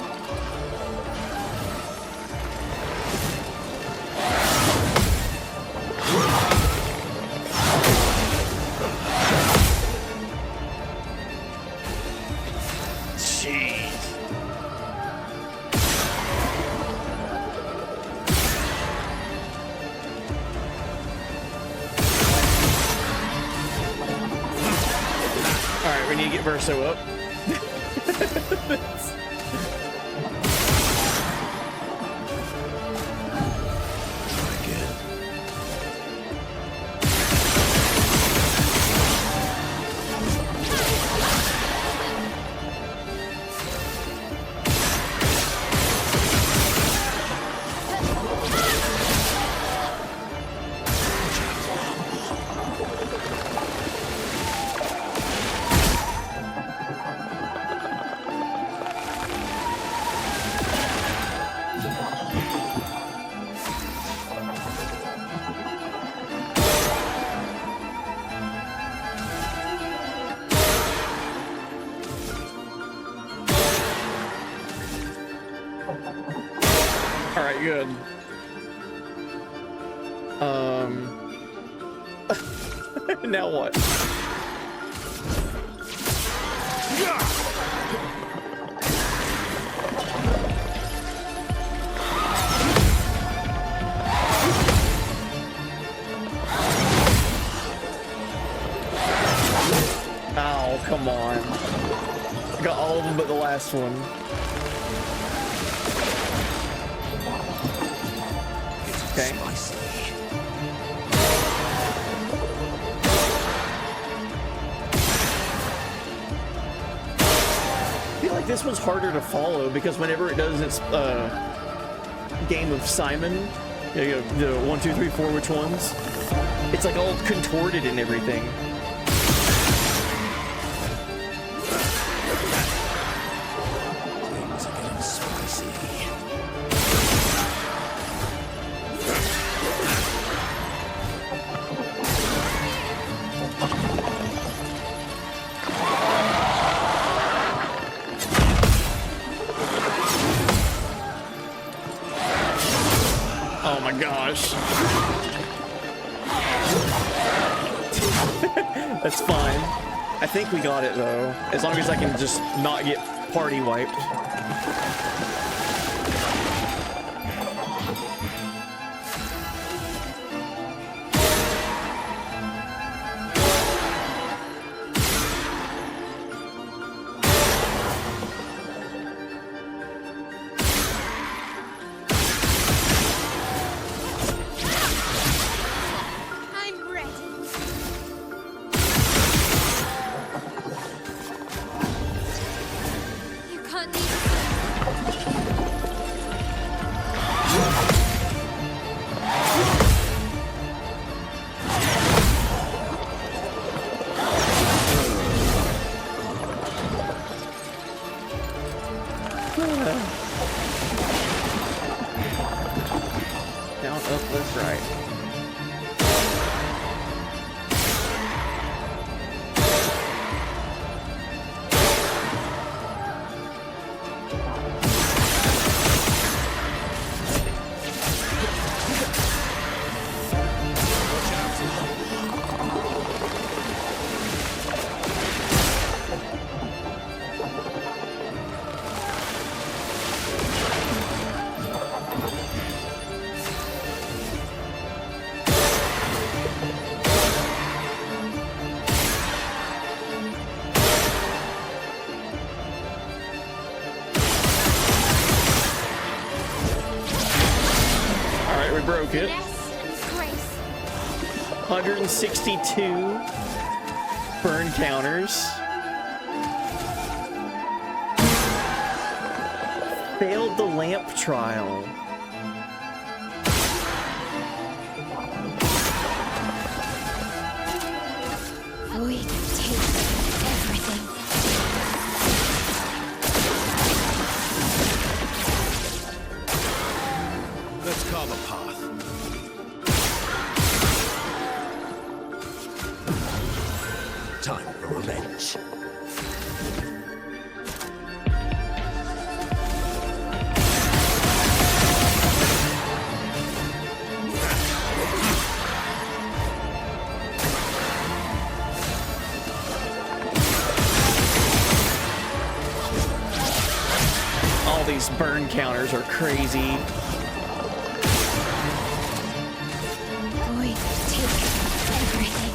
Jeez. All right, we need to get Verso up. All right, good. Now what? Oh, come on. I got all of them but the last one. Okay. I feel like this one's harder to follow because whenever it does its game of Simon, the 1, 2, 3, 4, which ones? It's like all contorted and everything. Things are getting spicy. gosh. That's fine. I think we got it though. As long as I can just not get party wiped. Down, up, left, right. Broke it. 162 burn counters. Failed the lamp trial. We take everything. Let's carve a path. Time for revenge. All these burn counters are crazy. We take everything.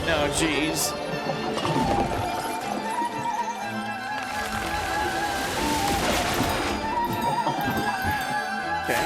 Oh, jeez. Okay.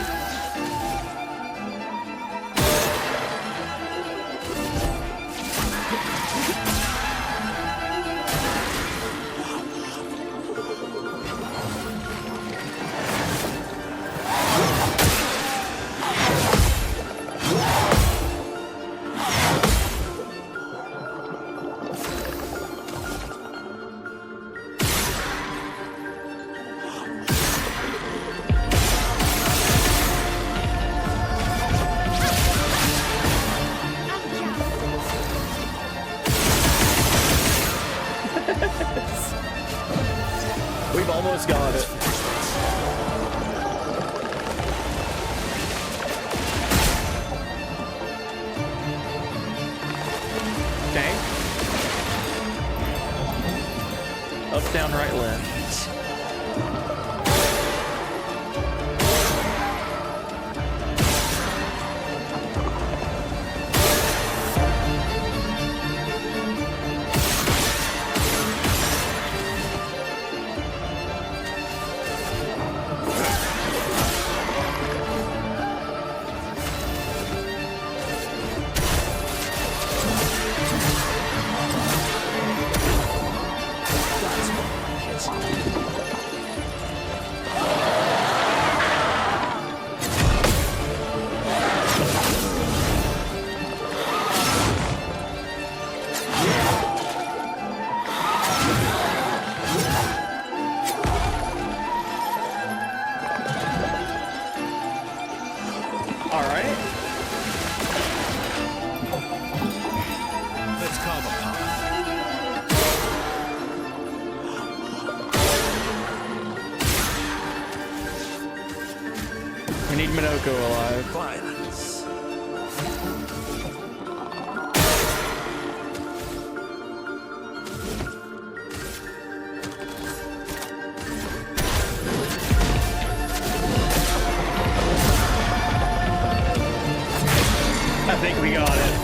All right. Let's carve a path. We need Minoko alive. Violence. I think we got it.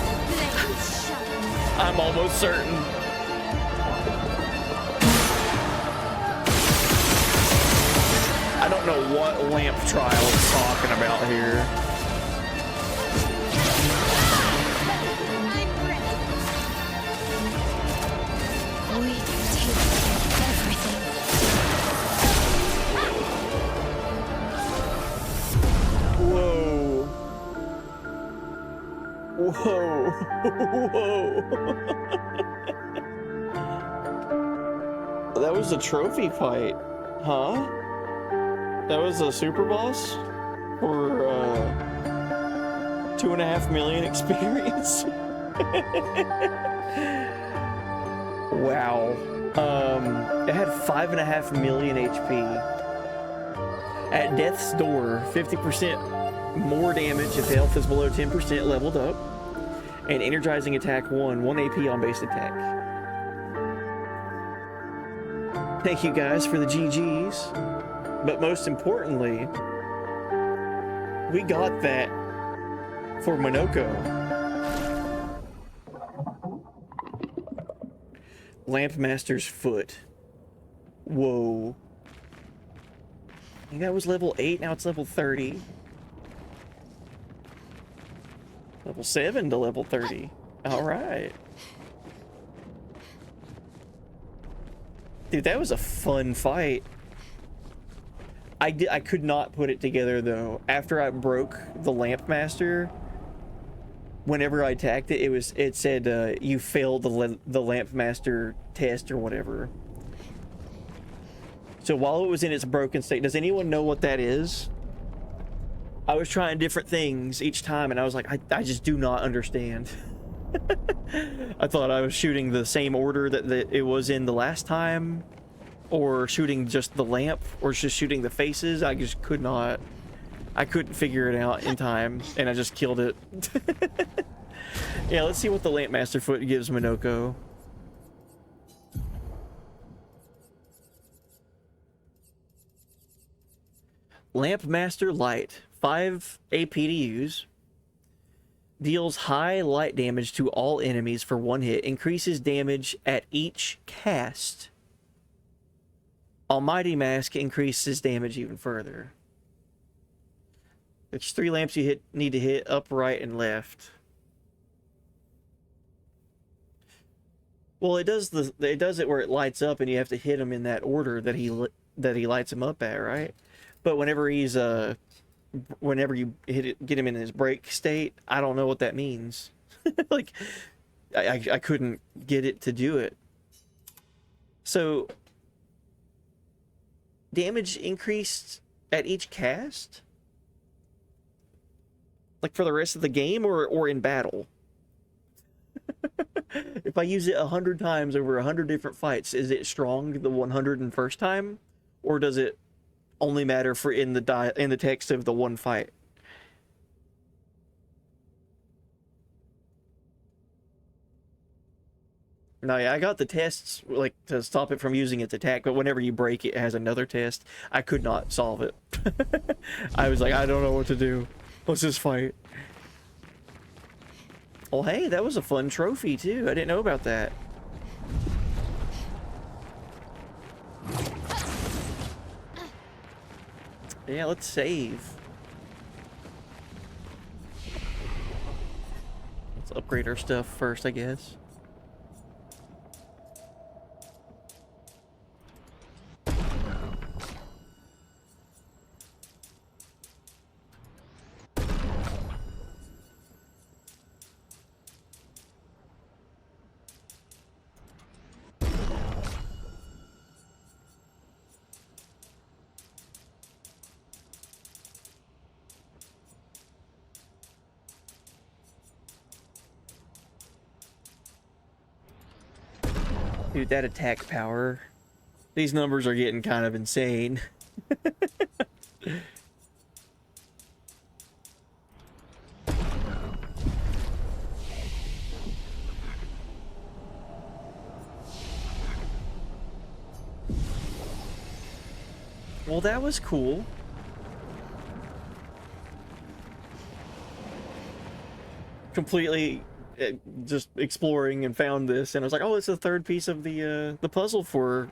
I'm almost certain. I don't know what lamp trial is talking about here. We take everything. Whoa. Whoa. Whoa. That was a trophy fight, huh? That was a super boss for 2.5 million experience. Wow. It had 5.5 million HP. At death's door, 50% more damage if health is below 10% leveled up. And energizing attack 1 AP on base attack. Thank you guys for the GGs. But most importantly, we got that for Minoko. Lamp Master's foot. Whoa. I think that was level 8, now it's level 30. Level 7 to level 30. Alright. Dude, that was a fun fight. I could not put it together though. After I broke the Lamp Master, whenever I attacked it, it said you failed the Lamp Master test or whatever. So while it was in its broken state, does anyone know what that is? I was trying different things each time and I was like, I just do not understand. I thought I was shooting the same order that it was in the last time, or shooting just the lamp, or just shooting the faces. I just could not. I couldn't figure it out in time, and I just killed it. Yeah, let's see what the Lamp Master foot gives Minoko. Lamp Master Light, 5 AP to use. Deals high light damage to all enemies for 1 hit. Increases damage at each cast. Almighty Mask increases damage even further. There's 3 lamps you need to hit up, right, and left. Well, it does it where it lights up, and you have to hit him in that order that he lights him up at, right? But whenever he's whenever you get him in his break state, I don't know what that means. Like, I couldn't get it to do it. So, damage increased at each cast? Like for the rest of the game, or in battle? If I use it 100 times over 100 different fights, is it strong the 101st time? Or does it only matter for in the text of the one fight? No, yeah, I got the tests like to stop it from using its attack, but whenever you break it, it has another test. I could not solve it. I was like, I don't know what to do. Let's just fight. Oh, hey, that was a fun trophy too. I didn't know about that. Yeah, let's save. Let's upgrade our stuff first, I guess. Dude, that attack power. These numbers are getting kind of insane. Well, that was cool. Completely just exploring and found this, and I was like, oh, it's the third piece of the puzzle for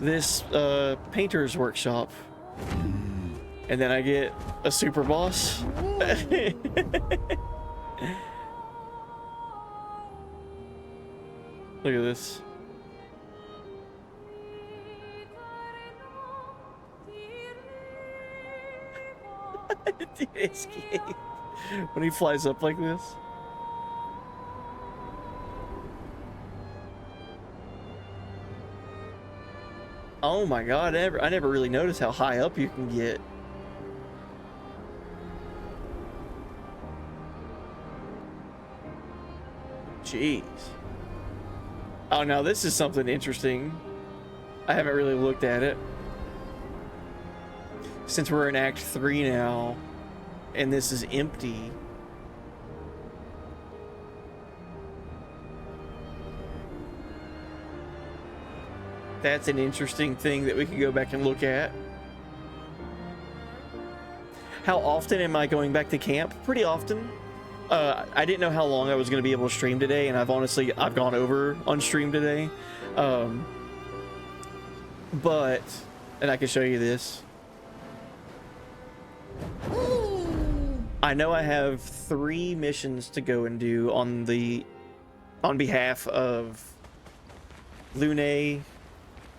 this painter's workshop. And then I get a super boss. Look at this. The escape when he flies up like this. Oh my god, I never really noticed how high up you can get. Jeez. Oh, now this is something interesting. I haven't really looked at it. Since we're in Act 3 now, and this is empty. That's an interesting thing that we could go back and look at. How often am I going back to camp? Pretty often. I didn't know how long I was going to be able to stream today, and I've gone over on stream today. But, and I can show you this. I know I have 3 missions to go and do on behalf of Lune,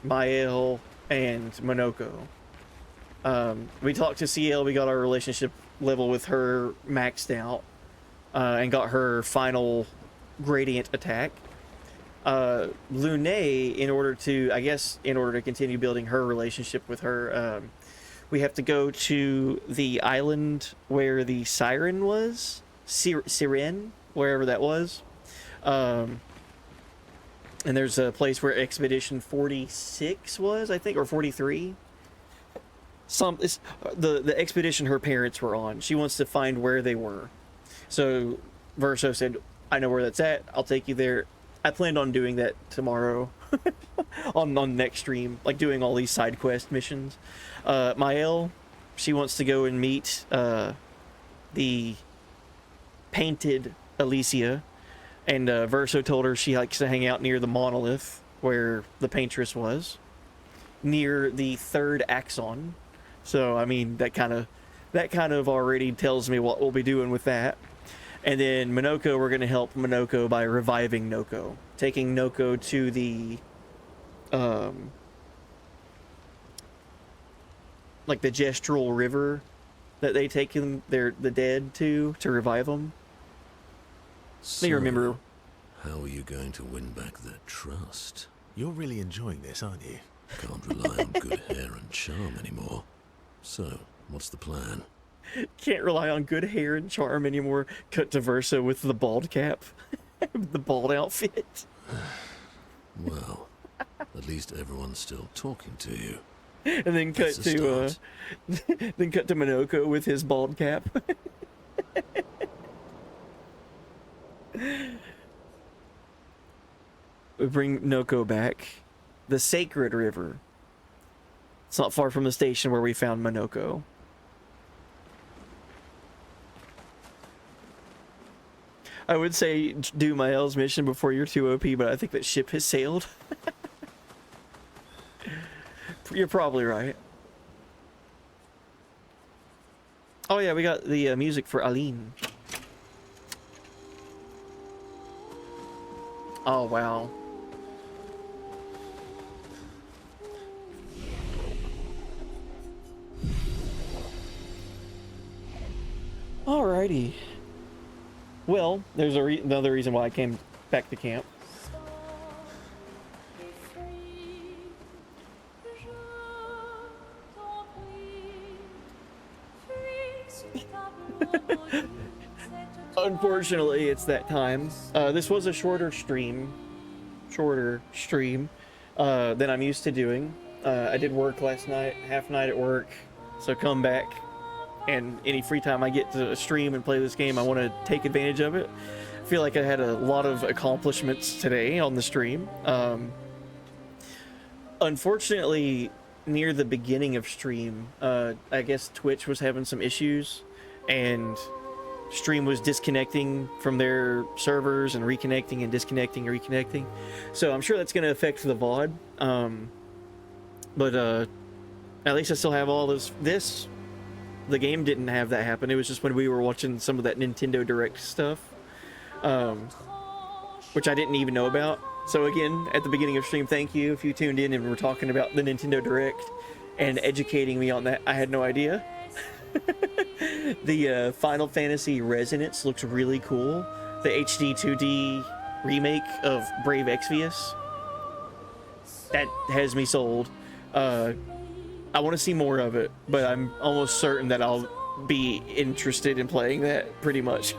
Mael, and Monoko. We talked to CL, we got our relationship level with her maxed out, and got her final gradient attack. Lune, in order to continue building her relationship with her, we have to go to the island where the siren was, Siren, wherever that was. And there's a place where Expedition 46 was, I think, or 43. The expedition her parents were on. She wants to find where they were. So Verso said, I know where that's at. I'll take you there. I planned on doing that tomorrow on next stream, like doing all these side quest missions. Mael, she wants to go and meet the painted Alicia, and Verso told her she likes to hang out near the monolith where the paintress was, near the 3rd axon. So I mean, that kind of already tells me what we'll be doing with that. And then Monoko, we're going to help Monoko by reviving Noko, taking Noko to the like the gestural river that they take them, the dead to revive them. So, you remember. How are you going to win back their trust? You're really enjoying this, aren't you? Can't rely on good hair and charm anymore. So, what's the plan? Can't rely on good hair and charm anymore. Cut to Versa with the bald cap. The bald outfit. Well, at least everyone's still talking to you. And then cut to Monoko with his bald cap. We bring Noko back. The Sacred River. It's not far from the station where we found Monoko. I would say do Mael's mission before you're too OP, but I think that ship has sailed. You're probably right. Oh yeah, we got the music for Aline. Oh wow. Alrighty. Well, there's another reason why I came back to camp. Unfortunately, it's that time. This was a shorter stream shorter stream than I'm used to doing. I did work last night, half night at work, so come back, and any free time I get to stream and play this game, I want to take advantage of it. I feel like I had a lot of accomplishments today on the stream. Unfortunately, near the beginning of stream, I guess Twitch was having some issues, and stream was disconnecting from their servers and reconnecting and disconnecting and reconnecting. So I'm sure that's going to affect the VOD. But at least I still have all this. The game didn't have that happen. It was just when we were watching some of that Nintendo Direct stuff, which I didn't even know about. So again, at the beginning of stream, thank you if you tuned in and were talking about the Nintendo Direct and educating me on that. I had no idea. The Final Fantasy Resonance looks really cool. The HD 2D remake of Brave Exvius. That has me sold. I want to see more of it, but I'm almost certain that I'll be interested in playing that pretty much.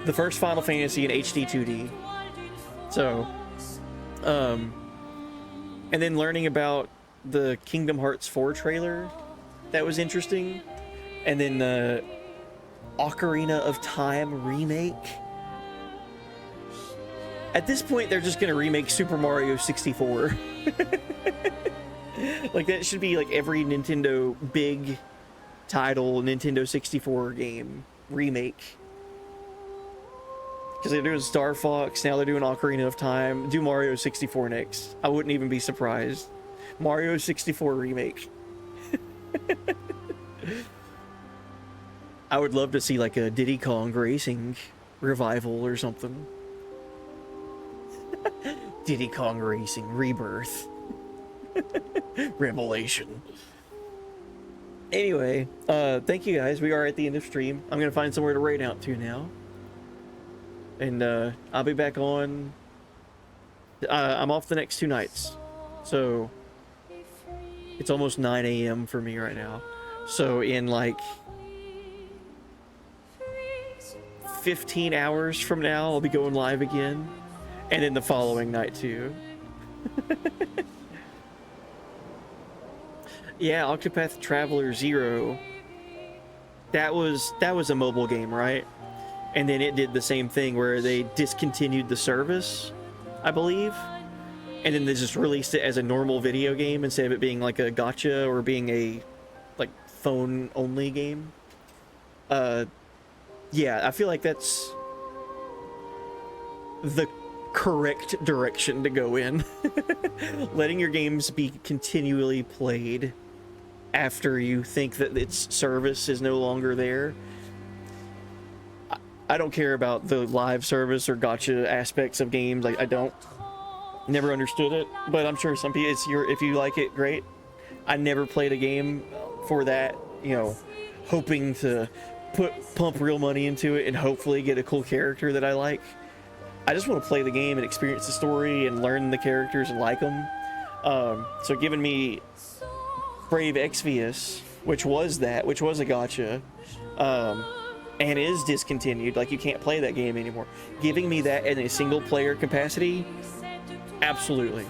The first Final Fantasy in HD 2D. So, and then learning about the Kingdom Hearts 4 trailer, that was interesting. And then the Ocarina of Time remake. At this point, they're just going to remake Super Mario 64. Like, that should be like every Nintendo big title Nintendo 64 game remake. Because they're doing Star Fox, now they're doing Ocarina of Time. Do Mario 64 next. I wouldn't even be surprised. Mario 64 remake. I would love to see like a Diddy Kong Racing revival or something. Diddy Kong Racing Rebirth. Revelation. Anyway, thank you guys. We are at the end of stream. I'm gonna find somewhere to raid out to now. And I'll be back on. I'm off the next 2 nights. So it's almost 9 a.m. for me right now. So in like 15 hours from now, I'll be going live again. And then the following night too. Yeah, Octopath Traveler 0. That was a mobile game, right? And then it did the same thing where they discontinued the service, I believe. And then they just released it as a normal video game instead of it being like a gacha or being a like phone only game. Yeah, I feel like that's the correct direction to go in. Letting your games be continually played after you think that its service is no longer there. I don't care about the live service or gacha aspects of games. Like, I don't. Never understood it, but I'm sure some people, if you like it, great. I never played a game for that, you know, hoping to pump real money into it and hopefully get a cool character that I like. I just want to play the game and experience the story and learn the characters and like them. So giving me Brave Exvius, which was a gacha, and is discontinued, like you can't play that game anymore. Giving me that in a single player capacity, absolutely.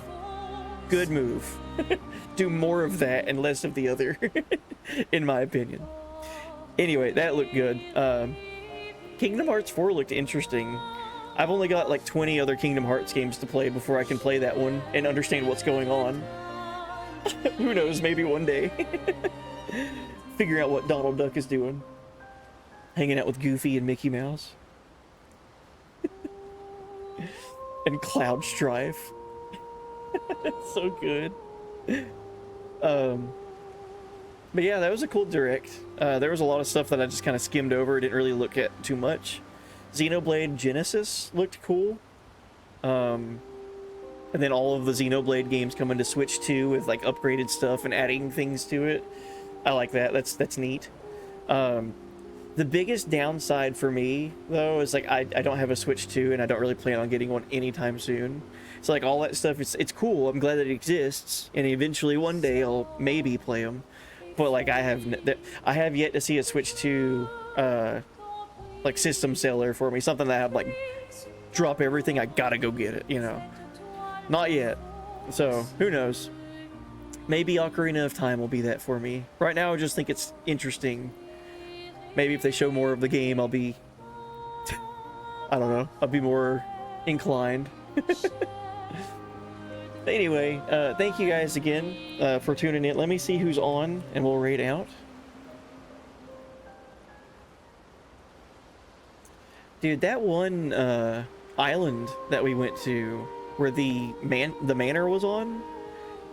Good move. Do more of that and less of the other, in my opinion. Anyway, that looked good. Kingdom Hearts 4 looked interesting. I've only got like 20 other Kingdom Hearts games to play before I can play that one and understand what's going on. Who knows, maybe one day. Figure out what Donald Duck is doing. Hanging out with Goofy and Mickey Mouse. And Cloud Strife. So good. But yeah, that was a cool direct. There was a lot of stuff that I just kind of skimmed over, didn't really look at too much. Xenoblade Genesis looked cool. And then all of the Xenoblade games coming to Switch 2 with like upgraded stuff and adding things to it. I like that. That's neat. The biggest downside for me, though, is like I don't have a Switch 2 and I don't really plan on getting one anytime soon. So like all that stuff, it's cool. I'm glad that it exists, and eventually one day I'll maybe play them. But like I have yet to see a Switch 2 like system seller for me, something that I'd like drop everything, I gotta go get it, you know. Not yet. So, who knows? Maybe Ocarina of Time will be that for me. Right now, I just think it's interesting. Maybe if they show more of the game, I'll be... I don't know. I'll be more inclined. Anyway, thank you guys again for tuning in. Let me see who's on, and we'll raid out. Dude, that one island that we went to, where the manor was on,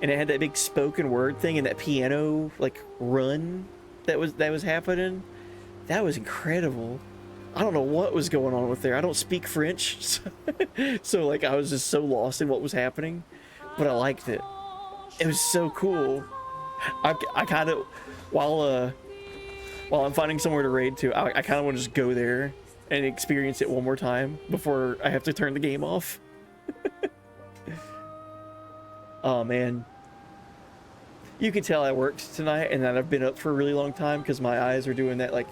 and it had that big spoken word thing and that piano like run that was happening. That was incredible. I don't know what was going on with there. I don't speak French, so like I was just so lost in what was happening, but I liked it. It was so cool. I kind of, while I'm finding somewhere to raid to, I kind of want to just go there and experience it one more time before I have to turn the game off. Oh man, you can tell I worked tonight and that I've been up for a really long time because my eyes are doing that like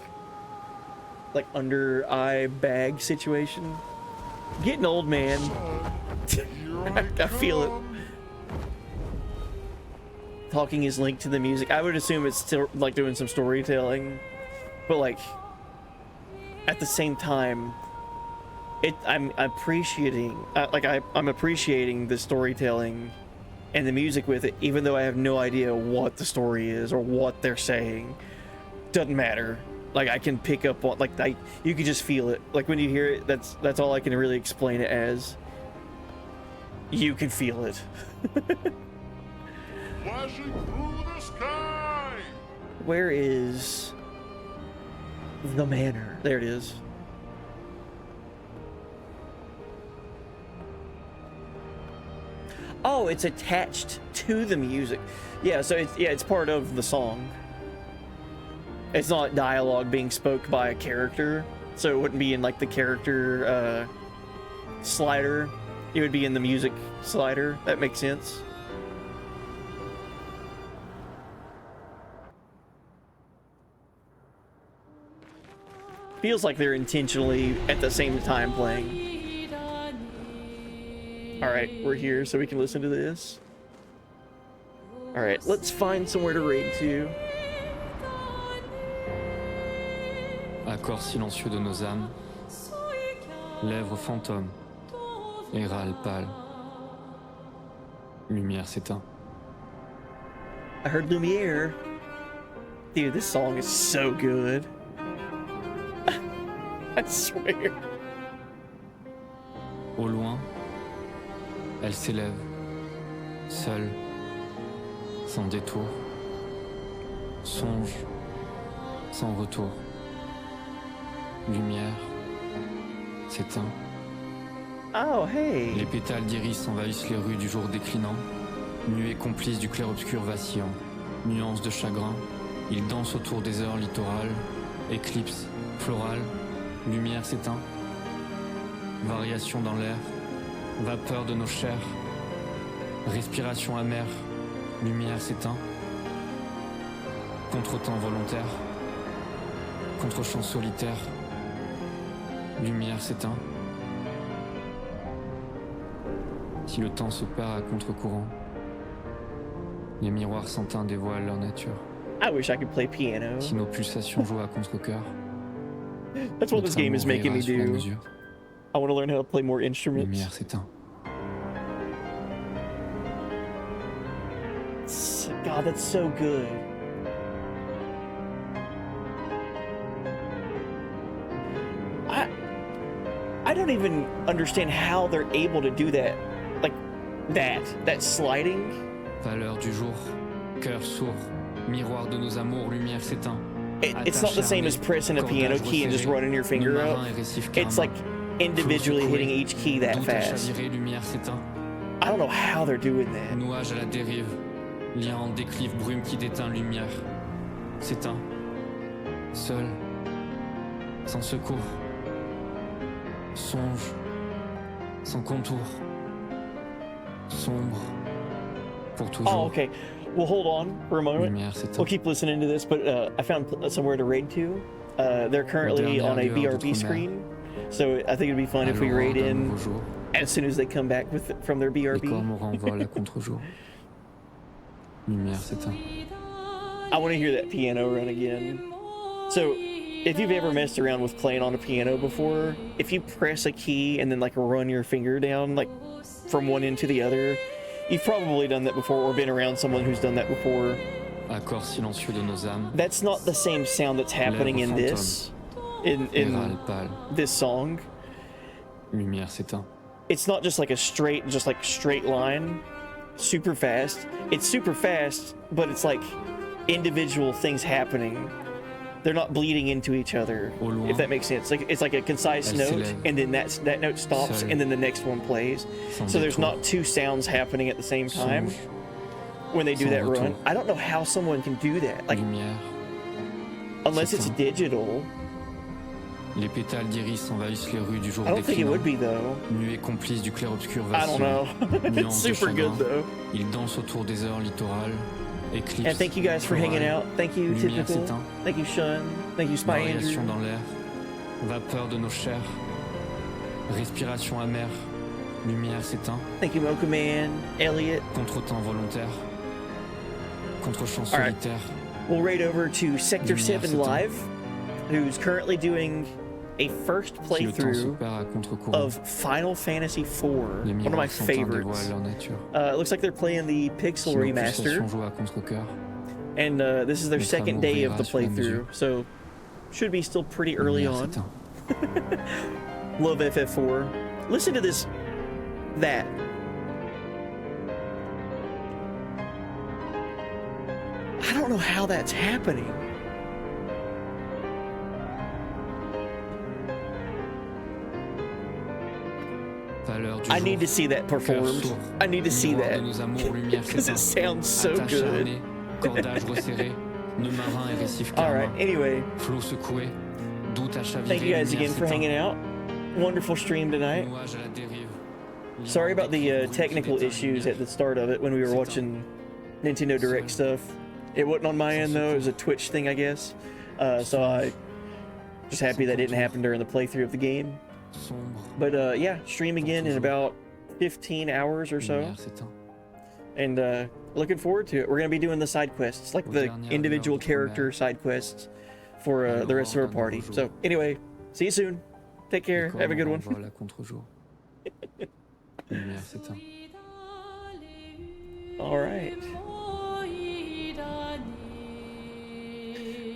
under eye bag situation. Getting old, man. I feel it. Talking is linked to the music. I would assume it's still like doing some storytelling, but like at the same time, I'm appreciating I'm appreciating the storytelling and the music with it, even though I have no idea what the story is or what they're saying. Doesn't matter. Like I can pick up on you can just feel it. Like when you hear it, that's all I can really explain it as. You can feel it. Flashing through the sky. Where is the manor? There it is. Oh, it's attached to the music. Yeah, so it's part of the song. It's not dialogue being spoke by a character, so it wouldn't be in like the character slider. It would be in the music slider. That makes sense. Feels like they're intentionally at the same time playing. Alright, we're here so we can listen to this. Alright, let's find somewhere to raid to. Accord silencieux de nos âmes, lèvres fantômes, et râle pâle. Lumière s'éteint. I heard Lumiere. Dude, this song is so good. I swear. Au loin, elle s'élève, seule, sans détour, songe, sans retour. Lumière s'éteint. Oh, hey! Les pétales d'iris envahissent les rues du jour déclinant, nuées complices du clair obscur vacillant, nuances de chagrin, ils dansent autour des heures littorales, éclipse, florale, lumière s'éteint, variation dans l'air, vapeur de nos chairs, respiration amère, lumière s'éteint, contretemps volontaire, contre-champ solitaire, lumière s'éteint. Si le temps se perd à contre-courant, les miroirs sans teint dévoilent leur nature. I wish I could play piano. Si nos pulsations jouent à contre-cœur, that's what this game is making me do. I want to learn how to play more instruments. Lumière s'éteint. God, that's so good. I don't even understand how they're able to do that. Like that sliding. Valeur du jour, cœur sourd, miroir de nos amours, lumière s'éteint. It's not the same as pressing a piano key and just running your finger up. It's like individually hitting each key that fast. I don't know how they're doing that. Nuage à la dérive, lien en déclive, brume qui déteint, lumière s'éteint. Seul, sans secours, songe, sans contour, sombre, pour toujours. Oh, okay. Well, hold on for a moment. We'll keep listening to this, but I found somewhere to raid to. They're currently on a BRB screen, so I think it'd be fun if we raid in as soon as they come back from their BRB. Lumière s'éteint. I want to hear that piano run again. So, if you've ever messed around with playing on a piano before, if you press a key and then like run your finger down like from one end to the other, you've probably done that before or been around someone who's done that before. Accord silencieux de nos âmes. That's not the same sound that's happening in this, in this song. Lumière s'éteint. It's not just like a straight line, super fast. It's super fast, but it's like individual things happening. They're not bleeding into each other, if that makes sense. Like it's like a concise note, and then that note stops, and then the next one plays. So there's not two sounds happening at the same time when they do that run. I don't know how someone can do that, like unless it's digital. Les pétales d'iris envahissent les rues du jour I don't think it would be though. Nuée complice du clair obscur I don't know. It's super good though. Il danse autour des heures littorales. Éclipse. And thank you guys for hanging out. Thank you, Typical. Thank you, Sean. Thank you, Spy Andrew. Variation dans l'air. Vapeur de nos chairs. Respiration amère. Lumière s'éteint. Thank you, Mocha Man. Elliot. Contretemps volontaire. Contre-champ solitaire. We'll raid over to Sector 7 Live, who's currently doing a first playthrough of Final Fantasy IV, one of my favorites. It looks like they're playing the Pixel Remaster, and this is their second day of the playthrough, so should be still pretty early on. Love FF4. Listen to this, that. I don't know how that's happening. I need to see that performed. I need to see that because it sounds so good. Alright, anyway. Thank you guys again for hanging out. Wonderful stream tonight. Sorry about the technical issues at the start of it when we were watching Nintendo Direct stuff. It wasn't on my end though, it was a Twitch thing I guess. So I just happy that didn't happen during the playthrough of the game. But yeah, stream again in about 15 hours or so. And looking forward to it. We're going to be doing the side quests, like the individual character side quests for the rest of our party. So anyway, see you soon. Take care. Have a good one. All right.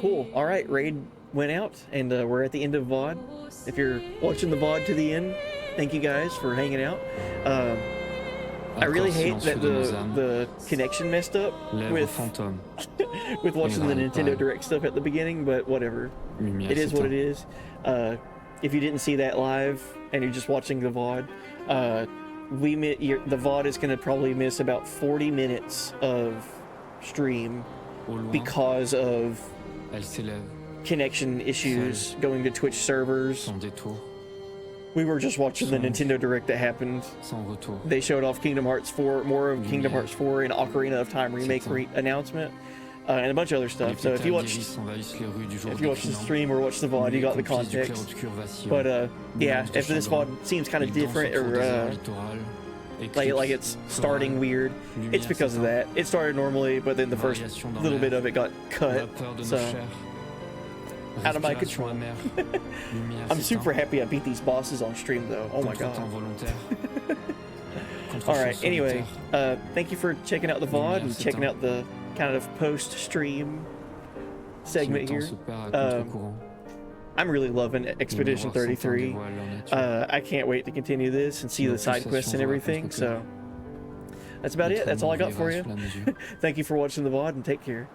Cool. All right, raid went out, and we're at the end of VOD. If you're watching the VOD to the end, thank you guys for hanging out. I really hate that the connection messed up with watching the Nintendo Direct stuff at the beginning, but whatever. It is what it is. If you didn't see that live and you're just watching the VOD, the VOD is going to probably miss about 40 minutes of stream because of connection issues going to Twitch servers. We were just watching the Nintendo Direct that happened. They showed off Kingdom Hearts 4, more of Kingdom Hearts 4 and Ocarina of Time remake announcement, and a bunch of other stuff. So if you watch the stream or watch the VOD, you got the context. But yeah, if this VOD seems kind of different or like it's starting weird, it's because of that. It started normally, but then the first little bit of it got cut. So out of my control. I'm super happy I beat these bosses on stream though. Oh my god. Alright, anyway, thank you for checking out the VOD and checking out the kind of post-stream segment here. I'm really loving Expedition 33. I can't wait to continue this and see the side quests and everything, so that's about it. That's all I got for you. Thank you for watching the VOD and take care.